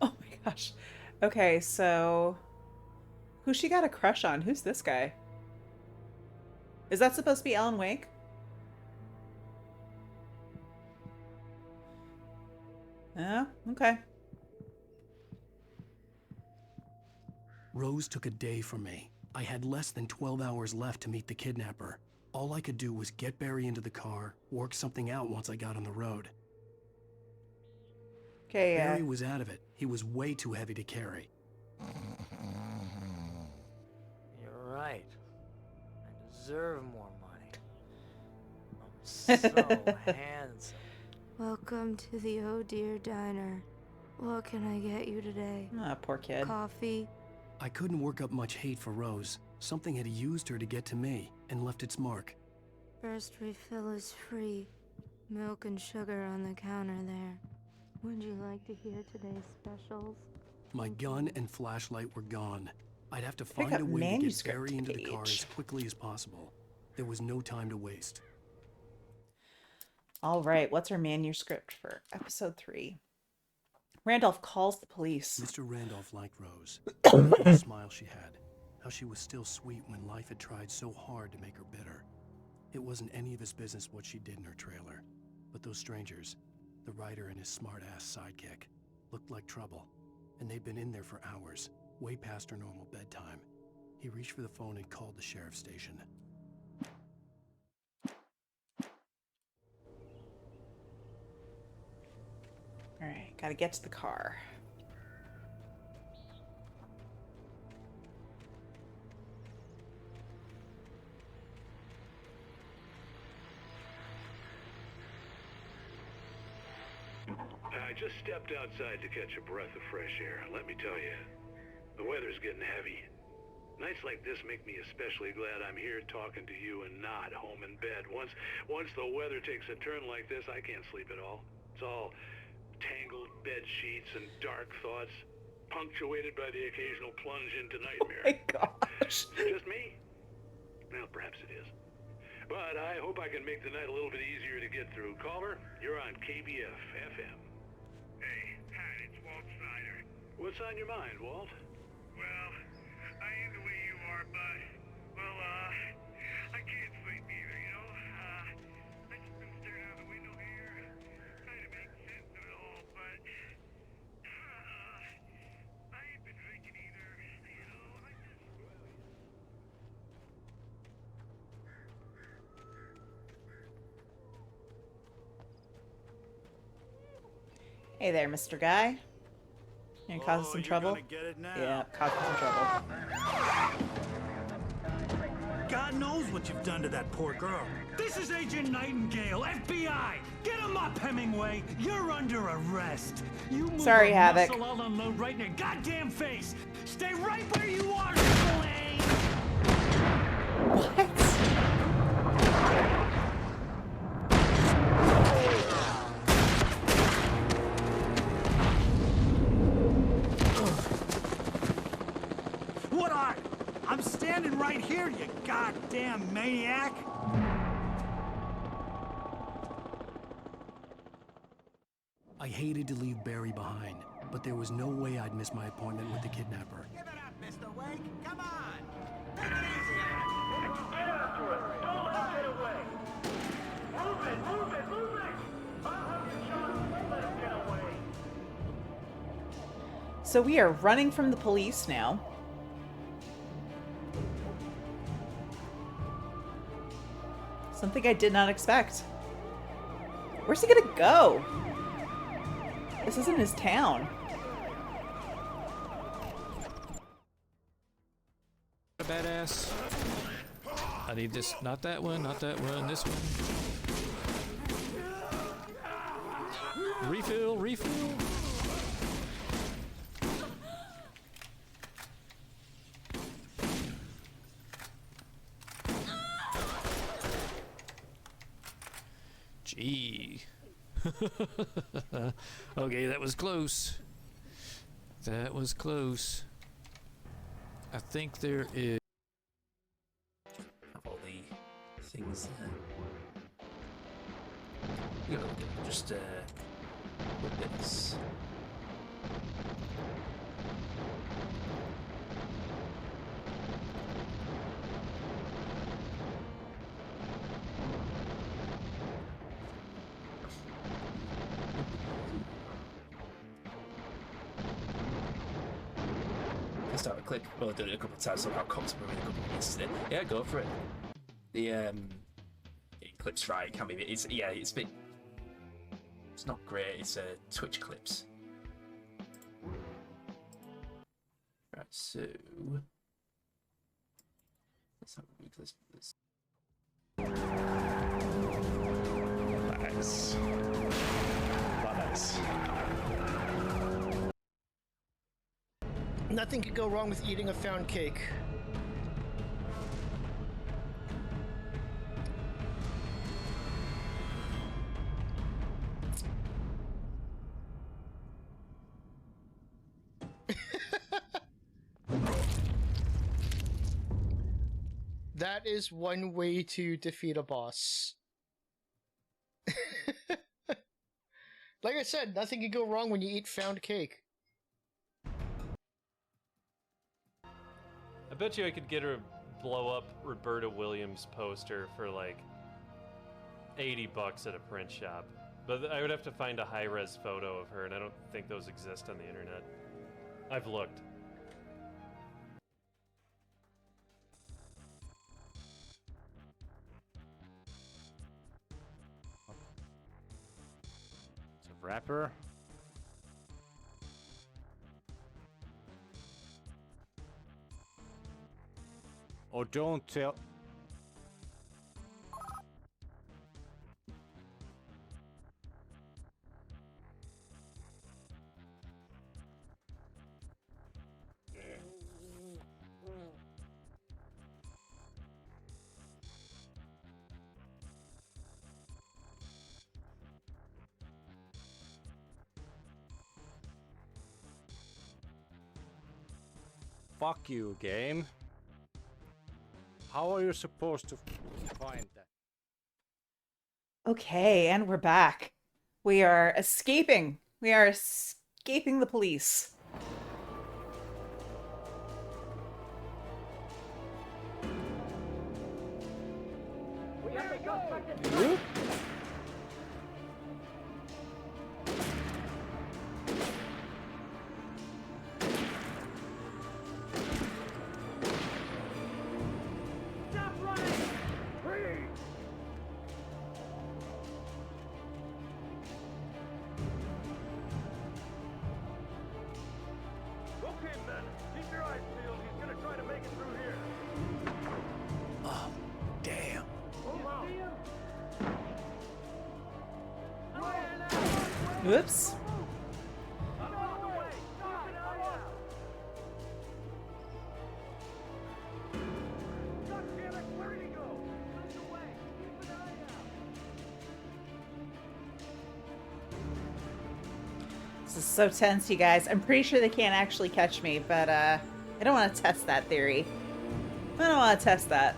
S1: Oh my gosh. Okay, so who she got a crush on? Who's this guy? Is that supposed to be Alan Wake? Yeah, okay.
S3: Rose took a day from me. I had less than 12 hours left to meet the kidnapper. All I could do was get Barry into the car, work something out once I got on the road.
S1: Okay,
S3: Barry was out of it. He was way too heavy to carry.
S5: You're right. I deserve more money. I'm so handsome.
S6: Welcome to the Oh Dear Diner. What can I get you today?
S1: Ah, poor kid.
S6: Coffee?
S3: I couldn't work up much hate for Rose. Something had used her to get to me and left its mark.
S6: First refill is free. Milk and sugar on the counter there. Would you like to hear today's specials?
S3: My gun and flashlight were gone. I'd have to
S1: Pick
S3: find
S1: up
S3: a way to get
S1: manuscript
S3: Barry into the car
S1: page.
S3: as quickly as possible. There was no time to waste.
S1: All right, what's our manuscript for episode 3? Randolph calls the police.
S3: Mr. Randolph liked Rose. The smile she had. How she was still sweet when life had tried so hard to make her bitter. It wasn't any of his business what she did in her trailer. But those strangers, the writer and his smart-ass sidekick, looked like trouble. And they'd been in there for hours, way past her normal bedtime. He reached for the phone and called the sheriff's station.
S1: All right, gotta get to the car.
S11: I just stepped outside to catch a breath of fresh air. Let me tell you, the weather's getting heavy. Nights like this make me especially glad I'm here talking to you and not home in bed. Once the weather takes a turn like this, I can't sleep at all. It's all tangled bed sheets and dark thoughts, punctuated by the occasional plunge into nightmare.
S1: Oh my gosh.
S11: Just me? Well, perhaps it is. But I hope I can make the night a little bit easier to get through. Caller, you're on KBF FM. Hey, Pat, it's Walt Snyder. What's on your mind, Walt? Well, I am the way you are, but, well, I can't sleep either, you know? I just been staring out the window here, trying to make sense of it all, but, I ain't been drinking either, you know?
S1: Hey there, Mr. Guy. You gonna cause us some trouble?
S8: Gonna get it now.
S1: Yeah, cause us some trouble.
S8: God knows what you've done to that poor girl.
S7: This is Agent Nightingale, FBI! Get him up, Hemingway! You're under arrest! You move
S1: Sorry,
S7: a
S1: Havok.
S7: muscle, I'll unload right in your goddamn face! Stay right where you are, Slane!
S1: What?
S8: What are you? I'm standing right here, you goddamn maniac!
S3: I hated to leave Barry behind, but there was no way I'd miss my appointment with the kidnapper.
S10: Give it up, Mr. Wake. Come on. Take it easy on it.
S11: Get after it! Don't let him get away! Move it! Move it! Move it! I'll have you shot! Don't let him get away!
S1: So we are running from the police now. Something I did not expect. Where's he gonna go? This isn't his town.
S13: A badass. I need this. Not that one. Not that one. This one.
S2: Refill, refill. Gee. Okay, that was close. That was close. I think there is.
S13: Have all the things there. You gotta look at just with this. I start to click. Well, I've done it a couple of times. Somehow cocked moving a couple of yesterday. Yeah, go for it. The it clips right. It can be. It's It's a bit. It's not great. It's Twitch clips. Right. So let's have a look at this. Nice. Nice.
S15: Nothing could go wrong with eating a found cake. That is one way to defeat a boss. Like I said, nothing can go wrong when you eat found cake.
S19: I bet you I could get her to blow up Roberta Williams poster for like $80 at a print shop. But I would have to find a high-res photo of her, and I don't think those exist on the internet. I've looked.
S24: It's a wrapper. Oh, don't tell. Fuck you, game. How are you supposed to find that?
S1: Okay, and we're back. We are escaping. We are escaping the police.
S11: Okay, men, keep your eyes peeled. He's gonna try to make it through here.
S3: Oh, damn.
S1: Whoops. This is so tense, you guys. I'm pretty sure they can't actually catch me, but I don't want to test that theory. I don't want to test that.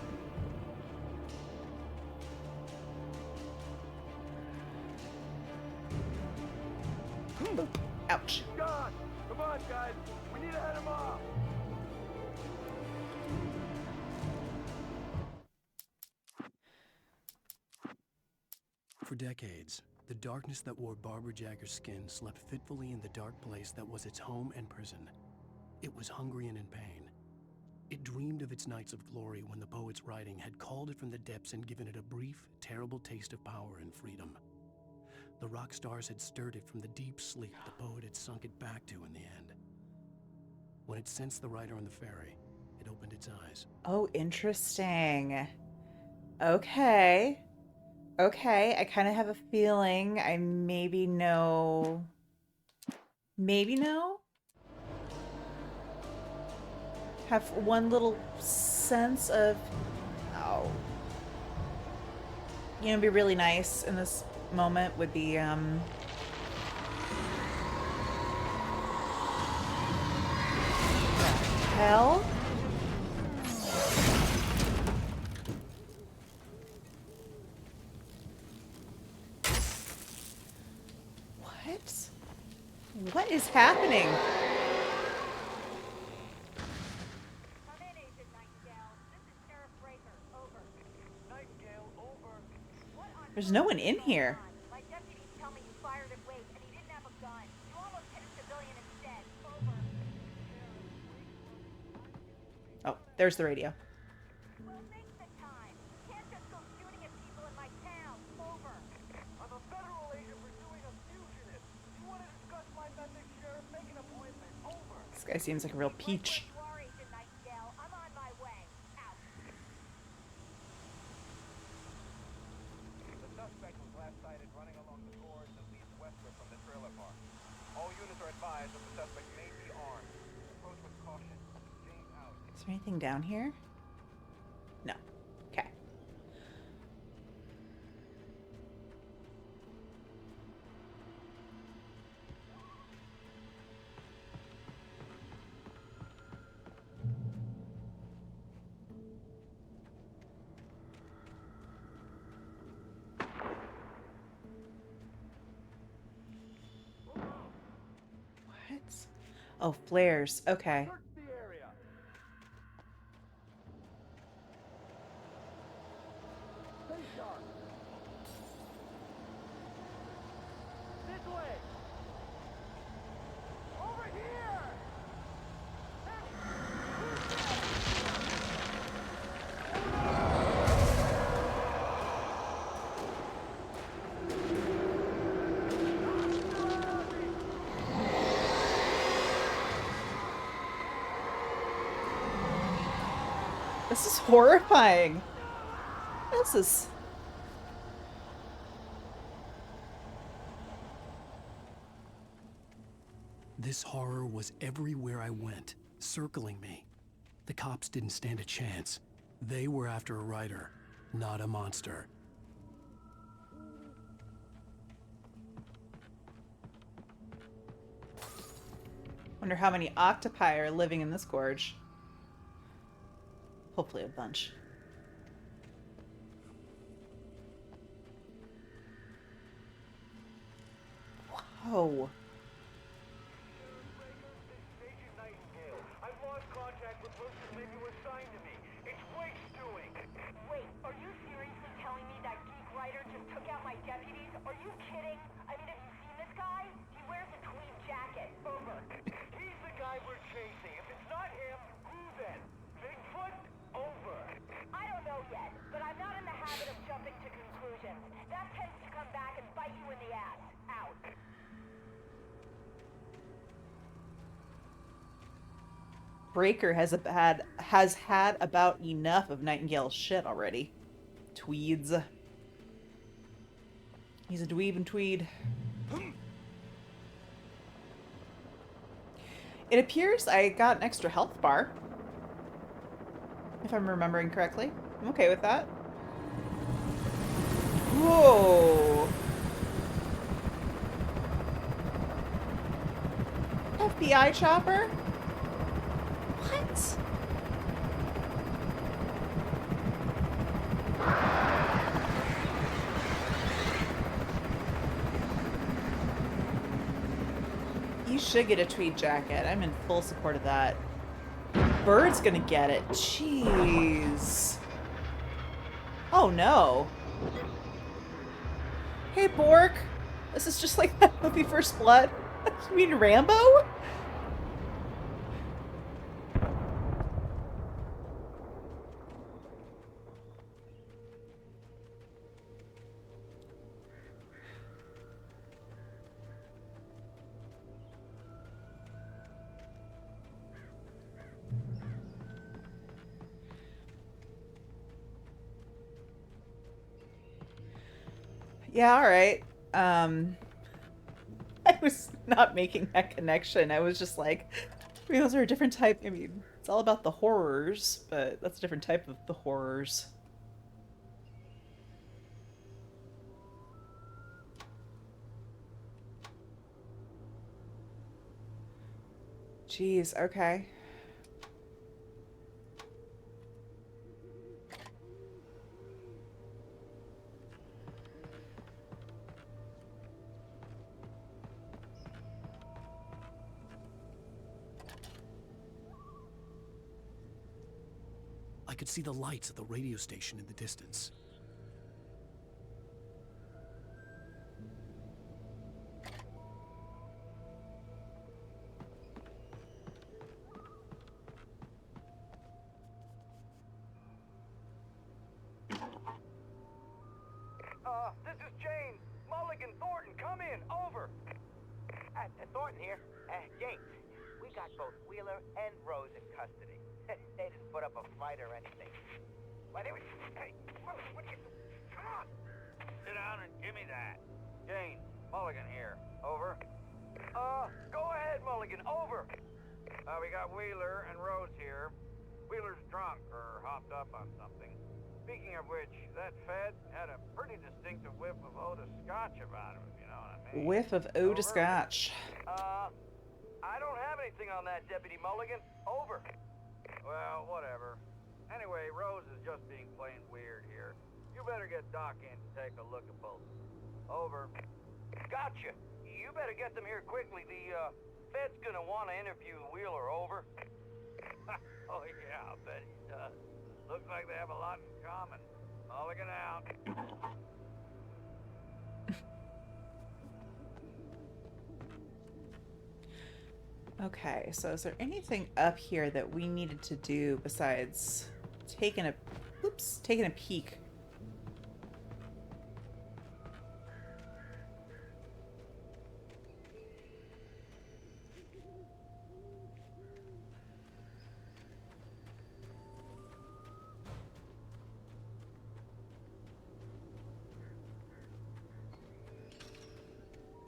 S1: Ouch.
S11: God, come on, guys. We need to head him off.
S3: For decades, the darkness that wore Barbara Jagger's skin slept fitfully in the dark place that was its home and prison. It was hungry and in pain. It dreamed of its nights of glory when the poet's writing had called it from the depths and given it a brief, terrible taste of power and freedom. The rock stars had stirred it from the deep sleep the poet had sunk it back to in the end. When it sensed the writer on the ferry, it opened its eyes.
S1: Oh, interesting. Okay. Okay, I kind of have a feeling I maybe know. Maybe know? Have one little sense of. Oh. You know, it'd be really nice in this moment would be, hell? What? What is happening? There's no one in here. Oh, there's the radio. This guy seems like a real peach. Is there anything down here? No. Okay. What? Oh, flares. Okay. This is horrifying. This is...
S3: This horror was everywhere I went, circling me. The cops didn't stand a chance. They were after a writer, not a monster.
S1: Wonder how many octopi are living in this gorge. Hopefully a bunch. Whoa. Breaker has had about enough of Nightingale's shit already. Tweeds. He's a dweeb and tweed. It appears I got an extra health bar. If I'm remembering correctly. I'm okay with that. Whoa. FBI chopper? What? You should get a tweed jacket. I'm in full support of that. Bird's gonna get it. Jeez. Oh no. Hey Bork. This is just like that movie First Blood. You mean Rambo? Yeah, all right. I was not making that connection. I was just like, maybe those are a different type. I mean, it's all about the horrors, but that's a different type of the horrors. Jeez, okay.
S3: I could see the lights of the radio station in the distance.
S4: This is James. Mulligan, Thornton, come in. Over. Thornton here. James, we got both Wheeler and Rose in custody. They didn't put up a fight or anything. Why, they were... Hey, what are you... Come on. Sit down and give me that. James, Mulligan here. Over. Go ahead, Mulligan. Over. We got Wheeler and Rose here. Wheeler's drunk or hopped up on something. Speaking of which, that Fed had a pretty distinctive whiff of eau de scotch about him, if you know what I mean.
S1: Whiff of eau de scotch.
S4: I don't have anything on that, Deputy Mulligan. Over. Well, whatever. Anyway, Rose is just being plain weird here. You better get Doc in to take a look at both. Over. Gotcha. You better get them here quickly. The Fed's gonna want to interview Wheeler. Over. Oh, yeah, I'll bet he does. Looks like they have a lot in common. Mulligan out.
S1: Okay, so is there anything up here that we needed to do besides taking a peek?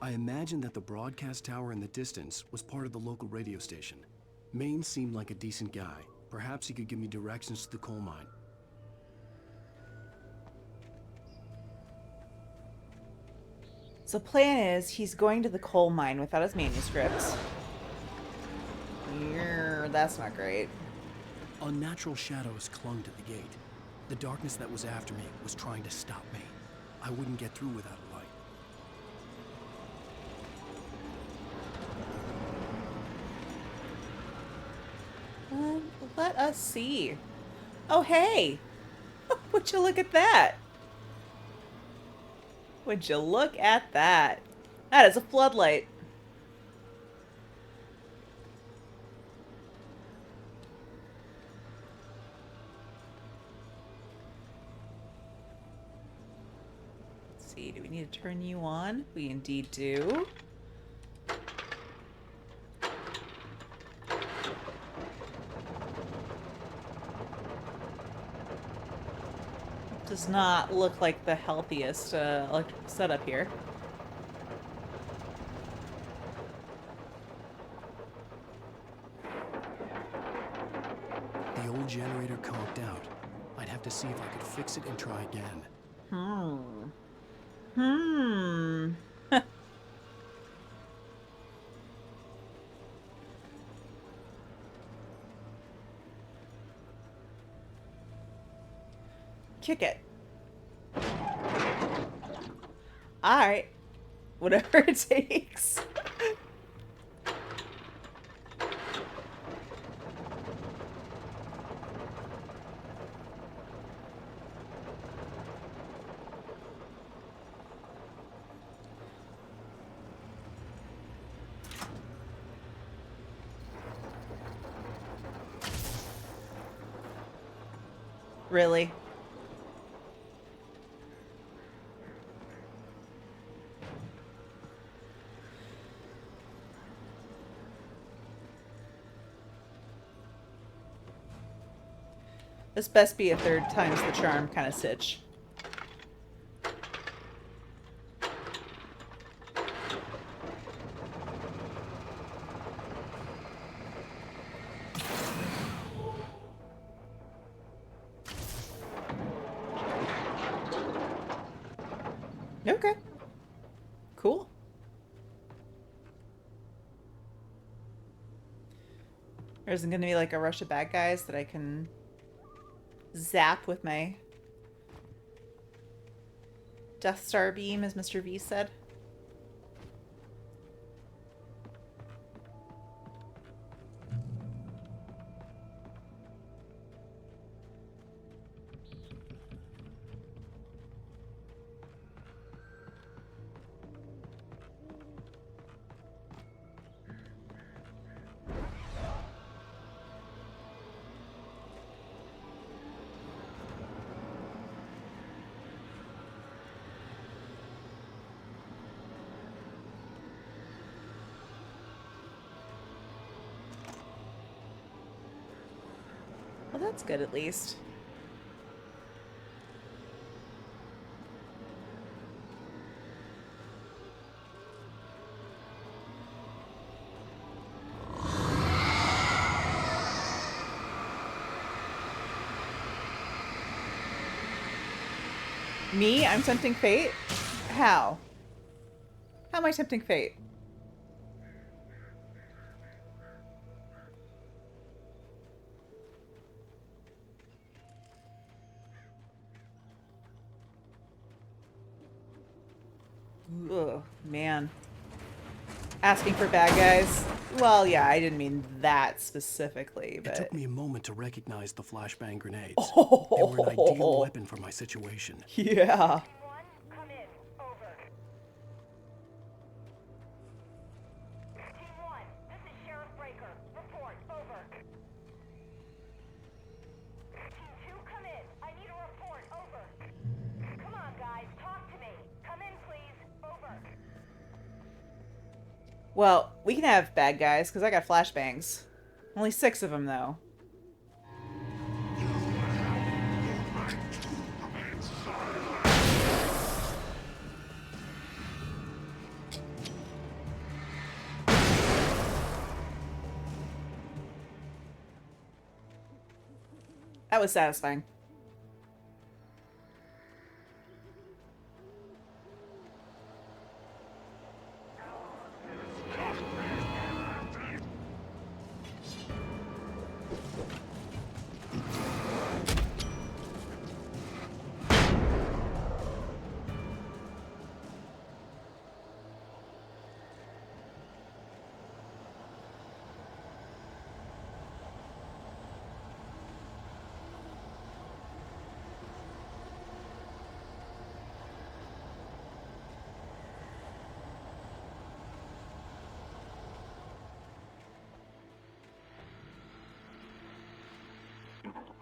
S3: I imagined that the broadcast tower in the distance was part of the local radio station. Maine seemed like a decent guy. Perhaps he could give me directions to the coal mine.
S1: So the plan is he's going to the coal mine without his manuscript. That's not great.
S3: Unnatural shadows clung to the gate. The darkness that was after me was trying to stop me. I wouldn't get through without a light.
S1: Let us see. Oh, hey! Would you look at that? Would you look at that? That is a floodlight. Let's see, do we need to turn you on? We indeed do. Does not look like the healthiest electrical setup here.
S3: The old generator conked out. I'd have to see if I could fix it and try again.
S1: Kick it. Alright. Whatever it takes. Really? This best be a third time's the charm kind of sitch. Okay. Cool. There isn't going to be like a rush of bad guys that I can zap with my Death Star beam, as Mr. V said. Well, that's good at least. Me? I'm tempting fate? How? How am I tempting fate? Ugh, man. Asking for bad guys? Well, yeah, I didn't mean that specifically, but...
S3: It took me a moment to recognize the flashbang grenades. Oh. They were an ideal weapon for my situation.
S1: Yeah. Well, we can have bad guys, because I got flashbangs. Only 6 of them, though. That was satisfying.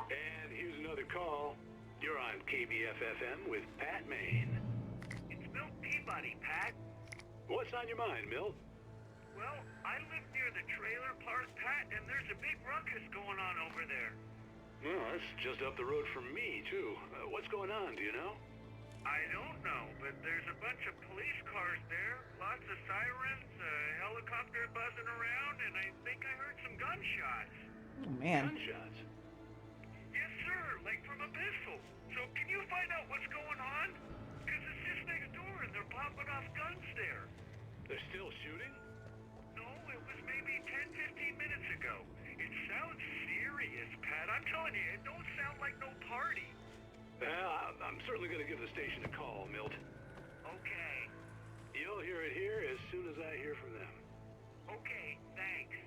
S11: And here's another call. You're on KBFFM with Pat Maine.
S4: It's Milt Peabody, Pat.
S11: What's on your mind, Milt?
S4: Well, I live near the trailer park, Pat, and there's a big ruckus going on over there.
S11: Well, that's just up the road from me, too. What's going on, do you know?
S4: I don't know, but there's a bunch of police cars there, lots of sirens, a helicopter buzzing around, and I think I heard some gunshots.
S1: Oh, man.
S11: Gunshots?
S4: Yes, sir, like from a pistol. So can you find out what's going on? Because it's just next door and they're popping off guns there.
S11: They're still shooting?
S4: No, it was maybe 10, 15 minutes ago. It sounds serious, Pat. I'm telling you, it don't sound like no party.
S11: I'm certainly going to give the station a call, Milt.
S4: Okay.
S11: You'll hear it here as soon as I hear from them.
S4: Okay, thanks.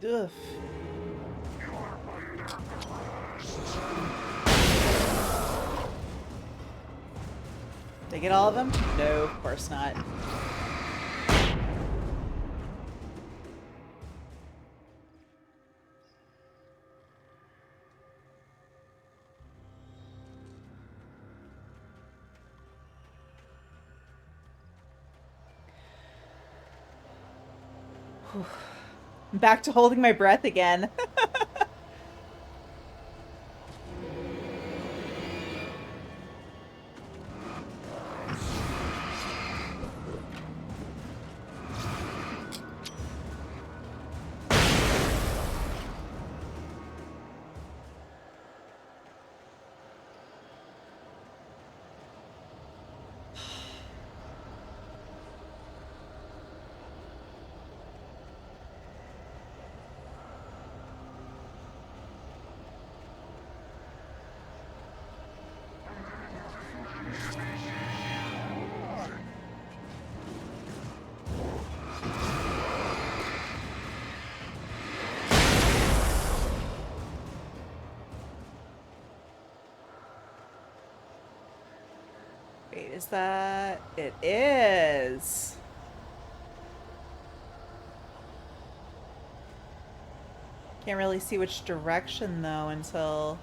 S1: Ugh. They get all of them? No, of course not. Back to holding my breath again.
S11: Well,
S1: Is that... It is! Can't really see which direction, though, until...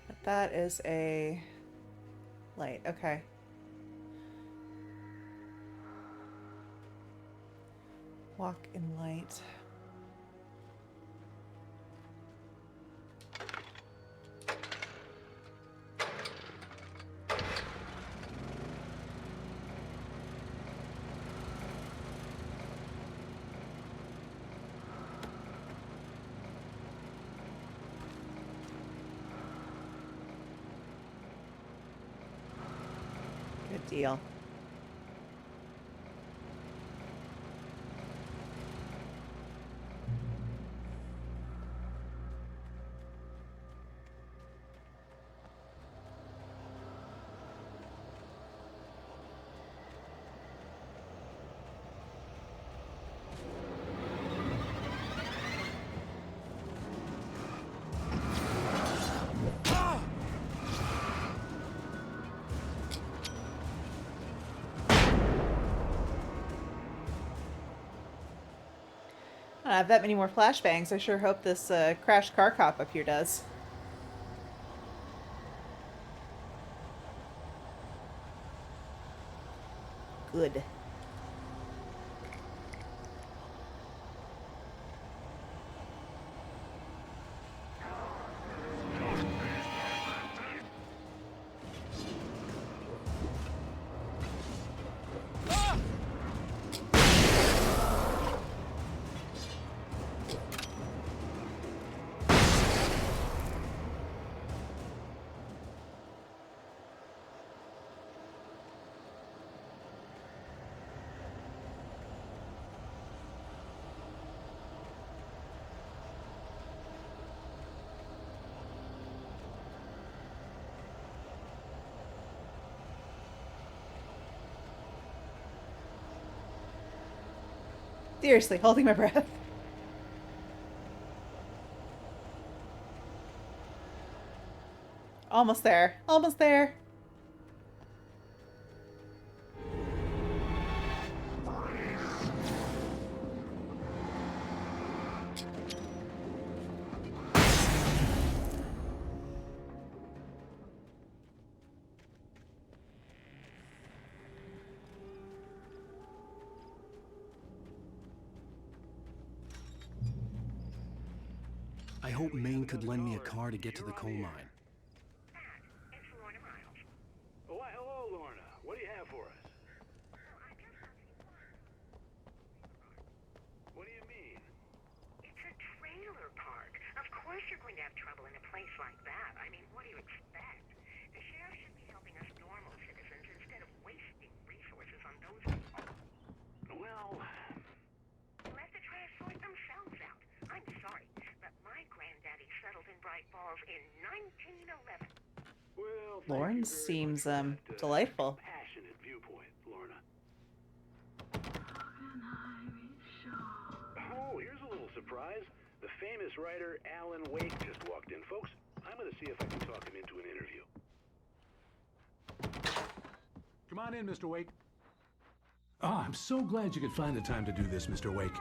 S1: But that is a... light. Okay. Walk in light. Good deal. I don't have that many more flashbangs. I sure hope this crashed car cop up here does. Good. Seriously, holding my breath. Almost there. Almost there.
S3: I hope Maine could lend me a car to get to the coal mine.
S8: Oh, why, hello, Lorna. What do you have for us? What do you mean?
S18: It's a trailer park. Of course you're going to have trouble in a place like that. I mean, what do you expect? The sheriff should be helping us normal citizens instead of wasting resources on those people.
S8: Well...
S18: Let the trash sort themselves out. I'm sorry, but my granddaddy settled in Bright Falls in 1911.
S8: Well,
S1: Lauren seems delightful.
S8: passionate viewpoint, Lorna. Oh, here's a little surprise. The famous writer Alan Wake just walked in, folks. I'm going to see if I can talk him into an interview.
S20: Come on in, Mr. Wake. Oh, I'm so glad you could find the time to do this, Mr. Wake.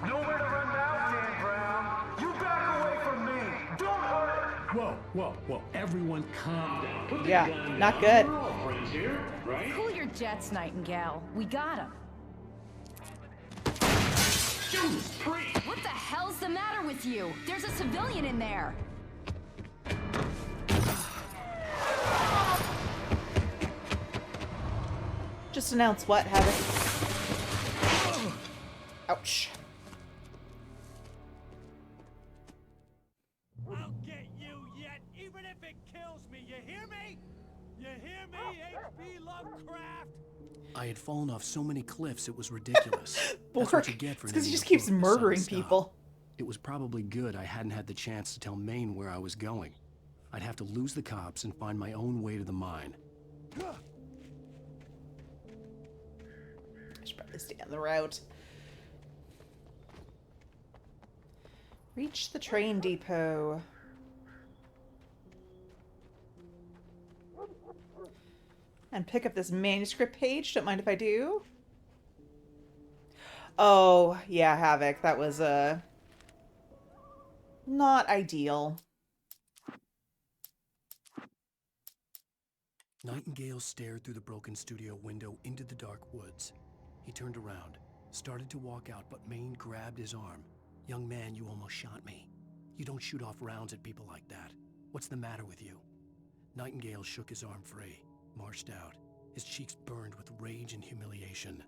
S11: Nowhere to run now, Dan Brown. You back away from me. Don't hurt it.
S20: Whoa, whoa, whoa. Everyone calm down. Put the
S1: Yeah,
S20: gun
S1: not
S20: down.
S1: good.
S20: We're all friends here, right?
S21: Cool your jets, Nightingale. We got him.
S20: Judas Priest!
S21: What the hell's the matter with you? There's a civilian in there.
S1: Just announce what, Havok? Ouch.
S7: I'll get you yet, even if it kills me. You hear me? You hear me, H.P. Lovecraft?
S3: I had fallen off so many cliffs it was ridiculous. That's what you get for
S1: It's 'cause he
S3: needing
S1: just
S3: a
S1: keeps
S3: book to suddenly
S1: murdering
S3: stop.
S1: people.
S3: It was probably good I hadn't had the chance to tell Maine where I was going. I'd have to lose the cops and find my own way to the mine.
S1: I should probably stay on the route. Reach the train depot. and pick up this manuscript page. Don't mind if I do. Oh, yeah, Havok. That was, not ideal.
S3: Nightingale stared through the broken studio window into the dark woods. He turned around, started to walk out, but Maine grabbed his arm. "Young man, you almost shot me. You don't shoot off rounds at people like that. What's the matter with you?" Nightingale shook his arm free, marched out. His cheeks burned with rage and humiliation.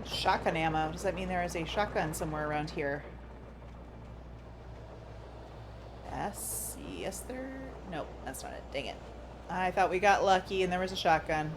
S1: Shotgun ammo. Does that mean there is a shotgun somewhere around here? Yes. Yes, there... Nope, that's not it. Dang it. I thought we got lucky and there was a shotgun.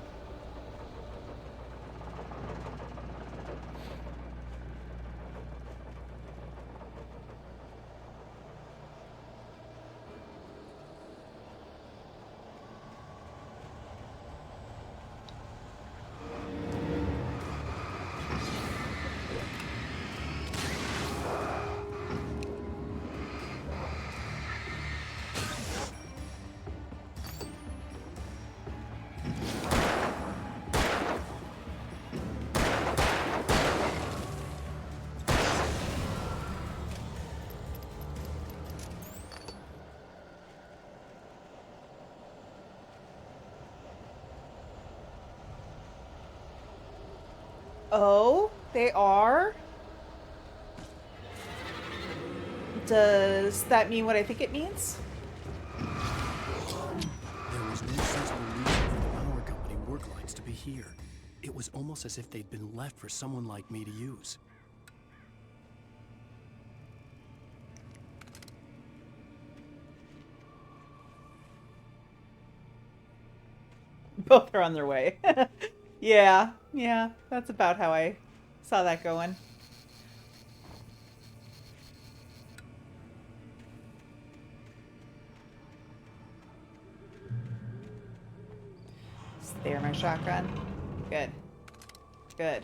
S1: Oh, they are? Does that mean what I think it means?
S3: There was no sensible reason for the power company work lines to be here. It was almost as if they'd been left for someone like me to use.
S1: Both are on their way. Yeah, that's about how I saw that going. Spare my shotgun. Good. Good.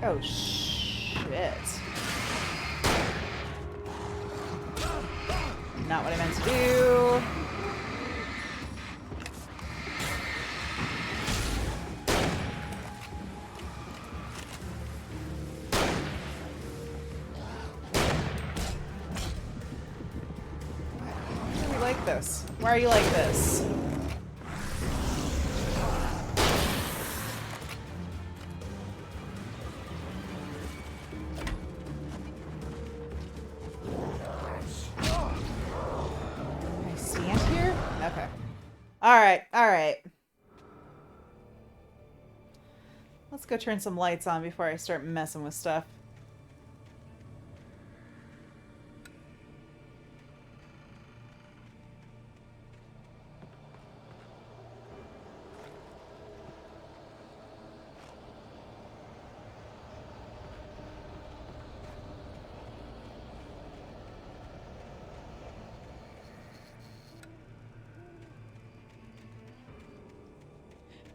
S1: Oh, shit. Not what I meant to do. This? Why are you like this? Can I stand here? Okay. Alright. Let's go turn some lights on before I start messing with stuff.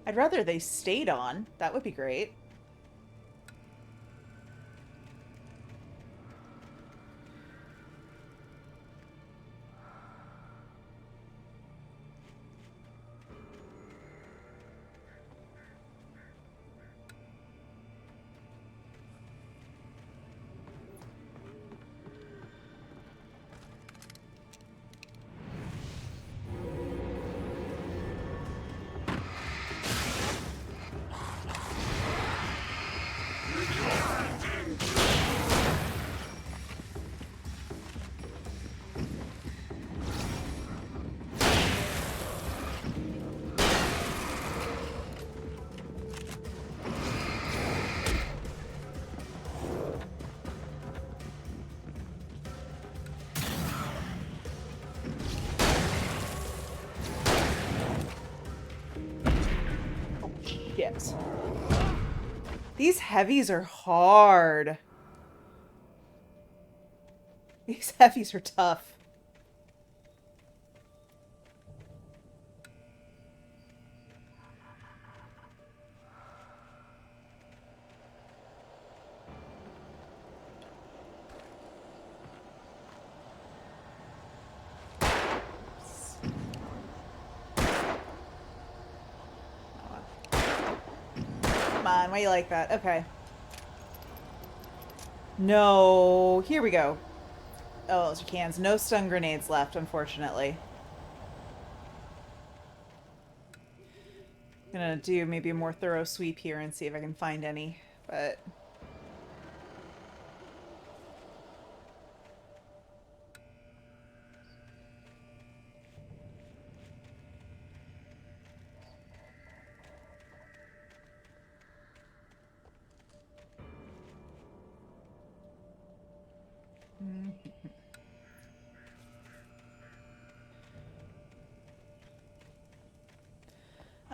S1: I'd rather they stayed on. That would be great. shit. These heavies are hard. These heavies are tough. Come on, why you like that? Okay. No, here we go. Oh, those are cans. No stun grenades left, unfortunately. Gonna do maybe a more thorough sweep here and see if I can find any, but...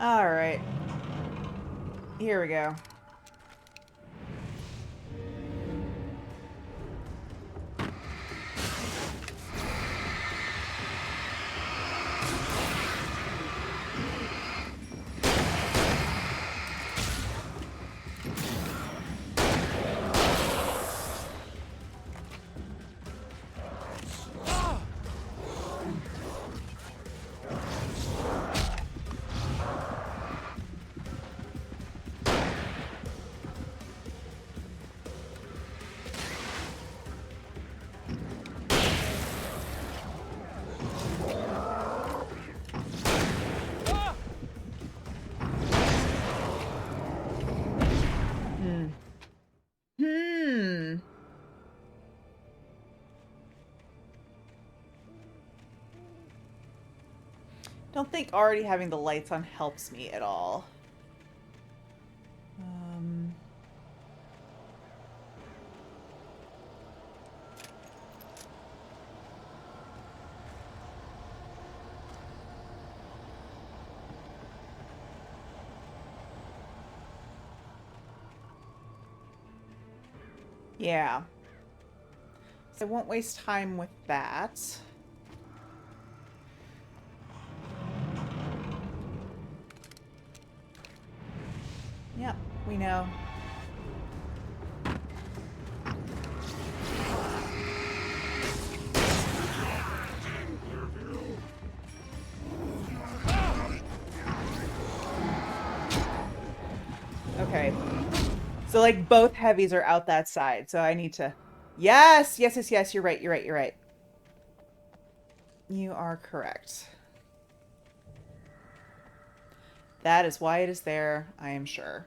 S1: All right. Here we go. Don't think already having the lights on helps me at all. Yeah. So I won't waste time with that. Yep, we know. Okay. So, like, both heavies are out that side, so I need to... Yes! Yes, yes, yes, you're right, you're right, you're right. You are correct. That is why it is there, I am sure.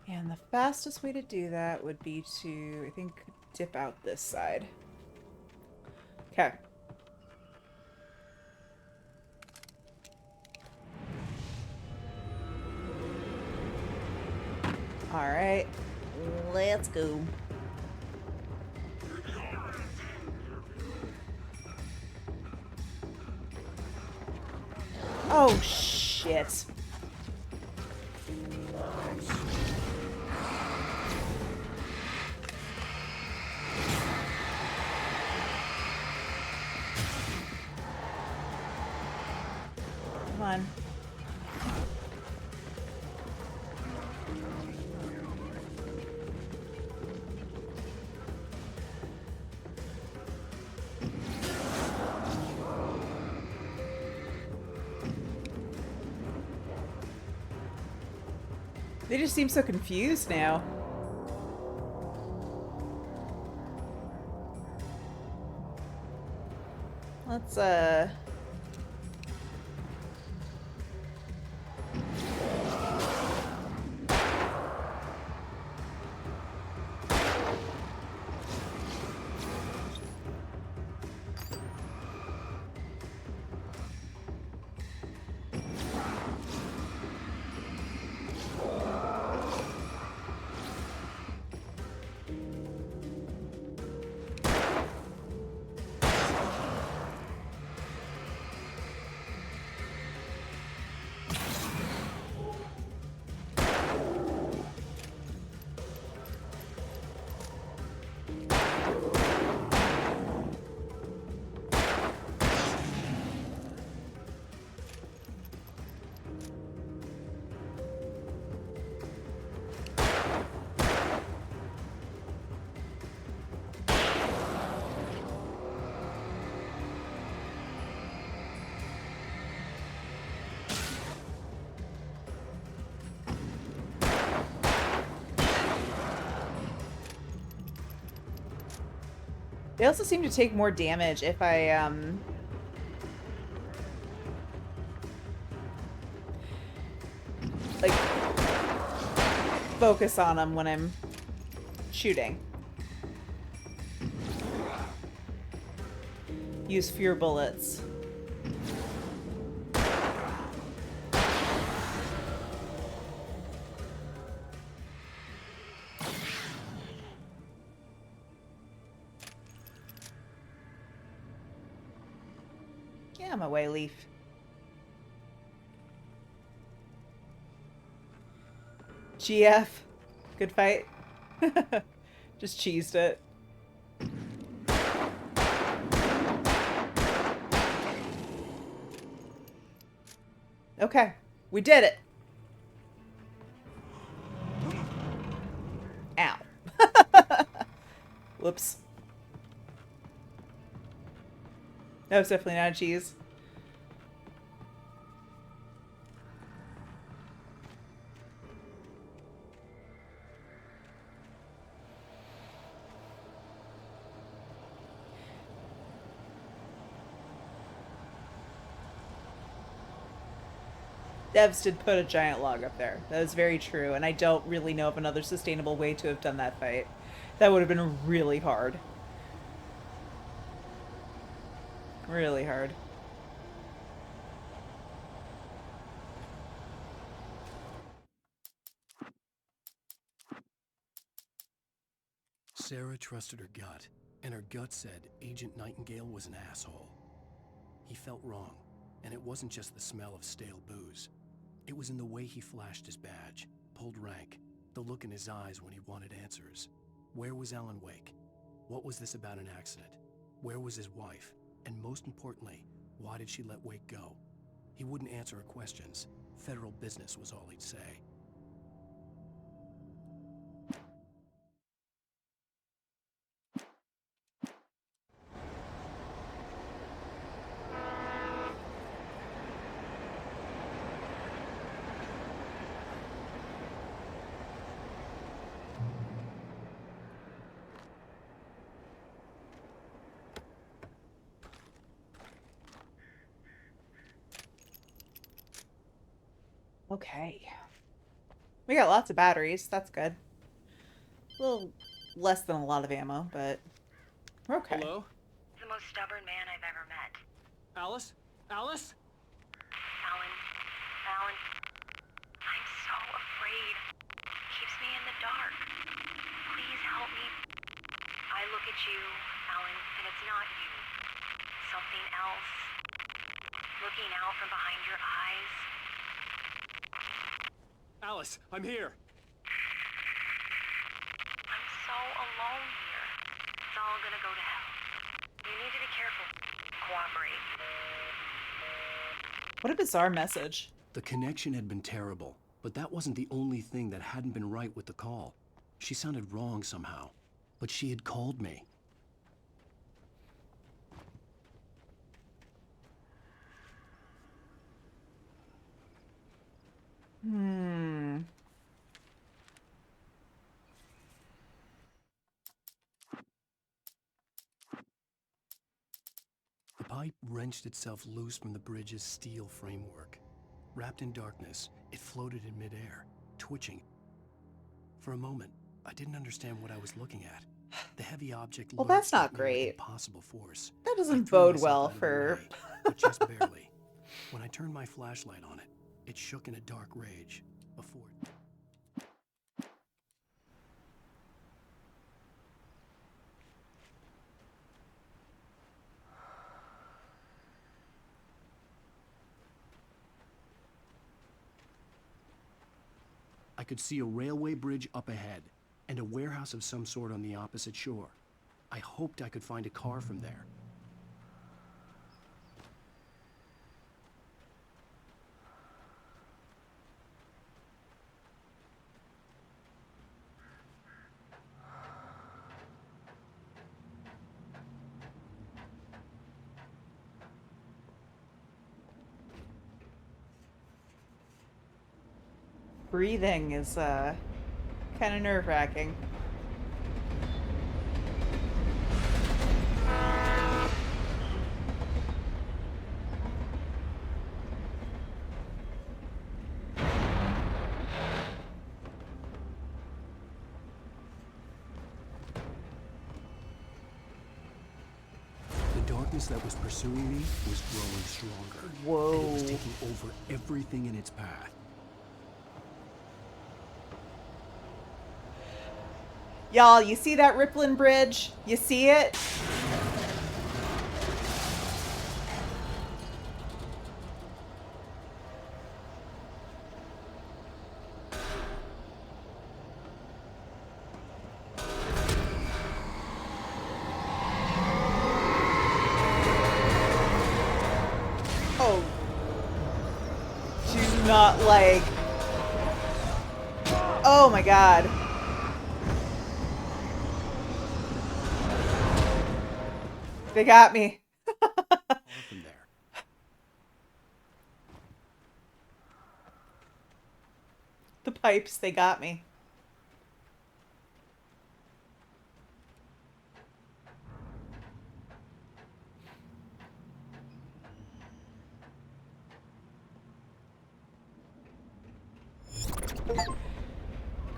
S1: And the fastest way to do that would be to, I think, dip out this side. Okay. All right, let's go. Oh, shit. Come on. They just seem so confused now. Let's, They also seem to take more damage if I, like, focus on them when I'm shooting. Use fewer bullets. Yeah, I'm away, Leaf. GF. Good fight. Just cheesed it. Okay, we did it. Ow. Whoops. That was definitely not a cheese. Devs did put a giant log up there. That is very true, and I don't really know of another sustainable way to have done that fight. That would have been really hard. Really hard.
S3: Sarah trusted her gut, and her gut said Agent Nightingale was an asshole. He felt wrong, and it wasn't just the smell of stale booze. It was in the way he flashed his badge, pulled rank, the look in his eyes when he wanted answers. Where was Alan Wake? What was this about an accident? Where was his wife? And most importantly, why did she let Wake go? He wouldn't answer her questions. Federal business was all he'd say.
S1: Okay. We got lots of batteries. That's good. A little less than a lot of ammo, but we're okay.
S19: Hello?
S18: The most stubborn man I've ever met.
S19: Alice? Alice?
S18: Alan. Alan. I'm so afraid. Keeps me in the dark. Please help me. I look at you, Alan, and it's not you. Something else. Looking out from behind your eyes.
S19: Alice, I'm here.
S18: I'm so alone here. It's all gonna go to hell. You need to be careful. Cooperate.
S1: What a bizarre message.
S3: The connection had been terrible, but that wasn't the only thing that hadn't been right with the call. She sounded wrong somehow, but she had called me. The pipe wrenched itself loose from the bridge's steel framework. Wrapped in darkness, it floated in midair, twitching. For a moment, I didn't understand what I was looking at. The heavy object
S1: Well, that's
S3: lurched at
S1: not
S3: me with
S1: great.
S3: impossible force.
S1: That
S3: I
S1: doesn't
S3: threw
S1: bode
S3: myself
S1: well
S3: out of the
S1: for...
S3: way, but just barely. When I turned my flashlight on it, it shook in a dark rage before... I could see a railway bridge up ahead, and a warehouse of some sort on the opposite shore. I hoped I could find a car from there.
S1: Breathing is kind of nerve-wracking.
S3: darkness that was pursuing me was growing stronger.
S1: Whoa.
S3: And it was taking over everything in its path.
S1: Y'all, you see that rippling bridge? You see it? Oh. Do not like... Oh my god. They got me.
S3: From there.
S1: The pipes, they got me.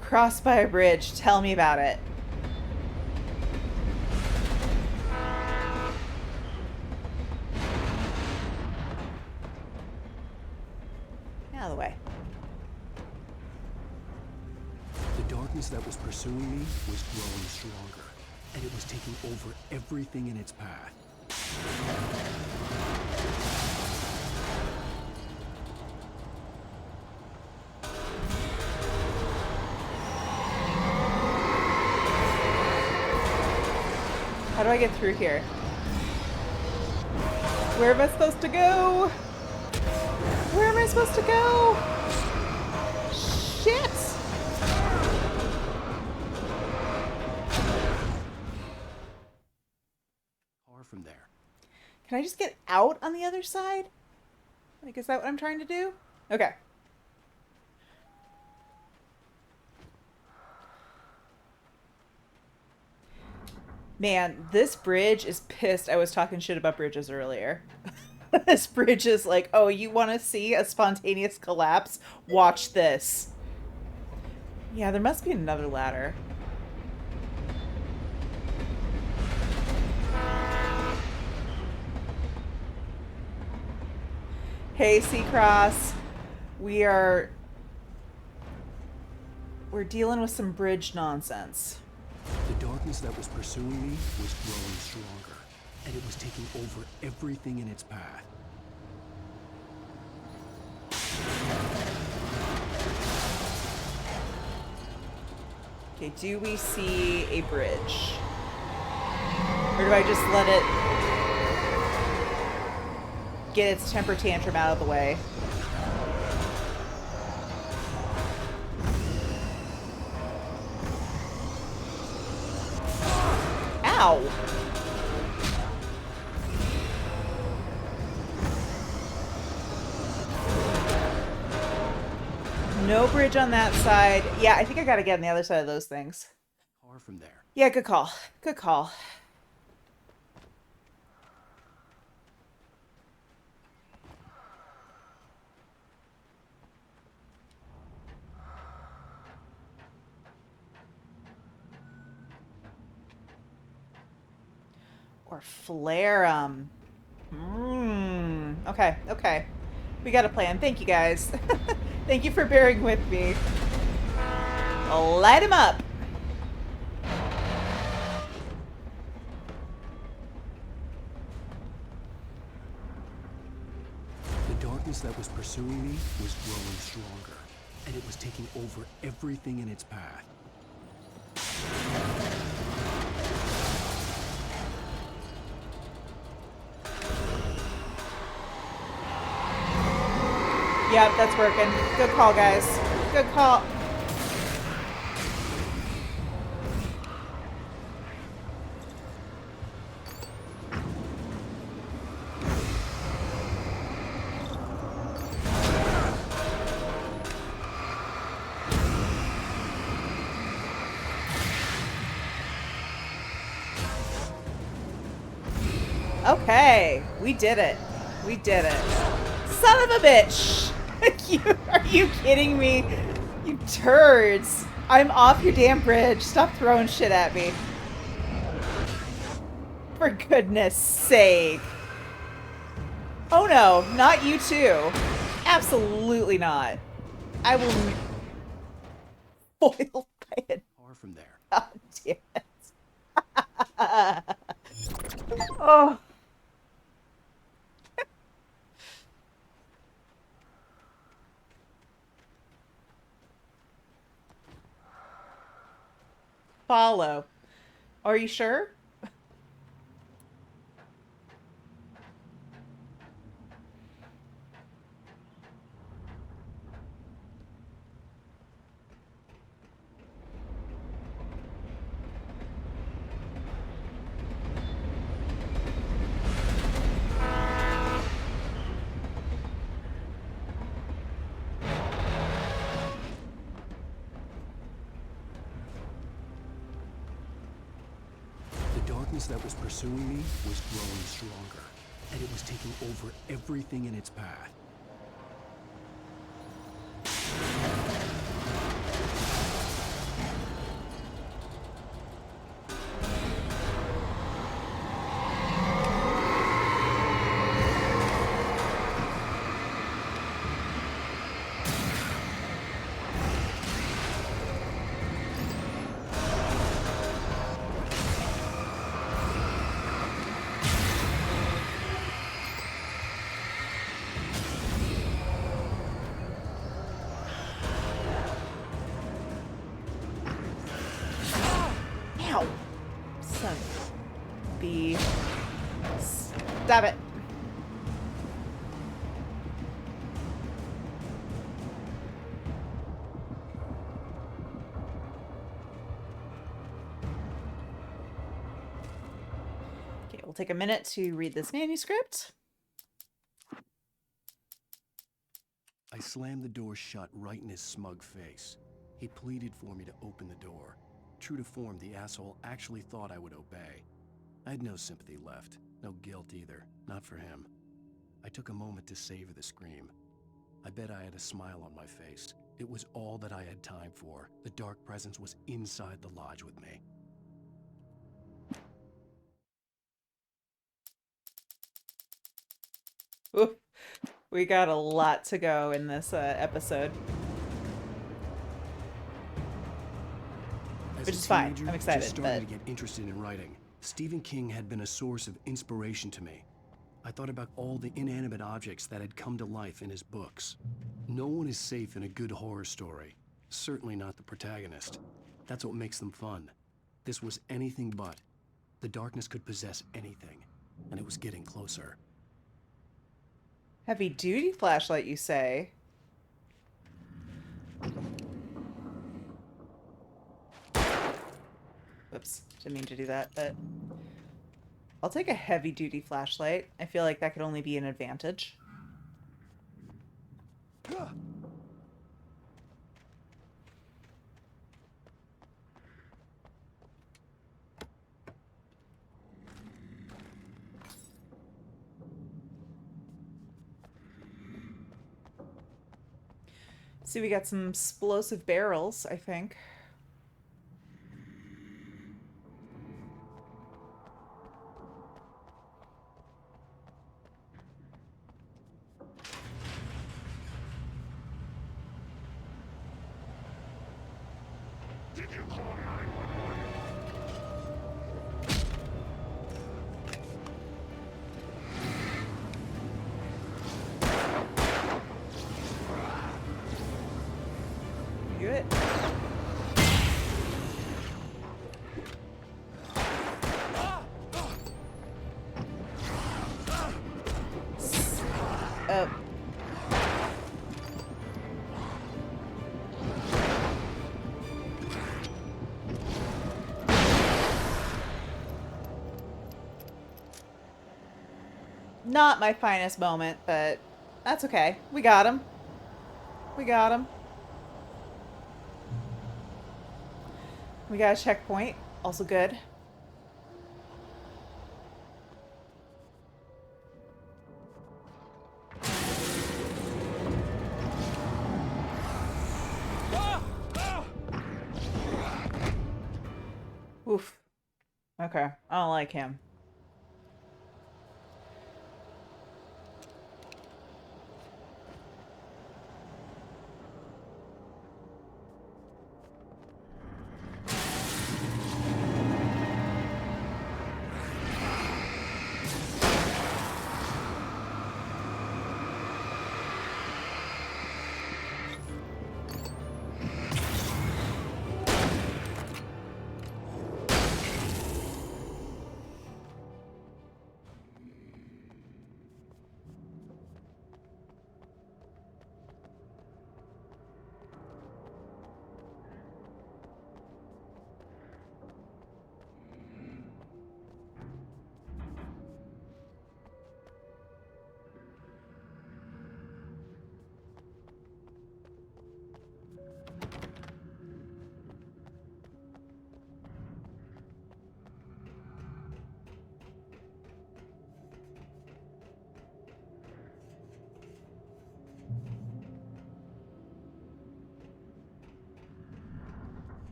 S1: Crossed by a bridge. Tell me about it. Out of the way.
S3: The darkness that was pursuing me was growing stronger, and it was taking over everything in its path.
S1: How do I get through here? Where am I supposed to go? Where am I supposed to go? Shit!
S3: Far from there.
S1: Can I just get out on the other side? Like, is that what I'm trying to do? Okay. Man, this bridge is pissed. I was talking shit about bridges earlier. This bridge is like, oh, you want to see a spontaneous collapse? Watch this. Yeah, there must be another ladder. Hey, Seacross. We're dealing with some bridge nonsense.
S3: The darkness that was pursuing me was growing stronger, and it was taking over everything in its path.
S1: Okay, do we see a bridge? Or do I just let it get its temper tantrum out of the way? Ow! No bridge on that side. Yeah, I think I gotta get on the other side of those things.
S3: Far from there.
S1: Yeah, good call. Good call. Or flare 'em. Okay, okay. We got a plan. Thank you, guys. Thank you for bearing with me. Light 'em up.
S3: The darkness that was pursuing me was growing stronger, and it was taking over everything in its path.
S1: Yep, that's working. Good call, guys. Good call. Okay, we did it. We did it. Son of a bitch! Are you kidding me? You turds! I'm off your damn bridge. Stop throwing shit at me. For goodness sake. Oh no, not you too. Absolutely not. I will foiled by it.
S3: Far from there.
S1: God damn it. Oh. Follow. Are you sure?
S3: The darkness that was pursuing me was growing stronger, and it was taking over everything in its path.
S1: Ow. Son of a... Stop it. Okay, we'll take a minute to read this manuscript.
S3: I slammed the door shut right in his smug face. He pleaded for me to open the door. True to form, the asshole actually thought I would obey. I had no sympathy left, no guilt either, not for him. I took a moment to savor the scream. I bet I had a smile on my face. It was all that I had time for. The dark presence was inside the lodge with me.
S1: Oof. We got a lot to go in this episode. Which is fine. I'm excited.
S3: Just starting to get interested in writing. Stephen King had been a source of inspiration to me. I thought about all the inanimate objects that had come to life in his books. No one is safe in a good horror story. Certainly not the protagonist. That's what makes them fun. This was anything but. The darkness could possess anything, and it was getting closer.
S1: Heavy duty flashlight, you say? Whoops, didn't mean to do that, but I'll take a heavy duty flashlight. I feel like that could only be an advantage. See, we got some explosive barrels, I think.
S11: Did you call 911?
S1: Do it. Not my finest moment, but that's okay. We got him. We got him. We got a checkpoint. Also good. Oof. Okay. I don't like him.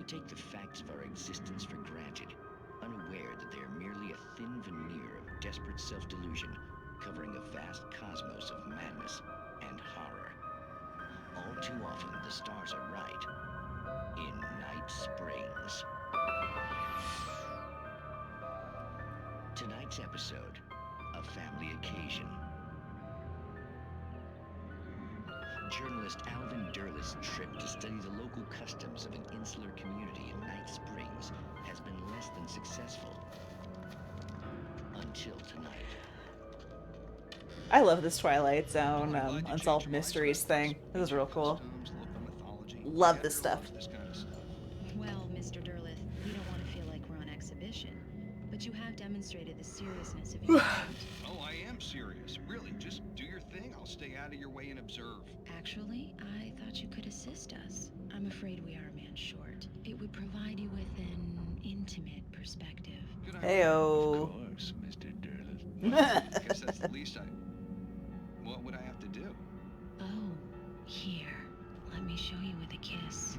S14: take the facts of our existence for granted, unaware that they are merely a thin veneer of desperate self-delusion covering a vast cosmos of madness and horror. All too often, the stars are right. In Night Springs. Tonight's episode, a family occasion. Journalist Alvin Derleth's trip to study the local customs of an insular community in Night Springs has been less than successful. Until tonight.
S1: I love this Twilight Zone Unsolved Mysteries thing. This is real cool. Love this stuff.
S17: Well, Mr. Derleth, we don't want to feel like we're on exhibition, but you have demonstrated the seriousness of your attempt.
S16: Oh, I am serious. Really, just do your thing. I'll stay out of your way and observe.
S17: Actually, I thought you could assist us. I'm afraid we are a man short. It would provide you with an intimate perspective.
S1: Heyo.
S16: Of course, Mr. Derleth. I guess that's the least What would I have to do?
S17: Oh, here. Let me show you with a kiss.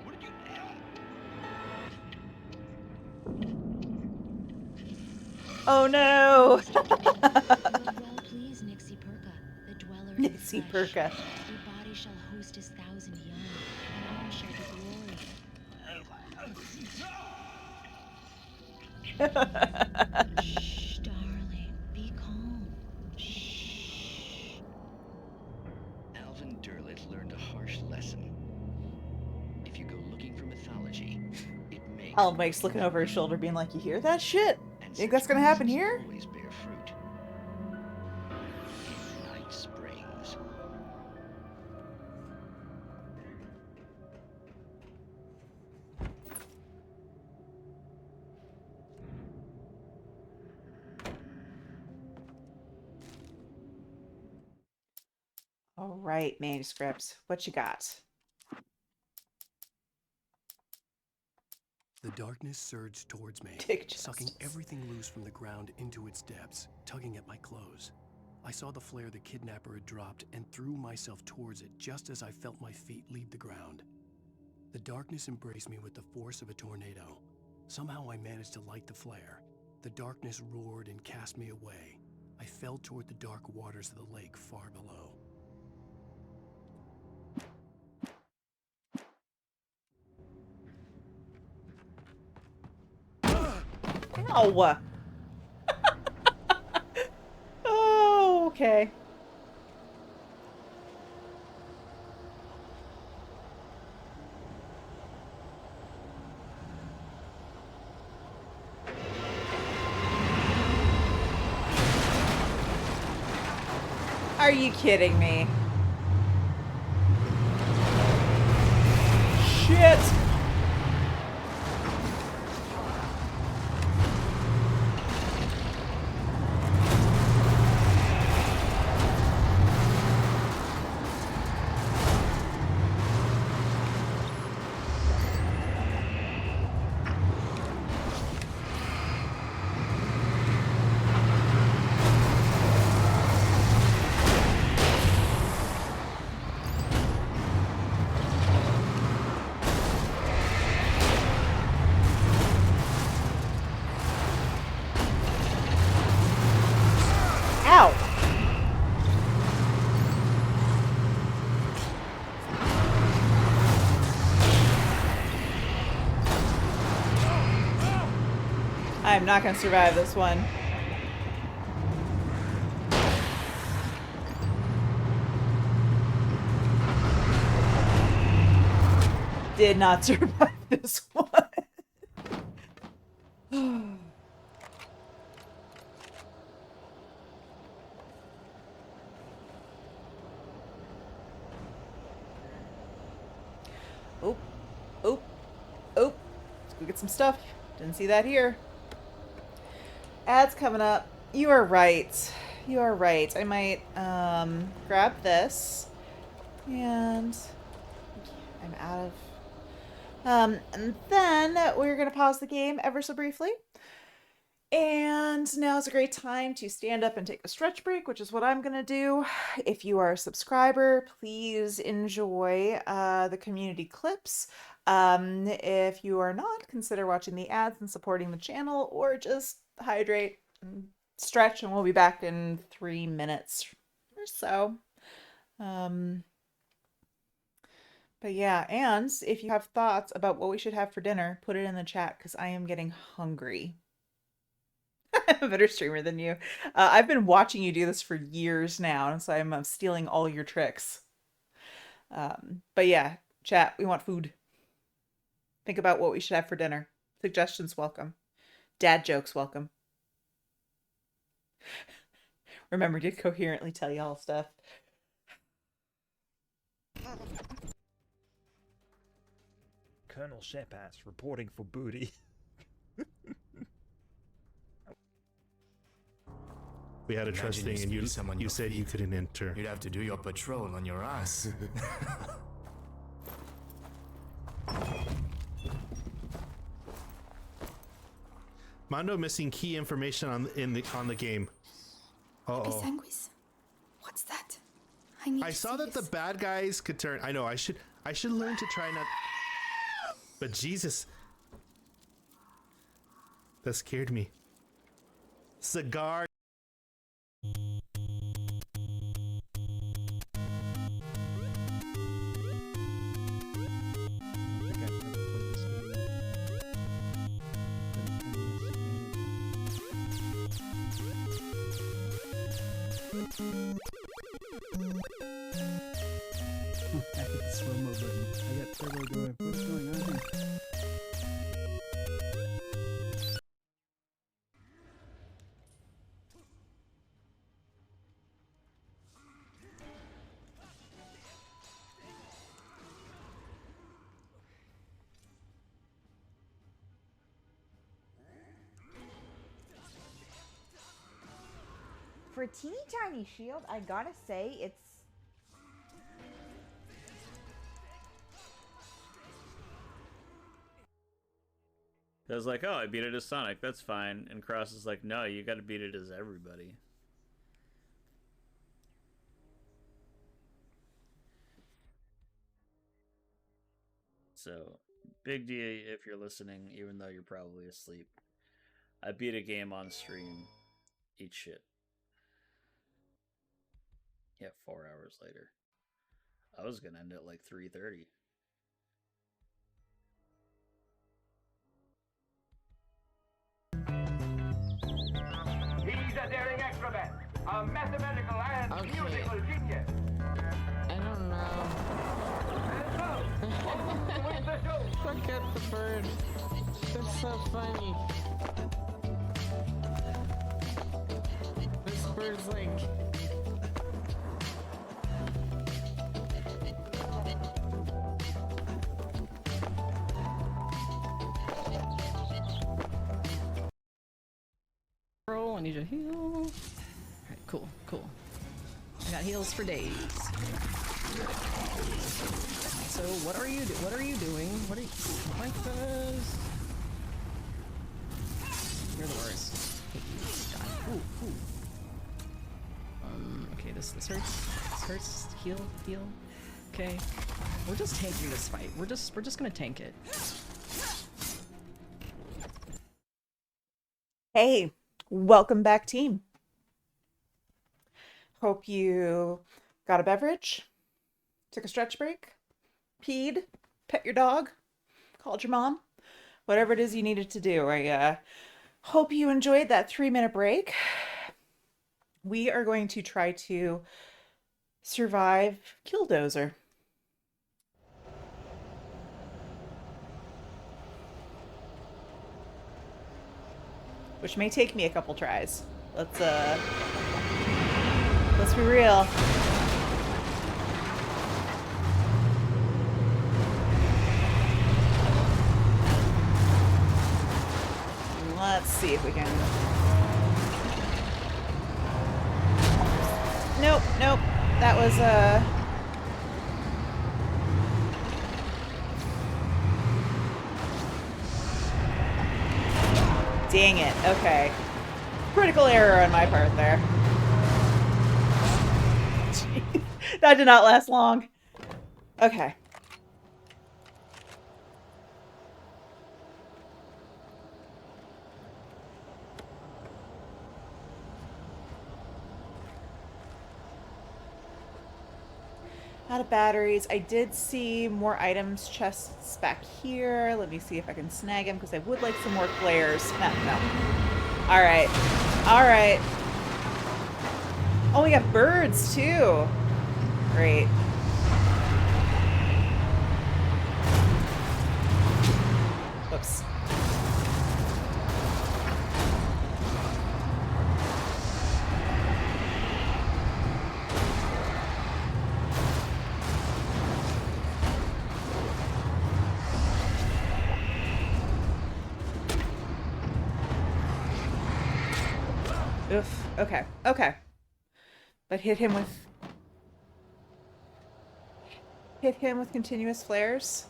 S16: What did you...
S1: Oh no!
S17: Please, Nixie Perka, the dweller
S1: Nixie Perka.
S17: Your body shall host his 1,000 young, and all shall be glory. Shh, darling, be calm. Shh.
S14: Alvin Derleth learned a harsh lesson. If you go looking for mythology, it makes...
S1: Alan Wake's looking over his shoulder being like, you hear that shit? Think that's gonna happen here?
S14: Always bear fruit. In Night Springs.
S1: All right, manuscripts. What you got?
S3: The darkness surged towards me, sucking everything loose from the ground into its depths, tugging at my clothes. I saw the flare the kidnapper had dropped and threw myself towards it just as I felt my feet leave the ground. The darkness embraced me with the force of a tornado. Somehow I managed to light the flare. The darkness roared and cast me away. I fell toward the dark waters of the lake far below.
S1: Ow! Oh, okay. Are you kidding me? Shit! I'm not gonna survive this one. Did not survive this one. Oh, oh, oh. Let's go get some stuff. Didn't see that here. Ads coming up. You are right. You are right. I might grab this. And I'm out of... and then we're going to pause the game ever so briefly. And now is a great time to stand up and take a stretch break, which is what I'm going to do. If you are a subscriber, please enjoy the community clips. If you are not, consider watching the ads and supporting the channel, or just hydrate and stretch, and we'll be back in 3 minutes or so. But yeah, and if you have thoughts about what we should have for dinner, put it in the chat because I am getting hungry. I'm a better streamer than you. I've been watching you do this for years now, and so I'm stealing all your tricks. But yeah, chat, we want food. Think about what we should have for dinner. Suggestions welcome. Dad jokes welcome. Remember to coherently tell y'all stuff.
S24: Colonel Shepass reporting for booty.
S9: We had a trust thing, and you said you couldn't enter.
S10: You'd have to do your patrol on your ass.
S9: Mondo missing key information on the game. Uh-oh.
S6: What's that?
S9: I saw that the bad guys could turn. I know. I should learn to try not. But Jesus, that scared me. Cigar.
S12: I hit the slow-mo button. I got turbo going. What's going on here?
S22: For a teeny tiny shield, I gotta say, it's...
S23: I was like, oh, I beat it as Sonic, that's fine. And Cross is like, no, you gotta beat it as everybody. So, Big D, if you're listening, even though you're probably asleep, I beat a game on stream. Eat shit. Yeah, 4 hours later. I was gonna end at like 3:30.
S4: He's a daring acrobat, a mathematical and musical genius.
S25: I don't know. Look at the bird. It's so funny. This bird's like...
S26: I need to heal. Alright, cool, cool. I got heals for days. So what are you doing? What are you breakfast? You're the worst. God. Ooh. Okay, this hurts. This hurts. Heal. Okay. We're just tanking this fight. We're just gonna tank it.
S1: Hey, welcome back, team. Hope you got a beverage, took a stretch break, peed, pet your dog, called your mom, whatever it is you needed to do. I hope you enjoyed that 3-minute break. We are going to try to survive Killdozer. Which may take me a couple tries. Let's be real. Let's see if we can. Nope. That was Dang it. Okay. Critical error on my part there. Jeez. That did not last long. Okay. Out of batteries. I did see more items chests back here. Let me see if I can snag them because I would like some more flares. No. All right. All right. Oh, we got birds too. Great. Oops. Oof. Okay. Okay. But hit him with continuous flares.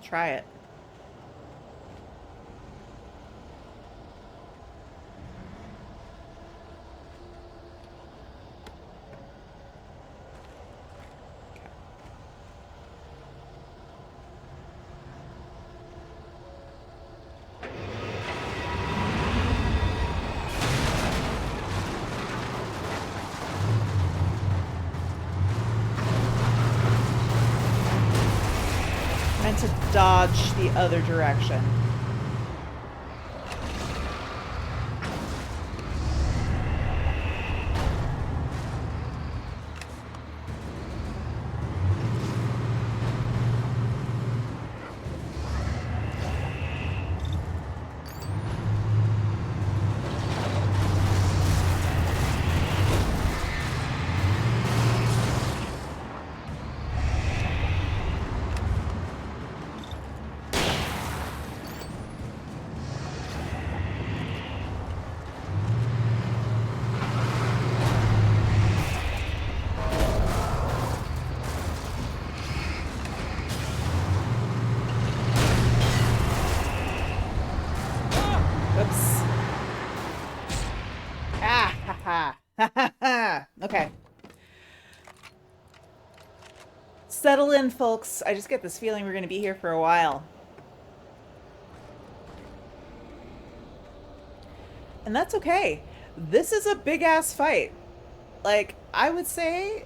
S1: Try it. To dodge the other direction. Okay. Settle in, folks. I just get this feeling we're going to be here for a while. And that's okay. This is a big-ass fight. Like, I would say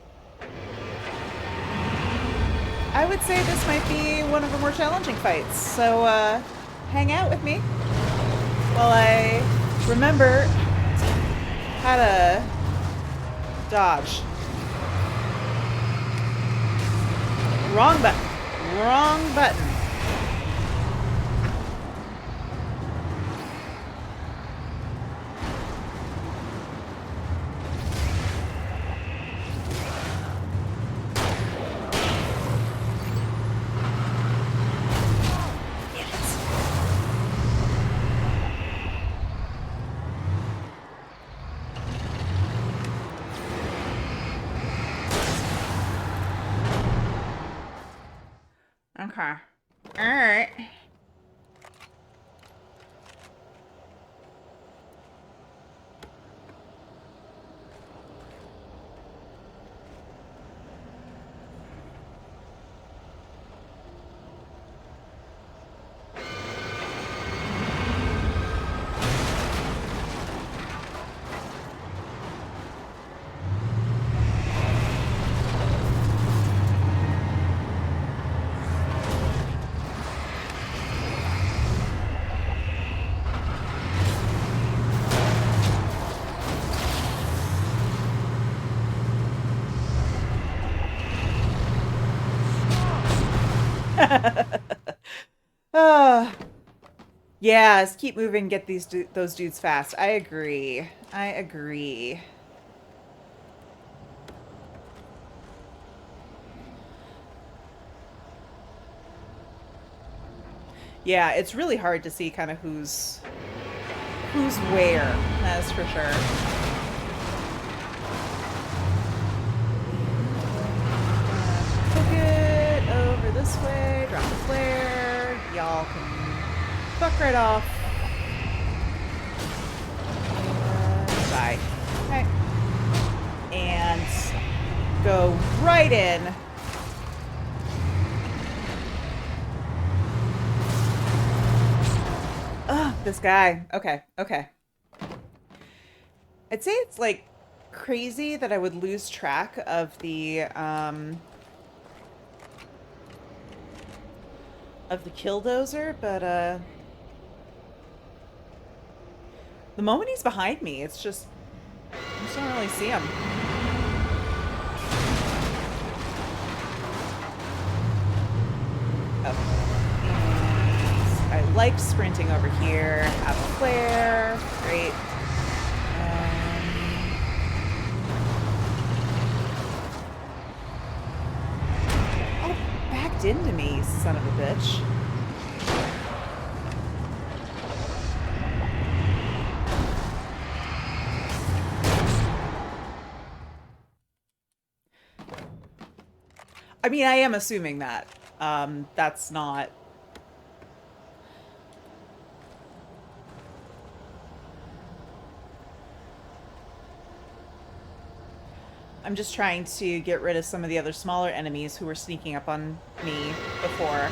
S1: this might be one of the more challenging fights. So, hang out with me while I remember how to dodge. Wrong button. Wrong button. Okay. All right. Yeah, let's keep moving, get those dudes fast. I agree. I agree. Yeah, it's really hard to see kind of who's where, that's for sure. Hook it over this way, drop the flare. Y'all can fuck right off. go right in. Ugh, this guy. Okay, okay. I'd say it's like crazy that I would lose track of the killdozer, but the moment he's behind me, it's just I just don't really see him. Oh. And I like sprinting over here. Have a flare. Great. Oh, backed into me, son of a bitch. I mean, I am assuming that. That's not... I'm just trying to get rid of some of the other smaller enemies who were sneaking up on me before.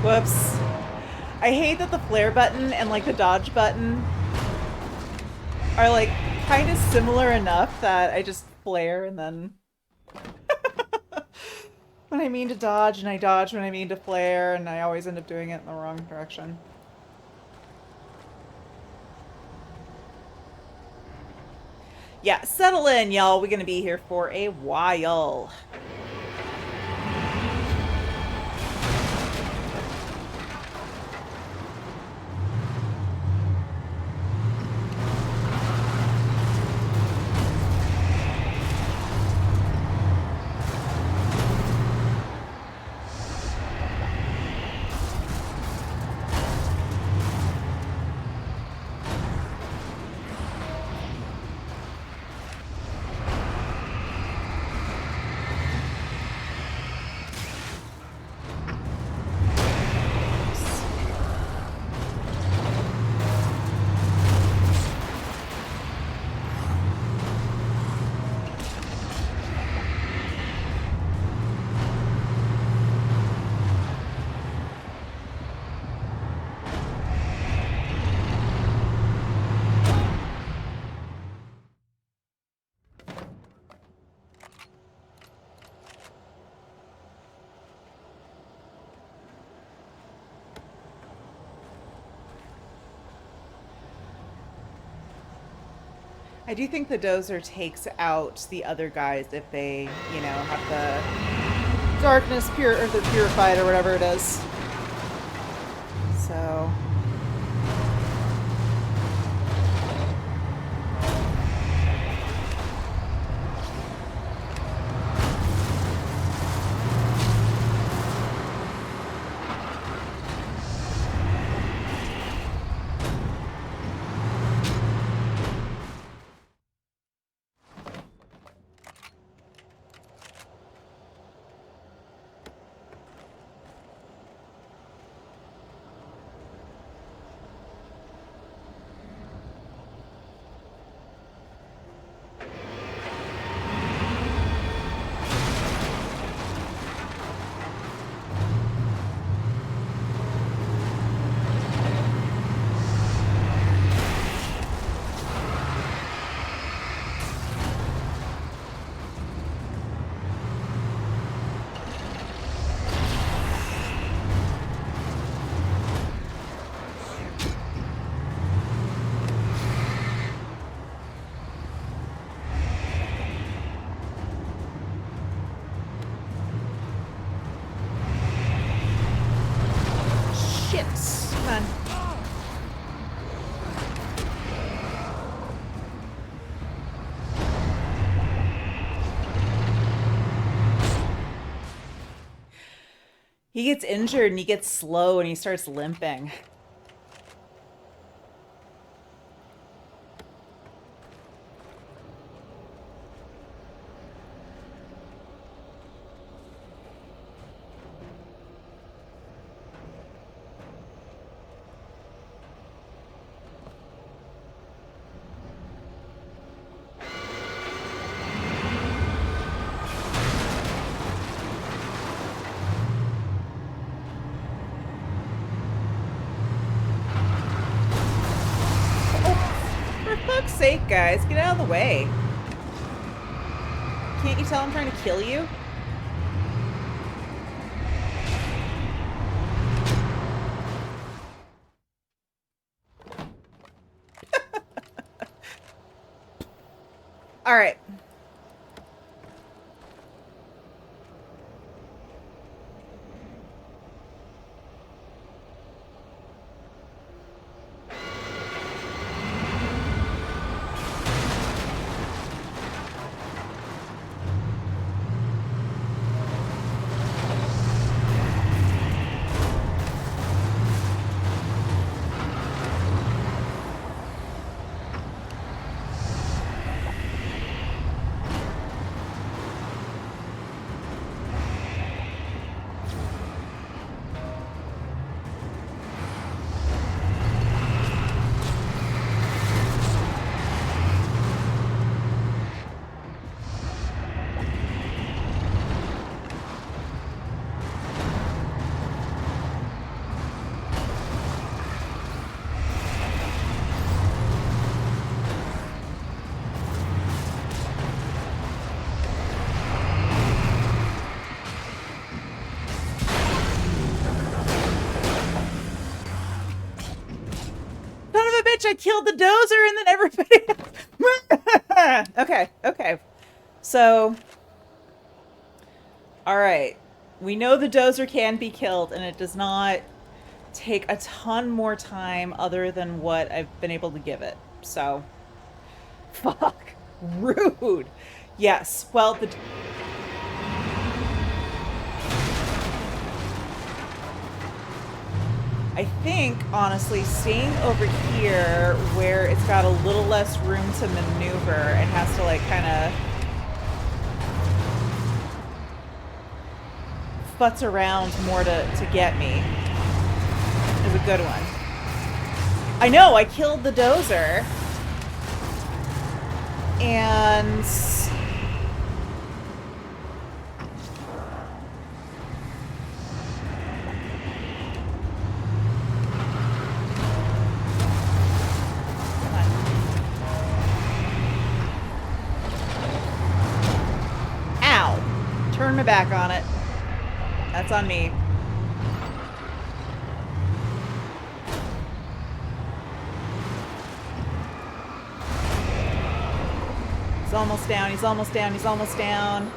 S1: Whoops. I hate that the flare button and like the dodge button are like kind of similar enough that I just flare and then when I mean to dodge, and I dodge when I mean to flare, and I always end up doing it in the wrong direction. Yeah, settle in, y'all. We're gonna be here for a while. I do think the dozer takes out the other guys if they, you know, have the darkness pure or the purified or whatever it is. So He gets injured and he gets slow and he starts limping. For fuck's sake, guys, get out of the way. Can't you tell I'm trying to kill you? All right. I killed the dozer and then everybody... Okay. So... Alright. We know the dozer can be killed and it does not take a ton more time other than what I've been able to give it. So... Fuck. Rude. Yes. Well, the... I think, honestly, staying over here where it's got a little less room to maneuver and has to, like, kind of futz around more to get me is a good one. I know, I killed the dozer. And... Turn my back on it. That's on me. He's almost down, he's almost down, he's almost down.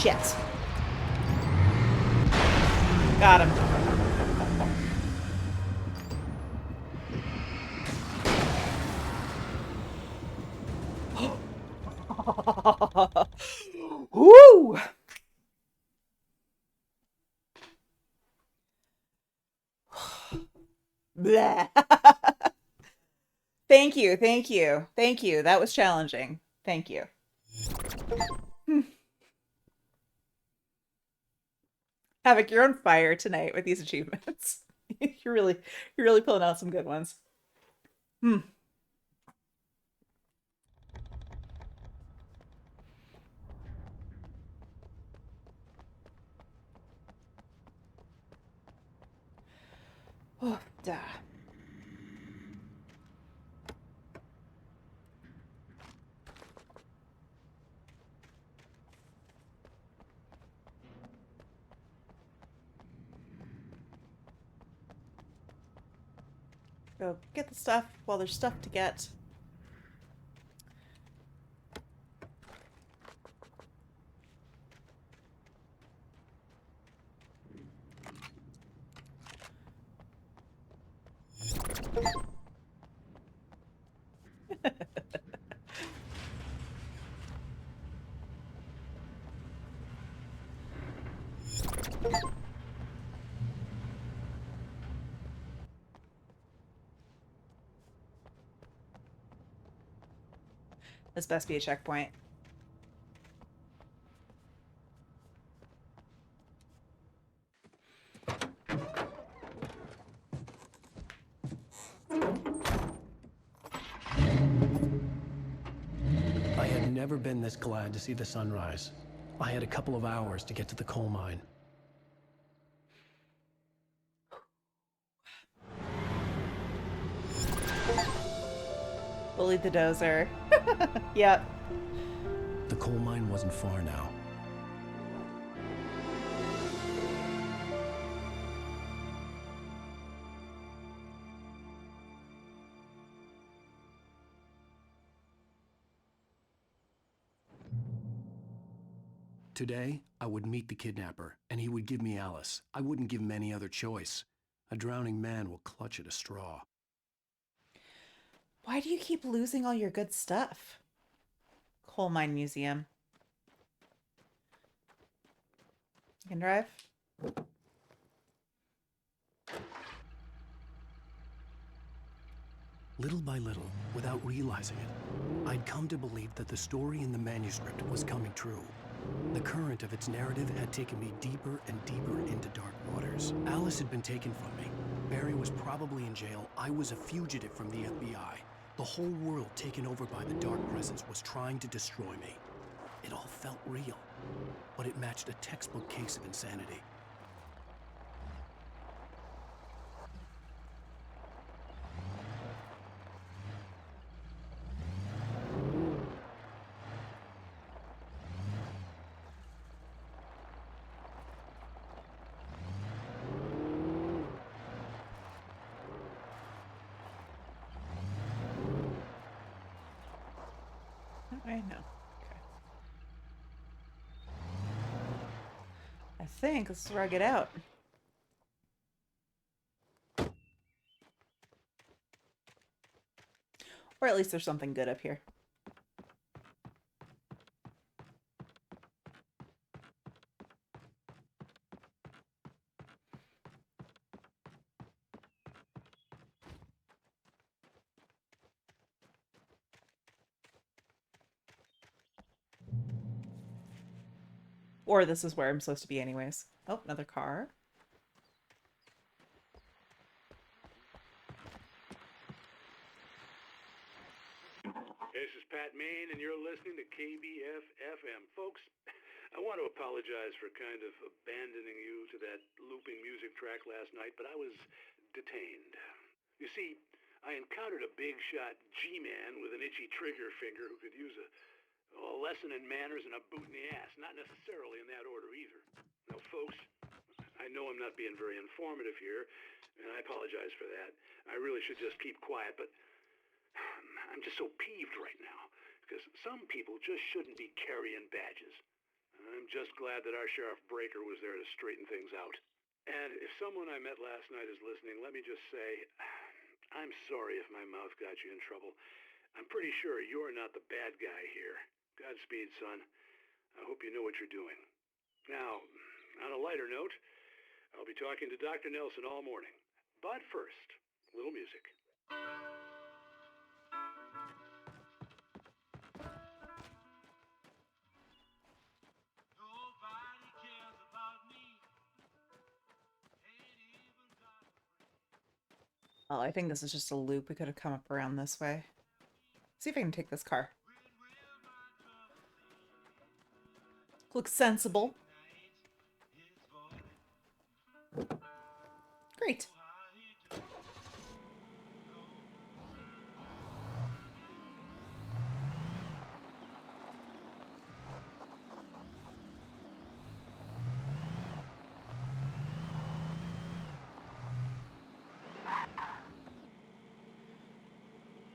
S1: Shit. Got him. Woo! Thank you, thank you, thank you. That was challenging. Thank you. Havok, you're on fire tonight with these achievements. you're really pulling out some good ones. Oh, duh. Go get the stuff while there's stuff to get. This best be a checkpoint.
S3: I had never been this glad to see the sunrise. I had a couple of hours to get to the coal mine.
S1: Bullied the dozer. Yep.
S3: The coal mine wasn't far now. Today, I would meet the kidnapper, and he would give me Alice. I wouldn't give him any other choice. A drowning man will clutch at a straw.
S1: Why do you keep losing all your good stuff? Coal mine museum. You can drive?
S3: Little by little, without realizing it, I'd come to believe that the story in the manuscript was coming true. The current of its narrative had taken me deeper and deeper into dark waters. Alice had been taken from me. Barry was probably in jail. I was a fugitive from the FBI. The whole world taken over by the dark presence was trying to destroy me. It all felt real, but it matched a textbook case of insanity.
S1: I know. Okay. I think this is where I get out. Or at least there's something good up here. Or this is where I'm supposed to be anyways. Oh, another car.
S2: This is Pat Main, and you're listening to KBF-FM. Folks, I want to apologize for kind of abandoning you to that looping music track last night, but I was detained. You see, I encountered a big shot G-man with an itchy trigger finger who could use a lesson in manners and a boot in the ass. Not necessarily in that order either. Now, folks, I know I'm not being very informative here, and I apologize for that. I really should just keep quiet, but I'm just so peeved right now, because some people just shouldn't be carrying badges. I'm just glad that our Sheriff Breaker was there to straighten things out. And if someone I met last night is listening, let me just say, I'm sorry if my mouth got you in trouble. I'm pretty sure you're not the bad guy here. Godspeed, son. I hope you know what you're doing. Now, on a lighter note, I'll be talking to Dr. Nelson all morning. But first, a little music.
S1: Oh, I think this is just a loop. We could have come up around this way. See if I can take this car. Looks sensible. Great.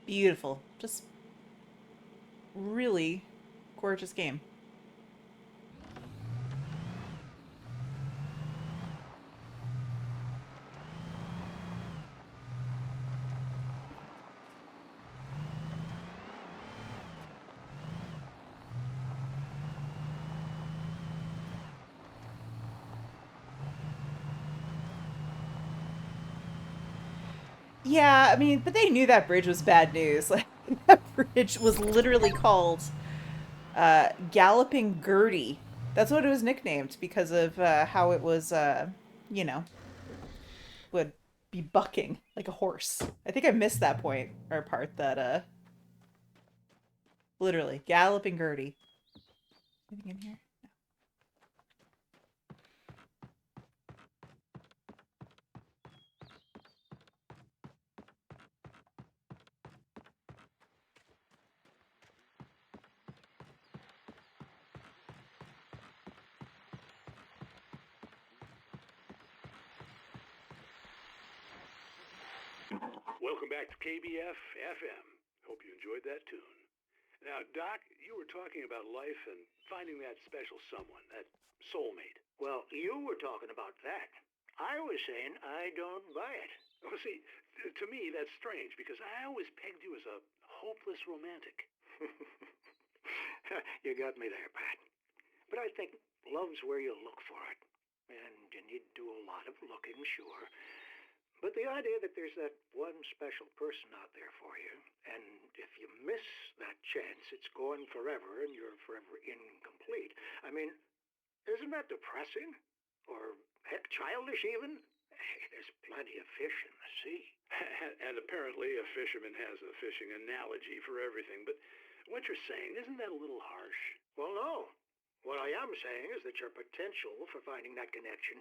S1: Beautiful. Just really gorgeous game. Yeah, I mean, but they knew that bridge was bad news. Like, that bridge was literally called Galloping Gertie. That's what it was nicknamed because of how it was, you know, would be bucking like a horse. I think I missed that point or part that, literally, Galloping Gertie. Anything in here?
S2: Welcome back to KBF FM. Hope you enjoyed that tune. Now, Doc, you were talking about life and finding that special someone, that soulmate.
S4: Well, you were talking about that. I was saying I don't buy it.
S2: Well, see, to me, that's strange because I always pegged you as a hopeless romantic.
S4: You got me there, Pat. But I think love's where you look for it. And you need to do a lot of looking, sure. But the idea that there's that one special person out there for you, and if you miss that chance, it's gone forever and you're forever incomplete. I mean, isn't that depressing? Or, heck, childish even? Hey, there's plenty of fish in the sea.
S2: And apparently a fisherman has a fishing analogy for everything. But what you're saying, isn't that a little harsh?
S4: Well, no. What I am saying is that your potential for finding that connection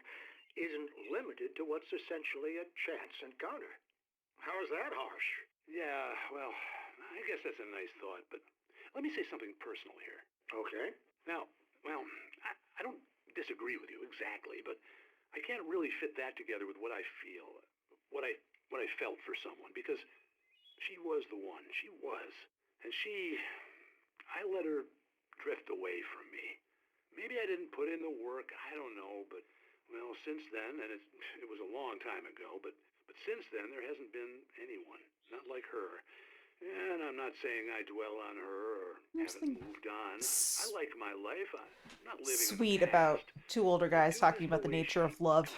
S4: isn't limited to what's essentially a chance encounter. How is that harsh?
S2: Yeah, well, I guess that's a nice thought, but let me say something personal here.
S4: Okay.
S2: Now, well, I don't disagree with you exactly, but I can't really fit that together with what I feel, what I felt for someone, because she was the one. She was. And I let her drift away from me. Maybe I didn't put in the work, I don't know, but well, since then, and it was a long time ago, but since then there hasn't been anyone, not like her. And I'm not saying I dwell on her or haven't moved on. I like my life. I'm not living
S1: Sweet about two older guys talking about the nature of love.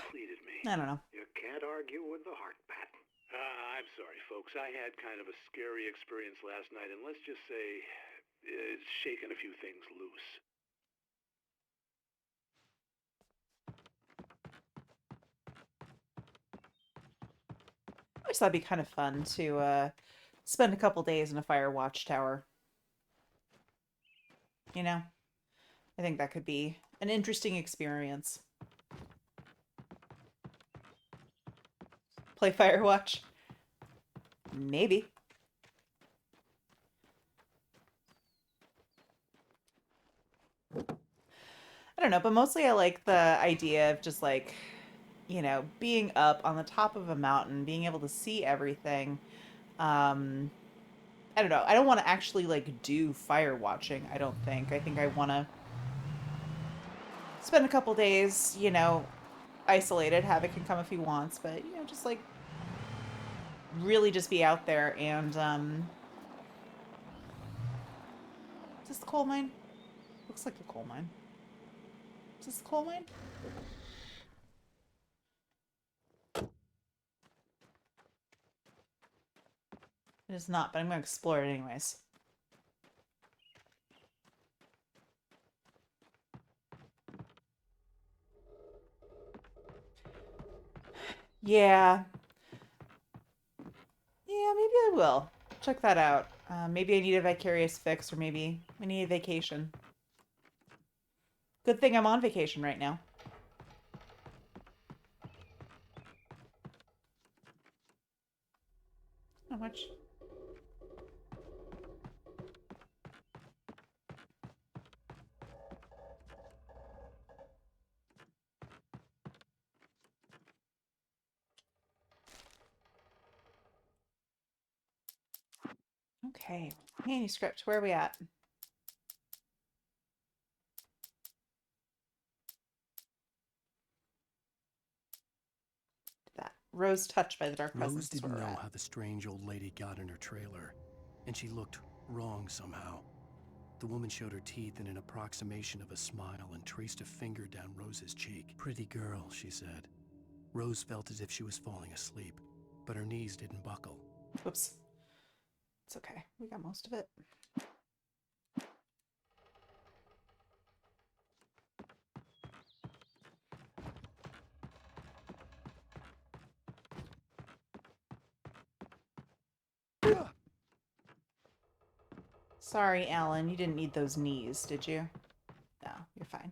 S1: I don't know.
S4: You can't argue with the heart, Pat.
S2: I'm sorry, folks. I had kind of a scary experience last night, and let's just say it's shaken a few things loose.
S1: I always thought it'd be kind of fun to spend a couple days in a fire watchtower. You know? I think that could be an interesting experience. Play Firewatch? Maybe. I don't know, but mostly I like the idea of just like, you know, being up on the top of a mountain, being able to see everything. I don't know. I don't want to actually like do fire watching, I don't think. I think I want to spend a couple days, you know, isolated. Havok can come if he wants, but you know, just like really just be out there and is this the coal mine? Looks like the coal mine. Is this the coal mine? It is not, but I'm going to explore it anyways. Yeah. Yeah, maybe I will. Check that out. Maybe I need a vicarious fix, or maybe I need a vacation. Good thing I'm on vacation right now. How much? Okay, manuscript, where are we at? That Rose touched by the dark presence.
S3: Rose didn't know how the strange old lady got in her trailer, and she looked wrong somehow. The woman showed her teeth in an approximation of a smile and traced a finger down Rose's cheek. Pretty girl, she said. Rose felt as if she was falling asleep, but her knees didn't buckle.
S1: Oops. It's okay. We got most of it. Sorry, Alan. You didn't need those knees, did you? No, you're fine.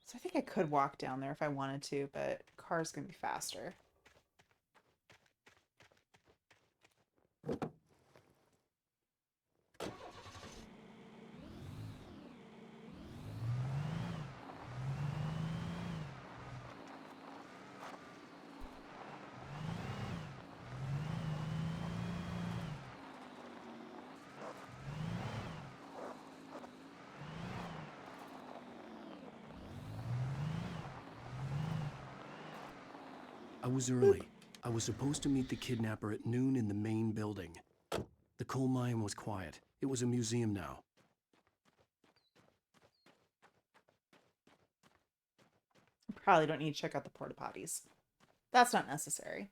S1: So I think I could walk down there if I wanted to, but car's gonna be faster.
S3: I was early. I was supposed to meet the kidnapper at noon in the main building. The coal mine was quiet. It was a museum now.
S1: Probably don't need to check out the porta potties. That's not necessary.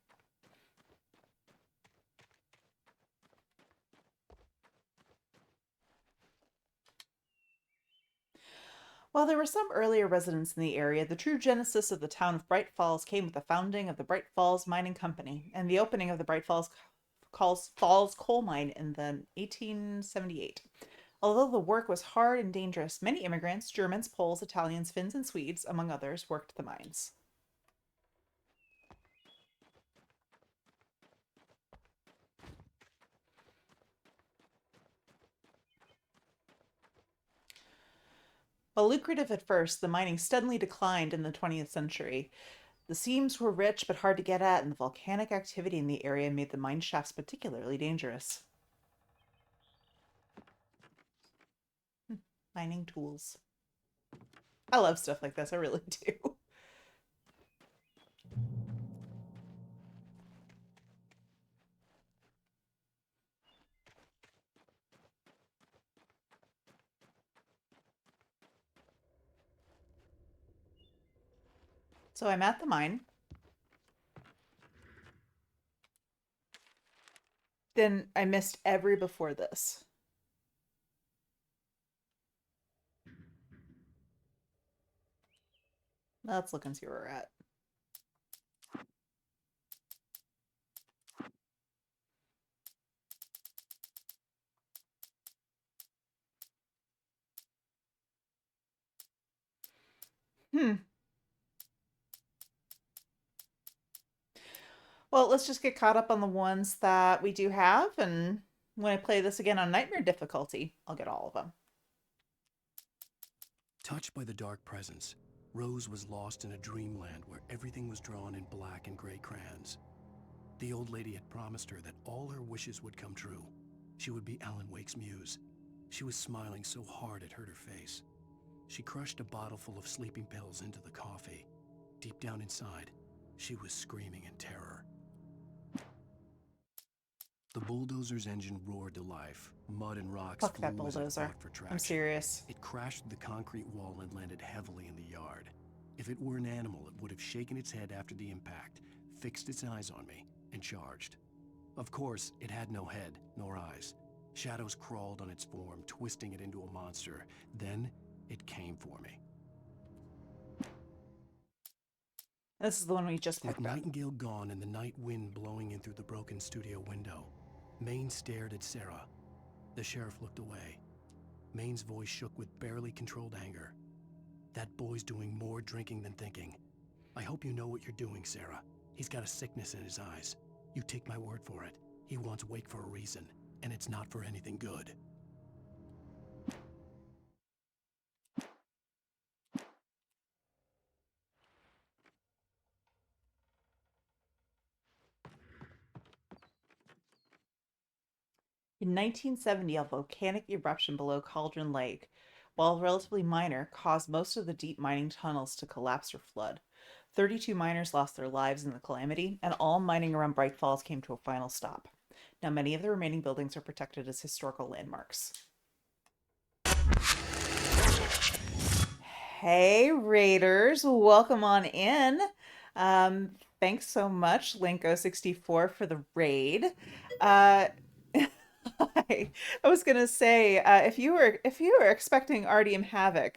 S1: While there were some earlier residents in the area, the true genesis of the town of Bright Falls came with the founding of the Bright Falls Mining Company and the opening of the Bright Falls coal mine in the 1878. Although the work was hard and dangerous, many immigrants, Germans, Poles, Italians, Finns, and Swedes, among others, worked the mines. While lucrative at first, the mining steadily declined in the 20th century. The seams were rich but hard to get at, and the volcanic activity in the area made the mine shafts particularly dangerous. Mining tools. I love stuff like this, I really do. So I'm at the mine. Then I missed every before this. Let's look and see where we're at. Well, let's just get caught up on the ones that we do have, and when I play this again on Nightmare difficulty, I'll get all of them.
S3: Touched by the dark presence, Rose was lost in a dreamland where everything was drawn in black and gray crayons. The old lady had promised her that all her wishes would come true. She would be Alan Wake's muse. She was smiling so hard it hurt her face. She crushed a bottle full of sleeping pills into the coffee. Deep down inside, she was screaming in terror. The bulldozer's engine roared to life. Mud and rocks
S1: Fuck that
S3: flew as it
S1: bulldozer.
S3: fought for traction.
S1: I'm serious.
S3: It crashed through the concrete wall and landed heavily in the yard. If it were an animal, it would have shaken its head after the impact, fixed its eyes on me, and charged. Of course, it had no head, nor eyes. Shadows crawled on its form, twisting it into a monster. Then, it came for me.
S1: This is the one we just picked
S3: With
S1: up.
S3: Nightingale gone and the night wind blowing in through the broken studio window, Maine stared at Sarah. The sheriff looked away. Maine's voice shook with barely controlled anger. That boy's doing more drinking than thinking. I hope you know what you're doing, Sarah. He's got a sickness in his eyes. You take my word for it. He wants Wake for a reason, and it's not for anything good.
S1: In 1970, a volcanic eruption below Cauldron Lake, while relatively minor, caused most of the deep mining tunnels to collapse or flood. 32 miners lost their lives in the calamity, and all mining around Bright Falls came to a final stop. Now, many of the remaining buildings are protected as historical landmarks. Hey, Raiders, welcome on in. Thanks so much, Linko64, for the raid. I was gonna say, if you were expecting Artyom Havok,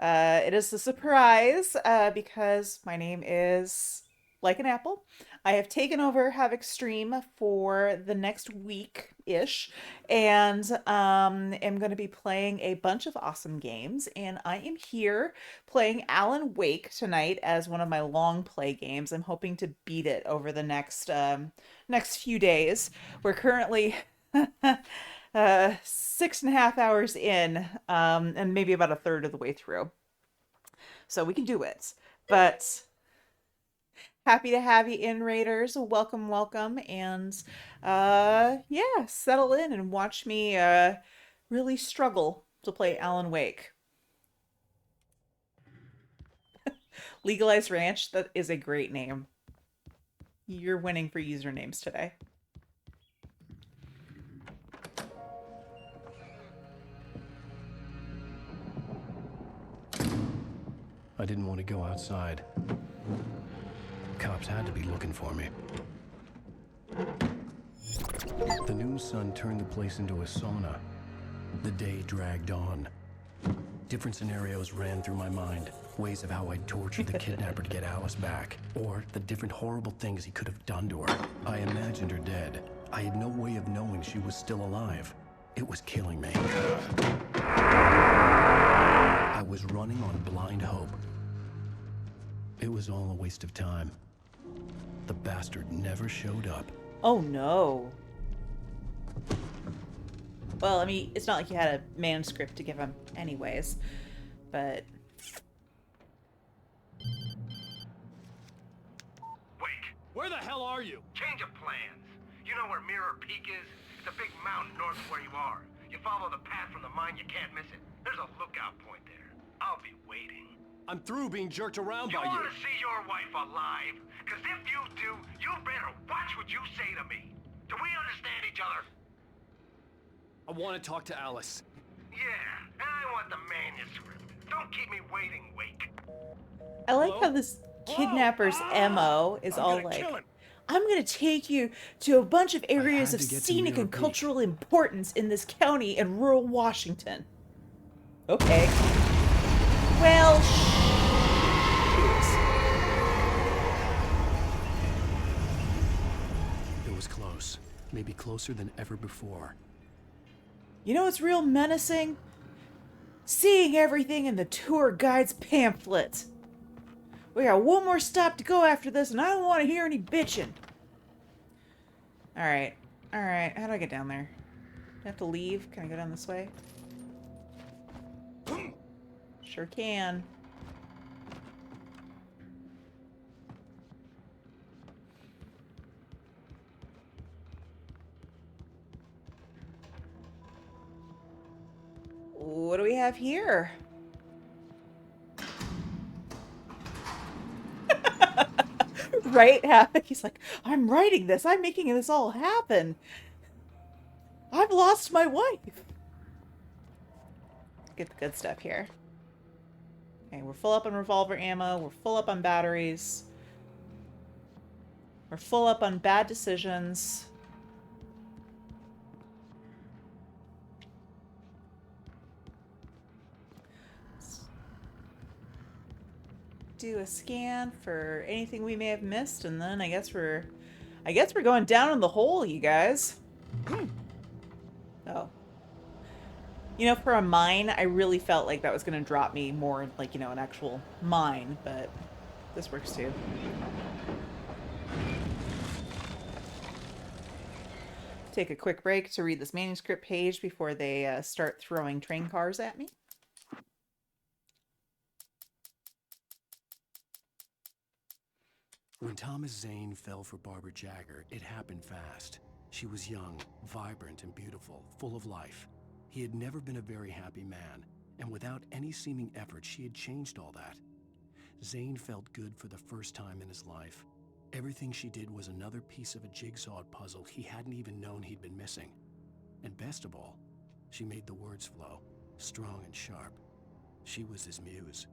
S1: it is a surprise because my name is Like an Apple. I have taken over Havok's stream for the next week-ish, and am going to be playing a bunch of awesome games. And I am here playing Alan Wake tonight as one of my long play games. I'm hoping to beat it over the next few days. We're currently 6.5 hours in, and maybe about a third of the way through. So we can do it. But happy to have you in, Raiders. Welcome, welcome. And yeah, settle in and watch me really struggle to play Alan Wake. Legalized Ranch, that is a great name. You're winning for usernames today.
S3: I didn't want to go outside. Cops had to be looking for me. The noon sun turned the place into a sauna. The day dragged on. Different scenarios ran through my mind. Ways of how I'd torture the kidnapper to get Alice back. Or the different horrible things he could have done to her. I imagined her dead. I had no way of knowing she was still alive. It was killing me. I was running on blind hope. It was all a waste of time. The bastard never showed up.
S1: Oh no. Well, I mean, it's not like you had a manuscript to give him anyways, but...
S11: Wait. Where the hell are you? Change of plans. You know where Mirror Peak is? It's a big mountain north of where you are. You follow the path from the mine, you can't miss it. There's a lookout point there. I'll be waiting.
S7: I'm through being jerked around by
S11: You
S7: you.
S11: want to see your wife alive? Because if you do, you better watch what you say to me. Do we understand each other?
S7: I want to talk to Alice.
S11: Yeah, and I want the manuscript. Don't keep me waiting, Wake.
S1: I like how this kidnapper's MO is all like, I'm gonna take you to a bunch of areas of scenic and cultural importance in this county in rural Washington. Okay. Well,
S3: It was close. Maybe closer than ever before.
S1: you know what's real menacing? Seeing everything in the tour guide's pamphlet. We got one more stop to go after this, and I don't want to hear any bitching. Alright. Alright. How do I get down there? Do I have to leave? Can I go down this way? Sure can. What do we have here? Right? He's like, I'm writing this. I'm making this all happen. I've lost my wife. Get the good stuff here. Okay, we're full up on revolver ammo. We're full up on batteries. We're full up on bad decisions. Do a scan for anything we may have missed, and then I guess we're going down in the hole, you guys. Oh. You know, for a mine, I really felt like that was going to drop me more like, you know, an actual mine, but this works too. Take a quick break to read this manuscript page before they start throwing train cars at me.
S3: When Thomas Zane fell for Barbara Jagger, it happened fast. She was young, vibrant, and beautiful, full of life. He had never been a very happy man, and without any seeming effort, she had changed all that. Zane felt good for the first time in his life. Everything she did was another piece of a jigsaw puzzle he hadn't even known he'd been missing. And best of all, she made the words flow, strong and sharp. She was his muse.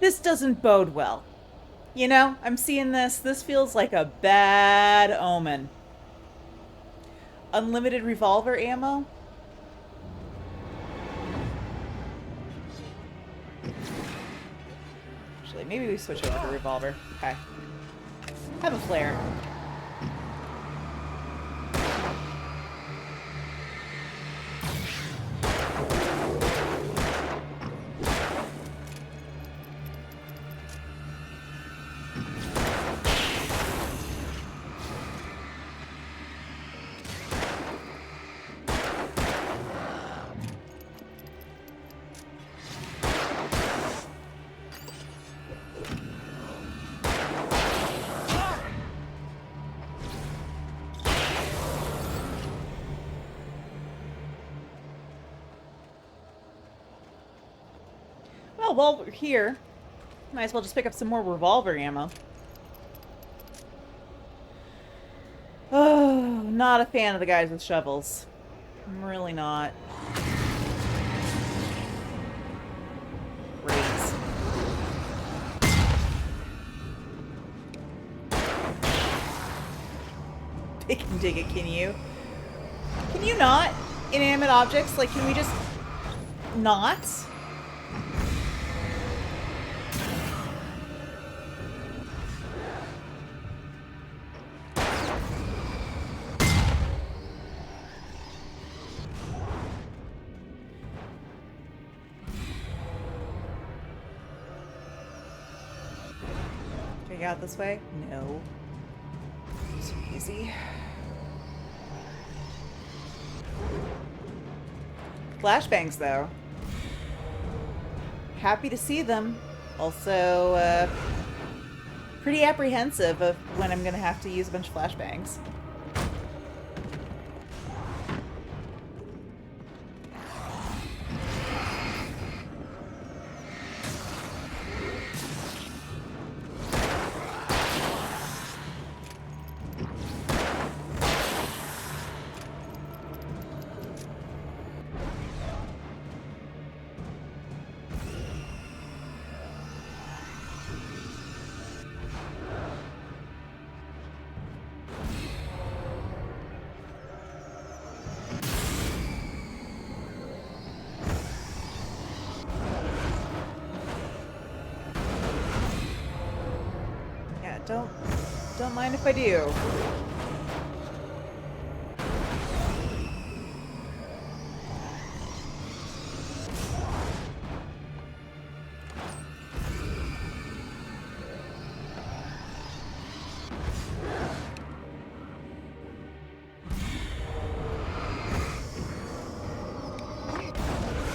S1: This doesn't bode well. You know, I'm seeing this. This feels like a bad omen. Unlimited revolver ammo? Actually, maybe we switch over to revolver. Okay. Have a flare. Well, while we're here, might as well just pick up some more revolver ammo. Oh, not a fan of the guys with shovels. I'm really not. Raise. Pick and dig it, can you? Can you not? Inanimate objects? Like, can we just not? Out this way? No. Too easy. Flashbangs, though. Happy to see them. Also, pretty apprehensive of when I'm gonna have to use a bunch of flashbangs. Don't mind if I do.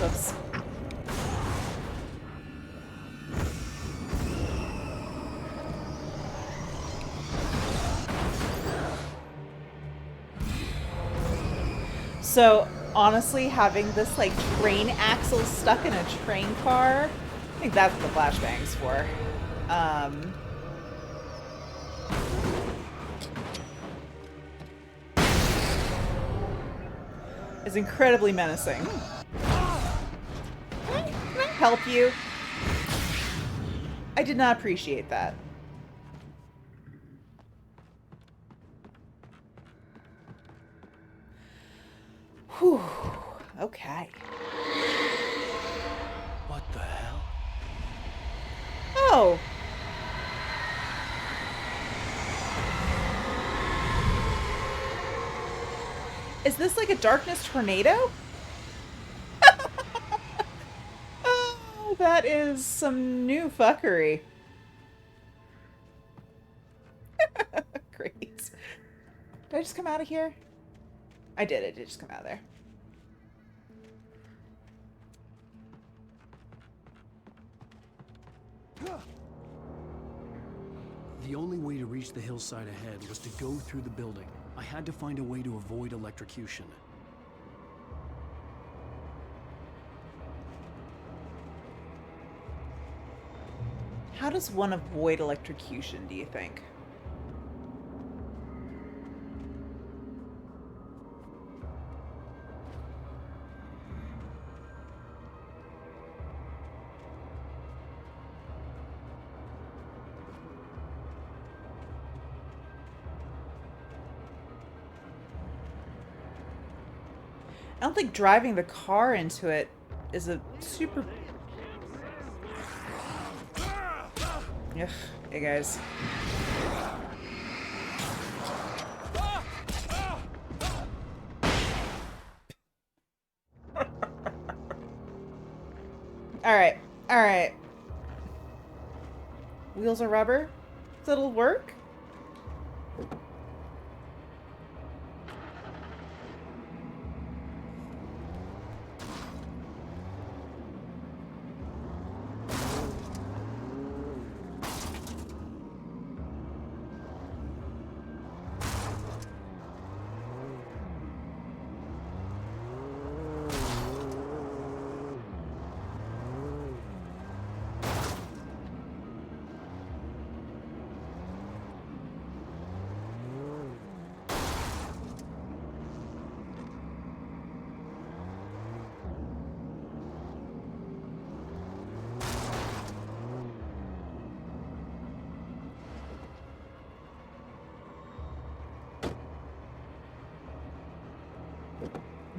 S1: Oops. So, honestly, having this, like, train axle stuck in a train car, I think that's what the flashbang's for. Is incredibly menacing. Can I help you? I did not appreciate that. Whew. Okay.
S3: What the hell?
S1: Oh. Is this like a darkness tornado? Oh, That is some new fuckery. Great. Did I just come out of here? I did. I did just come out of there.
S3: The only way to reach the hillside ahead was to go through the building. I had to find a way to avoid electrocution.
S1: How does one avoid electrocution, do you think? I don't think driving the car into it is a super... Ugh, hey guys. Alright, alright. Wheels are rubber? So it'll work?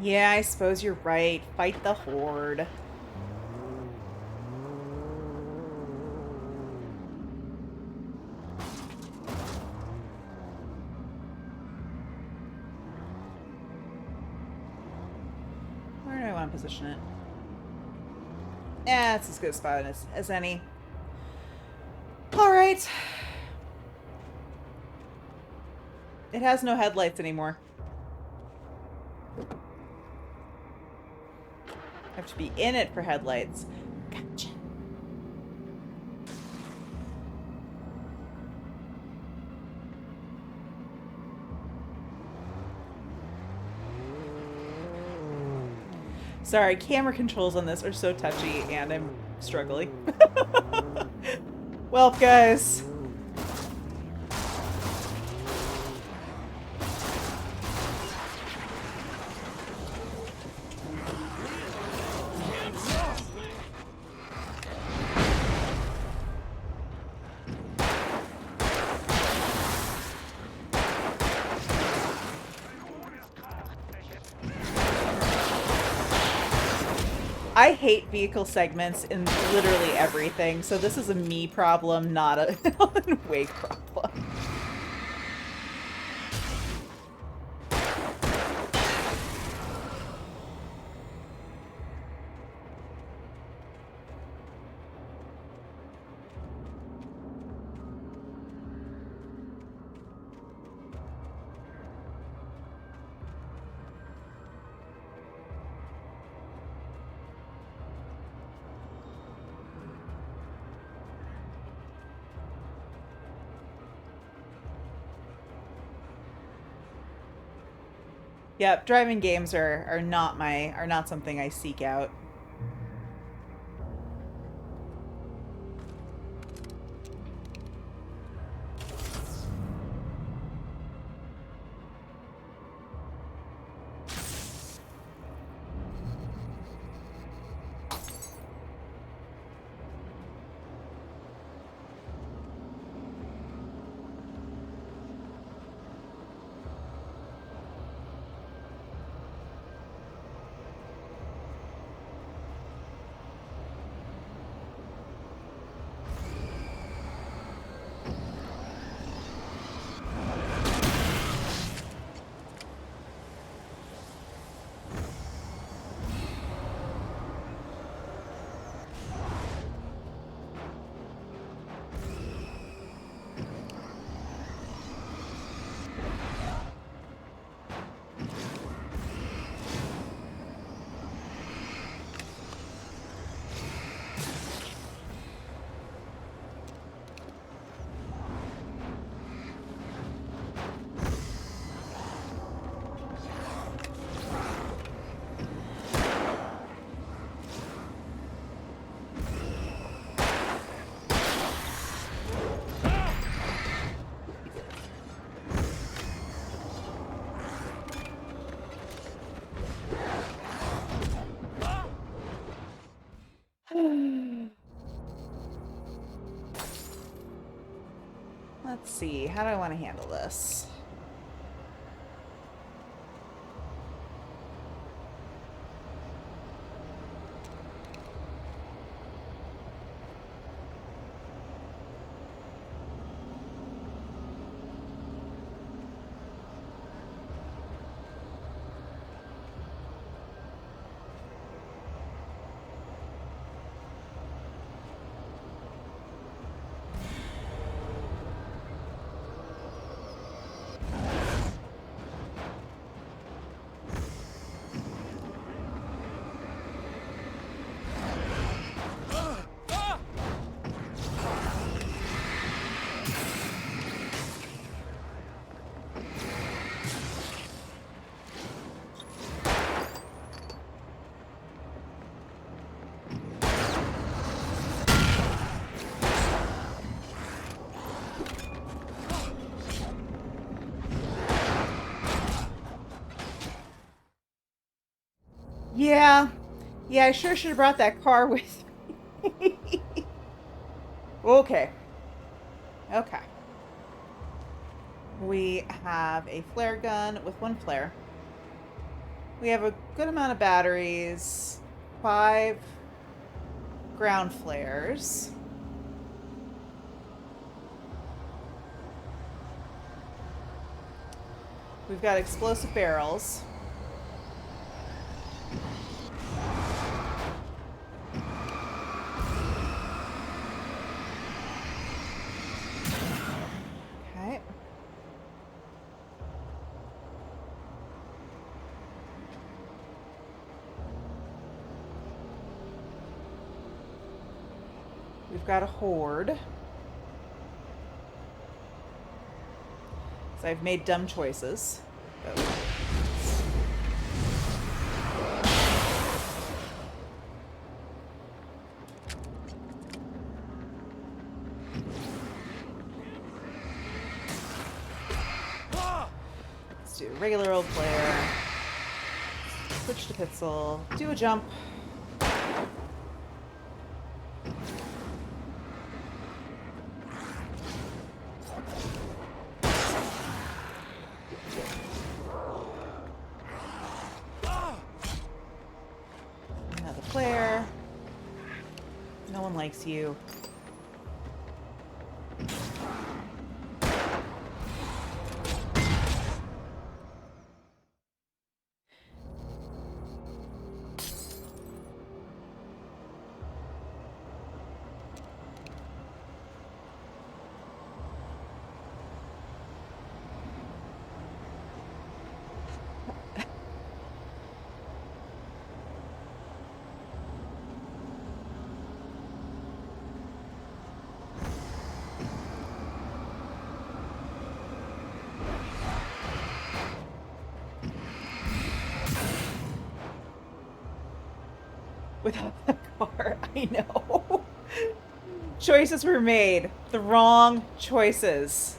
S1: Yeah, I suppose you're right. Fight the horde. Where do I want to position it? Yeah, it's as good a spot as any. Alright. It has no headlights anymore. I have to be in it for headlights. Gotcha. Sorry, camera controls on this are so touchy and I'm struggling. Well, guys. I hate vehicle segments in literally everything, so this is a me problem, not a Wake problem. Yep, driving games are not something I seek out. Let's see. How do I want to handle this? Yeah. Yeah, I sure should have brought that car with me. Okay. Okay. We have a flare gun with 1 flare. We have a good amount of batteries. 5 ground flares. We've got explosive barrels. Okay. We've got a horde. So I've made dumb choices. Let's do a regular old flare. Switch to pistol. Do a jump. Another flare. No one likes you. Without the car, I know. Choices were made. The wrong choices.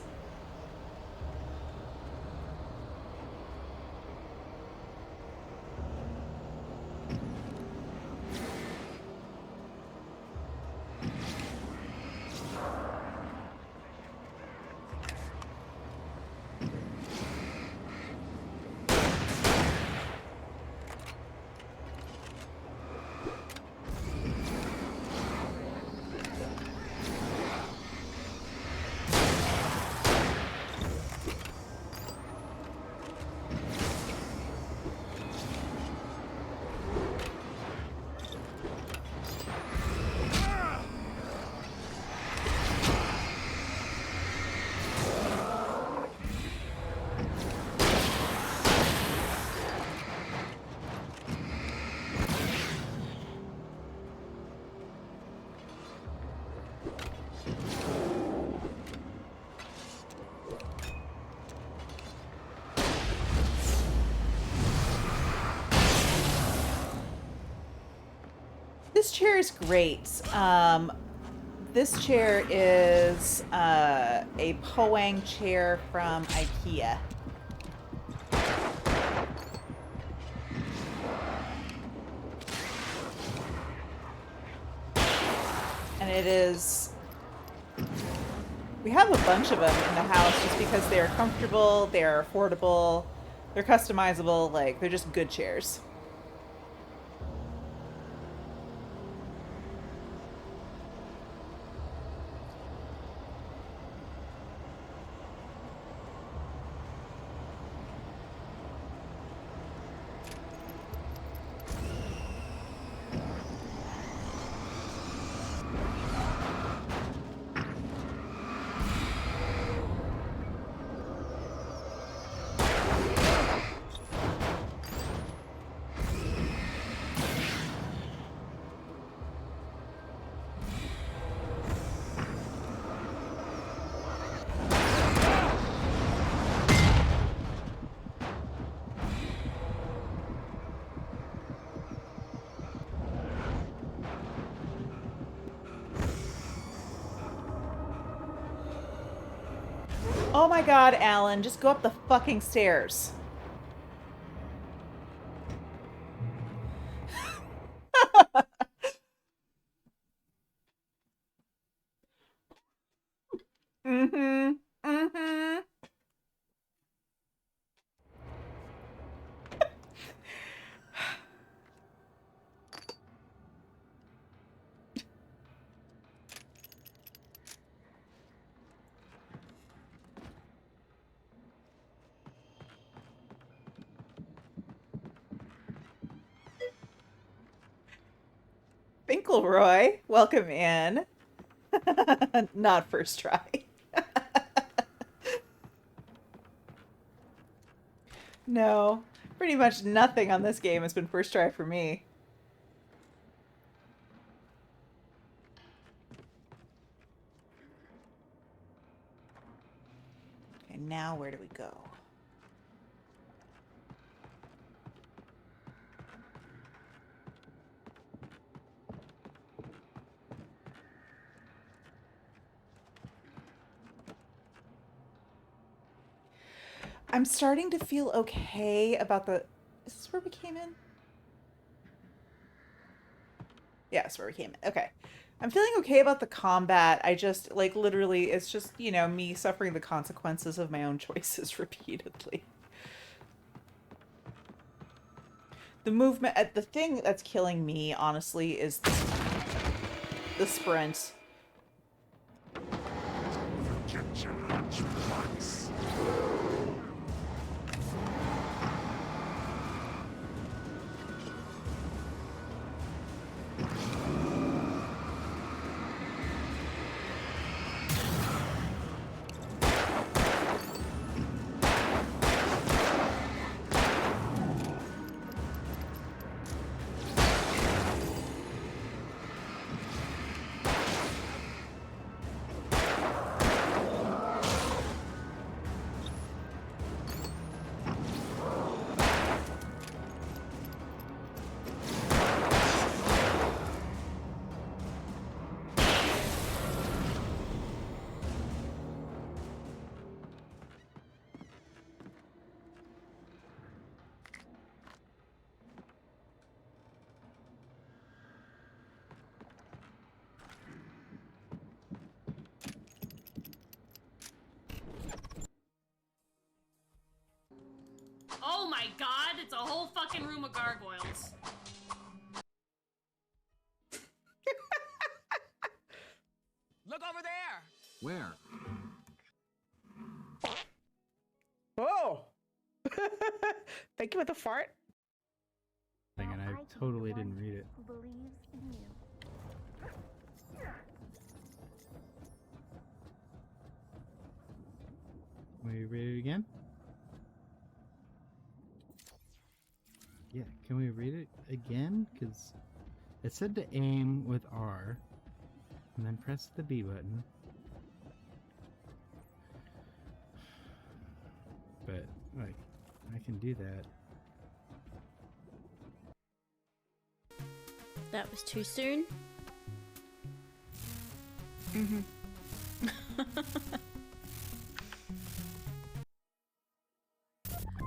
S1: This chair is great. This chair is a Poang chair from IKEA. And it is We have a bunch of them in the house just because they're comfortable, they're affordable, they're customizable, like, they're just good chairs. Oh my god, Alan, just go up the fucking stairs. Mm-hmm. Mm-hmm. Finkelroy, welcome in. Not first try. No, pretty much nothing on this game has been first try for me. Okay, now where do we go? I'm starting to feel okay about the... Is this where we came in? Yeah, that's where we came in. Okay. I'm feeling okay about the combat. I just, like, literally, it's just, you know, me suffering the consequences of my own choices repeatedly. The movement... The thing that's killing me, honestly, is the sprint.
S5: Oh my god, it's a whole fucking room of gargoyles.
S4: Look over there!
S16: Where?
S25: Oh! Thank you with the fart.
S12: And I totally didn't read it. Will you read it again? Yeah, can we read it again? Because it said to aim with R, and then press the B button. But, like, I can do that.
S8: That was too soon?
S6: Mm-hmm.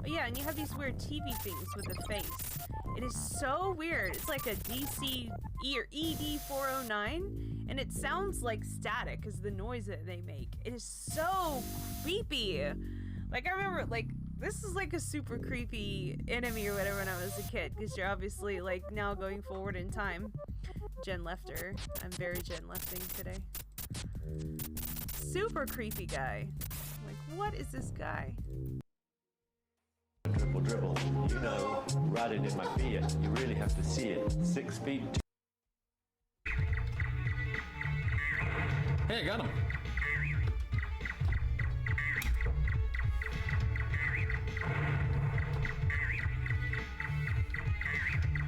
S13: Yeah, and you have these weird TV things with the face. It is so weird. It's like a DC or ED409, And it sounds like static is the noise that they make. It is so creepy. Like, I remember, like, this is like a super creepy enemy or whatever when I was a kid, because you're obviously, like, now going forward in time. Jen Lefter. I'm very Jen Lefting today. Super creepy guy. Like, what is this guy?
S8: Dribble, dribble. You know, riding in my Fiat, you really have to see it. 6 feet.
S15: Hey, I got him.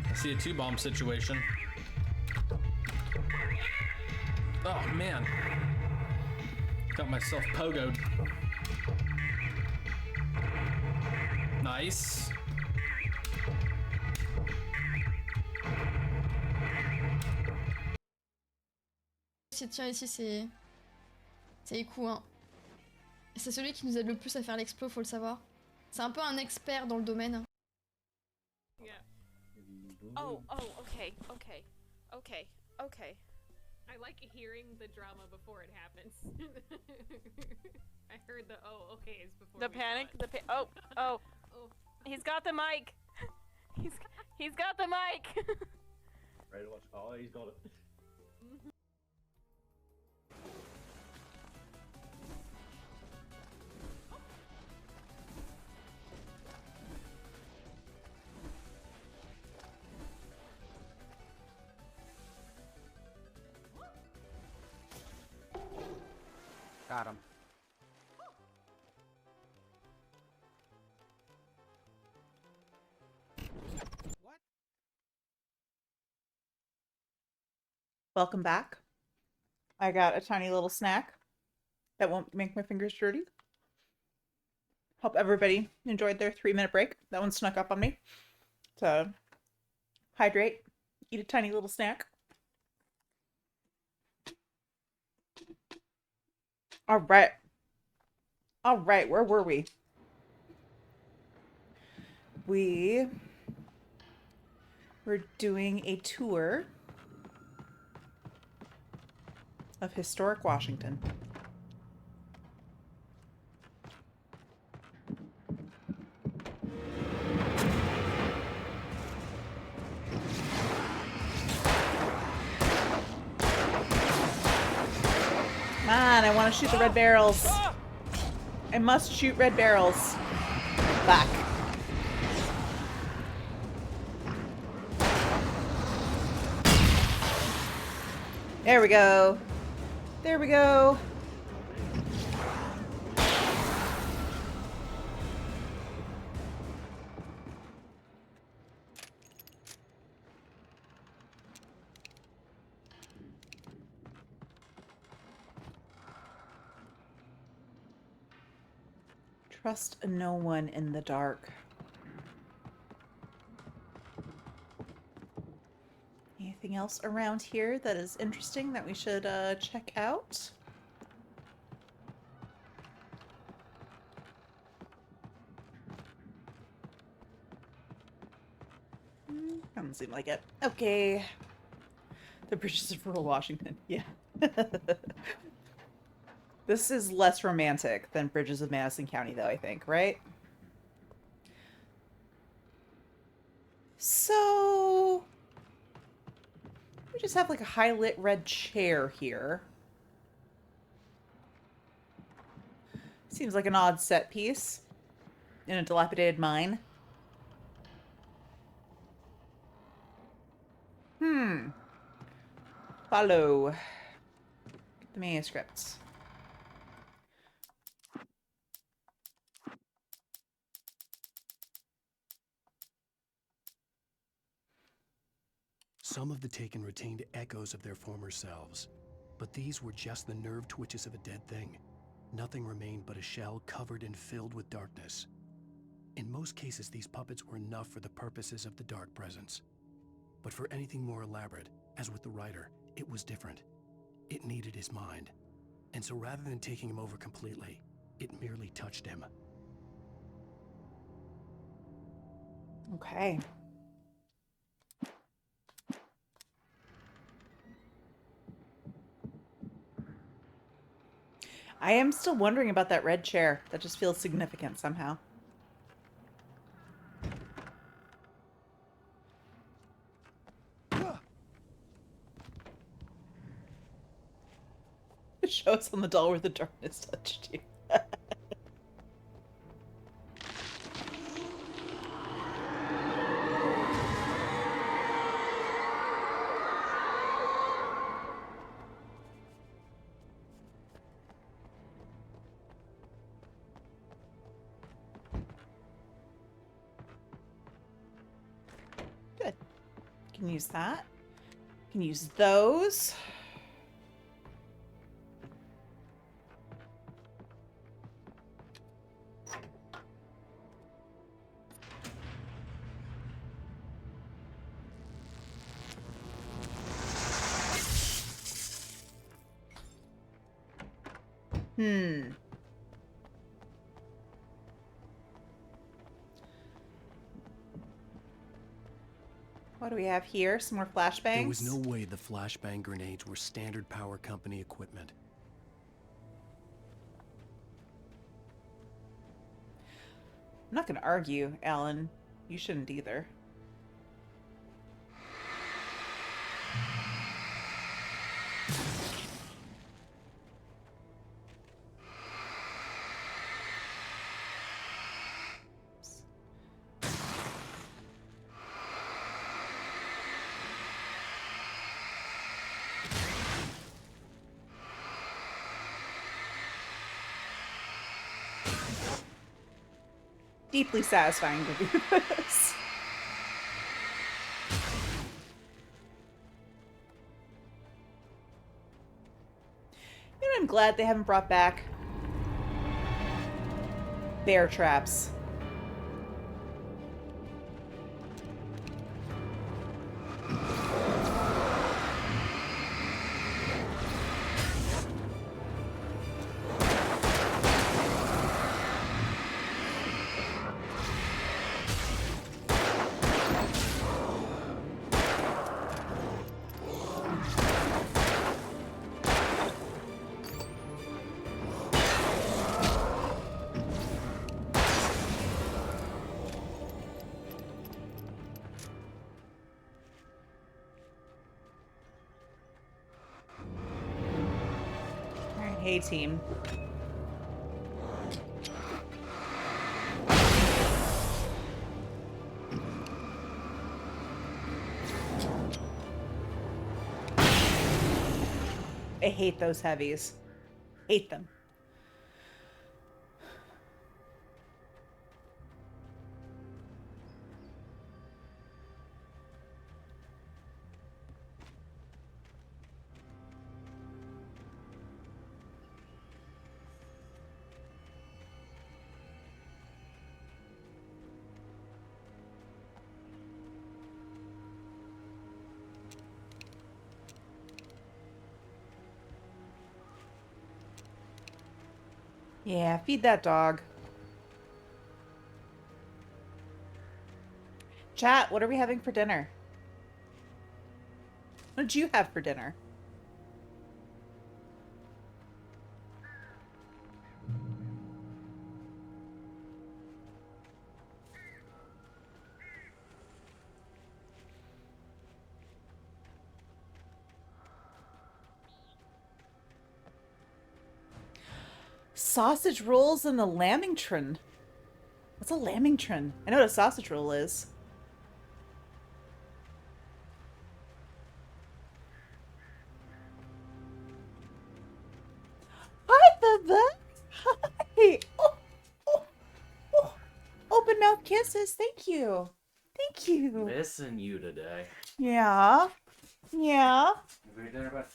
S15: I see a 2-bomb situation. Oh, man. Got myself pogoed. Nice.
S18: Tiens, ici, c'est Iku, hein. C'est celui qui nous aide le plus à faire l'explo, faut le savoir. C'est un peu un expert dans le domaine.
S13: Yeah. Oh, okay. I like hearing the drama before it happens. I heard the okay is before
S19: The panic. Oh. He's got the mic. He's got the mic.
S8: Ready to watch? Oh, he's got it.
S24: Got him.
S1: Welcome back. I got a tiny little snack that won't make my fingers dirty. Hope everybody enjoyed their 3-minute break. That one snuck up on me. To hydrate, eat a tiny little snack. All right, where were we? We were doing a tour of historic Washington. Come on, I want to shoot the red barrels. I must shoot red barrels. Back. There we go. There we go. Trust no one in the dark. Anything else around here that is interesting that we should check out? Doesn't seem like it. Okay. The bridges of rural Washington. Yeah. This is less romantic than Bridges of Madison County, though, I think, right? So we just have like a high-lit red chair here. Seems like an odd set piece in a dilapidated mine. Follow. Get the manuscripts.
S3: Some of the Taken retained echoes of their former selves, but these were just the nerve twitches of a dead thing. Nothing remained but a shell covered and filled with darkness. In most cases, these puppets were enough for the purposes of the Dark Presence. But for anything more elaborate, as with the writer, it was different. It needed his mind. And so rather than taking him over completely, it merely touched him.
S1: Okay. I am still wondering about that red chair. That just feels significant somehow. Show us on the doll where the darkness touched you. Good. Can use that. Can use those. What do we have here? Some more flashbangs?
S3: There was no way the flashbang grenades were standard power company equipment.
S1: I'm not going to argue, Alan. You shouldn't either. Deeply satisfying to do this. You know, I'm glad they haven't brought back bear traps. Hey, team. I hate those heavies. Hate them. Yeah, feed that dog. Chat, what are we having for dinner? What did you have for dinner? Sausage rolls and a lamington. What's a lamington? I know what a sausage roll is. Hi, Bubba. Hi. Oh, open mouth kisses. Thank you. Thank you.
S9: Missing you today.
S1: Yeah. Yeah.
S9: Every dinner, but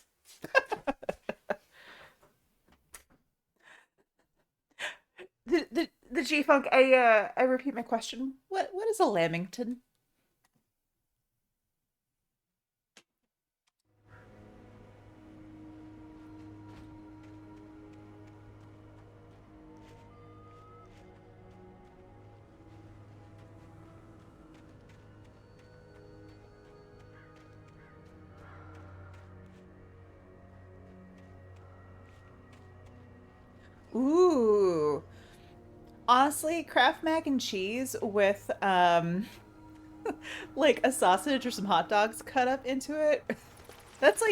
S1: The G-Funk, I repeat my question. What is a lamington? Ooh. Honestly, Kraft mac and cheese with like a sausage or some hot dogs cut up into it. That's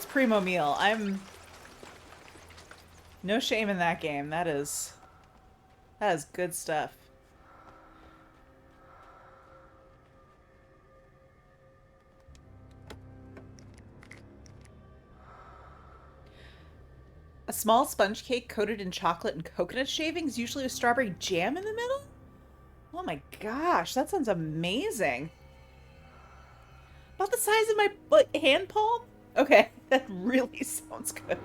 S1: primo meal. I'm no shame in that game. That is good stuff. A small sponge cake coated in chocolate and coconut shavings, usually with strawberry jam in the middle? Oh my gosh, that sounds amazing. About the size of my hand palm? Okay, that really sounds good.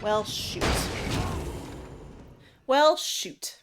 S1: Well, shoot. Well, shoot.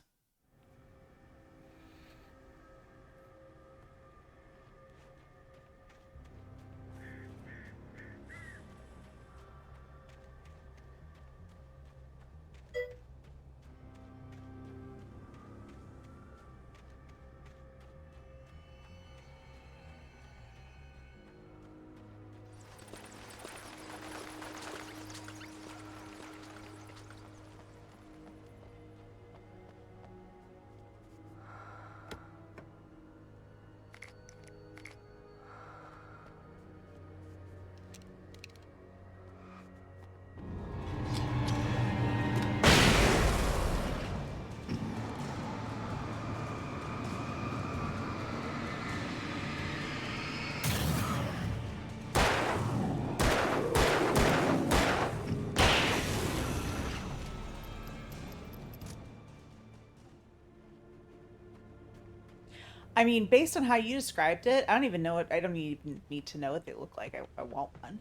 S1: I mean, based on how you described it, I don't even know what, I don't even need to know what they look like. I want one.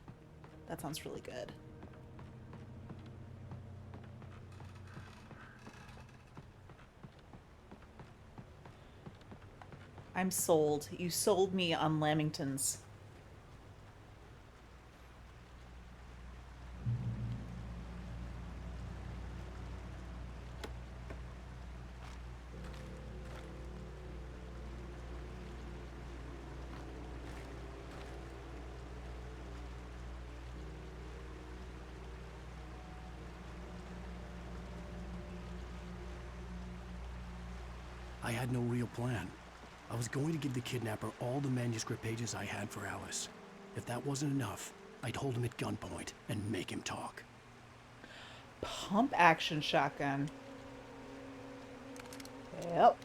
S1: That sounds really good. I'm sold. You sold me on Lamingtons.
S3: I had no real plan. I was going to give the kidnapper all the manuscript pages I had for Alice. If that wasn't enough, I'd hold him at gunpoint and make him talk.
S1: Pump action shotgun. Yep.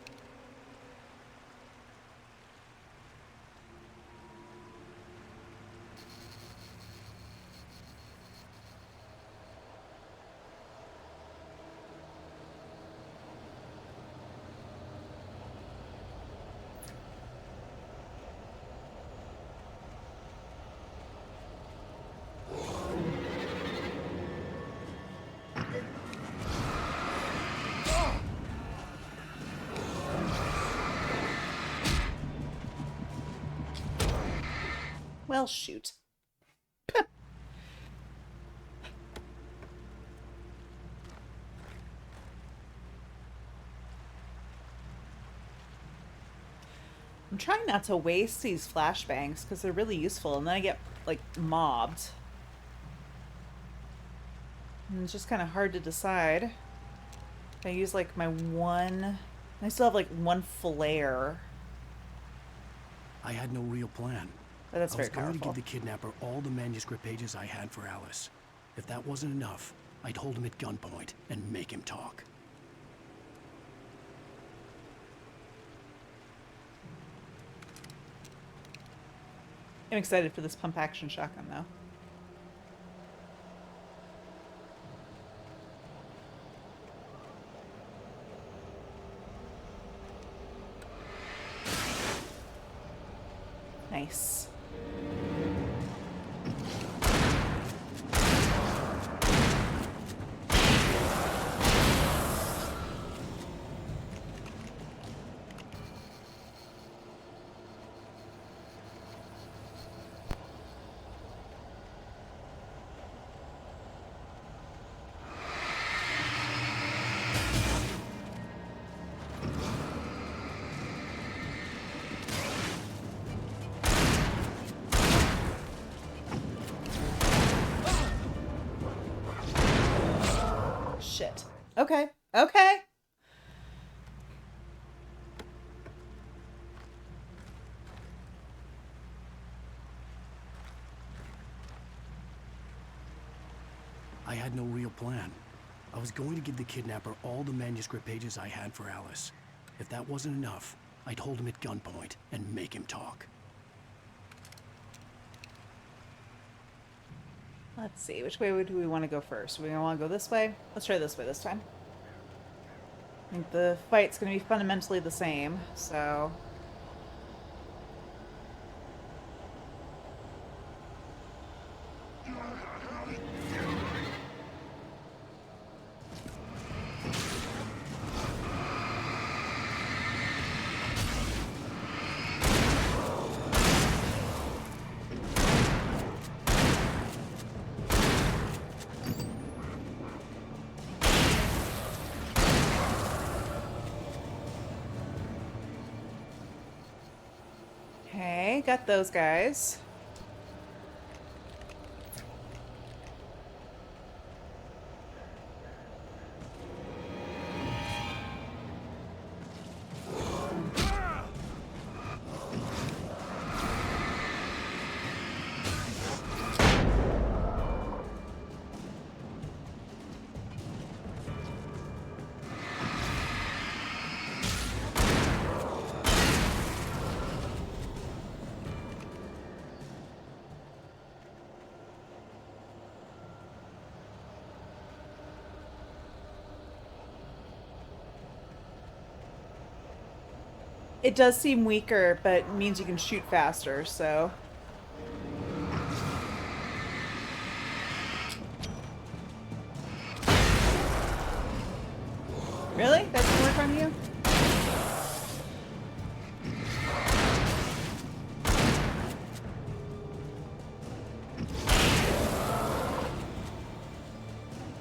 S1: Well, shoot. I'm trying not to waste these flashbangs because they're really useful, and then I get, like, mobbed. And it's just kind of hard to decide. I use, like, my one... I still have, like, one flare.
S3: I had no real plan.
S1: But that's very
S3: I was going
S1: powerful.
S3: to give the kidnapper all the manuscript pages I had for Alice. If that wasn't enough, I'd hold him at gunpoint and make him talk.
S1: I'm excited for this pump action shotgun, though. Nice. Shit. Okay. Okay.
S3: I had no real plan. I was going to give the kidnapper all the manuscript pages I had for Alice. If that wasn't enough, I'd hold him at gunpoint and make him talk.
S1: Let's see, which way do we want to go first? We want to go this way? Let's try this way this time. I think the fight's going to be fundamentally the same, so... Okay, got those guys. It does seem weaker, but means you can shoot faster, so... Really? That didn't work on you?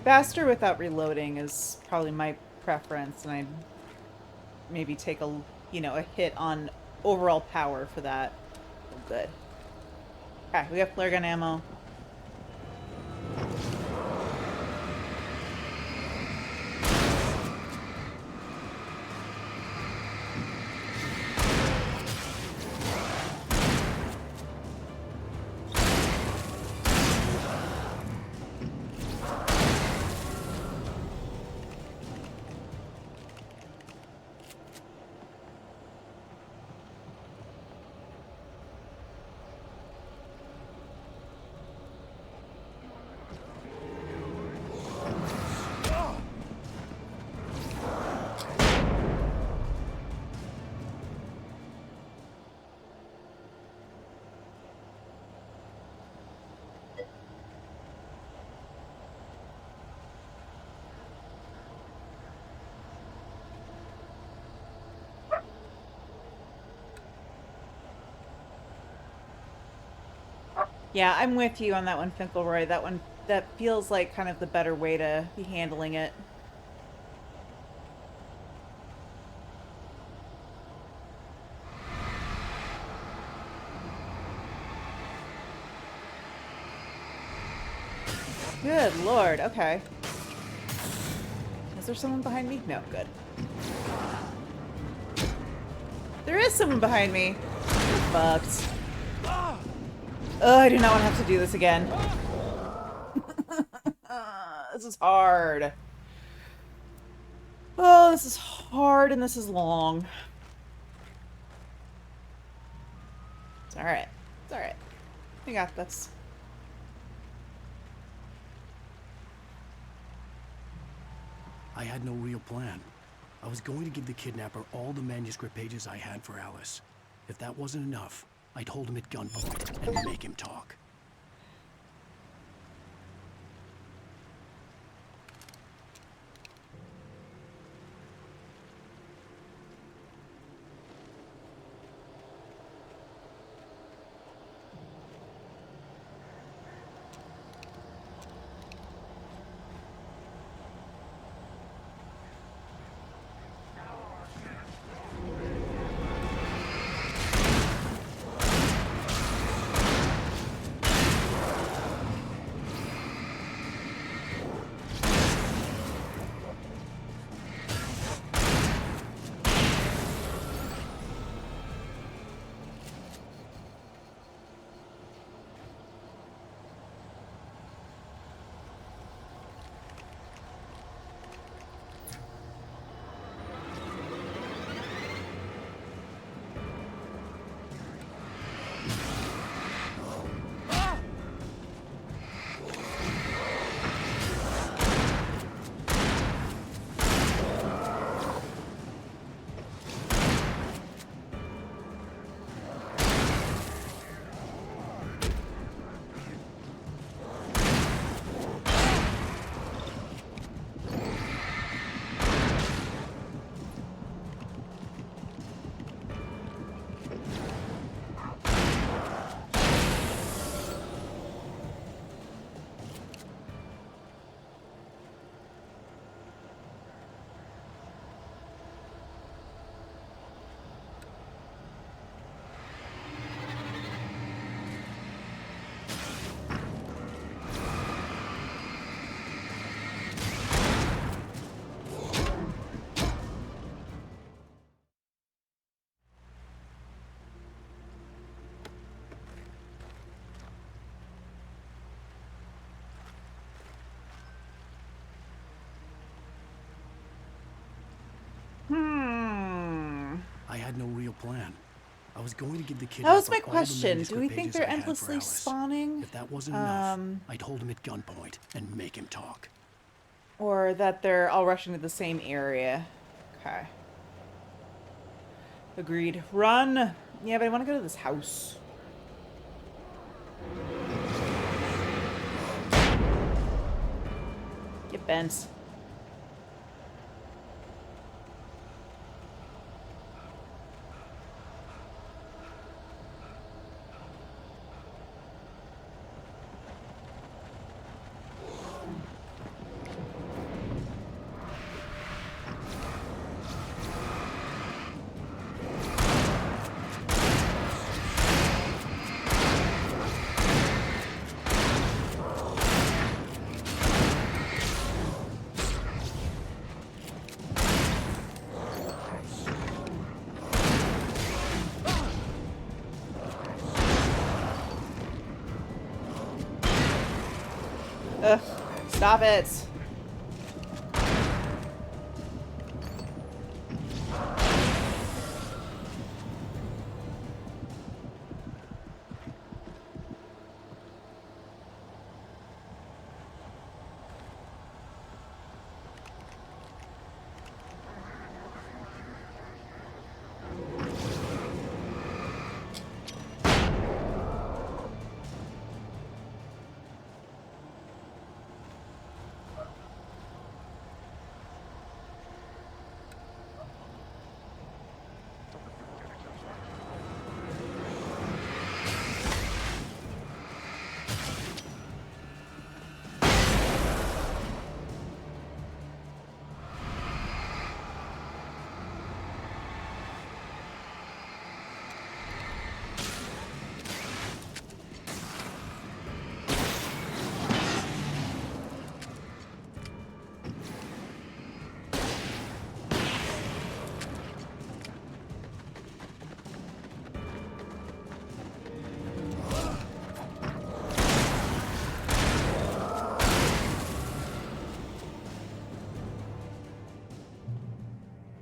S1: Faster without reloading is probably my preference, and I'd maybe take a, you know, a hit on overall power for that. Oh, good. Okay, we got flare gun ammo. Yeah, I'm with you on that one, Finkelroy. That feels like kind of the better way to be handling it. Good lord, okay. Is there someone behind me? No, good. There is someone behind me. We're fucked. Oh, I do not want to have to do this again. This is hard. Oh, this is hard and this is long. It's alright. It's alright. We got this.
S3: I had no real plan. I was going to give the kidnapper all the manuscript pages I had for Alice. If that wasn't enough, I'd hold him at gunpoint and make him talk. I had no real plan. I was going to give the kid
S1: That was my question. Do we think they're endlessly spawning?
S3: If that wasn't enough, I'd hold him at gunpoint and make him talk.
S1: Or that they're all rushing to the same area. Okay. Agreed. Run! Yeah, but I want to go to this house. Get bent. Ugh, stop it.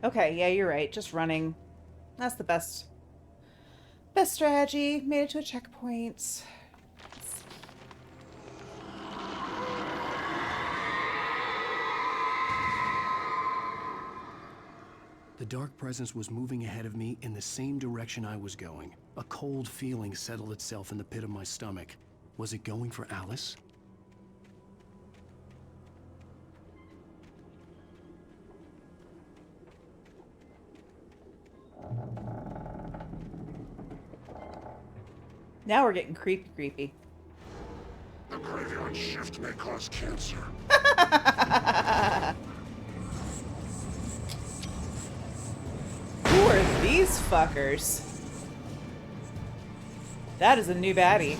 S1: Okay, yeah, you're right. Just running. That's the best strategy. Made it to a checkpoint.
S3: The dark presence was moving ahead of me in the same direction I was going. A cold feeling settled itself in the pit of my stomach. Was it going for Alice?
S1: Now we're getting creepy.
S11: The graveyard shift may cause cancer.
S1: Who are these fuckers? That is a new baddie.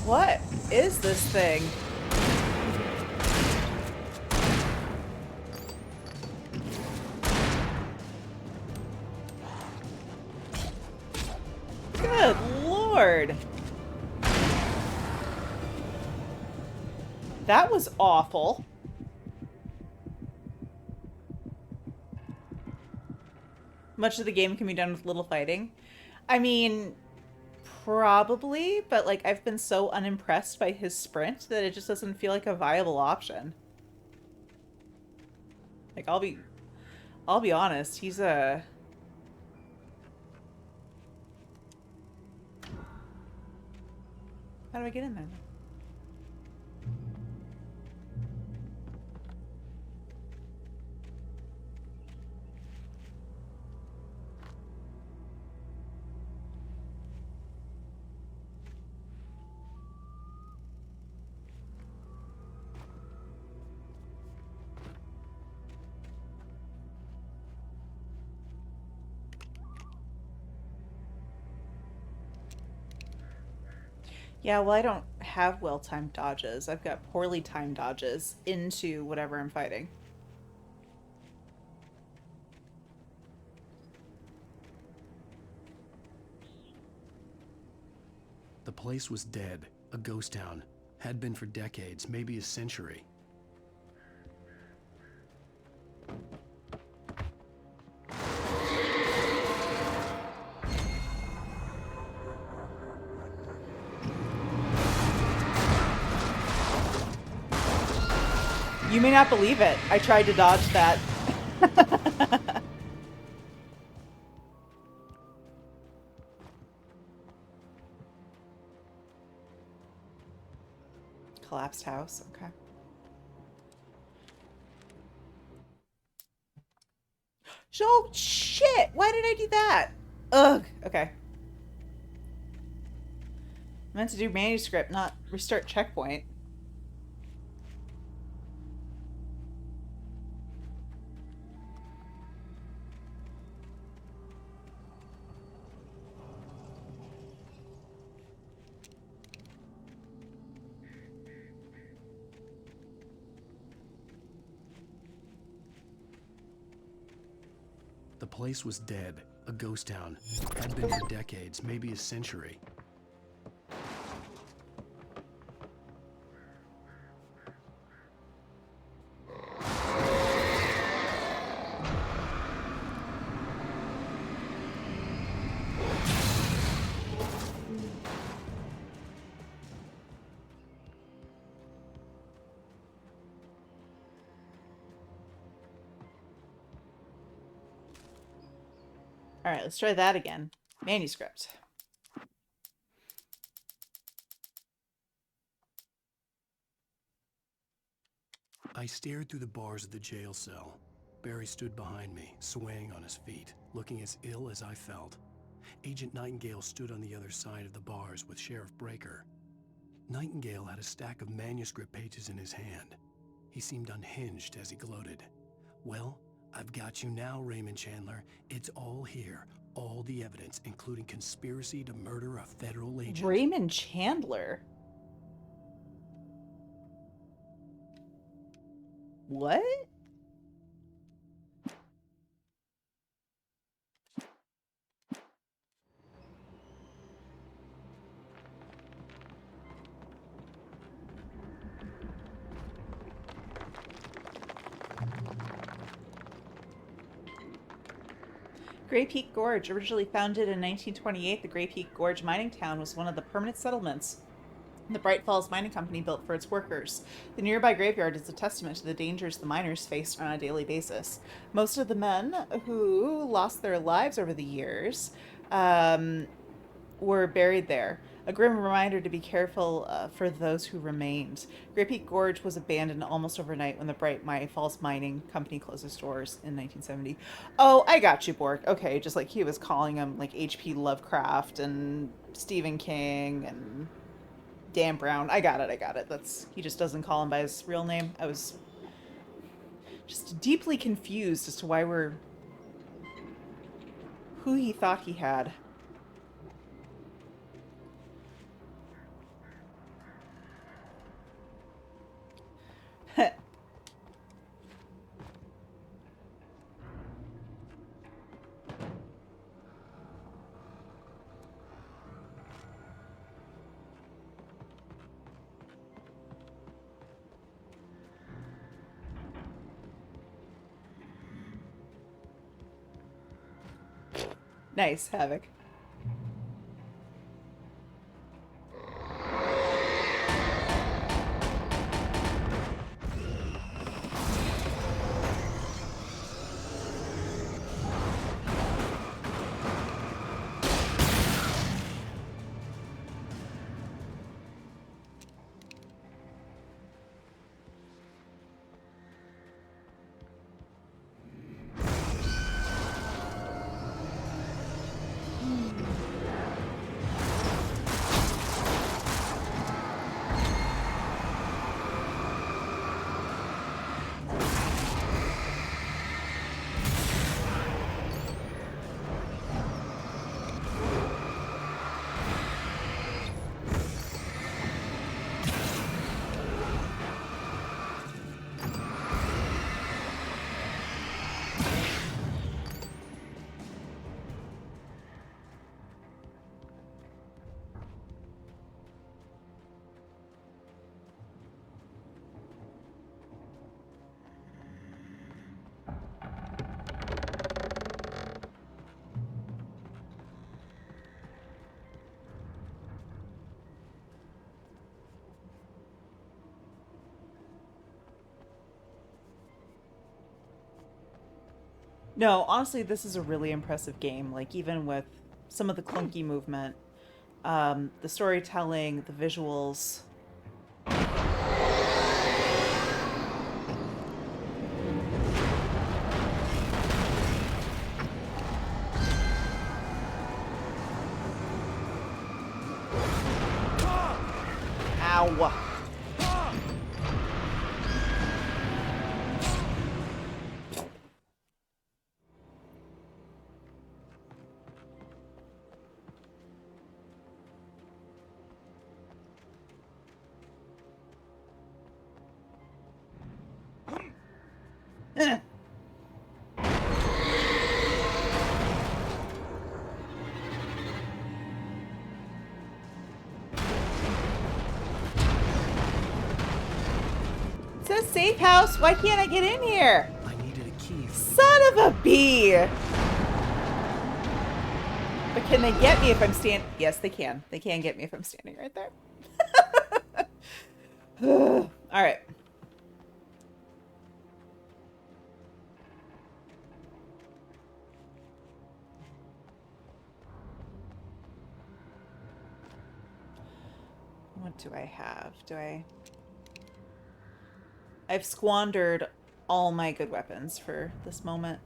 S1: What is this thing? Good Lord. That was awful. Much of the game can be done with little fighting. I mean, probably, but like I've been so unimpressed by his sprint that it just doesn't feel like a viable option. Like I'll be honest, he's a How do I get in there? Yeah, well, I don't have well-timed dodges. I've got poorly timed dodges into whatever I'm fighting.
S3: The place was dead, a ghost town. Had been for decades, maybe a century.
S1: You may not believe it. I tried to dodge that. Collapsed house. Okay. Oh, shit! Why did I do that? Ugh. Okay. I meant to do manuscript, not restart checkpoint.
S3: The place was dead, a ghost town. Had been for decades, maybe a century.
S1: All right, let's try that again. Manuscript.
S3: I stared through the bars of the jail cell. Barry stood behind me, swaying on his feet, looking as ill as I felt. Agent Nightingale stood on the other side of the bars with Sheriff Breaker. Nightingale had a stack of manuscript pages in his hand. He seemed unhinged as he gloated. Well, I've got you now, Raymond Chandler. It's all here. All the evidence, including conspiracy to murder a federal agent.
S1: Raymond Chandler? What? Gray Peak Gorge. Originally founded in 1928, the Gray Peak Gorge mining town was one of the permanent settlements the Bright Falls Mining Company built for its workers. The nearby graveyard is a testament to the dangers the miners faced on a daily basis. Most of the men who lost their lives over the years were buried there. A grim reminder to be careful for those who remained. Gray Peak Gorge was abandoned almost overnight when the Bright Falls Mining Company closed its doors in 1970. Oh, I got you, Bork. Okay, just like he was calling him like H.P. Lovecraft and Stephen King and Dan Brown. I got it. He just doesn't call him by his real name. I was just deeply confused as to who he thought he had. Nice, Havok. No, honestly, this is a really impressive game. Like, even with some of the clunky movement, the storytelling, the visuals. Ow. Eh. It's a safe house. Why can't I get in here?
S3: I needed a key.
S1: Son of a bee! But can they get me if I'm standing? Yes, they can. They can get me if I'm standing right there. All right. What do I have? I've squandered all my good weapons for this moment.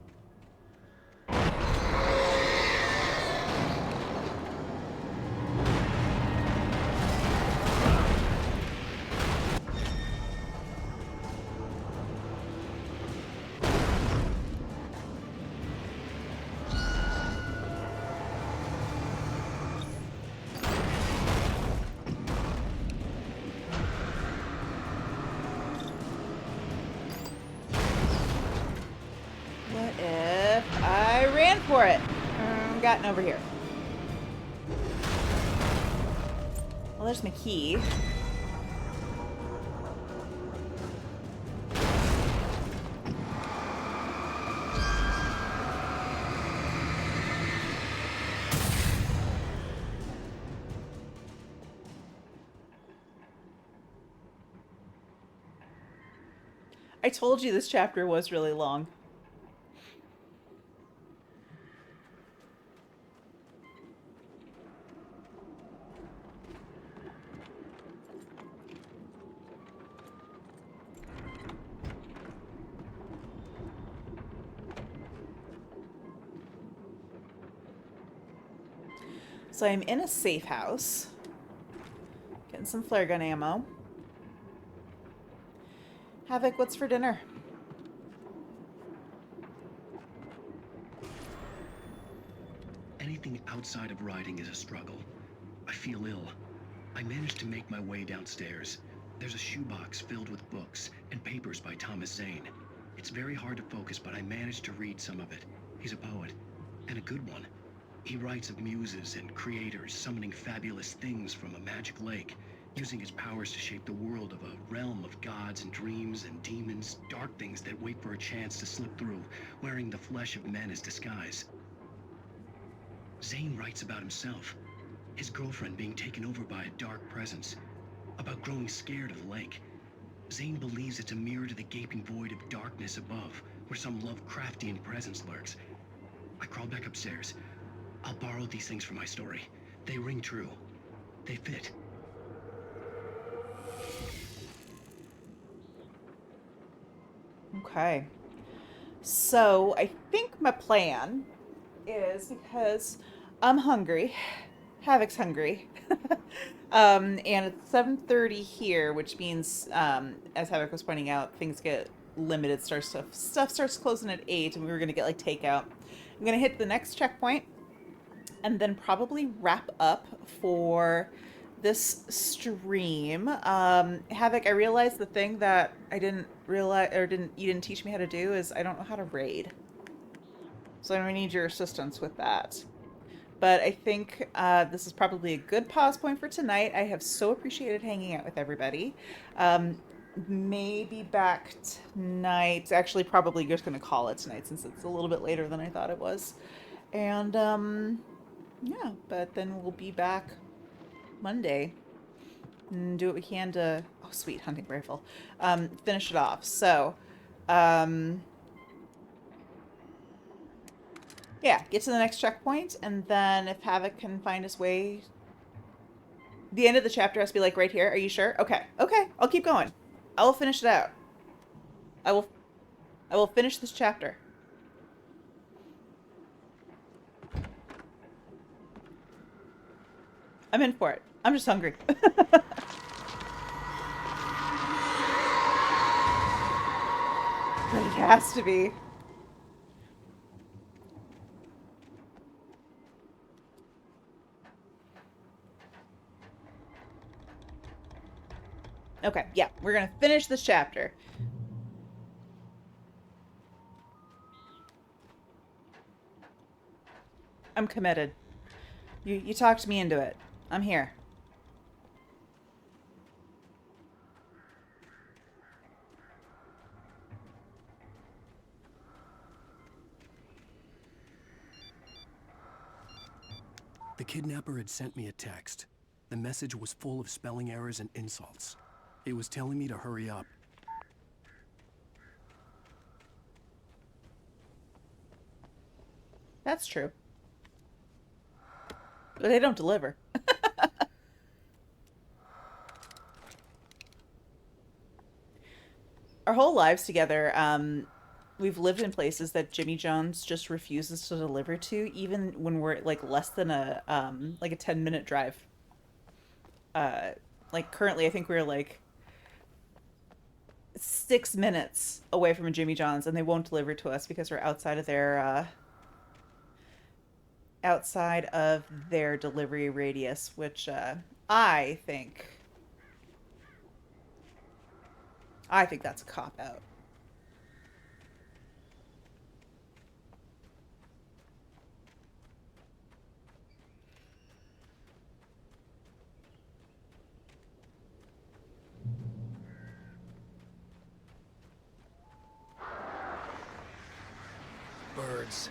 S1: What if I ran for it? Gotten over here. Well, there's my key. I told you this chapter was really long. So I'm in a safe house. Getting some flare gun ammo. Havok, what's for dinner?
S16: Anything outside of riding is a struggle. I feel ill. I managed to make my way downstairs. There's a shoebox filled with books and papers by Thomas Zane. It's very hard to focus, but I managed to read some of it. He's a poet, and a good one. He writes of muses and creators summoning fabulous things from a magic lake, using his powers to shape the world of a realm of gods and dreams and demons, dark things that wait for a chance to slip through, wearing the flesh of men as disguise. Zane writes about himself, his girlfriend being taken over by a dark presence, about growing scared of the lake. Zane believes it's a mirror to the gaping void of darkness above, where some Lovecraftian presence lurks. I crawled back upstairs. I'll borrow these things for my story. They ring true. They fit.
S1: Okay. So I think my plan is, because I'm hungry, Havok's hungry, and it's 7:30 here, which means, as Havok was pointing out, things get limited. Stuff starts closing at 8, and we were gonna get like takeout. I'm gonna hit the next checkpoint, and then probably wrap up for this stream. Havok, I realized the thing that I didn't realize, or you didn't teach me how to do, is I don't know how to raid. So I'm gonna need your assistance with that. But I think this is probably a good pause point for tonight. I have so appreciated hanging out with everybody. Maybe back tonight. Actually, probably just gonna call it tonight since it's a little bit later than I thought it was. And yeah, but then we'll be back Monday and do what we can to, oh sweet, hunting rifle, finish it off. So Yeah, get to the next checkpoint, and then if Havok can find his way... The end of the chapter has to be, like, right here. Are you sure? Okay. Okay, I'll keep going. I will finish it out. I will finish this chapter. I'm in for it. I'm just hungry. But it has to be. Okay, yeah, we're gonna finish this chapter. I'm committed. You talked me into it. I'm here.
S3: The kidnapper had sent me a text. The message was full of spelling errors and insults. It was telling me to hurry up.
S1: That's true. But they don't deliver. Our whole lives together, we've lived in places that Jimmy John's just refuses to deliver to, even when we're like less than a like a 10-minute drive. Like currently, I think we're like 6 minutes away from a Jimmy John's, and they won't deliver to us because we're outside of their delivery radius, which I think that's a cop out.
S3: Birds.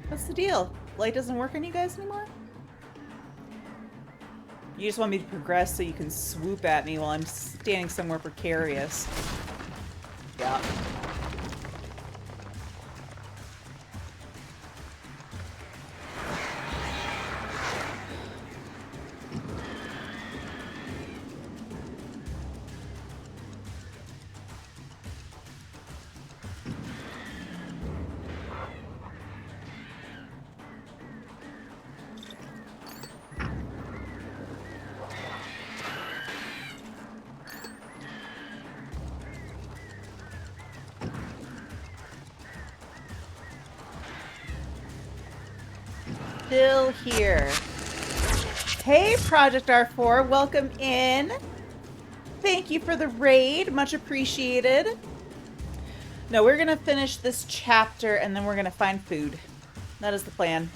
S1: What's the deal? Light doesn't work on you guys anymore? You just want me to progress so you can swoop at me while I'm standing somewhere precarious. Yeah. Still here. Hey, Project R4, welcome in. Thank you for the raid, much appreciated. No, we're gonna finish this chapter and then we're gonna find food. That is the plan.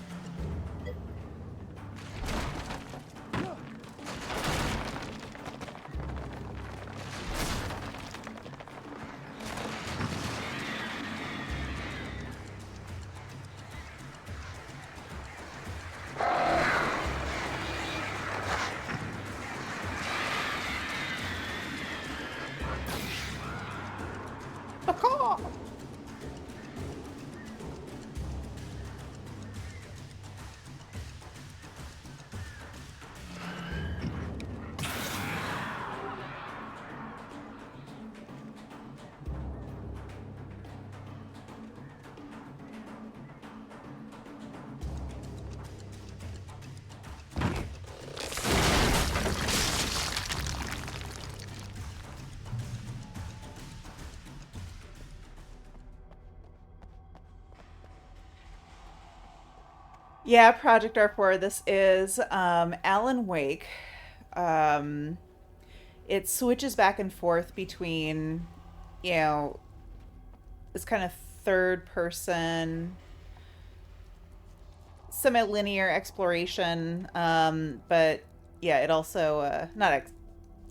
S1: Yeah, Project R4, this is Alan Wake. It switches back and forth between you know, this kind of third person, semi-linear exploration. But yeah, it also, not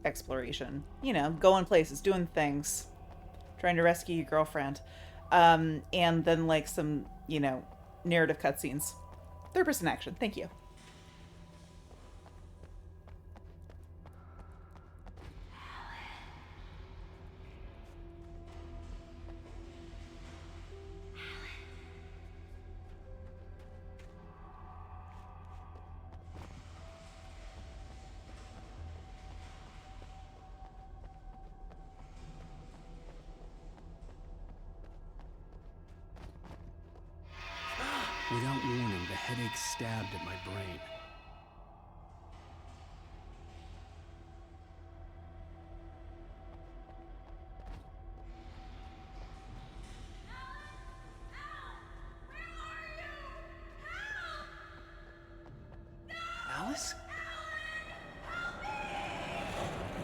S1: exploration, you know, going places, doing things, trying to rescue your girlfriend. And then like some, you know, narrative cutscenes. Third person action. Thank you.
S3: Without warning, the headache stabbed at my brain. Alice?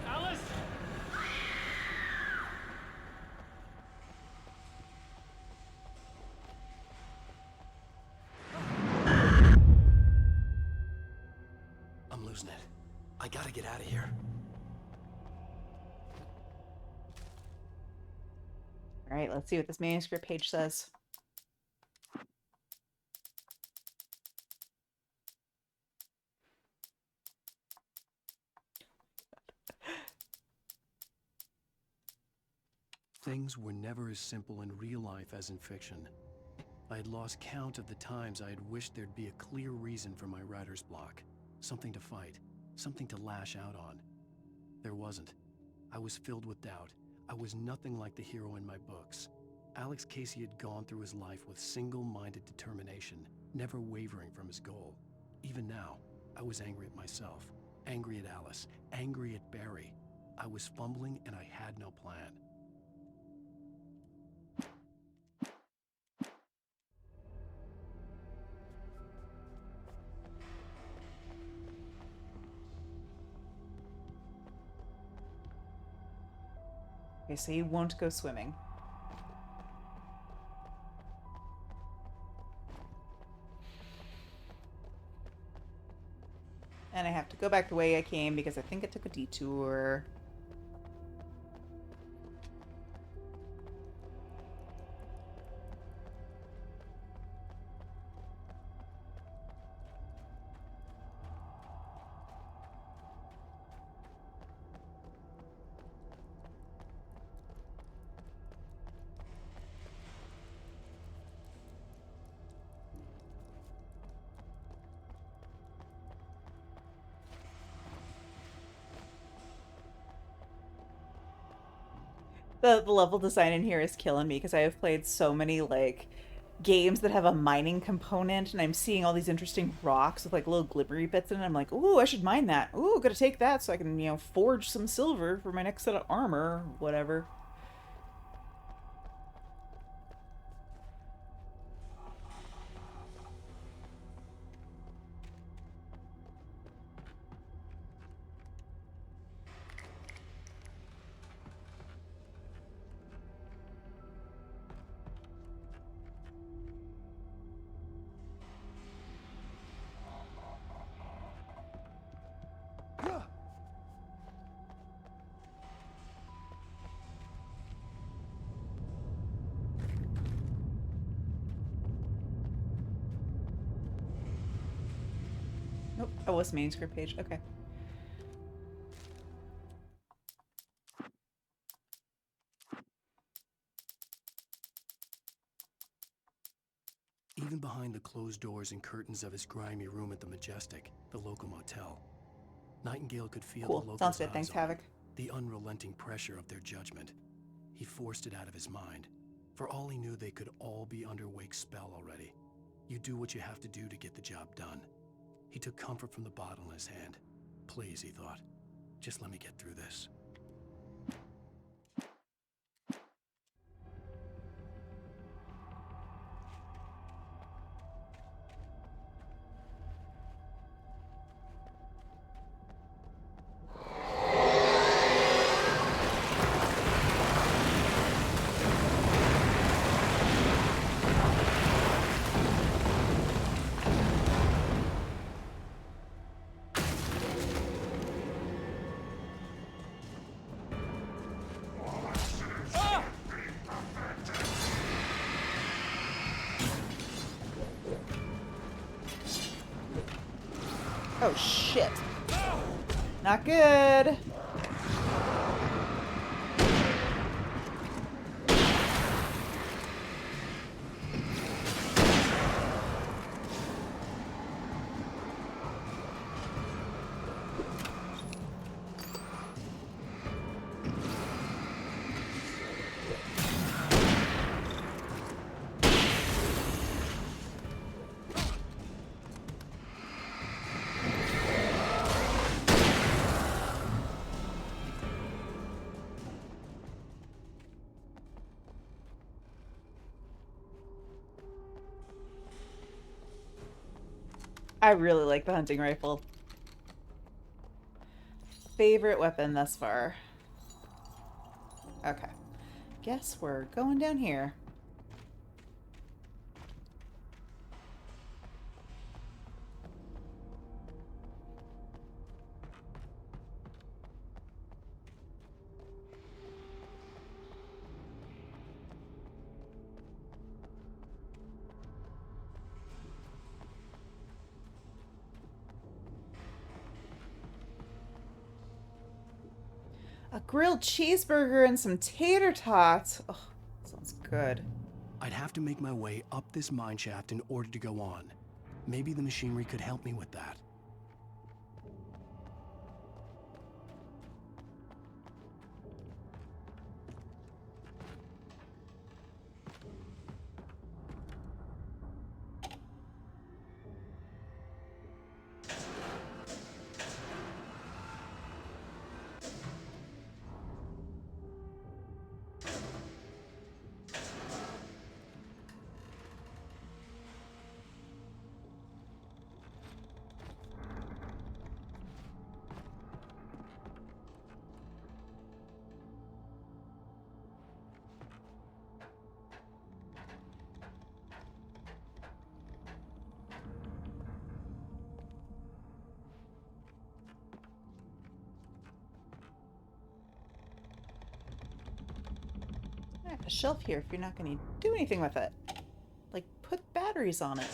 S7: Alice!
S3: I'm losing it. I gotta get out of here.
S1: All right, let's see what this manuscript page says.
S3: Things were never as simple in real life as in fiction. I had lost count of the times I had wished there'd be a clear reason for my writer's block. Something to fight, something to lash out on. There wasn't. I was filled with doubt. I was nothing like the hero in my books. Alex Casey had gone through his life with single-minded determination, never wavering from his goal. Even now, I was angry at myself, angry at Alice, angry at Barry. I was fumbling and I had no plan.
S1: Okay, so you won't go swimming. And I have to go back the way I came because I think I took a detour. The level design in here is killing me because I have played so many like games that have a mining component, and I'm seeing all these interesting rocks with like little glibbery bits in it. I'm like, ooh, I should mine that. Ooh, gotta take that so I can, you know, forge some silver for my next set of armor or whatever. Nope. Oh, what's the manuscript page? Okay.
S3: Even behind the closed doors and curtains of his grimy room at the Majestic, the local motel, Nightingale could feel
S1: Cool.
S3: the locals'
S1: Sounds good.
S3: eyes
S1: Thanks,
S3: on him,
S1: Havok.
S3: the unrelenting pressure of their judgment. He forced it out of his mind. For all he knew, they could all be under Wake's spell already. You do what you have to do to get the job done. He took comfort from the bottle in his hand. Please, he thought, just let me get through this.
S1: Oh, shit. Not good. I really like the hunting rifle. Favorite weapon thus far. Okay. Guess we're going down here. A grilled cheeseburger and some tater tots. Oh, sounds good.
S3: I'd have to make my way up this mine shaft in order to go on. Maybe the machinery could help me with that. I have a shelf here if you're not going to do anything with it. Like, put batteries on it.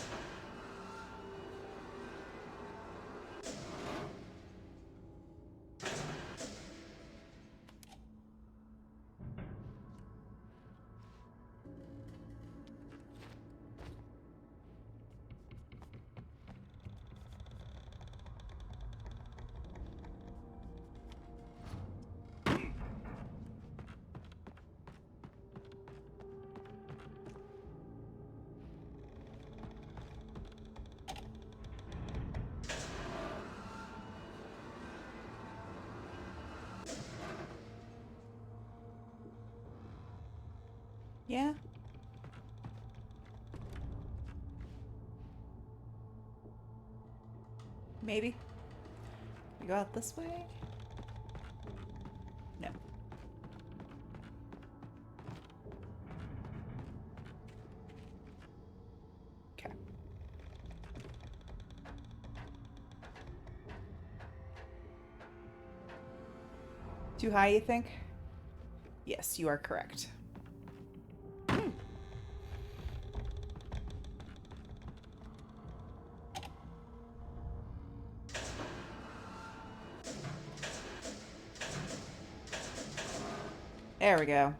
S3: Yeah. Maybe. We go out this way? No. Okay. Too high, you think? Yes, you are correct. There we go.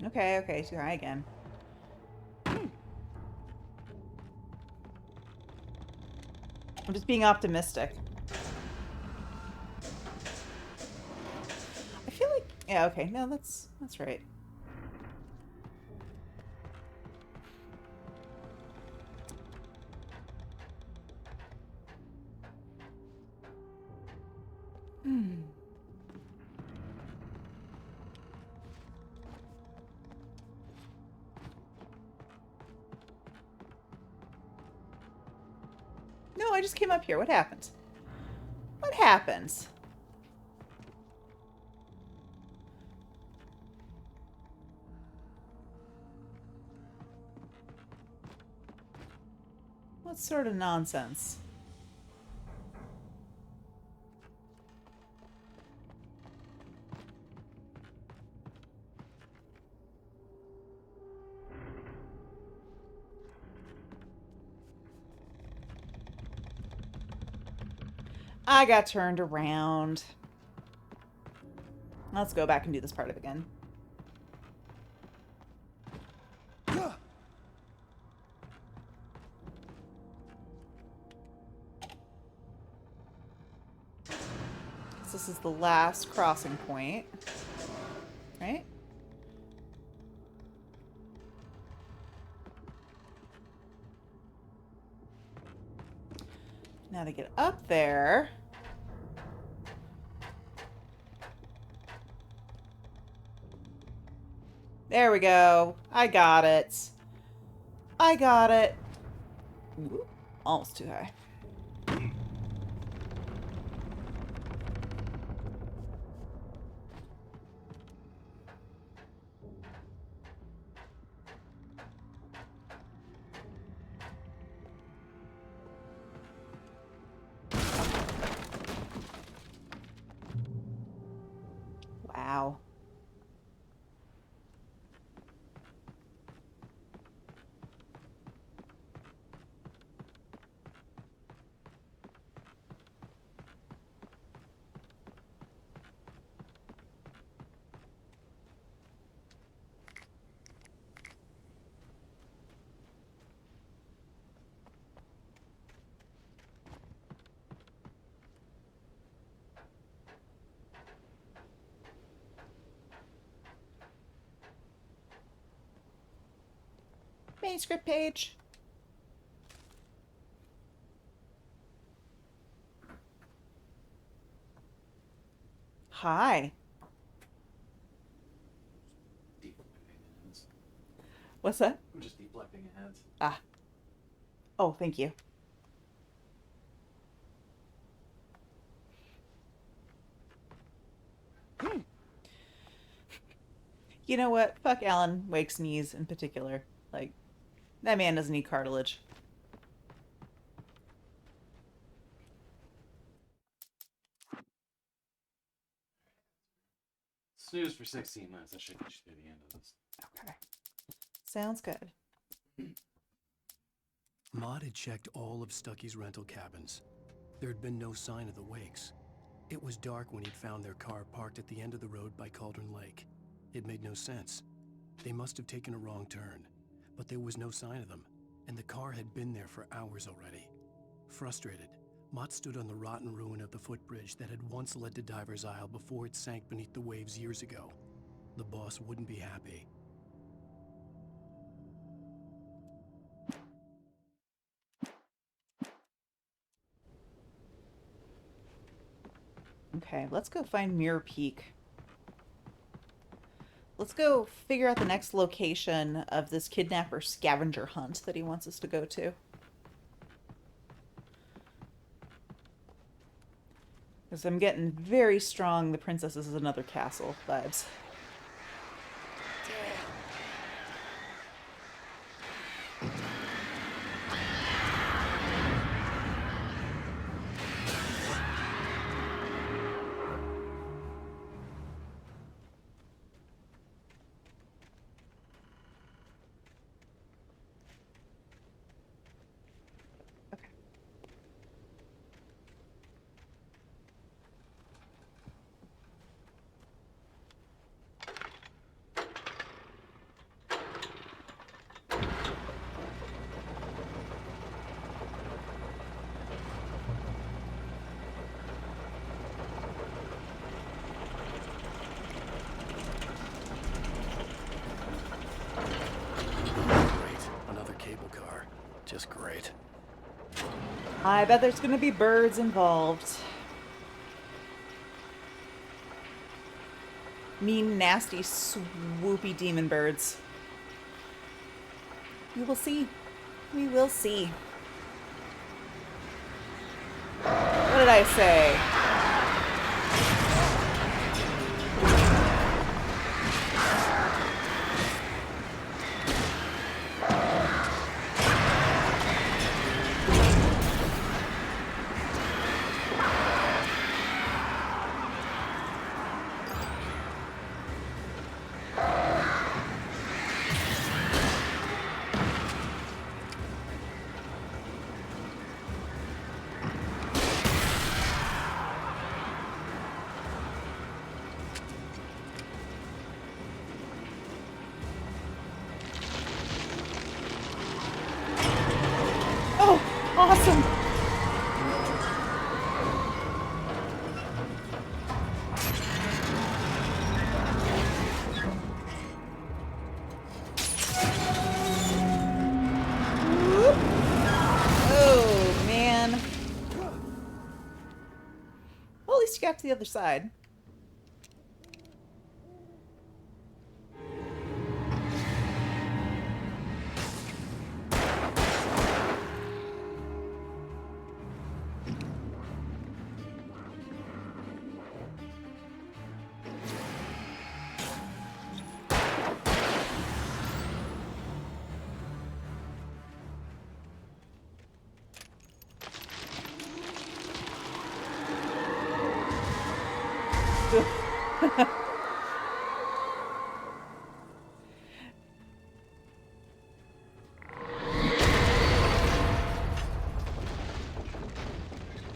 S1: Okay, okay, try again. I'm just being optimistic. I feel like... Yeah, okay. No, that's right. No, I just came up here. What happens? What happens? What sort of nonsense? I got turned around. Let's go back and do this part of it again. This is the last crossing point, right? Now to get up there. There we go. I got it. I got it. Ooh, almost too high. Wow. Manuscript page. Hi. What's that?
S9: I'm just deflecting ahead.
S1: Ah. Oh, thank you. You know what? Fuck Alan Wake's knees in particular. Like, that man doesn't need cartilage.
S9: Snooze for 16 minutes. That should get you through the end of this.
S1: Okay. Sounds good.
S3: Maud had checked all of Stucky's rental cabins. There had been no sign of the Wakes. It was dark when he'd found their car parked at the end of the road by Cauldron Lake. It made no sense. They must have taken a wrong turn, but there was no sign of them, and the car had been there for hours already. Frustrated, Mott stood on the rotten ruin of the footbridge that had once led to Diver's Isle before it sank beneath the waves years ago. The boss wouldn't be happy.
S1: Okay, let's go find Mirror Peak. Let's go figure out the next location of this kidnapper scavenger hunt that he wants us to go to. Because I'm getting very strong The Princess is Another Castle vibes.
S3: Great.
S1: I bet there's gonna be birds involved. Mean, nasty, swoopy demon birds. We will see. We will see. What did I say? Awesome! Whoop. Oh, man. Well, at least you got to the other side.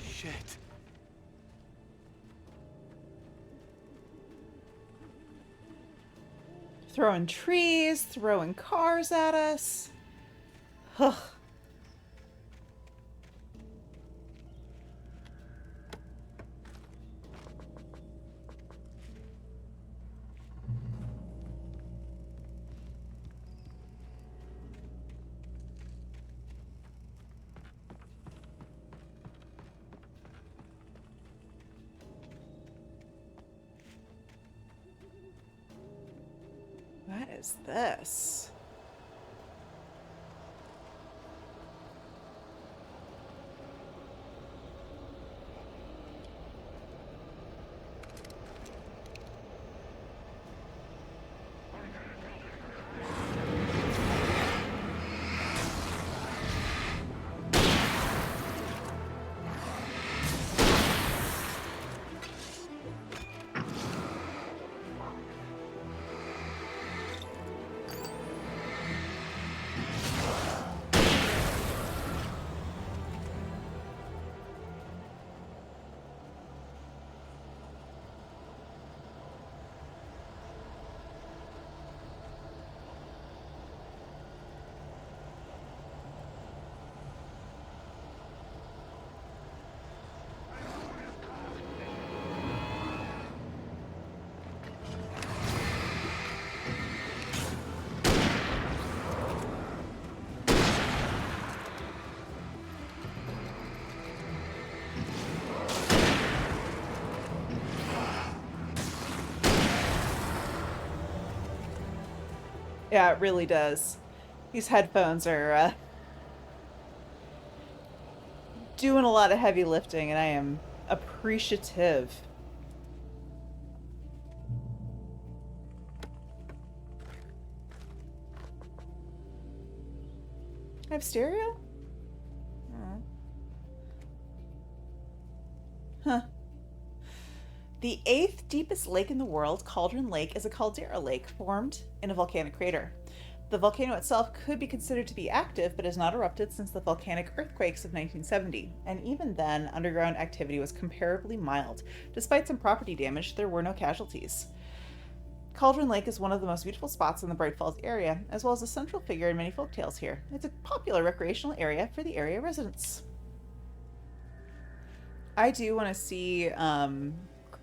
S24: Shit.
S1: Throwing trees, throwing cars at us. Ugh. What is this? Yeah, it really does. These headphones are doing a lot of heavy lifting, and I am appreciative. I have stereo? Oh. Huh. The 8th deepest lake in the world, Cauldron Lake, is a caldera lake formed in a volcanic crater. The volcano itself could be considered to be active, but has not erupted since the volcanic earthquakes of 1970, and even then, underground activity was comparably mild. Despite some property damage, there were no casualties. Cauldron Lake is one of the most beautiful spots in the Bright Falls area, as well as a central figure in many folktales here. It's a popular recreational area for the area residents. I do want to see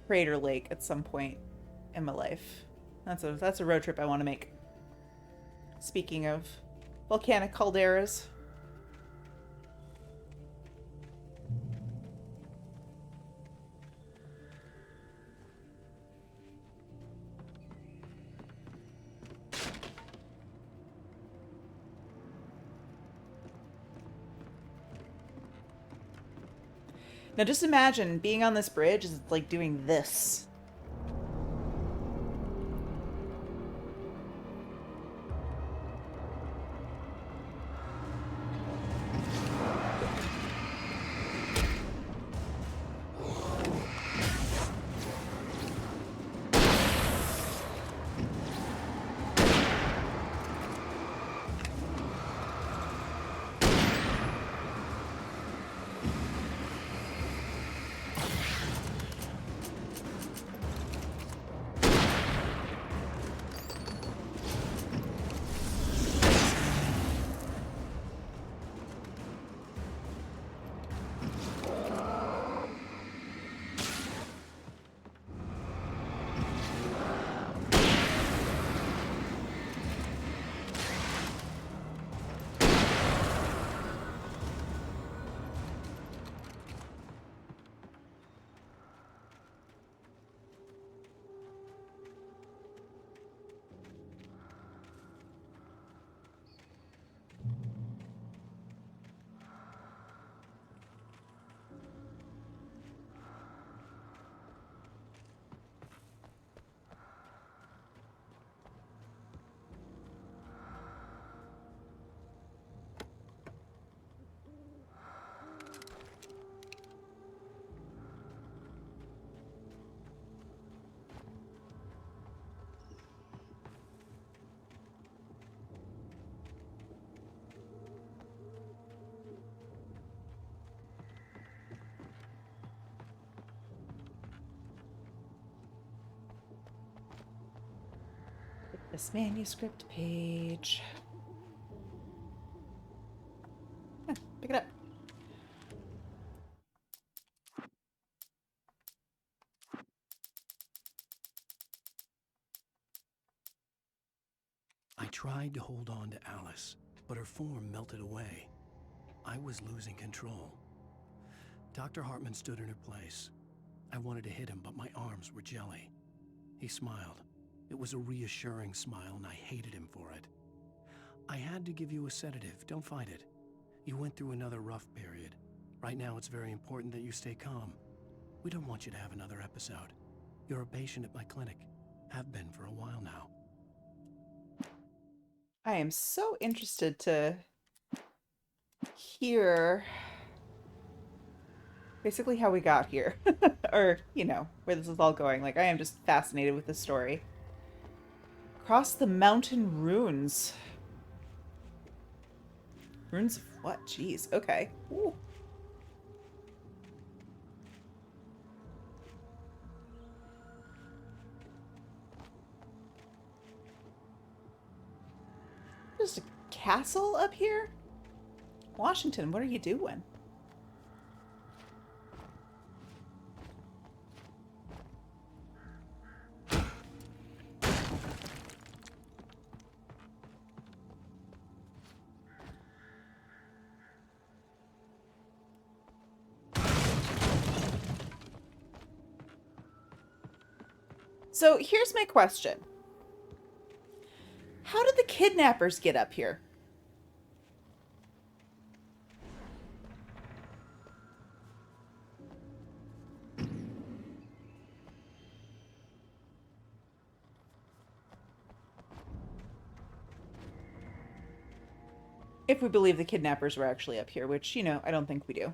S1: Crater Lake at some point in my life. That's a road trip I want to make. Speaking of volcanic calderas. Now just imagine being on this bridge is like doing this. This manuscript page. Pick it up.
S3: I tried to hold on to Alice, but her form melted away. I was losing control. Dr. Hartman stood in her place. I wanted to hit him, but my arms were jelly. He smiled. It was a reassuring smile, and I hated him for it. I had to give you a sedative. Don't fight it. You went through another rough period. Right now, it's very important that you stay calm. We don't want you to have another episode. You're a patient at my clinic. Have been for a while now.
S1: I am so interested to hear basically how we got here. Or, you know, where this is all going. Like, I am just fascinated with this story. Across the mountain runes. Runes of what? Jeez. Okay. Ooh. There's a castle up here? Washington, what are you doing? So here's my question. How did the kidnappers get up here? If we believe the kidnappers were actually up here, which, you know, I don't think we do.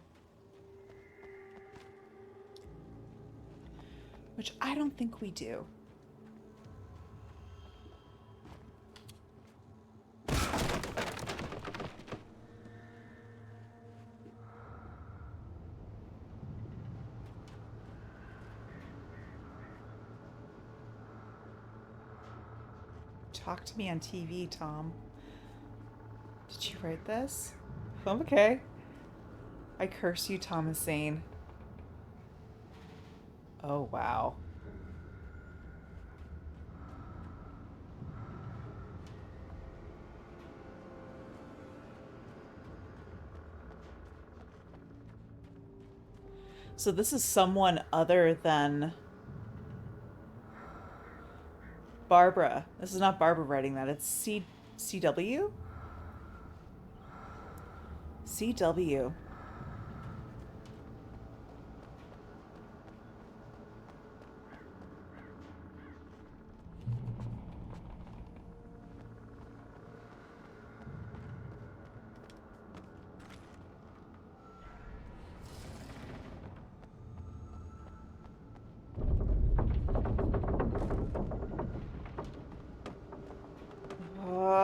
S1: Which I don't think we do. Talk to me on TV, Tom. Did you write this? I'm okay. I curse you, Thomas Zane. Oh, wow. So this is someone other than Barbara. This is not Barbara writing that. It's CW? CW.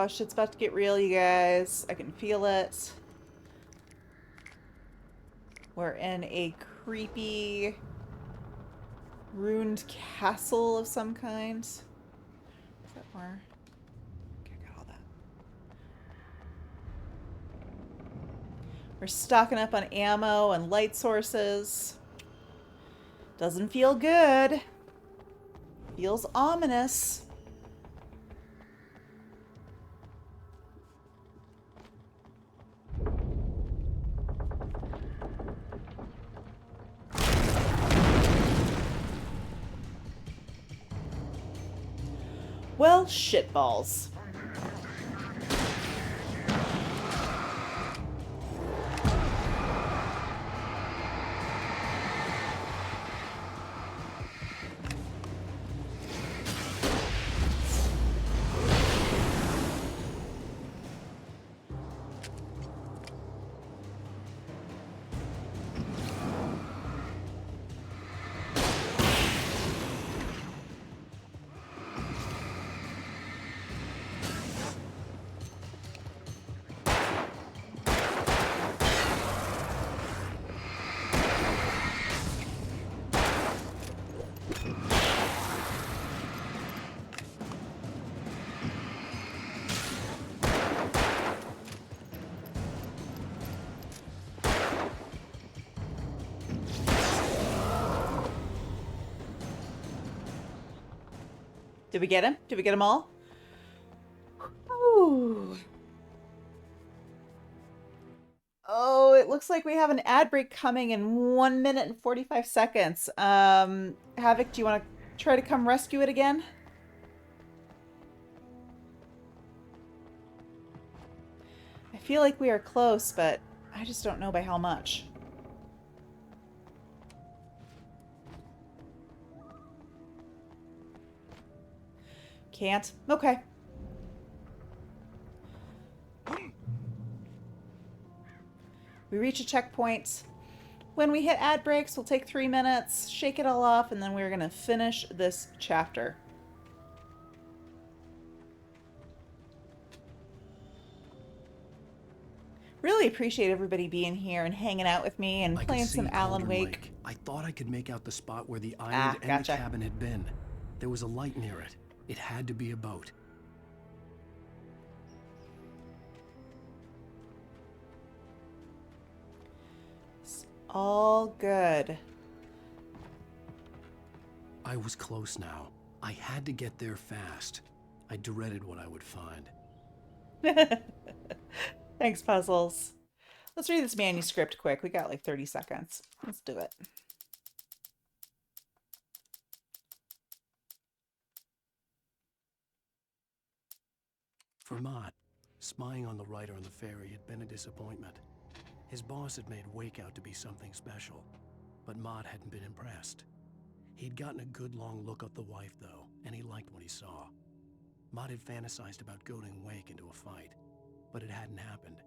S1: shit's about to get real, you guys. I can feel it. We're in a creepy, ruined castle of some kind. Is that more? Okay, I got all that. We're stocking up on ammo and light sources. Doesn't feel good. Feels ominous. Well, shitballs. Did we get him? Did we get them all? Ooh. Oh, it looks like we have an ad break coming in 1 minute and 45 seconds. Havok, do you want to try to come rescue it again? I feel like we are close, but I just don't know by how much. Can't? Okay. We reach a checkpoint. When we hit ad breaks, we'll take 3 minutes, shake it all off, and then we're going to finish this chapter. Really appreciate everybody being here and hanging out with me and playing some Alan Wake.
S3: I thought I could make out the spot where the island and the cabin had been. There was a light near it. It had to be a boat.
S1: It's all good.
S3: I was close now. I had to get there fast. I dreaded what I would find.
S1: Thanks, Puzzles. Let's read this manuscript quick. We got like 30 seconds. Let's do it.
S3: For Mott, spying on the writer on the ferry had been a disappointment. His boss had made Wake out to be something special, but Mott hadn't been impressed. He'd gotten a good long look at the wife, though, and he liked what he saw. Mott had fantasized about goading Wake into a fight, but it hadn't happened.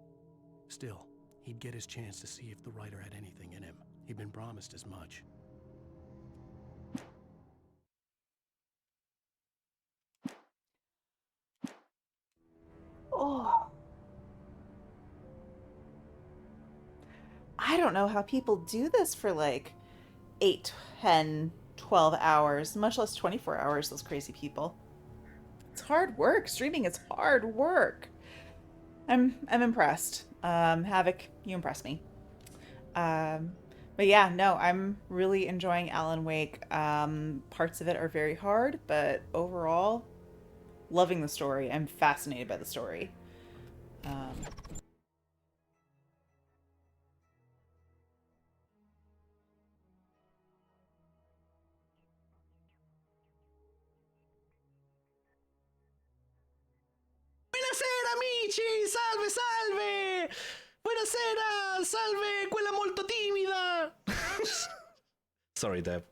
S3: Still, he'd get his chance to see if the writer had anything in him. He'd been promised as much.
S1: Oh. I don't know how people do this for like 8, 10, 12 hours, much less 24 hours, those crazy people. It's hard work. Streaming is hard work. I'm impressed. Havok, you impress me. But yeah, no, I'm really enjoying Alan Wake. Parts of it are very hard, but overall, loving the story. I'm fascinated by the story.
S11: Buonasera amici, salve salve! Buonasera, salve quella molto timida! Sorry, Deb.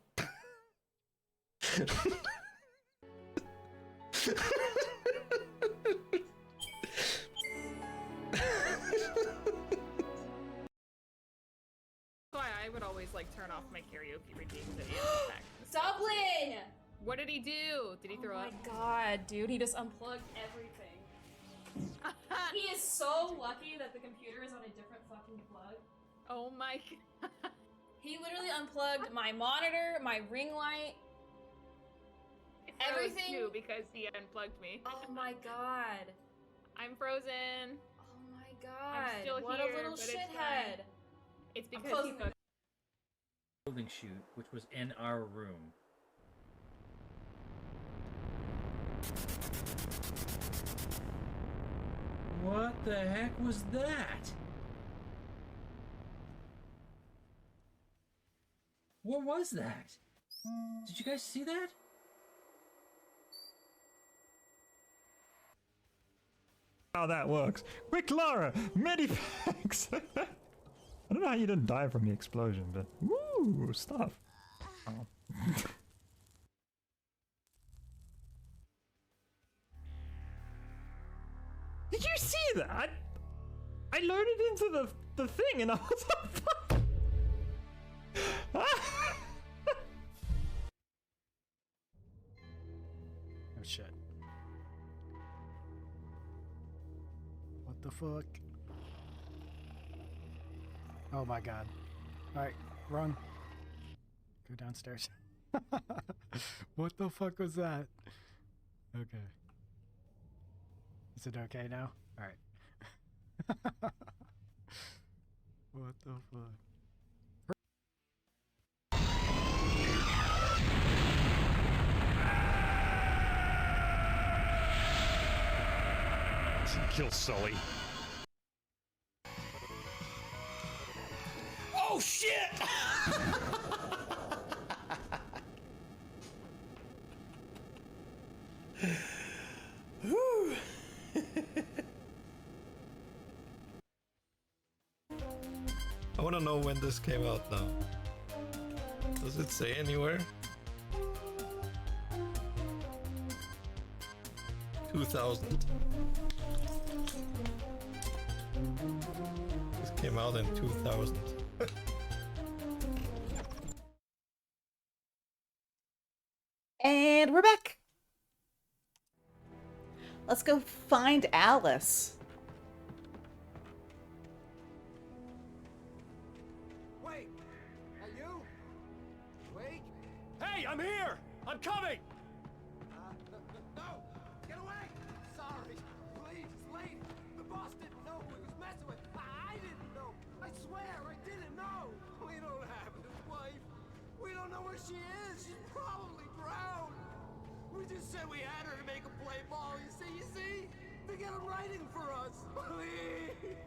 S19: Why I would always like turn off my karaoke routines at the end of the fact.
S5: Dublin!
S19: What did he do? Did he throw up?
S5: Oh my god, dude, he just unplugged everything. He is so lucky that the computer is on a different fucking plug.
S19: Oh my god.
S5: He literally unplugged my monitor, my ring light, everything.
S19: Too because he unplugged me.
S5: Oh my god.
S19: I'm frozen.
S5: Oh my god.
S19: I'm still
S5: what
S19: here,
S5: a little
S19: but it's
S5: shithead.
S19: fine. It's
S5: I'm
S19: because he
S5: closing
S19: fucked.
S10: Building shoot, which was in our room. What the heck was that? What was that? Did you guys see that?
S14: How that works. Quick, Lara! Medipacks! I don't know how you didn't die from the explosion, but woo, stuff. Oh. Did you see that? I loaded into the thing and I was on fire.
S17: Oh shit. What the fuck? Oh my god. Alright, run. Go downstairs. What the fuck was that? Okay. Is it okay now? Alright. What the fuck?
S14: Kill Sully.
S11: Oh shit! Whew.
S20: I want to know when this came out now. Does it say anywhere? 2000. This came out in 2000.
S1: And we're back. Let's go find Alice.
S7: Wait! Are you? Wait! Hey, I'm here! I'm coming! No! Get away! Sorry. Please, it's late. The boss didn't know who he was messing with. I didn't know. I swear, I didn't know. We don't have his wife. We don't know where she is. She's probably drowned. We just said we had her to make a play ball. You see? To get him writing for us. Please.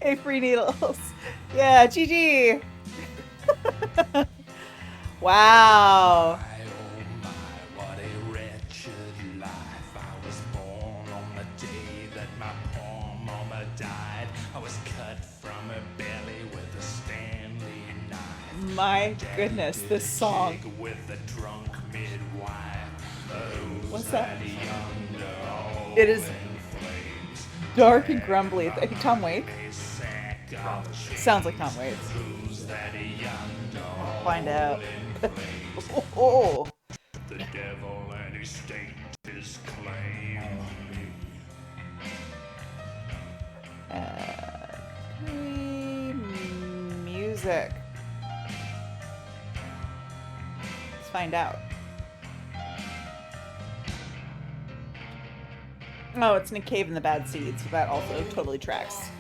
S1: Hey, free needles. Yeah, GG. Wow.
S11: What a wretched life. I was born on the day that my poor mama died. I was cut from her belly with a Stanley knife.
S1: My goodness, this song.
S11: With a drunk midwife.
S1: What's that? It is dark and grumbly. I think Tom Waits. Sounds like Tom Waits.
S11: Who's that yonder?
S1: Find out.
S11: Oh. The devil and he staked his claim.
S1: Music. Let's find out. Oh, it's Nick Cave and the Bad Seeds, so that also totally tracks.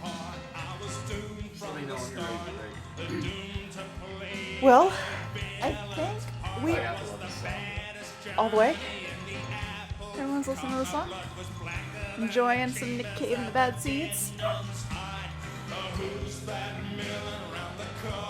S1: Well, I think we... All the way? Everyone's listening to the song? Enjoying some Nick Cave and the Bad Seeds?
S11: Who's that milling around the corner?